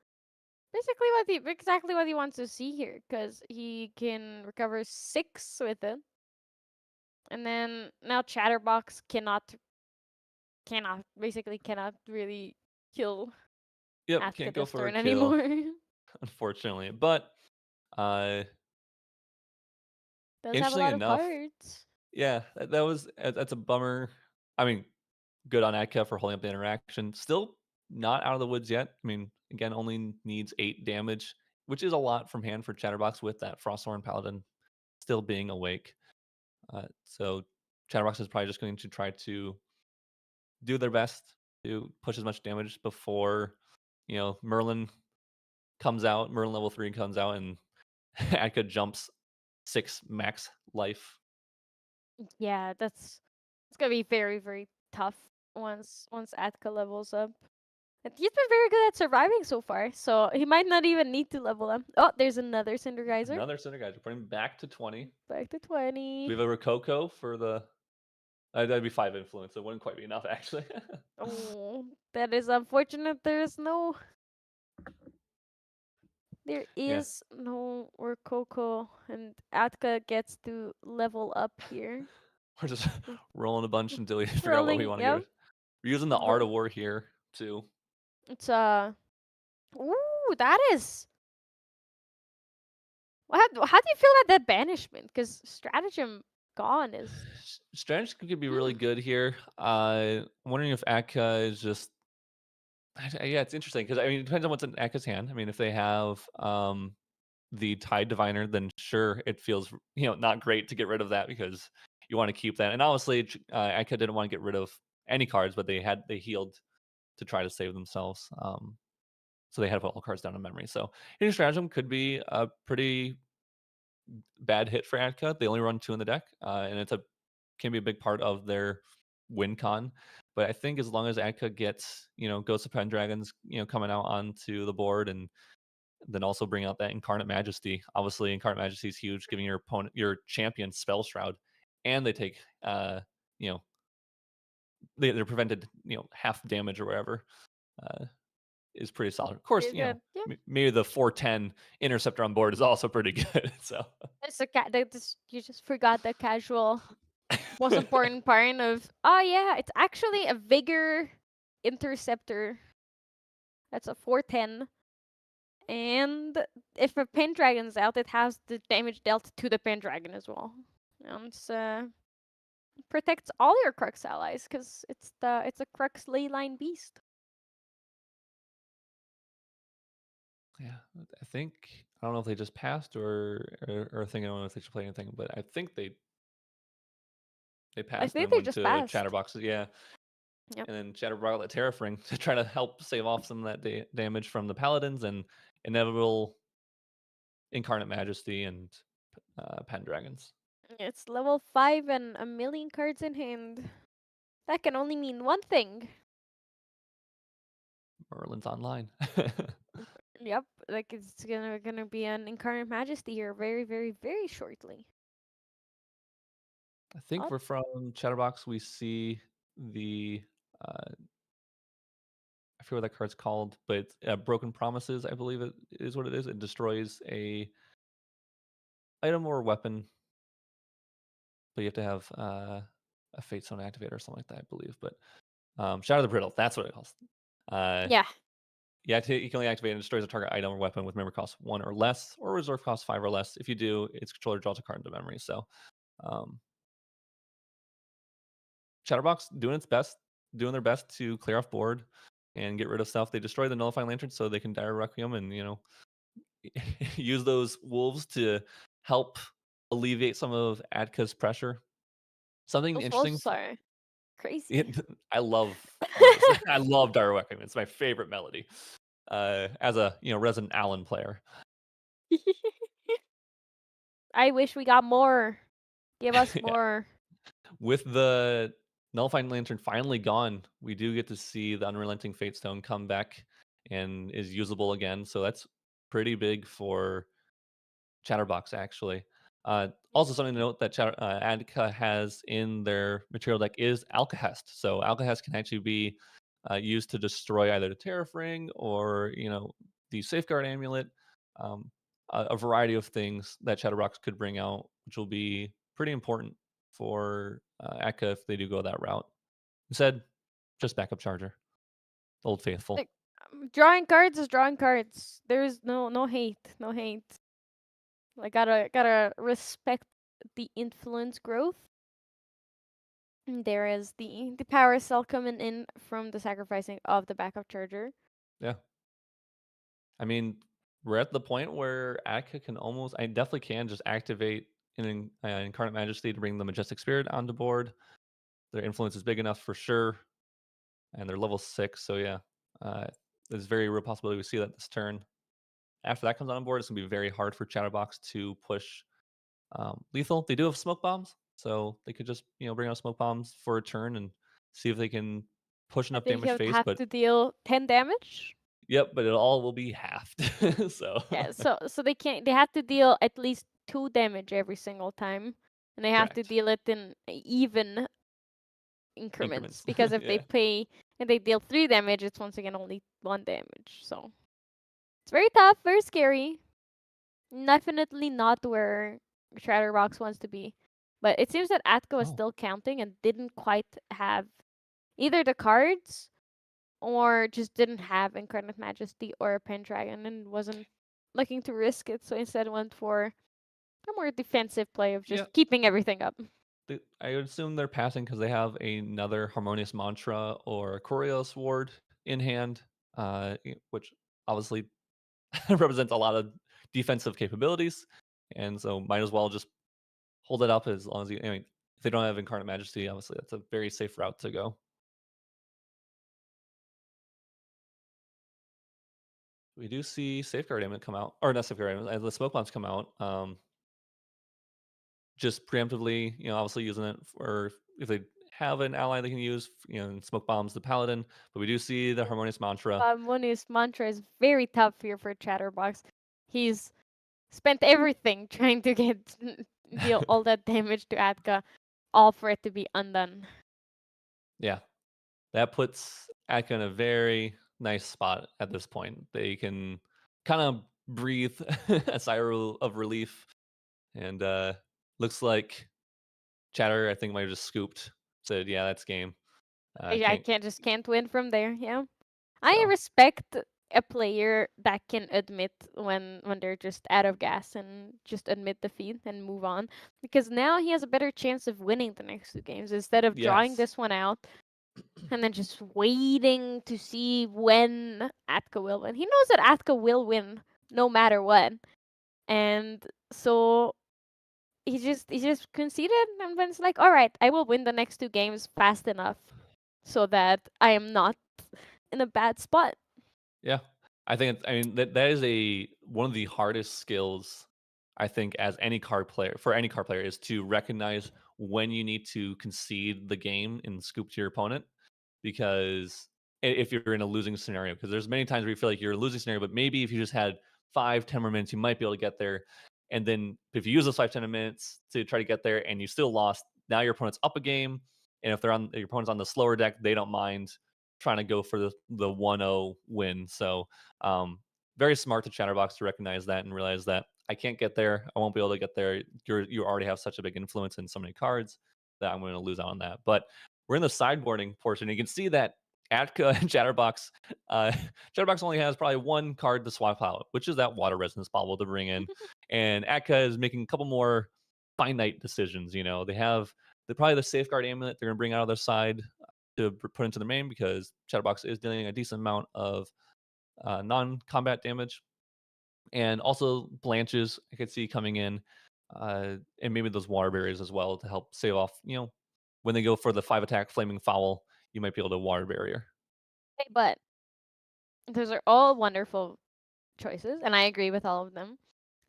Speaker 1: basically exactly what he wants to see here, because he can recover 6 with it, And then now Chatterbox cannot really kill
Speaker 2: Yep,
Speaker 1: Atka
Speaker 2: can't go
Speaker 1: this
Speaker 2: for a
Speaker 1: turn
Speaker 2: kill,
Speaker 1: anymore.
Speaker 2: unfortunately. But uh,
Speaker 1: Does have a
Speaker 2: interesting
Speaker 1: lot of
Speaker 2: enough,
Speaker 1: cards.
Speaker 2: yeah, that's a bummer. I mean, good on Atka for holding up the interaction. Still not out of the woods yet. I mean, again, only needs 8 damage, which is a lot from hand for Chatterbox with that Frosthorn Paladin still being awake. So Chatterbox is probably just going to try to do their best to push as much damage before, Merlin comes out. Merlin level 3 comes out, and Atka jumps 6 max life.
Speaker 1: Yeah, it's gonna be very, very tough once Atka levels up. And he's been very good at surviving so far, so he might not even need to level up. Oh, there's another Cinder Geyser.
Speaker 2: Another Cinder Geyser, putting him back to 20.
Speaker 1: Back to
Speaker 2: Do we
Speaker 1: 20.
Speaker 2: have a Rococo for the? That'd be 5 influence. It wouldn't quite be enough, actually.
Speaker 1: Oh, that is unfortunate. There
Speaker 2: Yeah,
Speaker 1: is no Rococo, and Atka gets to level up here.
Speaker 2: we're just rolling a bunch until we figure out what we
Speaker 1: Rolling,
Speaker 2: want to
Speaker 1: yep.
Speaker 2: give. We're using the Art of War here too.
Speaker 1: It's ooh, that is. How do you feel about that banishment? Because stratagem gone is.
Speaker 2: Strategy could be really good here. I'm wondering if Akka is just. Yeah, it's interesting because I mean it depends on what's in Akka's hand. I mean, if they have the Tide Diviner, then sure, it feels not great to get rid of that because you want to keep that. And obviously, Akka didn't want to get rid of any cards, but they healed to try to save themselves. So they had to put all cards down in memory. So hitting stratagem could be a pretty bad hit for Atka. They only run 2 in the deck, and can be a big part of their win con. But I think as long as Atka gets Ghost of Pendragons coming out onto the board, and then also bring out that Incarnate Majesty. Obviously, Incarnate Majesty is huge, giving your champion Spell Shroud, and they take you know they're prevented half damage or whatever. Uh, is pretty solid. Of course,
Speaker 1: You're good. Yep.
Speaker 2: maybe the 410 interceptor on board is also pretty good. So
Speaker 1: It's a cat. You just forgot the casual most important part of. Oh yeah, it's actually a vigor interceptor. That's a 410. And if a Pendragon's out, it has the damage dealt to the Pendragon as well. And protects all your Crux allies because it's a Crux leyline beast.
Speaker 2: yeah, I think I don't know if they just passed or thinking I don't know if they should play anything, but I think they
Speaker 1: I
Speaker 2: passed and
Speaker 1: think
Speaker 2: then
Speaker 1: they
Speaker 2: went
Speaker 1: just
Speaker 2: to
Speaker 1: passed.
Speaker 2: Chatterboxes. Yeah,
Speaker 1: Yep.
Speaker 2: and then Chatterbox at Terrafring to try to help save off some of that damage from the Paladins and inevitable Incarnate Majesty and Pendragons.
Speaker 1: It's level 5 and a million cards in hand. That can only mean one thing.
Speaker 2: Merlin's online.
Speaker 1: Yep, like it's gonna be an Incarnate Majesty here very, very, very shortly.
Speaker 2: I think
Speaker 1: Oh,
Speaker 2: we're from Chatterbox. We see the uh, I forget what that card's called, but it's, Broken Promises, I believe it is what it is. It destroys a item or weapon, but you have to have a Fate Stone activator or something like that, I believe. But Shadow the Brittle, that's what it calls. Uh,
Speaker 1: yeah.
Speaker 2: you can only activate and destroys a target item or weapon with memory cost 1 or less, or reserve cost 5 or less. If you do, its controller draws a card into memory. So um, Chatterbox doing their best to clear off board and get rid of stuff. They destroy the Nullifying Lantern so they can Dire Requiem and use those wolves to help alleviate some of Atka's pressure. Something
Speaker 1: Those
Speaker 2: interesting.
Speaker 1: wolves are crazy.
Speaker 2: It, I love wolves. I love Dire Requiem. It's my favorite melody. As a resident Allen player.
Speaker 1: I wish we got more. Give us
Speaker 2: Yeah.
Speaker 1: more.
Speaker 2: With the Nullifying Lantern finally gone, we do get to see the Unrelenting Fate Stone come back and is usable again. So that's pretty big for Chatterbox, actually. Also, something to note that Adka has in their material deck is Alkahest. So Alkahest can actually be used to destroy either the Terrafring or the Safeguard Amulet. A variety of things that Chatterbox could bring out, which will be pretty important for Eka if they do go that route. Instead, just backup charger, old faithful.
Speaker 1: Like, drawing cards is drawing cards. There's no hate, no hate. Like gotta respect the influence growth. And there is the power cell coming in from the sacrificing of the backup charger.
Speaker 2: Yeah, I mean, we're at the point where Eka can almost, I definitely can just activate an Incarnate Majesty to bring the Majestic Spirit onto board. Their influence is big enough for sure, and they're level 6, so yeah, uh, there's very real possibility we see that this turn. After that comes on board, it's gonna be very hard for Chatterbox to push lethal. They do have smoke bombs, so they could just bring out smoke bombs for a turn and see if they can push
Speaker 1: I
Speaker 2: enough
Speaker 1: think he
Speaker 2: damage
Speaker 1: would
Speaker 2: face.
Speaker 1: have
Speaker 2: But
Speaker 1: to deal 10 damage.
Speaker 2: yep, but it all will be halved. So
Speaker 1: Yeah, so they have to deal at least 2 damage every single time. And they have to
Speaker 2: correct
Speaker 1: deal it in even increments.
Speaker 2: increments.
Speaker 1: Because
Speaker 2: Yeah.
Speaker 1: if they deal 3 damage, it's once again only 1 damage. So it's very tough, very scary. Definitely not where Chatterbox wants to be. But it seems that Atco is
Speaker 2: Oh
Speaker 1: still counting and didn't quite have either the cards or just didn't have Incarnate Majesty or a Pendragon and wasn't looking to risk it, so instead went for a more defensive play of
Speaker 2: yeah.
Speaker 1: just keeping everything up.
Speaker 2: I would assume they're passing because they have another Harmonious Mantra or Corios Ward in hand, which obviously represents a lot of defensive capabilities, and so might as well just hold it up as long as you. I mean, if they don't have Incarnate Majesty, obviously that's a very safe route to go. We do see Safeguard Amulet come out, or not Safeguard Amulet, the Smoke Bombs come out. Just preemptively, obviously using it for if they have an ally they can use, Smoke Bombs the Paladin. But we do see the Harmonious Mantra.
Speaker 1: Moni's mantra is very tough here for Chatterbox. He's spent everything trying to get deal all that damage to Atka, all for it to be undone.
Speaker 2: Yeah, that puts Atka in a very nice spot at this point. They can kind of breathe a sigh of relief, and looks like Chatter, I think, might have just scooped. Said, "Yeah, that's game.
Speaker 1: I
Speaker 2: Can't."
Speaker 1: can't win from there. Yeah, I
Speaker 2: So
Speaker 1: respect a player that can admit when they're just out of gas and just admit defeat and move on, because now he has a better chance of winning the next 2 games instead of drawing
Speaker 2: yes,
Speaker 1: this one out and then just waiting to see when Atka will win. He knows that Atka will win no matter what, and so he just conceded, and then it's like, all right, I will win the next 2 games fast enough so that I am not in a bad spot.
Speaker 2: yeah, I think I mean that is a one of the hardest skills I think as any card player for any card player is to recognize when you need to concede the game and scoop to your opponent because if you're in a losing scenario, because there's many times where you feel like you're in a losing scenario, but maybe if you just had 5, 10 more minutes, you might be able to get there. And then if you use those 5, 10 minutes to try to get there and you still lost, now your opponent's up a game. And if your opponent's on the slower deck, they don't mind trying to go for the 1-0 win. So very smart to Chatterbox to recognize that and realize that I can't get there. I won't be able to get there. You already have such a big influence in so many cards that I'm going to lose out on that. But we're in the sideboarding portion. You can see that Atka and Chatterbox, Chatterbox only has probably one card to swap out, which is that Water Resonance Bauble to bring in. And Atka is making a couple more finite decisions. They're probably the Safeguard Amulet they're going to bring out of their side to put into the main because Chatterbox is dealing a decent amount of non-combat damage. And also Blanches I could see coming in, and maybe those water barriers as well to help save off, when they go for the 5 attack Flaming Foul, you might be able to water barrier.
Speaker 1: But those are all wonderful choices, and I agree with all of them.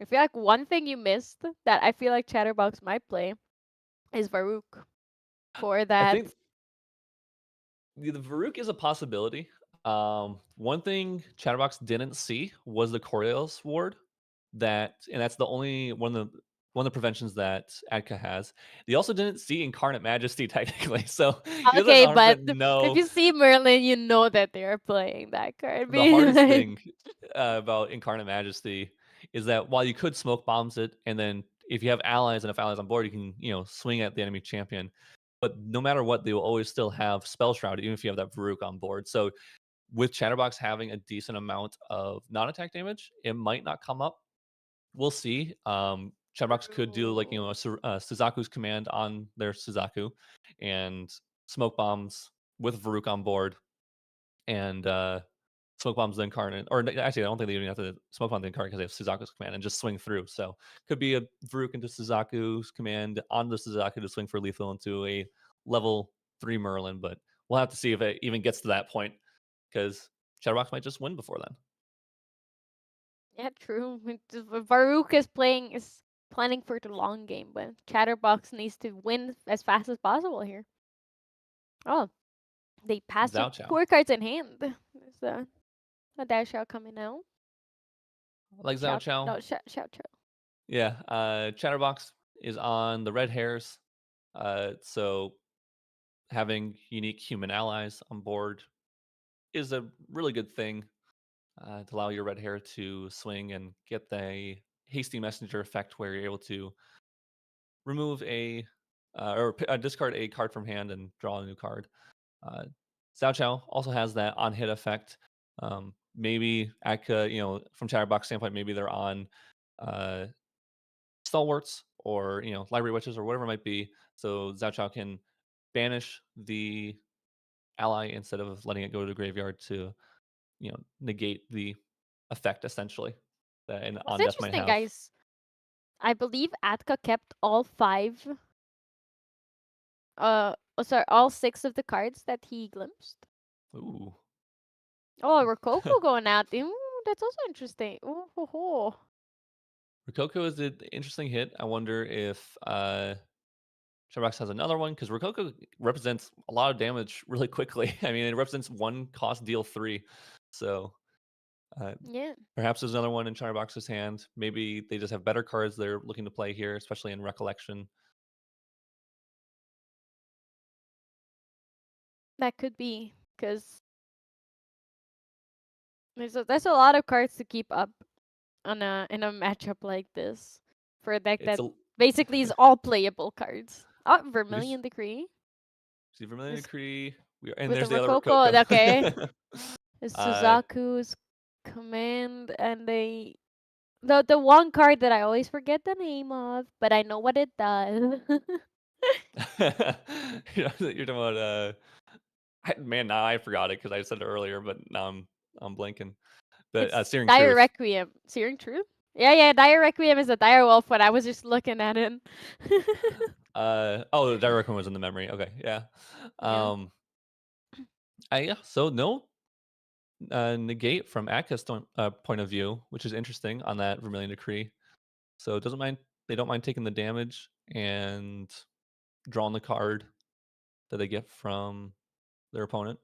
Speaker 1: I feel like one thing you missed that I feel like Chatterbox might play is Varuk for
Speaker 2: I
Speaker 1: that.
Speaker 2: think the Varuk is a possibility. One thing Chatterbox didn't see was the Coriolis ward, and that's the only one of the preventions that Adka has. They also didn't see Incarnate Majesty technically, so he doesn't
Speaker 1: Okay, but
Speaker 2: 100%
Speaker 1: if
Speaker 2: know.
Speaker 1: you see Merlin, you know that they are playing that card.
Speaker 2: The
Speaker 1: Being
Speaker 2: hardest
Speaker 1: like,
Speaker 2: thing about Incarnate Majesty is that while you could smoke bombs it and then if you have allies, enough allies on board, you can, swing at the enemy champion. But no matter what, they will always still have Spell Shroud, even if you have that Varuk on board. So with Chatterbox having a decent amount of non-attack damage, it might not come up. We'll see. Chatterbox could do like
Speaker 1: True.
Speaker 2: Suzaku's command on their Suzaku, and smoke bombs with Varuk on board, and smoke bombs the incarnate. Or actually, I don't think they even have to smoke bomb the incarnate because they have Suzaku's command and just swing through. So could be a Varuk into Suzaku's command on the Suzaku to swing for lethal into a level 3 Merlin, but we'll have to see if it even gets to that point because Chatterbox might just win before then.
Speaker 1: Yeah, true. Varuk is planning for the long game, but Chatterbox needs to win as fast as possible here. Oh, they passed with
Speaker 2: Zhao Chao.
Speaker 1: core cards in hand. There's a dash out coming out.
Speaker 2: Like Zhao Chao.
Speaker 1: No, shout.
Speaker 2: Yeah. Chatterbox is on the red hairs. So having unique human allies on board is a really good thing to allow your red hair to swing and get the hasty messenger effect where you're able to remove discard a card from hand and draw a new card. Uh, Cao Chao also has that on hit effect. Maybe Akka, from Chatterbox standpoint, maybe they're on uh, stalwarts or library witches or whatever it might be. So Zhao Chao can banish the ally instead of letting it go to the graveyard to negate the effect essentially that an
Speaker 1: What's
Speaker 2: on death might
Speaker 1: interesting,
Speaker 2: have.
Speaker 1: guys, I believe Atka kept all five, all six of the cards that he glimpsed.
Speaker 2: Ooh,
Speaker 1: Oh, Rococo going out. Ooh, that's also interesting. Ooh, ho, ho.
Speaker 2: Rococo is an interesting hit. I wonder if Sharbox has another one because Rococo represents a lot of damage really quickly. I mean, it represents one cost deal 3. So uh,
Speaker 1: Yeah,
Speaker 2: perhaps there's another one in Chatterbox's hand. Maybe they just have better cards they're looking to play here, especially in Recollection.
Speaker 1: that could be because there's a lot of cards to keep up on in a matchup like this for a deck
Speaker 2: It's
Speaker 1: that
Speaker 2: a
Speaker 1: basically is all playable cards. Oh,
Speaker 2: we just
Speaker 1: Vermilion Decree
Speaker 2: see Vermilion
Speaker 1: is
Speaker 2: Decree. And
Speaker 1: with the
Speaker 2: there's the other
Speaker 1: Rococo.
Speaker 2: Rococo.
Speaker 1: Okay, it's
Speaker 2: uh,
Speaker 1: Suzaku's command, and the one card that I always forget the name of, but I know what it does.
Speaker 2: you're talking about man. Now I forgot it because I said it earlier, but now I'm blanking. But
Speaker 1: It's
Speaker 2: Searing
Speaker 1: Dire
Speaker 2: Truth.
Speaker 1: Requiem. Searing Truth? Yeah, Dire Requiem is a dire wolf, but I was just looking at it.
Speaker 2: Oh, the direct one was in the memory. Okay, yeah.
Speaker 1: Yeah.
Speaker 2: Um, yeah. So no negate from Atka's point of view, which is interesting on that Vermilion Decree. So it doesn't mind. They don't mind taking the damage and drawing the card that they get from their opponent.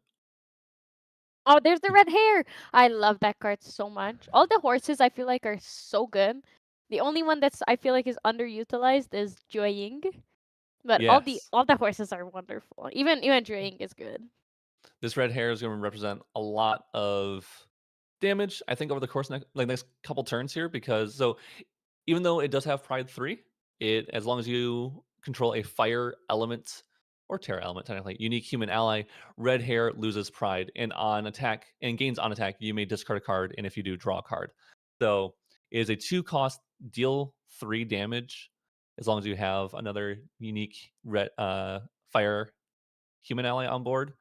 Speaker 1: Oh, there's the red hair. I love that card so much. All the horses I feel like are so good. The only one that's I feel like is underutilized is Joying. But
Speaker 2: Yes,
Speaker 1: all the horses are wonderful. Even Joying is good.
Speaker 2: this red hair is going to represent a lot of damage. I think over the course next couple turns here, because even though it does have Pride 3, it as long as you control a fire element or terra element, technically, unique human ally, red hair loses Pride, and on attack and gains on attack, you may discard a card, and if you do, draw a card. So it is a 2 cost, deal 3 damage, as long as you have another unique fire human ally on board.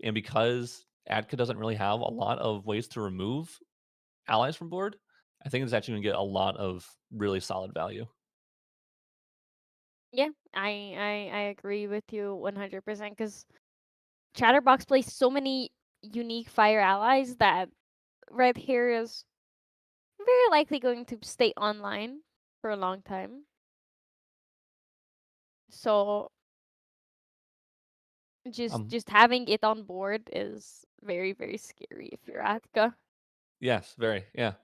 Speaker 2: And because Adka doesn't really have a lot of ways to remove allies from board, I think it's actually going to get a lot of really solid value.
Speaker 1: Yeah, I agree with you 100% because Chatterbox plays so many unique fire allies that red hair is very likely going to stay online for a long time. So
Speaker 2: Um,
Speaker 1: just having it on board is very scary if you're Atka.
Speaker 2: yes, very, yeah.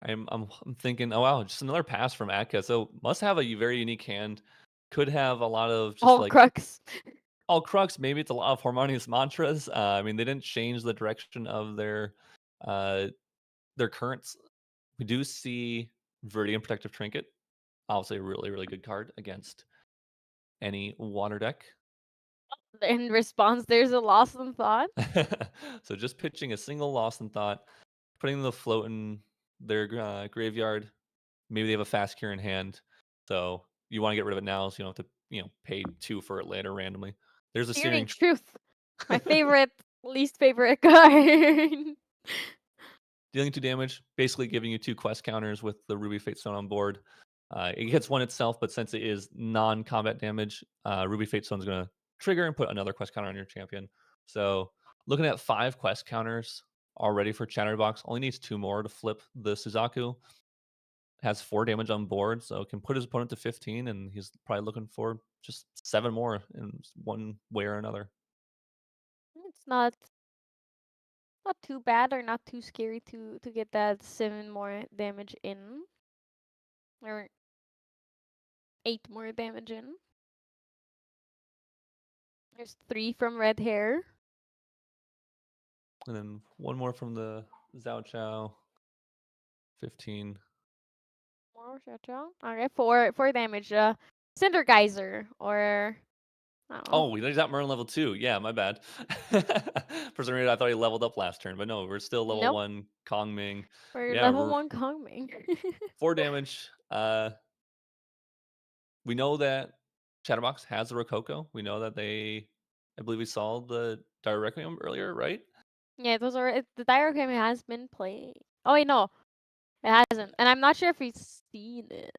Speaker 2: I'm thinking, oh wow, just another pass from Atka. So must have a very unique hand. Could have a lot of just
Speaker 1: All
Speaker 2: like
Speaker 1: crux.
Speaker 2: all crux. Maybe it's a lot of harmonious mantras. I mean, they didn't change the direction of uh their currents. We do see Viridian Protective Trinket Obviously, a really, really good card against any water deck.
Speaker 1: In response, there's a lost in thought.
Speaker 2: So just pitching a single Lost in Thought, putting the float in their graveyard. Maybe they have a fast cure in hand, so you want to get rid of it now, so you don't have to, pay 2 for it later randomly. There's a
Speaker 1: Searing
Speaker 2: Searing.
Speaker 1: Truth. My favorite, least favorite card.
Speaker 2: Dealing 2 damage, basically giving you 2 quest counters with the Ruby Fate Stone on board. It gets one itself, but since it is non-combat damage, Ruby Fate Stone is going to trigger and put another quest counter on your champion. So looking at 5 quest counters already for Chatterbox, only needs 2 more to flip the Suzaku. Has 4 damage on board, so can put his opponent to 15, and he's probably looking for just 7 more in one way or another.
Speaker 1: It's not too bad or not too scary to get that 7 more damage in. Or 8 more damage in. There's 3 from red hair.
Speaker 2: And then 1 more from the Zhao Chao. 15.
Speaker 1: More Shacho. Okay, 4 damage. Cinder Geyser or I don't know.
Speaker 2: Oh, he's at Merlin level 2. Yeah, my bad. For some reason, I thought he leveled up last turn, but no, we're still level
Speaker 1: Nope.
Speaker 2: 1 Kong Ming.
Speaker 1: We're
Speaker 2: Yeah,
Speaker 1: level
Speaker 2: we're
Speaker 1: 1 Kongming.
Speaker 2: 4 damage. We know that Chatterbox has a Rococo. We know that I believe we saw the Dire Requiem earlier, right?
Speaker 1: Yeah, those are the diagram has been played. Oh wait, no, it hasn't, and I'm not sure if we've seen it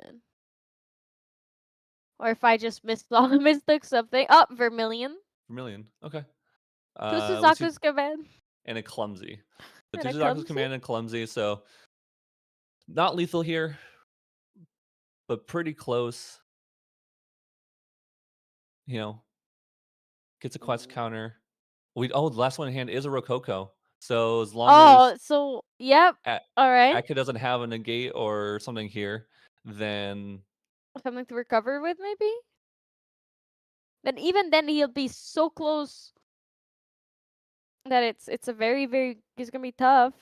Speaker 1: or if I just mistook something. Oh, Vermilion.
Speaker 2: Vermilion. Okay.
Speaker 1: Two
Speaker 2: We see
Speaker 1: Suzaku's command
Speaker 2: and a Clumsy. The
Speaker 1: and
Speaker 2: two
Speaker 1: a
Speaker 2: Suzaku's
Speaker 1: clumsy.
Speaker 2: command and Clumsy, so not lethal here, but pretty close. You know, gets a quest counter. The last one in hand is a Rococo. So as long as
Speaker 1: Oh, so yep.
Speaker 2: A-
Speaker 1: All right,
Speaker 2: Akka doesn't have a negate or something here, then
Speaker 1: something to recover with maybe. Then even then he'll be so close that it's a very it's gonna be tough.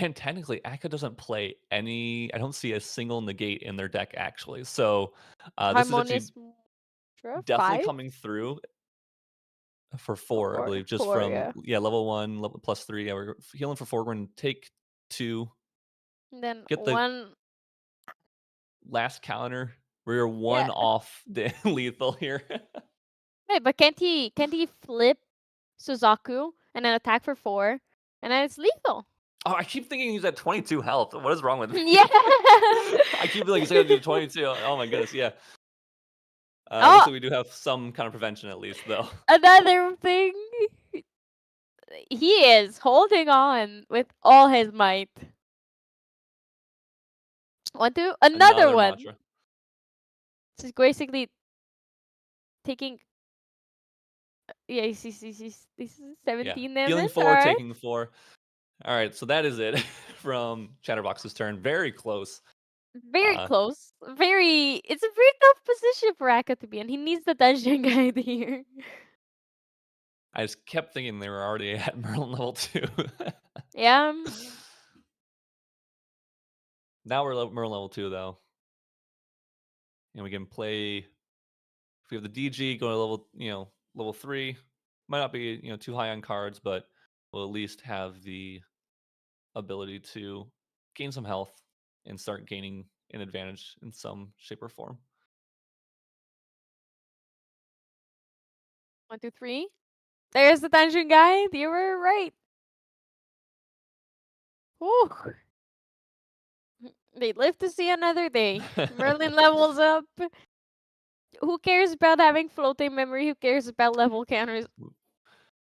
Speaker 2: and technically Akka doesn't play any. I don't see a single negate in their deck actually. So this is actually
Speaker 1: Harmonious Mantra,
Speaker 2: definitely
Speaker 1: 5
Speaker 2: coming through for 4, I
Speaker 1: or
Speaker 2: believe, just
Speaker 1: 4,
Speaker 2: from
Speaker 1: yeah.
Speaker 2: level 1, level +3. Yeah, we're healing for 4. We're gonna take 2,
Speaker 1: And then
Speaker 2: get the
Speaker 1: 1.
Speaker 2: last counter. We're
Speaker 1: Yeah.
Speaker 2: 1 off the lethal here.
Speaker 1: Wait, but can't he flip Suzaku and then attack for 4 and then it's lethal?
Speaker 2: Oh, I keep thinking he's at 22 health. What is wrong with me?
Speaker 1: Yeah.
Speaker 2: I keep being like, he's gonna do 22. Oh my goodness, yeah.
Speaker 1: Oh,
Speaker 2: Looks like we do have some kind of prevention at least, though.
Speaker 1: another thing. He is holding on with all his might. One, two, another
Speaker 2: Another
Speaker 1: one.
Speaker 2: mantra.
Speaker 1: She's basically taking. Yeah, he's
Speaker 2: Yeah,
Speaker 1: 17
Speaker 2: healing
Speaker 1: damage. All
Speaker 2: 4,
Speaker 1: right,
Speaker 2: taking 4. All right, so that is it from Chatterbox's turn. Very close.
Speaker 1: very
Speaker 2: Uh,
Speaker 1: close. Very. It's a very tough position for Akka to be in. He needs the dungeon guide here.
Speaker 2: I just kept thinking they were already at Merlin level 2.
Speaker 1: Yeah.
Speaker 2: Now we're Merlin level 2 though, and we can play. If we have the DG, go to level 3. Might not be too high on cards, but we'll at least have the ability to gain some health and start gaining an advantage in some shape or form.
Speaker 1: 1, 2, 3. There's the dungeon guide. You were right. Whew. They live to see another day. Merlin levels up. Who cares about having floating memory? Who cares about level counters? The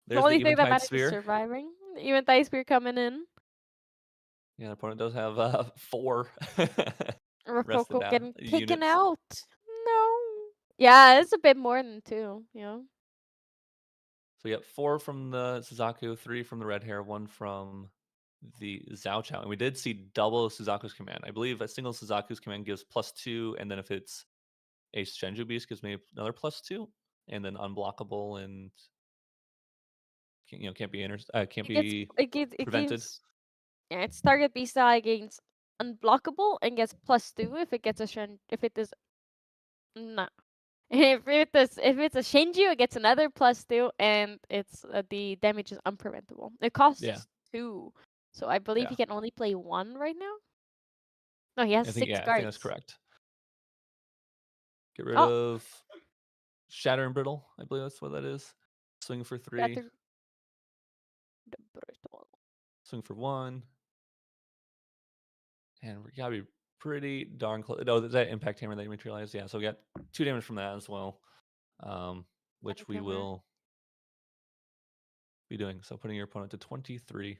Speaker 2: There's
Speaker 1: only
Speaker 2: the
Speaker 1: thing that
Speaker 2: Eventide
Speaker 1: matters is
Speaker 2: Sphere.
Speaker 1: surviving. Even Ice Spear coming in.
Speaker 2: Yeah, the opponent does have 4 rested
Speaker 1: Rococo
Speaker 2: down
Speaker 1: getting taken
Speaker 2: units.
Speaker 1: out. No. Yeah, it's a bit more than 2, you know.
Speaker 2: So we got 4 from the Suzaku, 3 from the red hair, 1 from the Zhao Chao. And we did see double Suzaku's command. I believe a single Suzaku's command gives +2, and then if it's a Shenju Beast gives me another +2, and then unblockable and can't be
Speaker 1: It
Speaker 2: prevented.
Speaker 1: gives yeah, its target beast ally gains unblockable and gets +2 if it gets a if it is No. If it's a Shinju, it gets another +2, and it's the damage is unpreventable. It
Speaker 2: Yeah,
Speaker 1: costs 2, so I believe
Speaker 2: yeah.
Speaker 1: he can only play 1 right now. No, he has
Speaker 2: I think
Speaker 1: 6
Speaker 2: yeah, I think that's
Speaker 1: cards.
Speaker 2: correct. Get rid
Speaker 1: Oh,
Speaker 2: of Shatter and Brittle. I believe that's what that is. Swing for 3.
Speaker 1: Shatter the Brittle.
Speaker 2: Swing for 1. And we gotta be pretty darn close. Oh, that impact hammer that you materialized. Yeah, so we got 2 damage from that as well, which we
Speaker 1: Hammer.
Speaker 2: will be doing. So putting your opponent to 23.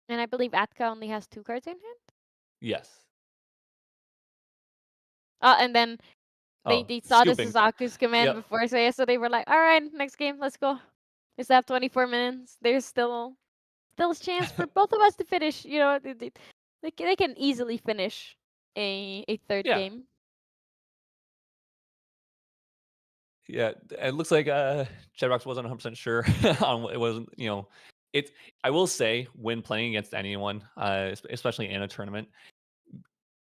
Speaker 1: And I believe Atka only has 2 cards in hand.
Speaker 2: Yes.
Speaker 1: And then they,
Speaker 2: Oh,
Speaker 1: they saw the
Speaker 2: scooping.
Speaker 1: Suzaku's command
Speaker 2: Yep.
Speaker 1: before, so yeah, so they were like, all right, next game, let's go. We still have 24 minutes. There's still a chance for both of us to finish. They can easily finish a third
Speaker 2: Yeah.
Speaker 1: game.
Speaker 2: Yeah. It looks like Chatterbox wasn't 100% sure on what it wasn't, it's I will say when playing against anyone, especially in a tournament,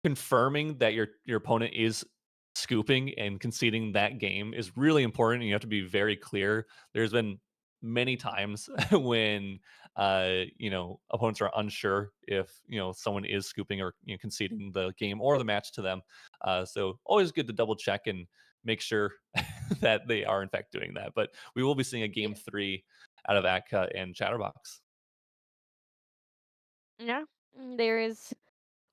Speaker 2: confirming that your opponent is scooping and conceding that game is really important, and you have to be very clear. There's been many times when opponents are unsure if someone is scooping or conceding the game or the match to them. So always good to double check and make sure that they are in fact doing that. But we will be seeing a
Speaker 1: Yeah.
Speaker 2: game 3 out of Atka and Chatterbox.
Speaker 1: Yeah. There is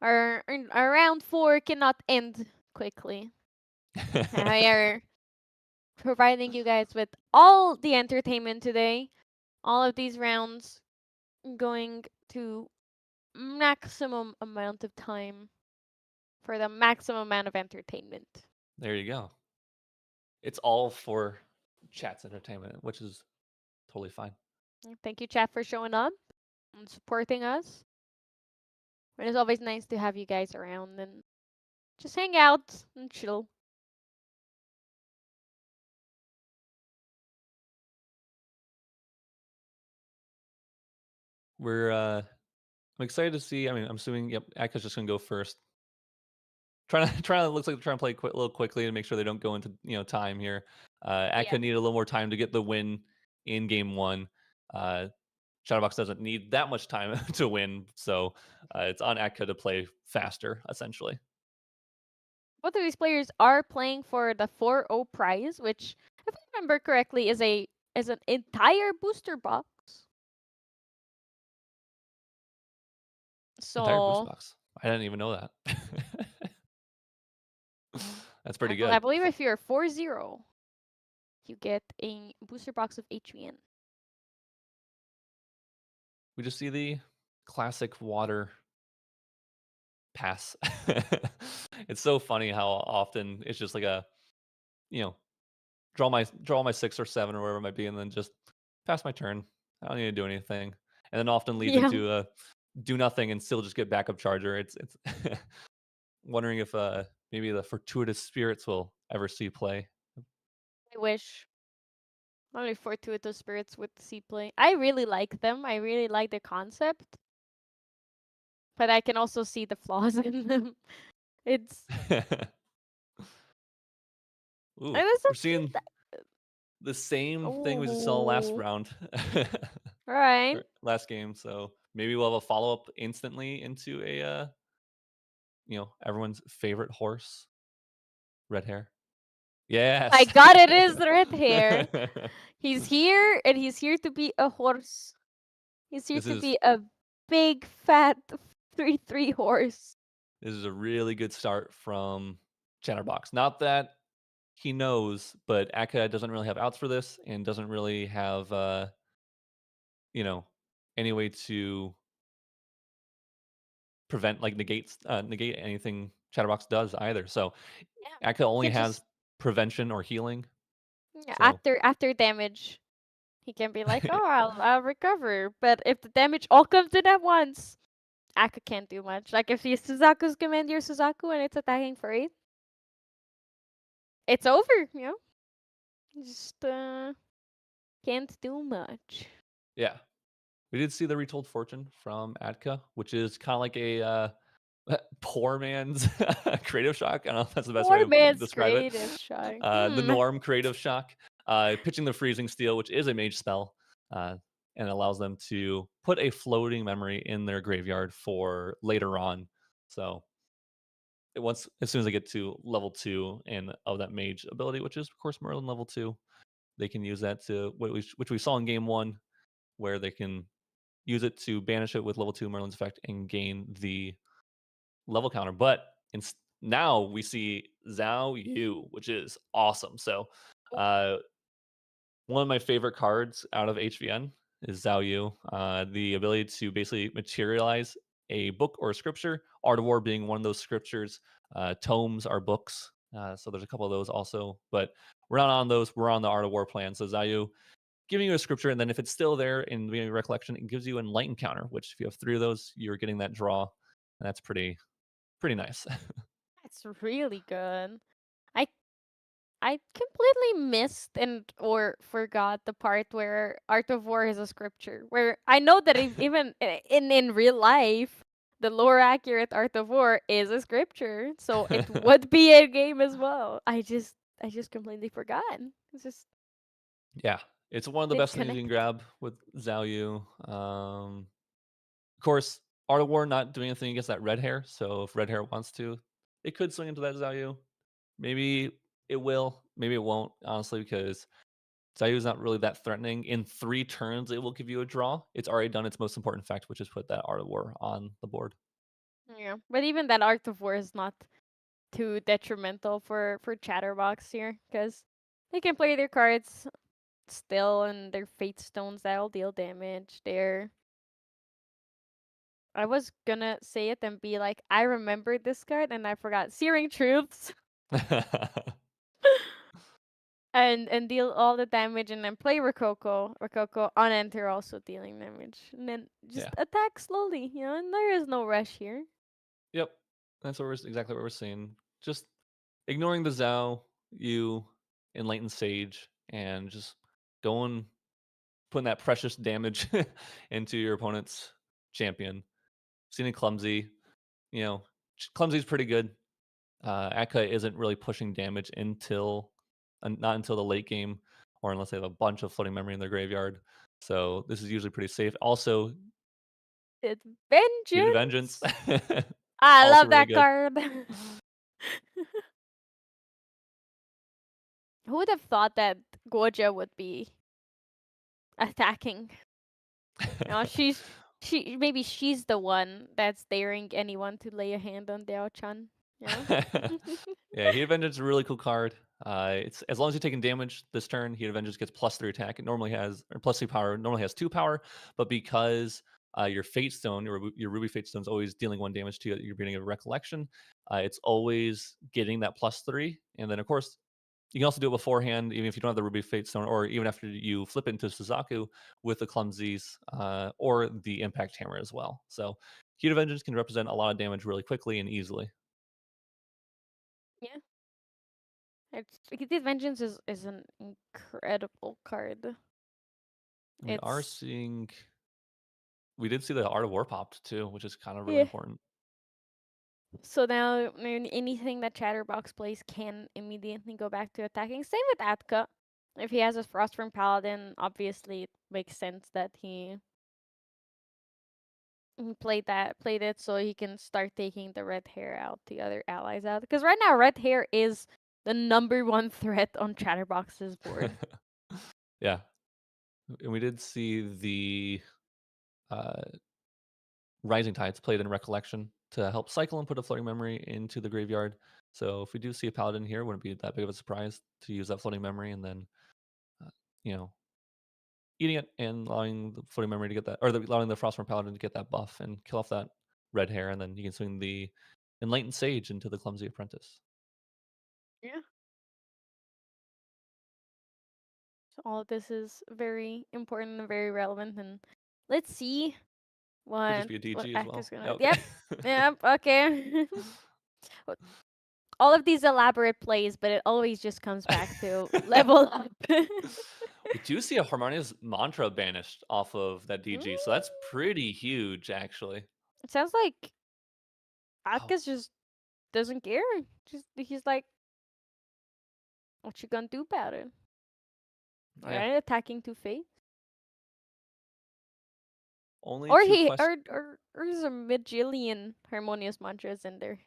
Speaker 1: our round 4 cannot end quickly. We are providing you guys with all the entertainment today. All of these rounds going to maximum amount of time for the maximum amount of entertainment.
Speaker 2: There you go. It's all for chat's entertainment, which is totally fine.
Speaker 1: Thank you, chat, for showing up and supporting us. It is always nice to have you guys around and just hang out and chill.
Speaker 2: I'm excited to see. I mean, I'm assuming yep, Aka's just gonna go first. Trying to looks like they're trying to play a little quickly to make sure they don't go into time here.
Speaker 1: Yeah.
Speaker 2: Aka needed a little more time to get the win in game 1. Uh, Shadowbox doesn't need that much time to win, so it's on Aka to play faster, essentially.
Speaker 1: Both of these players are playing for the 4-0 prize, which, if I remember correctly, is an entire booster box.
Speaker 2: Entire booster
Speaker 1: So
Speaker 2: box. I didn't even know that. That's pretty
Speaker 1: I
Speaker 2: good.
Speaker 1: believe if you're 4-0, you get a booster box of HVN.
Speaker 2: We just see the classic water pass. It's so funny how often it's just like a you know draw my 6 or 7 or whatever it might be, and then just pass my turn. I don't need to do anything, and then often leads
Speaker 1: Yeah.
Speaker 2: into a do nothing and still just get backup charger. It's wondering if maybe the fortuitous spirits will ever see play.
Speaker 1: I wish. Only fortuitous spirits with C play. I really like them. I really like the concept, but I can also see the flaws in them. It's
Speaker 2: Ooh,
Speaker 1: it was
Speaker 2: we're seeing
Speaker 1: a
Speaker 2: the same thing we just saw last
Speaker 1: oh,
Speaker 2: round.
Speaker 1: right.
Speaker 2: Or last game, so maybe we'll have a follow-up instantly into a everyone's favorite horse, red hair.
Speaker 1: My
Speaker 2: Yes.
Speaker 1: God, it is red hair. He's here, and he's here to be a horse. He's here
Speaker 2: This
Speaker 1: to
Speaker 2: is
Speaker 1: be a big fat 3-3 horse.
Speaker 2: this is a really good start from Chatterbox. Not that he knows, but Akka doesn't really have outs for this and doesn't really have you know, any way to prevent like negate anything Chatterbox does either. So
Speaker 1: Yeah,
Speaker 2: Akka
Speaker 1: he
Speaker 2: only
Speaker 1: can
Speaker 2: has
Speaker 1: just
Speaker 2: prevention or healing.
Speaker 1: yeah,
Speaker 2: So
Speaker 1: after damage, he can be like, oh, I'll recover. But if the damage all comes in at once, Akka can't do much. Like if you Suzaku's command your Suzaku and it's attacking for 8, it's over, you know? Just can't do much.
Speaker 2: yeah. We did see the retold fortune from Atka, which is kind of like a poor man's creative shock. I don't know if that's the best way
Speaker 1: Poor
Speaker 2: to
Speaker 1: man's
Speaker 2: describe it.
Speaker 1: creative shy.
Speaker 2: The norm creative shock, pitching the freezing steel, which is a mage spell, and allows them to put a floating memory in their graveyard for later on. So once as soon as they get to level 2 and of that mage ability, which is of course Merlin level 2, they can use that to which we saw in game 1, where they can use it to banish it with level 2 Merlin's effect and gain the level counter. But now we see Zhao Yu, which is awesome. So uh, one of my favorite cards out of HVN is Zhao Yu. The ability to basically materialize a book or a scripture, Art of War being one of those scriptures. Tomes are books. So there's a couple of those also. But we're not on those. We're on the Art of War plan. So Zhao Yu giving you a scripture, and then if it's still there in the beginning of recollection, it gives you Enlighten counter, which if you have 3 of those, you're getting that draw. And that's pretty nice.
Speaker 1: That's really good. I I completely missed and or forgot the part where Art of War is a scripture. Where I know that even in real life, the lore accurate Art of War is a scripture, so it would be a game as well. I just completely forgot. It's just
Speaker 2: Yeah, it's one of the
Speaker 1: didn't
Speaker 2: best things you
Speaker 1: connect.
Speaker 2: can grab with Zhao Yu. Of course, Art of War not doing anything against that red hair. So if red hair wants to, it could swing into that Zhao Yu. Maybe it will. Maybe it won't. Honestly, because Zhao Yu is not really that threatening. In 3 turns, it will give you a draw. It's already done its most important fact, which is put that Art of War on the board.
Speaker 1: Yeah, but even that Art of War is not too detrimental for Chatterbox here, because they can play their cards still, and their Fate Stones that'll deal damage. I was gonna say it and be like, I remembered this card and I forgot. Searing Truths and deal all the damage, and then play Rococo. Rococo on enter also dealing damage. And then just
Speaker 2: Yeah.
Speaker 1: attack slowly, and there is no rush here.
Speaker 2: Yep. That's exactly what we're seeing. Just ignoring the Zhao, you, Enlightened Sage, and just going putting that precious damage into your opponent's champion. Seen it clumsy, you know, clumsy's pretty good. Akka isn't really pushing damage until not until the late game, or unless they have a bunch of floating memory in their graveyard. So this is usually pretty safe. Also,
Speaker 1: It's
Speaker 2: Heated Vengeance,
Speaker 1: Vengeance. I
Speaker 2: also
Speaker 1: love
Speaker 2: really
Speaker 1: that
Speaker 2: good.
Speaker 1: card. Who would have thought that Goja would be attacking? Maybe she's the one that's daring anyone to lay a hand on Dao-chan. Yeah.
Speaker 2: Yeah, Heat of Vengeance is a really cool card. It's as long as you're taking damage this turn, Heat of Vengeance gets +3 attack. It normally has or +3 power. It normally has 2 power, but because your Fate Stone, your Ruby Fate Stone is always dealing 1 damage to you at your beginning of Recollection, it's always getting that +3. And then of course you can also do it beforehand, even if you don't have the Ruby Fate Stone, or even after you flip it into Suzaku with the Clumsies or the Impact Hammer as well. So Heat of Vengeance can represent a lot of damage really quickly and easily.
Speaker 1: Yeah. This Vengeance is an incredible card.
Speaker 2: We are
Speaker 1: It's
Speaker 2: seeing we did see the Art of War popped too, which is kind of really
Speaker 1: yeah.
Speaker 2: important.
Speaker 1: So now anything that Chatterbox plays can immediately go back to attacking. Same with Atka. If he has a Frostborn Paladin, obviously it makes sense that he played it so he can start taking the red hair out, the other allies out. Because right now red hair is the number one threat on Chatterbox's board.
Speaker 2: Yeah, and we did see the uh, Rising Tides played in Recollection to help cycle and put a floating memory into the graveyard. So if we do see a Paladin here, wouldn't be that big of a surprise to use that floating memory and then uh, you know eating it and allowing the floating memory to get that, or allowing the Frostborn Paladin to get that buff and kill off that red hair, and then you can swing the Enlightened Sage into the Clumsy Apprentice.
Speaker 1: Yeah. So all of this is very important and very relevant, and let's see
Speaker 2: Could just
Speaker 1: what
Speaker 2: be a
Speaker 1: what
Speaker 2: DG as
Speaker 1: Ack
Speaker 2: well.
Speaker 1: is gonna.
Speaker 2: Okay.
Speaker 1: Yep. Yep. Okay. All of these elaborate plays, but it always just comes back to level up.
Speaker 2: We do see a Harmonious Mantra banished off of that
Speaker 1: Mm,
Speaker 2: DG, so that's pretty huge, actually.
Speaker 1: it sounds like
Speaker 2: Oh,
Speaker 1: Atkas just doesn't care. Just he's like, what you gonna do about it?
Speaker 2: yeah.
Speaker 1: Alright, attacking two face.
Speaker 2: Only
Speaker 1: Or
Speaker 2: two
Speaker 1: he
Speaker 2: quests.
Speaker 1: or there's a Majillion harmonious mantras in there.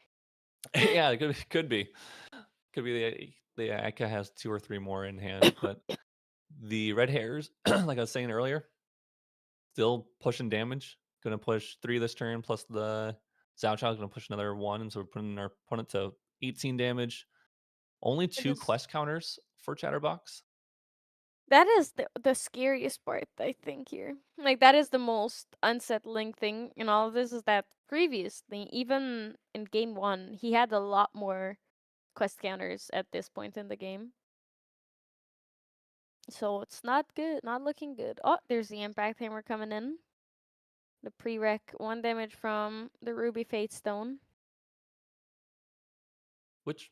Speaker 2: Yeah, it could be the Aka has 2 or 3 more in hand, but the red hairs, like I was saying earlier, still pushing damage. Gonna push 3 this turn, plus the Zhao Chao is gonna push another 1, and so we're putting our opponent to 18 damage. Only
Speaker 1: It
Speaker 2: 2
Speaker 1: is
Speaker 2: quest counters for Chatterbox.
Speaker 1: that is the scariest part, I think, here. Like that is the most unsettling thing in all of this is that previously, even in game one, he had a lot more quest counters at this point in the game. So it's not good, not looking good. Oh, there's the impact hammer coming in. The prereq, 1 damage from the Ruby Fate Stone.
Speaker 2: Which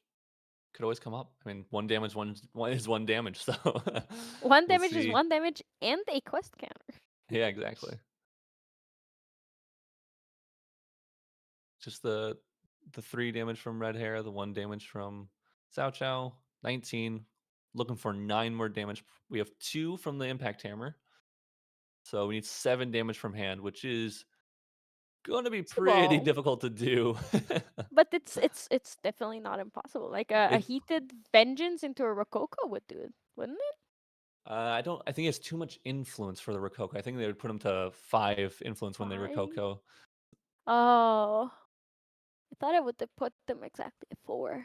Speaker 2: could always come up. I mean, 1 damage, one is 1 damage, so
Speaker 1: 1
Speaker 2: we'll
Speaker 1: damage is
Speaker 2: see.
Speaker 1: 1 damage and a quest counter.
Speaker 2: Yeah, exactly. Just the 3 damage from Red Hair, the 1 damage from Cao Cao, 19. Looking for 9 more damage. We have 2 from the Impact Hammer. So we need 7 damage from hand, which is gonna be pretty
Speaker 1: Possible.
Speaker 2: difficult to do.
Speaker 1: But it's definitely not impossible. Like a
Speaker 2: It
Speaker 1: heated vengeance into a Rococo would do it, wouldn't it?
Speaker 2: I think it's too much influence for the Rococo. I think they would put him to 5 influence when they
Speaker 1: 5?
Speaker 2: Rococo.
Speaker 1: Oh, I thought I would have put them exactly at 4.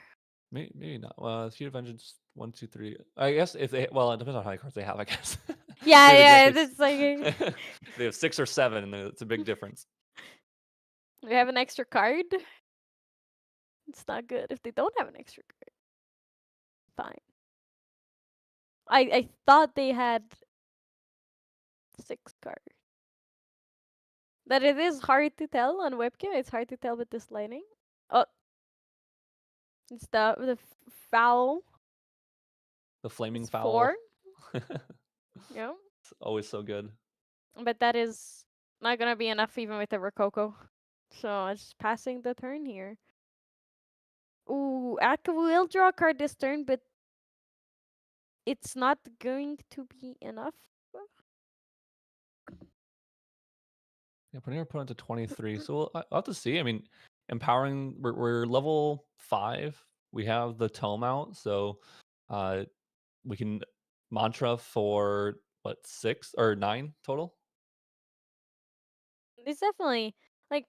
Speaker 2: Maybe not. Well, Heat of Vengeance, 1, 2, 3. I guess if they well, it depends on how many cards they have, I guess.
Speaker 1: Yeah,
Speaker 2: They have
Speaker 1: yeah,
Speaker 2: exactly
Speaker 1: it's like
Speaker 2: if they have 6 or 7, and it's a big difference.
Speaker 1: we have an extra card. It's not good if they don't have an extra card. Fine. I thought they had 6 cards. That it is hard to tell on webcam. It's hard to tell with this lighting. Oh, it's the foul.
Speaker 2: The Flaming
Speaker 1: It's
Speaker 2: Foul.
Speaker 1: 4. Yeah,
Speaker 2: It's always so good.
Speaker 1: but that is not gonna be enough even with the Rococo. So it's passing the turn here. Ooh, Atka will draw a card this turn, but it's not going to be enough.
Speaker 2: Yeah, putting our opponent to 23. So I'll have to see. I mean, empowering, we're level 5. We have the tome out, so uh, we can mantra for what, 6 or 9 total?
Speaker 1: It's definitely like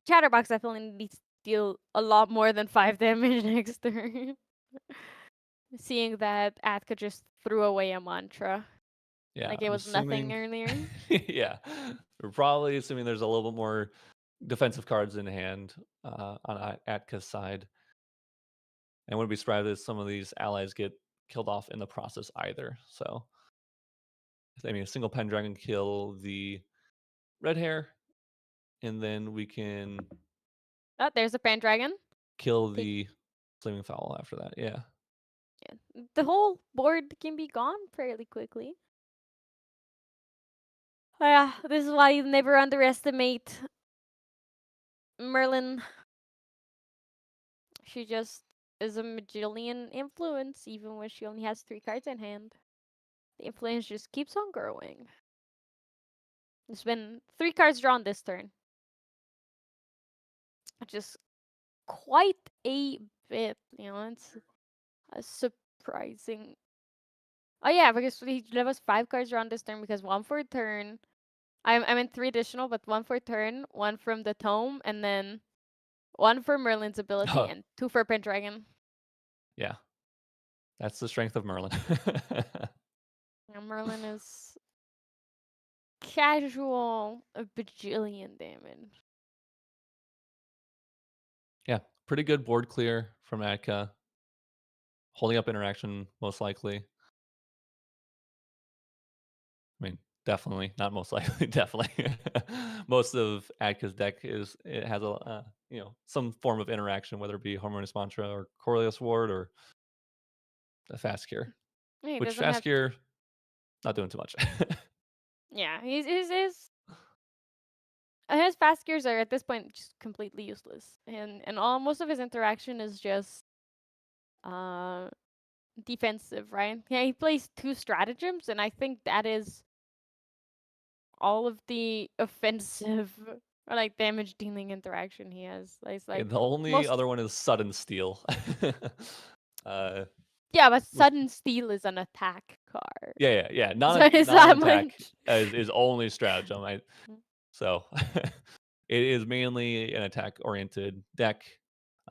Speaker 1: Chatterbox definitely needs to deal a lot more than 5 damage next turn. Seeing that Atka just threw away a mantra
Speaker 2: Yeah,
Speaker 1: like it
Speaker 2: I'm
Speaker 1: was nothing
Speaker 2: assuming.
Speaker 1: earlier.
Speaker 2: Yeah, we're probably assuming there's a little bit more defensive cards in hand on Atka's side. And wouldn't be surprised if some of these allies get killed off in the process either. So, I mean, a single Pendragon kill the red hair, and then we can
Speaker 1: Oh, there's a Pendragon.
Speaker 2: kill
Speaker 1: Take
Speaker 2: the flaming fowl after that. Yeah.
Speaker 1: yeah. The whole board can be gone fairly quickly. Oh, yeah, this is why you never underestimate Merlin. She just is a Magillion influence, even when she only has 3 cards in hand. The influence just keeps on growing. There's been 3 cards drawn this turn. Which is quite a bit, it's surprising. Oh yeah, because there was 5 cards drawn this turn because 1 for turn. I'm in 3 additional, but 1 for turn, 1 from the tome, and then 1 for Merlin's ability,
Speaker 2: Oh,
Speaker 1: and 2 for Pendragon.
Speaker 2: yeah. That's the strength of Merlin.
Speaker 1: And Merlin is casual a bajillion damage.
Speaker 2: Yeah. Pretty good board clear from Atka. Holding up interaction, most likely. I mean, definitely, not most likely, definitely. Most of Atka's deck it has a some form of interaction, whether it be Harmonious Mantra or Coriolis Ward or a Fast Cure.
Speaker 1: He
Speaker 2: Which
Speaker 1: doesn't
Speaker 2: Fast
Speaker 1: have.
Speaker 2: Cure not doing too much.
Speaker 1: Yeah, he's His fast gears are at this point just completely useless, and all most of his interaction is just uh defensive, right? Yeah, he plays 2 stratagems, and I think that is all of the offensive or like damage dealing interaction he has. It's
Speaker 2: Yeah,
Speaker 1: like
Speaker 2: the only
Speaker 1: most.
Speaker 2: other one is sudden steal. uh,
Speaker 1: Yeah, but
Speaker 2: which
Speaker 1: sudden steal is an attack card,
Speaker 2: yeah.
Speaker 1: so it's
Speaker 2: Non
Speaker 1: not
Speaker 2: attack
Speaker 1: much.
Speaker 2: is only stratagem. So it is mainly an attack oriented deck.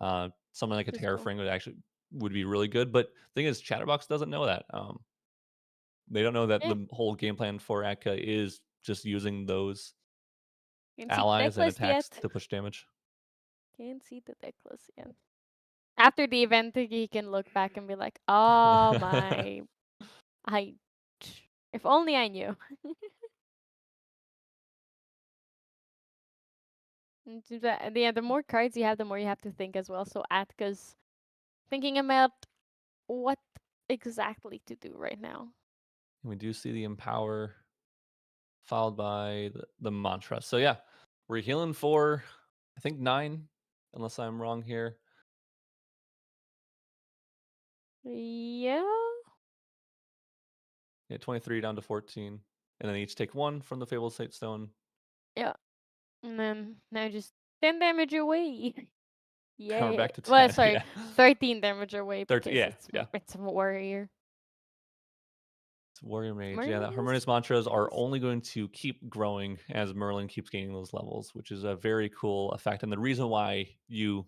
Speaker 2: Something like a
Speaker 1: Just cool.
Speaker 2: Terrafring would be really good. But the thing is, Chatterbox doesn't know that. They don't know that
Speaker 1: Yeah,
Speaker 2: the whole game plan for Akka is just using those
Speaker 1: can't see the deck
Speaker 2: allies and
Speaker 1: list
Speaker 2: attacks
Speaker 1: yet.
Speaker 2: to push damage.
Speaker 1: Can't see the deck list yet. After the event, he can look back and be like, "Oh my, I, if only I knew." The more cards you have, the more you have to think as well. So Atka's thinking about what exactly to do right now.
Speaker 2: And we do see the Empower followed by the Mantra. So yeah, we're healing for, I think, 9, unless I'm wrong here.
Speaker 1: Yeah.
Speaker 2: Yeah, 23 down to 14. And then each take 1 from the Fabled Site Stone.
Speaker 1: Yeah. And then now just 10 damage away.
Speaker 2: And we're
Speaker 1: Yeah.
Speaker 2: back to
Speaker 1: Well,
Speaker 2: 10.
Speaker 1: sorry,
Speaker 2: Yeah.
Speaker 1: 13 damage away
Speaker 2: 13.
Speaker 1: because
Speaker 2: Yeah. Yeah.
Speaker 1: it's a warrior.
Speaker 2: It's Warrior Mage. Yeah, that
Speaker 1: Merlin's
Speaker 2: Harmonious Mantras are
Speaker 1: is
Speaker 2: only going to keep growing as Merlin keeps gaining those levels, which is a very cool effect. And the reason why you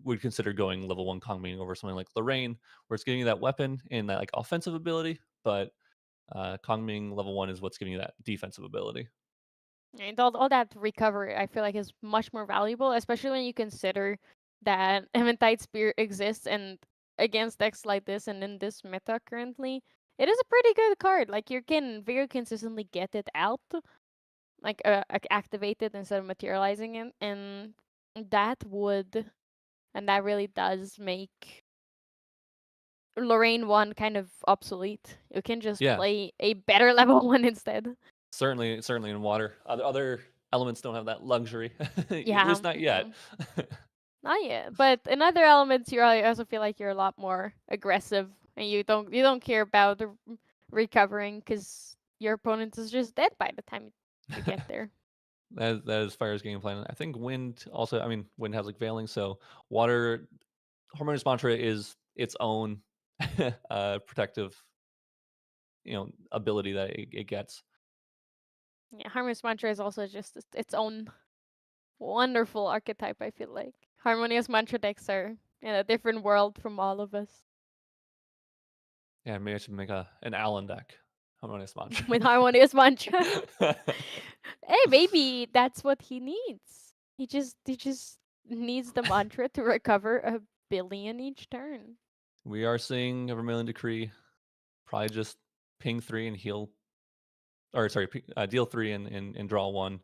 Speaker 2: would consider going level 1 Kongming over something like Lorraine, where it's giving you that weapon and that like offensive ability, but Kongming level 1 is what's giving you that defensive ability.
Speaker 1: and all that recovery. I feel like is much more valuable, especially when you consider that Eventide Spear exists and against decks like this and in this meta currently, it is a pretty good card. Like you can very consistently get it out, like activate it instead of materializing it, and that would and that really does make Lorraine 1 kind of obsolete. You can just
Speaker 2: Yeah,
Speaker 1: play a better level 1 instead.
Speaker 2: certainly in water. Other elements don't have that luxury, at
Speaker 1: Yeah.
Speaker 2: least not yet.
Speaker 1: Not yet. But in other elements I also feel like you're a lot more aggressive and you don't care about the recovering cuz your opponent is just dead by the time you get there.
Speaker 2: That is Fire's game plan. I think Wind also. I mean, Wind has like Veiling, so water. Harmonious Mantra is its own protective, ability that it gets.
Speaker 1: Yeah, Harmonious Mantra is also just its own wonderful archetype, I feel like. Harmonious Mantra decks are in a different world from all of us.
Speaker 2: Yeah, maybe I should make an Allen deck. Harmonious Mantra.
Speaker 1: With Harmonious Mantra. Hey, maybe that's what he needs. He just needs the mantra to recover 1 billion each turn.
Speaker 2: We are seeing a Vermilion Decree. Probably just ping 3 and heal, or sorry, deal 3 and draw 1.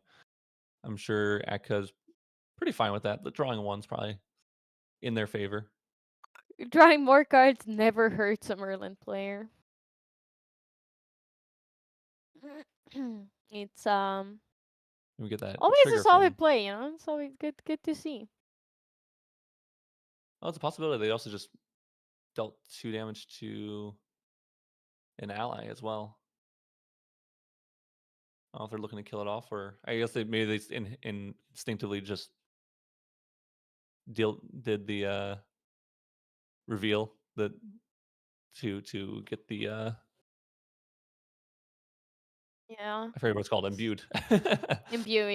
Speaker 2: I'm sure Aka's pretty fine with that. The drawing 1's probably in their favor.
Speaker 1: Drawing more cards never hurts a Merlin player. It's
Speaker 2: We get that
Speaker 1: always a
Speaker 2: trigger
Speaker 1: solid
Speaker 2: from.
Speaker 1: play, It's always good to see.
Speaker 2: Oh, it's a possibility. They also just dealt 2 damage to an ally as well. I don't know if they're looking to kill it off, or I guess maybe they instinctively just did the reveal that to get the
Speaker 1: Yeah.
Speaker 2: I forget what it's called, imbued.
Speaker 1: Imbue,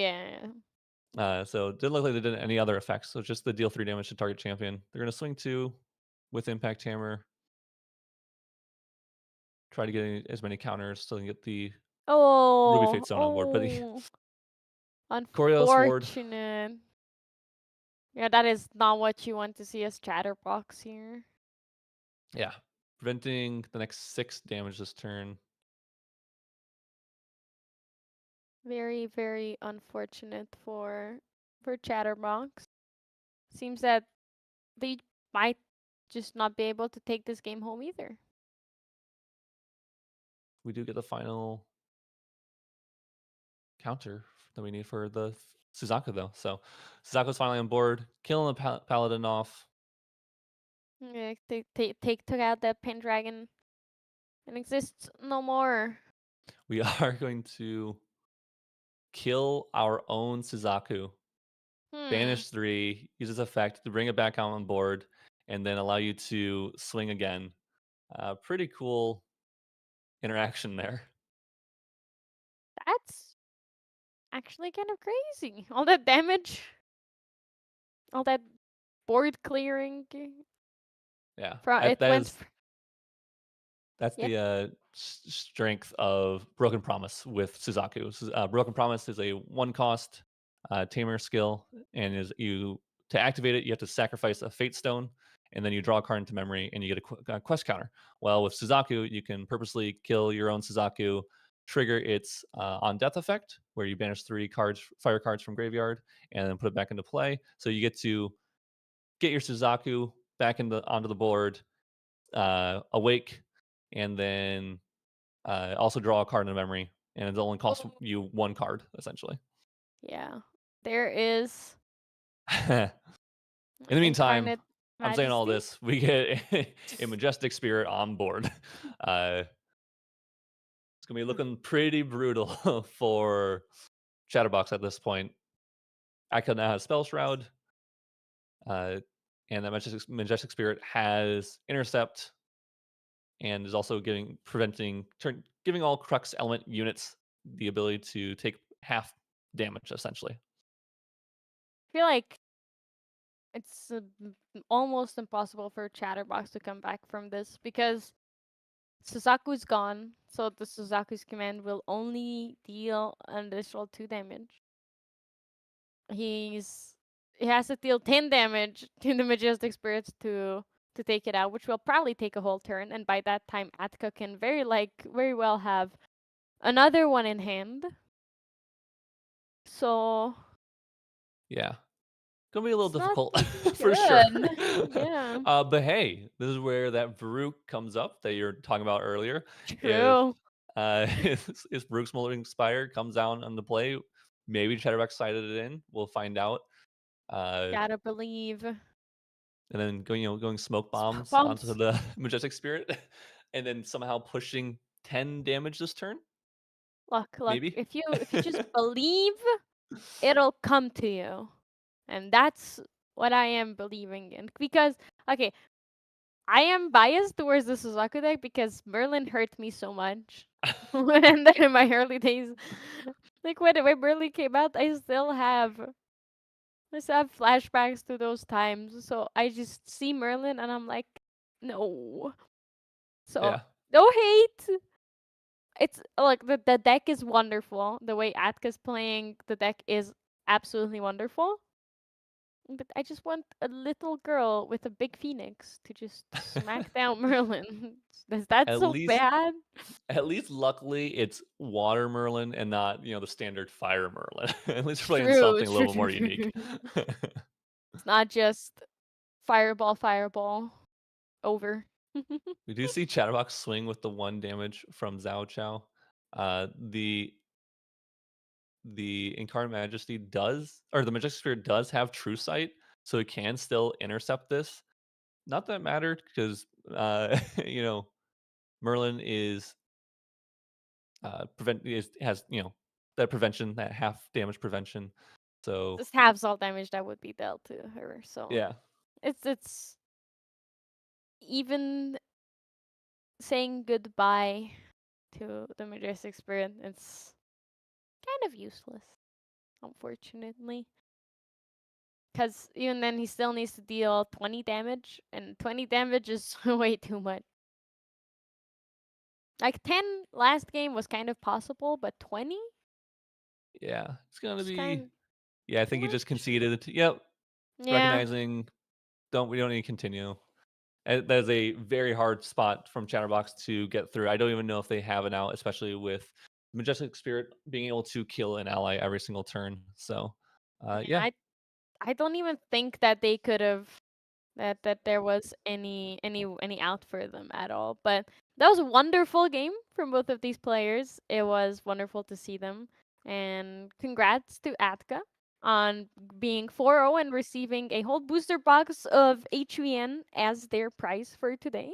Speaker 1: yeah.
Speaker 2: So it didn't look like they did any other effects. So just the deal 3 damage to target champion. They're gonna swing 2 with Impact Hammer. Try to get as many counters so they can get the Ruby
Speaker 1: Oh,
Speaker 2: Fate Stone on board. But the
Speaker 1: oh,
Speaker 2: Coriolis Ward,
Speaker 1: unfortunate. Yeah, that is not what you want to see as Chatterbox here.
Speaker 2: yeah, preventing the next 6 damage this turn.
Speaker 1: Very, very unfortunate for Chatterbox. Seems that they might just not be able to take this game home either.
Speaker 2: We do get the final counter that we need for the Suzaku though. So Suzaku's finally on board, killing the paladin off.
Speaker 1: Yeah, took out the Pendragon and exists no more.
Speaker 2: We are going to kill our own Suzaku,
Speaker 1: Hmm.
Speaker 2: banish 3, use its effect to bring it back on board, and then allow you to swing again. Pretty cool interaction there.
Speaker 1: That's actually kind of crazy. All that damage, all that board clearing.
Speaker 2: Yeah,
Speaker 1: From
Speaker 2: that,
Speaker 1: it
Speaker 2: that
Speaker 1: went.
Speaker 2: is that's
Speaker 1: Yeah.
Speaker 2: the strength of Broken Promise with Suzaku. Broken Promise is a one cost tamer skill, and is you to activate it, you have to sacrifice a Fate Stone, and then you draw a card into memory, and you get a quest counter. Well, with Suzaku, you can purposely kill your own Suzaku, trigger its on death effect, where you banish 3 fire cards from graveyard, and then put it back into play. So you get to get your Suzaku back onto the board, awake, and then also draw a card in memory, and it only costs
Speaker 1: Oh.
Speaker 2: you 1 card essentially.
Speaker 1: Yeah. There is
Speaker 2: In the meantime,
Speaker 1: Incarnate
Speaker 2: I'm saying all
Speaker 1: Majesty.
Speaker 2: this. We get a majestic spirit on board. Uh, it's gonna be
Speaker 1: Hmm.
Speaker 2: looking pretty brutal for Chatterbox at this point. Aka now has Spell Shroud, uh, and that majestic spirit has Intercept, and is also giving all Crux element units the ability to take half damage essentially.
Speaker 1: I feel like it's almost impossible for Chatterbox to come back from this because Suzaku's gone, so the Suzaku's command will only deal an additional 2 damage. He's he has to deal 10 damage to the Majestic Spirits to take it out, which will probably take a whole turn, and by that time Atka can very well have another one in hand. So
Speaker 2: Yeah, gonna be a little
Speaker 1: it's not
Speaker 2: difficult
Speaker 1: looking
Speaker 2: for sure.
Speaker 1: good. Yeah.
Speaker 2: But hey, this is where that Varuk comes up that you're talking about earlier. If
Speaker 1: True.
Speaker 2: if Varuk's Smoldering Spire comes down on the play, maybe Chatterbox sided it in. We'll find out. Uh,
Speaker 1: Gotta believe.
Speaker 2: and then going smoke
Speaker 1: Smoke
Speaker 2: bombs onto
Speaker 1: bombs.
Speaker 2: the Majestic Spirit, and then somehow pushing 10 damage this turn,
Speaker 1: Look.
Speaker 2: maybe.
Speaker 1: If you just believe, it'll come to you. And that's what I am believing in. Because okay, I am biased towards the Suzaku deck because Merlin hurt me so much. When in my early days. Like when Merlin came out, I still have flashbacks to those times. So I just see Merlin and I'm like, no. So
Speaker 2: Yeah,
Speaker 1: no hate. It's like the deck is wonderful. The way Atka's playing the deck is absolutely wonderful. But I just want a little girl with a big phoenix to just smack down Merlin. Is that
Speaker 2: at
Speaker 1: so
Speaker 2: least
Speaker 1: bad?
Speaker 2: At least luckily it's water Merlin and not, the standard fire Merlin. At least we're playing
Speaker 1: True,
Speaker 2: something a
Speaker 1: true,
Speaker 2: little bit
Speaker 1: true,
Speaker 2: more
Speaker 1: true,
Speaker 2: unique.
Speaker 1: true. It's not just fireball, over.
Speaker 2: We do see Chatterbox swing with the 1 damage from Zhao Chao. The Incarnate Majesty does, or the Majestic Spirit does have True Sight, so it can still intercept this. Not that it mattered because you know Merlin is has that prevention, that half damage prevention. So
Speaker 1: Just halves all damage that would be dealt to her. So
Speaker 2: yeah,
Speaker 1: it's even saying goodbye to the majestic spirit. It's kind of useless, unfortunately. Because even then, he still needs to deal 20 damage, and 20 damage is way too much. Like 10 last game was kind of possible, but 20
Speaker 2: yeah, it's gonna
Speaker 1: is
Speaker 2: be.
Speaker 1: kind of
Speaker 2: Yeah, I
Speaker 1: too
Speaker 2: think he just
Speaker 1: much.
Speaker 2: conceded. Yep,
Speaker 1: Yeah.
Speaker 2: recognizing we don't need to continue. And that is a very hard spot from Chatterbox to get through. I don't even know if they have an out, especially with Majestic Spirit being able to kill an ally every single turn. So,
Speaker 1: Yeah,
Speaker 2: yeah,
Speaker 1: I don't even think that they could have that there was any out for them at all. But that was a wonderful game from both of these players. It was wonderful to see them, and congrats to Atka. on being 4-0 and receiving a whole booster box of HVN as their prize for today.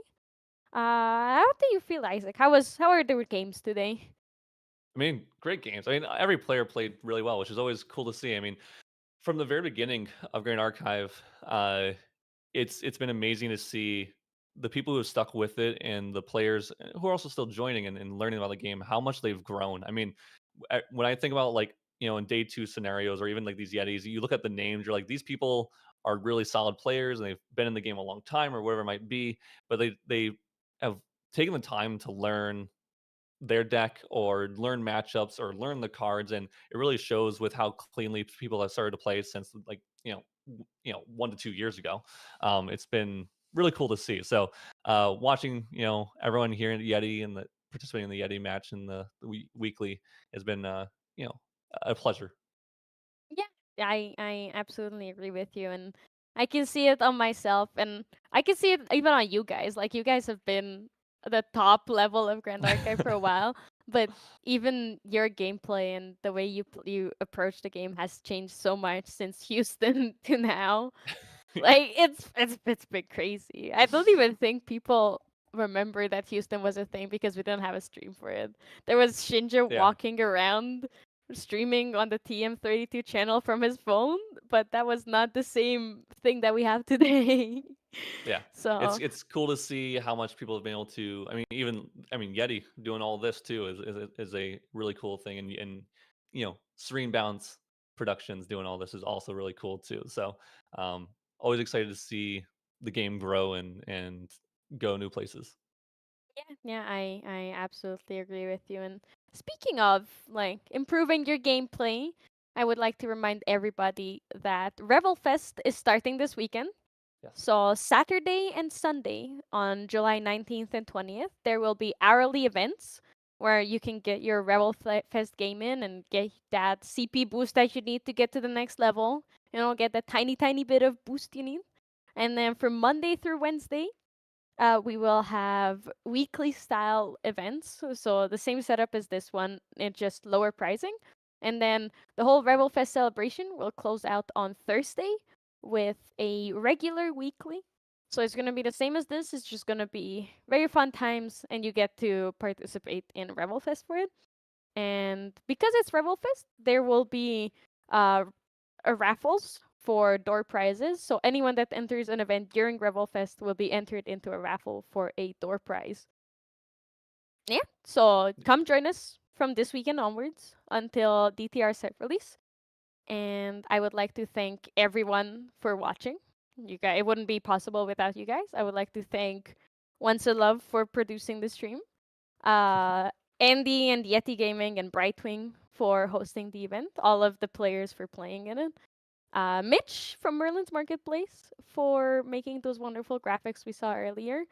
Speaker 1: How do you feel, Isaac? How are the games today?
Speaker 2: I mean, great games. I mean, every player played really well, which is always cool to see. I mean, from the very beginning of Grand Archive, it's been amazing to see the people who have stuck with it and the players who are also still joining and learning about the game, how much they've grown. I mean, when I think about like in day two scenarios or even like these Yetis, you look at the names, you're like these people are really solid players and they've been in the game a long time or whatever it might be, but they have taken the time to learn their deck or learn matchups or learn the cards, and it really shows with how cleanly people have started to play since like 1 to 2 years ago. It's been really cool to see. So watching everyone here in Yeti and the participating in the Yeti match in the weekly has been you know a pleasure.
Speaker 1: Yeah, I absolutely agree with you, and I can see it on myself, and I can see it even on you guys. Like you guys have been the top level of Grand Archive for a while, but even your gameplay and the way you approach the game has changed so much since Houston to now.
Speaker 2: Yeah,
Speaker 1: Like it's been crazy. I don't even think people remember that Houston was a thing because we didn't have a stream for it. There was Shinja
Speaker 2: yeah,
Speaker 1: walking around streaming on the TM32 channel from his phone, but that was not the same thing that we have today.
Speaker 2: yeah. It's
Speaker 1: So,
Speaker 2: it's cool to see how much people have been able to. I mean, Yeti doing all this too is a really cool thing, and Serene Bounce Productions doing all this is also really cool too. So um, always excited to see the game grow and go new places.
Speaker 1: yeah, I absolutely agree with you. And speaking of like improving your gameplay, I would like to remind everybody that Revel Fest is starting this weekend.
Speaker 2: Yes.
Speaker 1: So Saturday and Sunday on July 19th and 20th, there will be hourly events where you can get your Fest game in and get that CP boost that you need to get to the next level. Get that tiny bit of boost you need. And then from Monday through Wednesday, we will have weekly style events. So the same setup as this one, it's just lower pricing. And then the whole Rebel Fest celebration will close out on Thursday with a regular weekly. So it's gonna be the same as this. It's just gonna be very fun times, and you get to participate in Rebel Fest for it. And because it's Rebel Fest, there will be uh, raffles for door prizes. So anyone that enters an event during Rebel Fest will be entered into a raffle for a door prize. Yeah. So come join us from this weekend onwards until DTR set release. And I would like to thank everyone for watching. You guys, it wouldn't be possible without you guys. I would like to thank Once a Love for producing the stream. Uh, Andy and Yeti Gaming and Brightwing for hosting the event. All of the players for playing in it. Mitch from Merlin's Marketplace for making those wonderful graphics we saw earlier,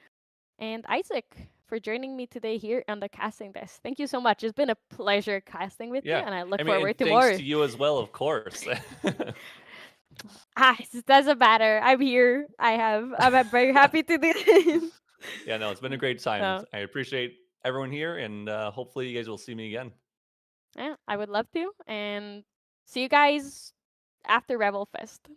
Speaker 1: and Isaac for joining me today here on the casting desk. Thank you so much. It's been a pleasure casting with you,
Speaker 2: Yeah.
Speaker 1: and I look
Speaker 2: I mean, and
Speaker 1: forward to
Speaker 2: thanks
Speaker 1: more.
Speaker 2: to you as well, of course.
Speaker 1: It doesn't matter. I'm here. I'm very happy to do this.
Speaker 2: Yeah, no, it's been a great time.
Speaker 1: So,
Speaker 2: I appreciate everyone here, and hopefully you guys will see me again.
Speaker 1: yeah, I would love to. And see you guys after Rebel Fest.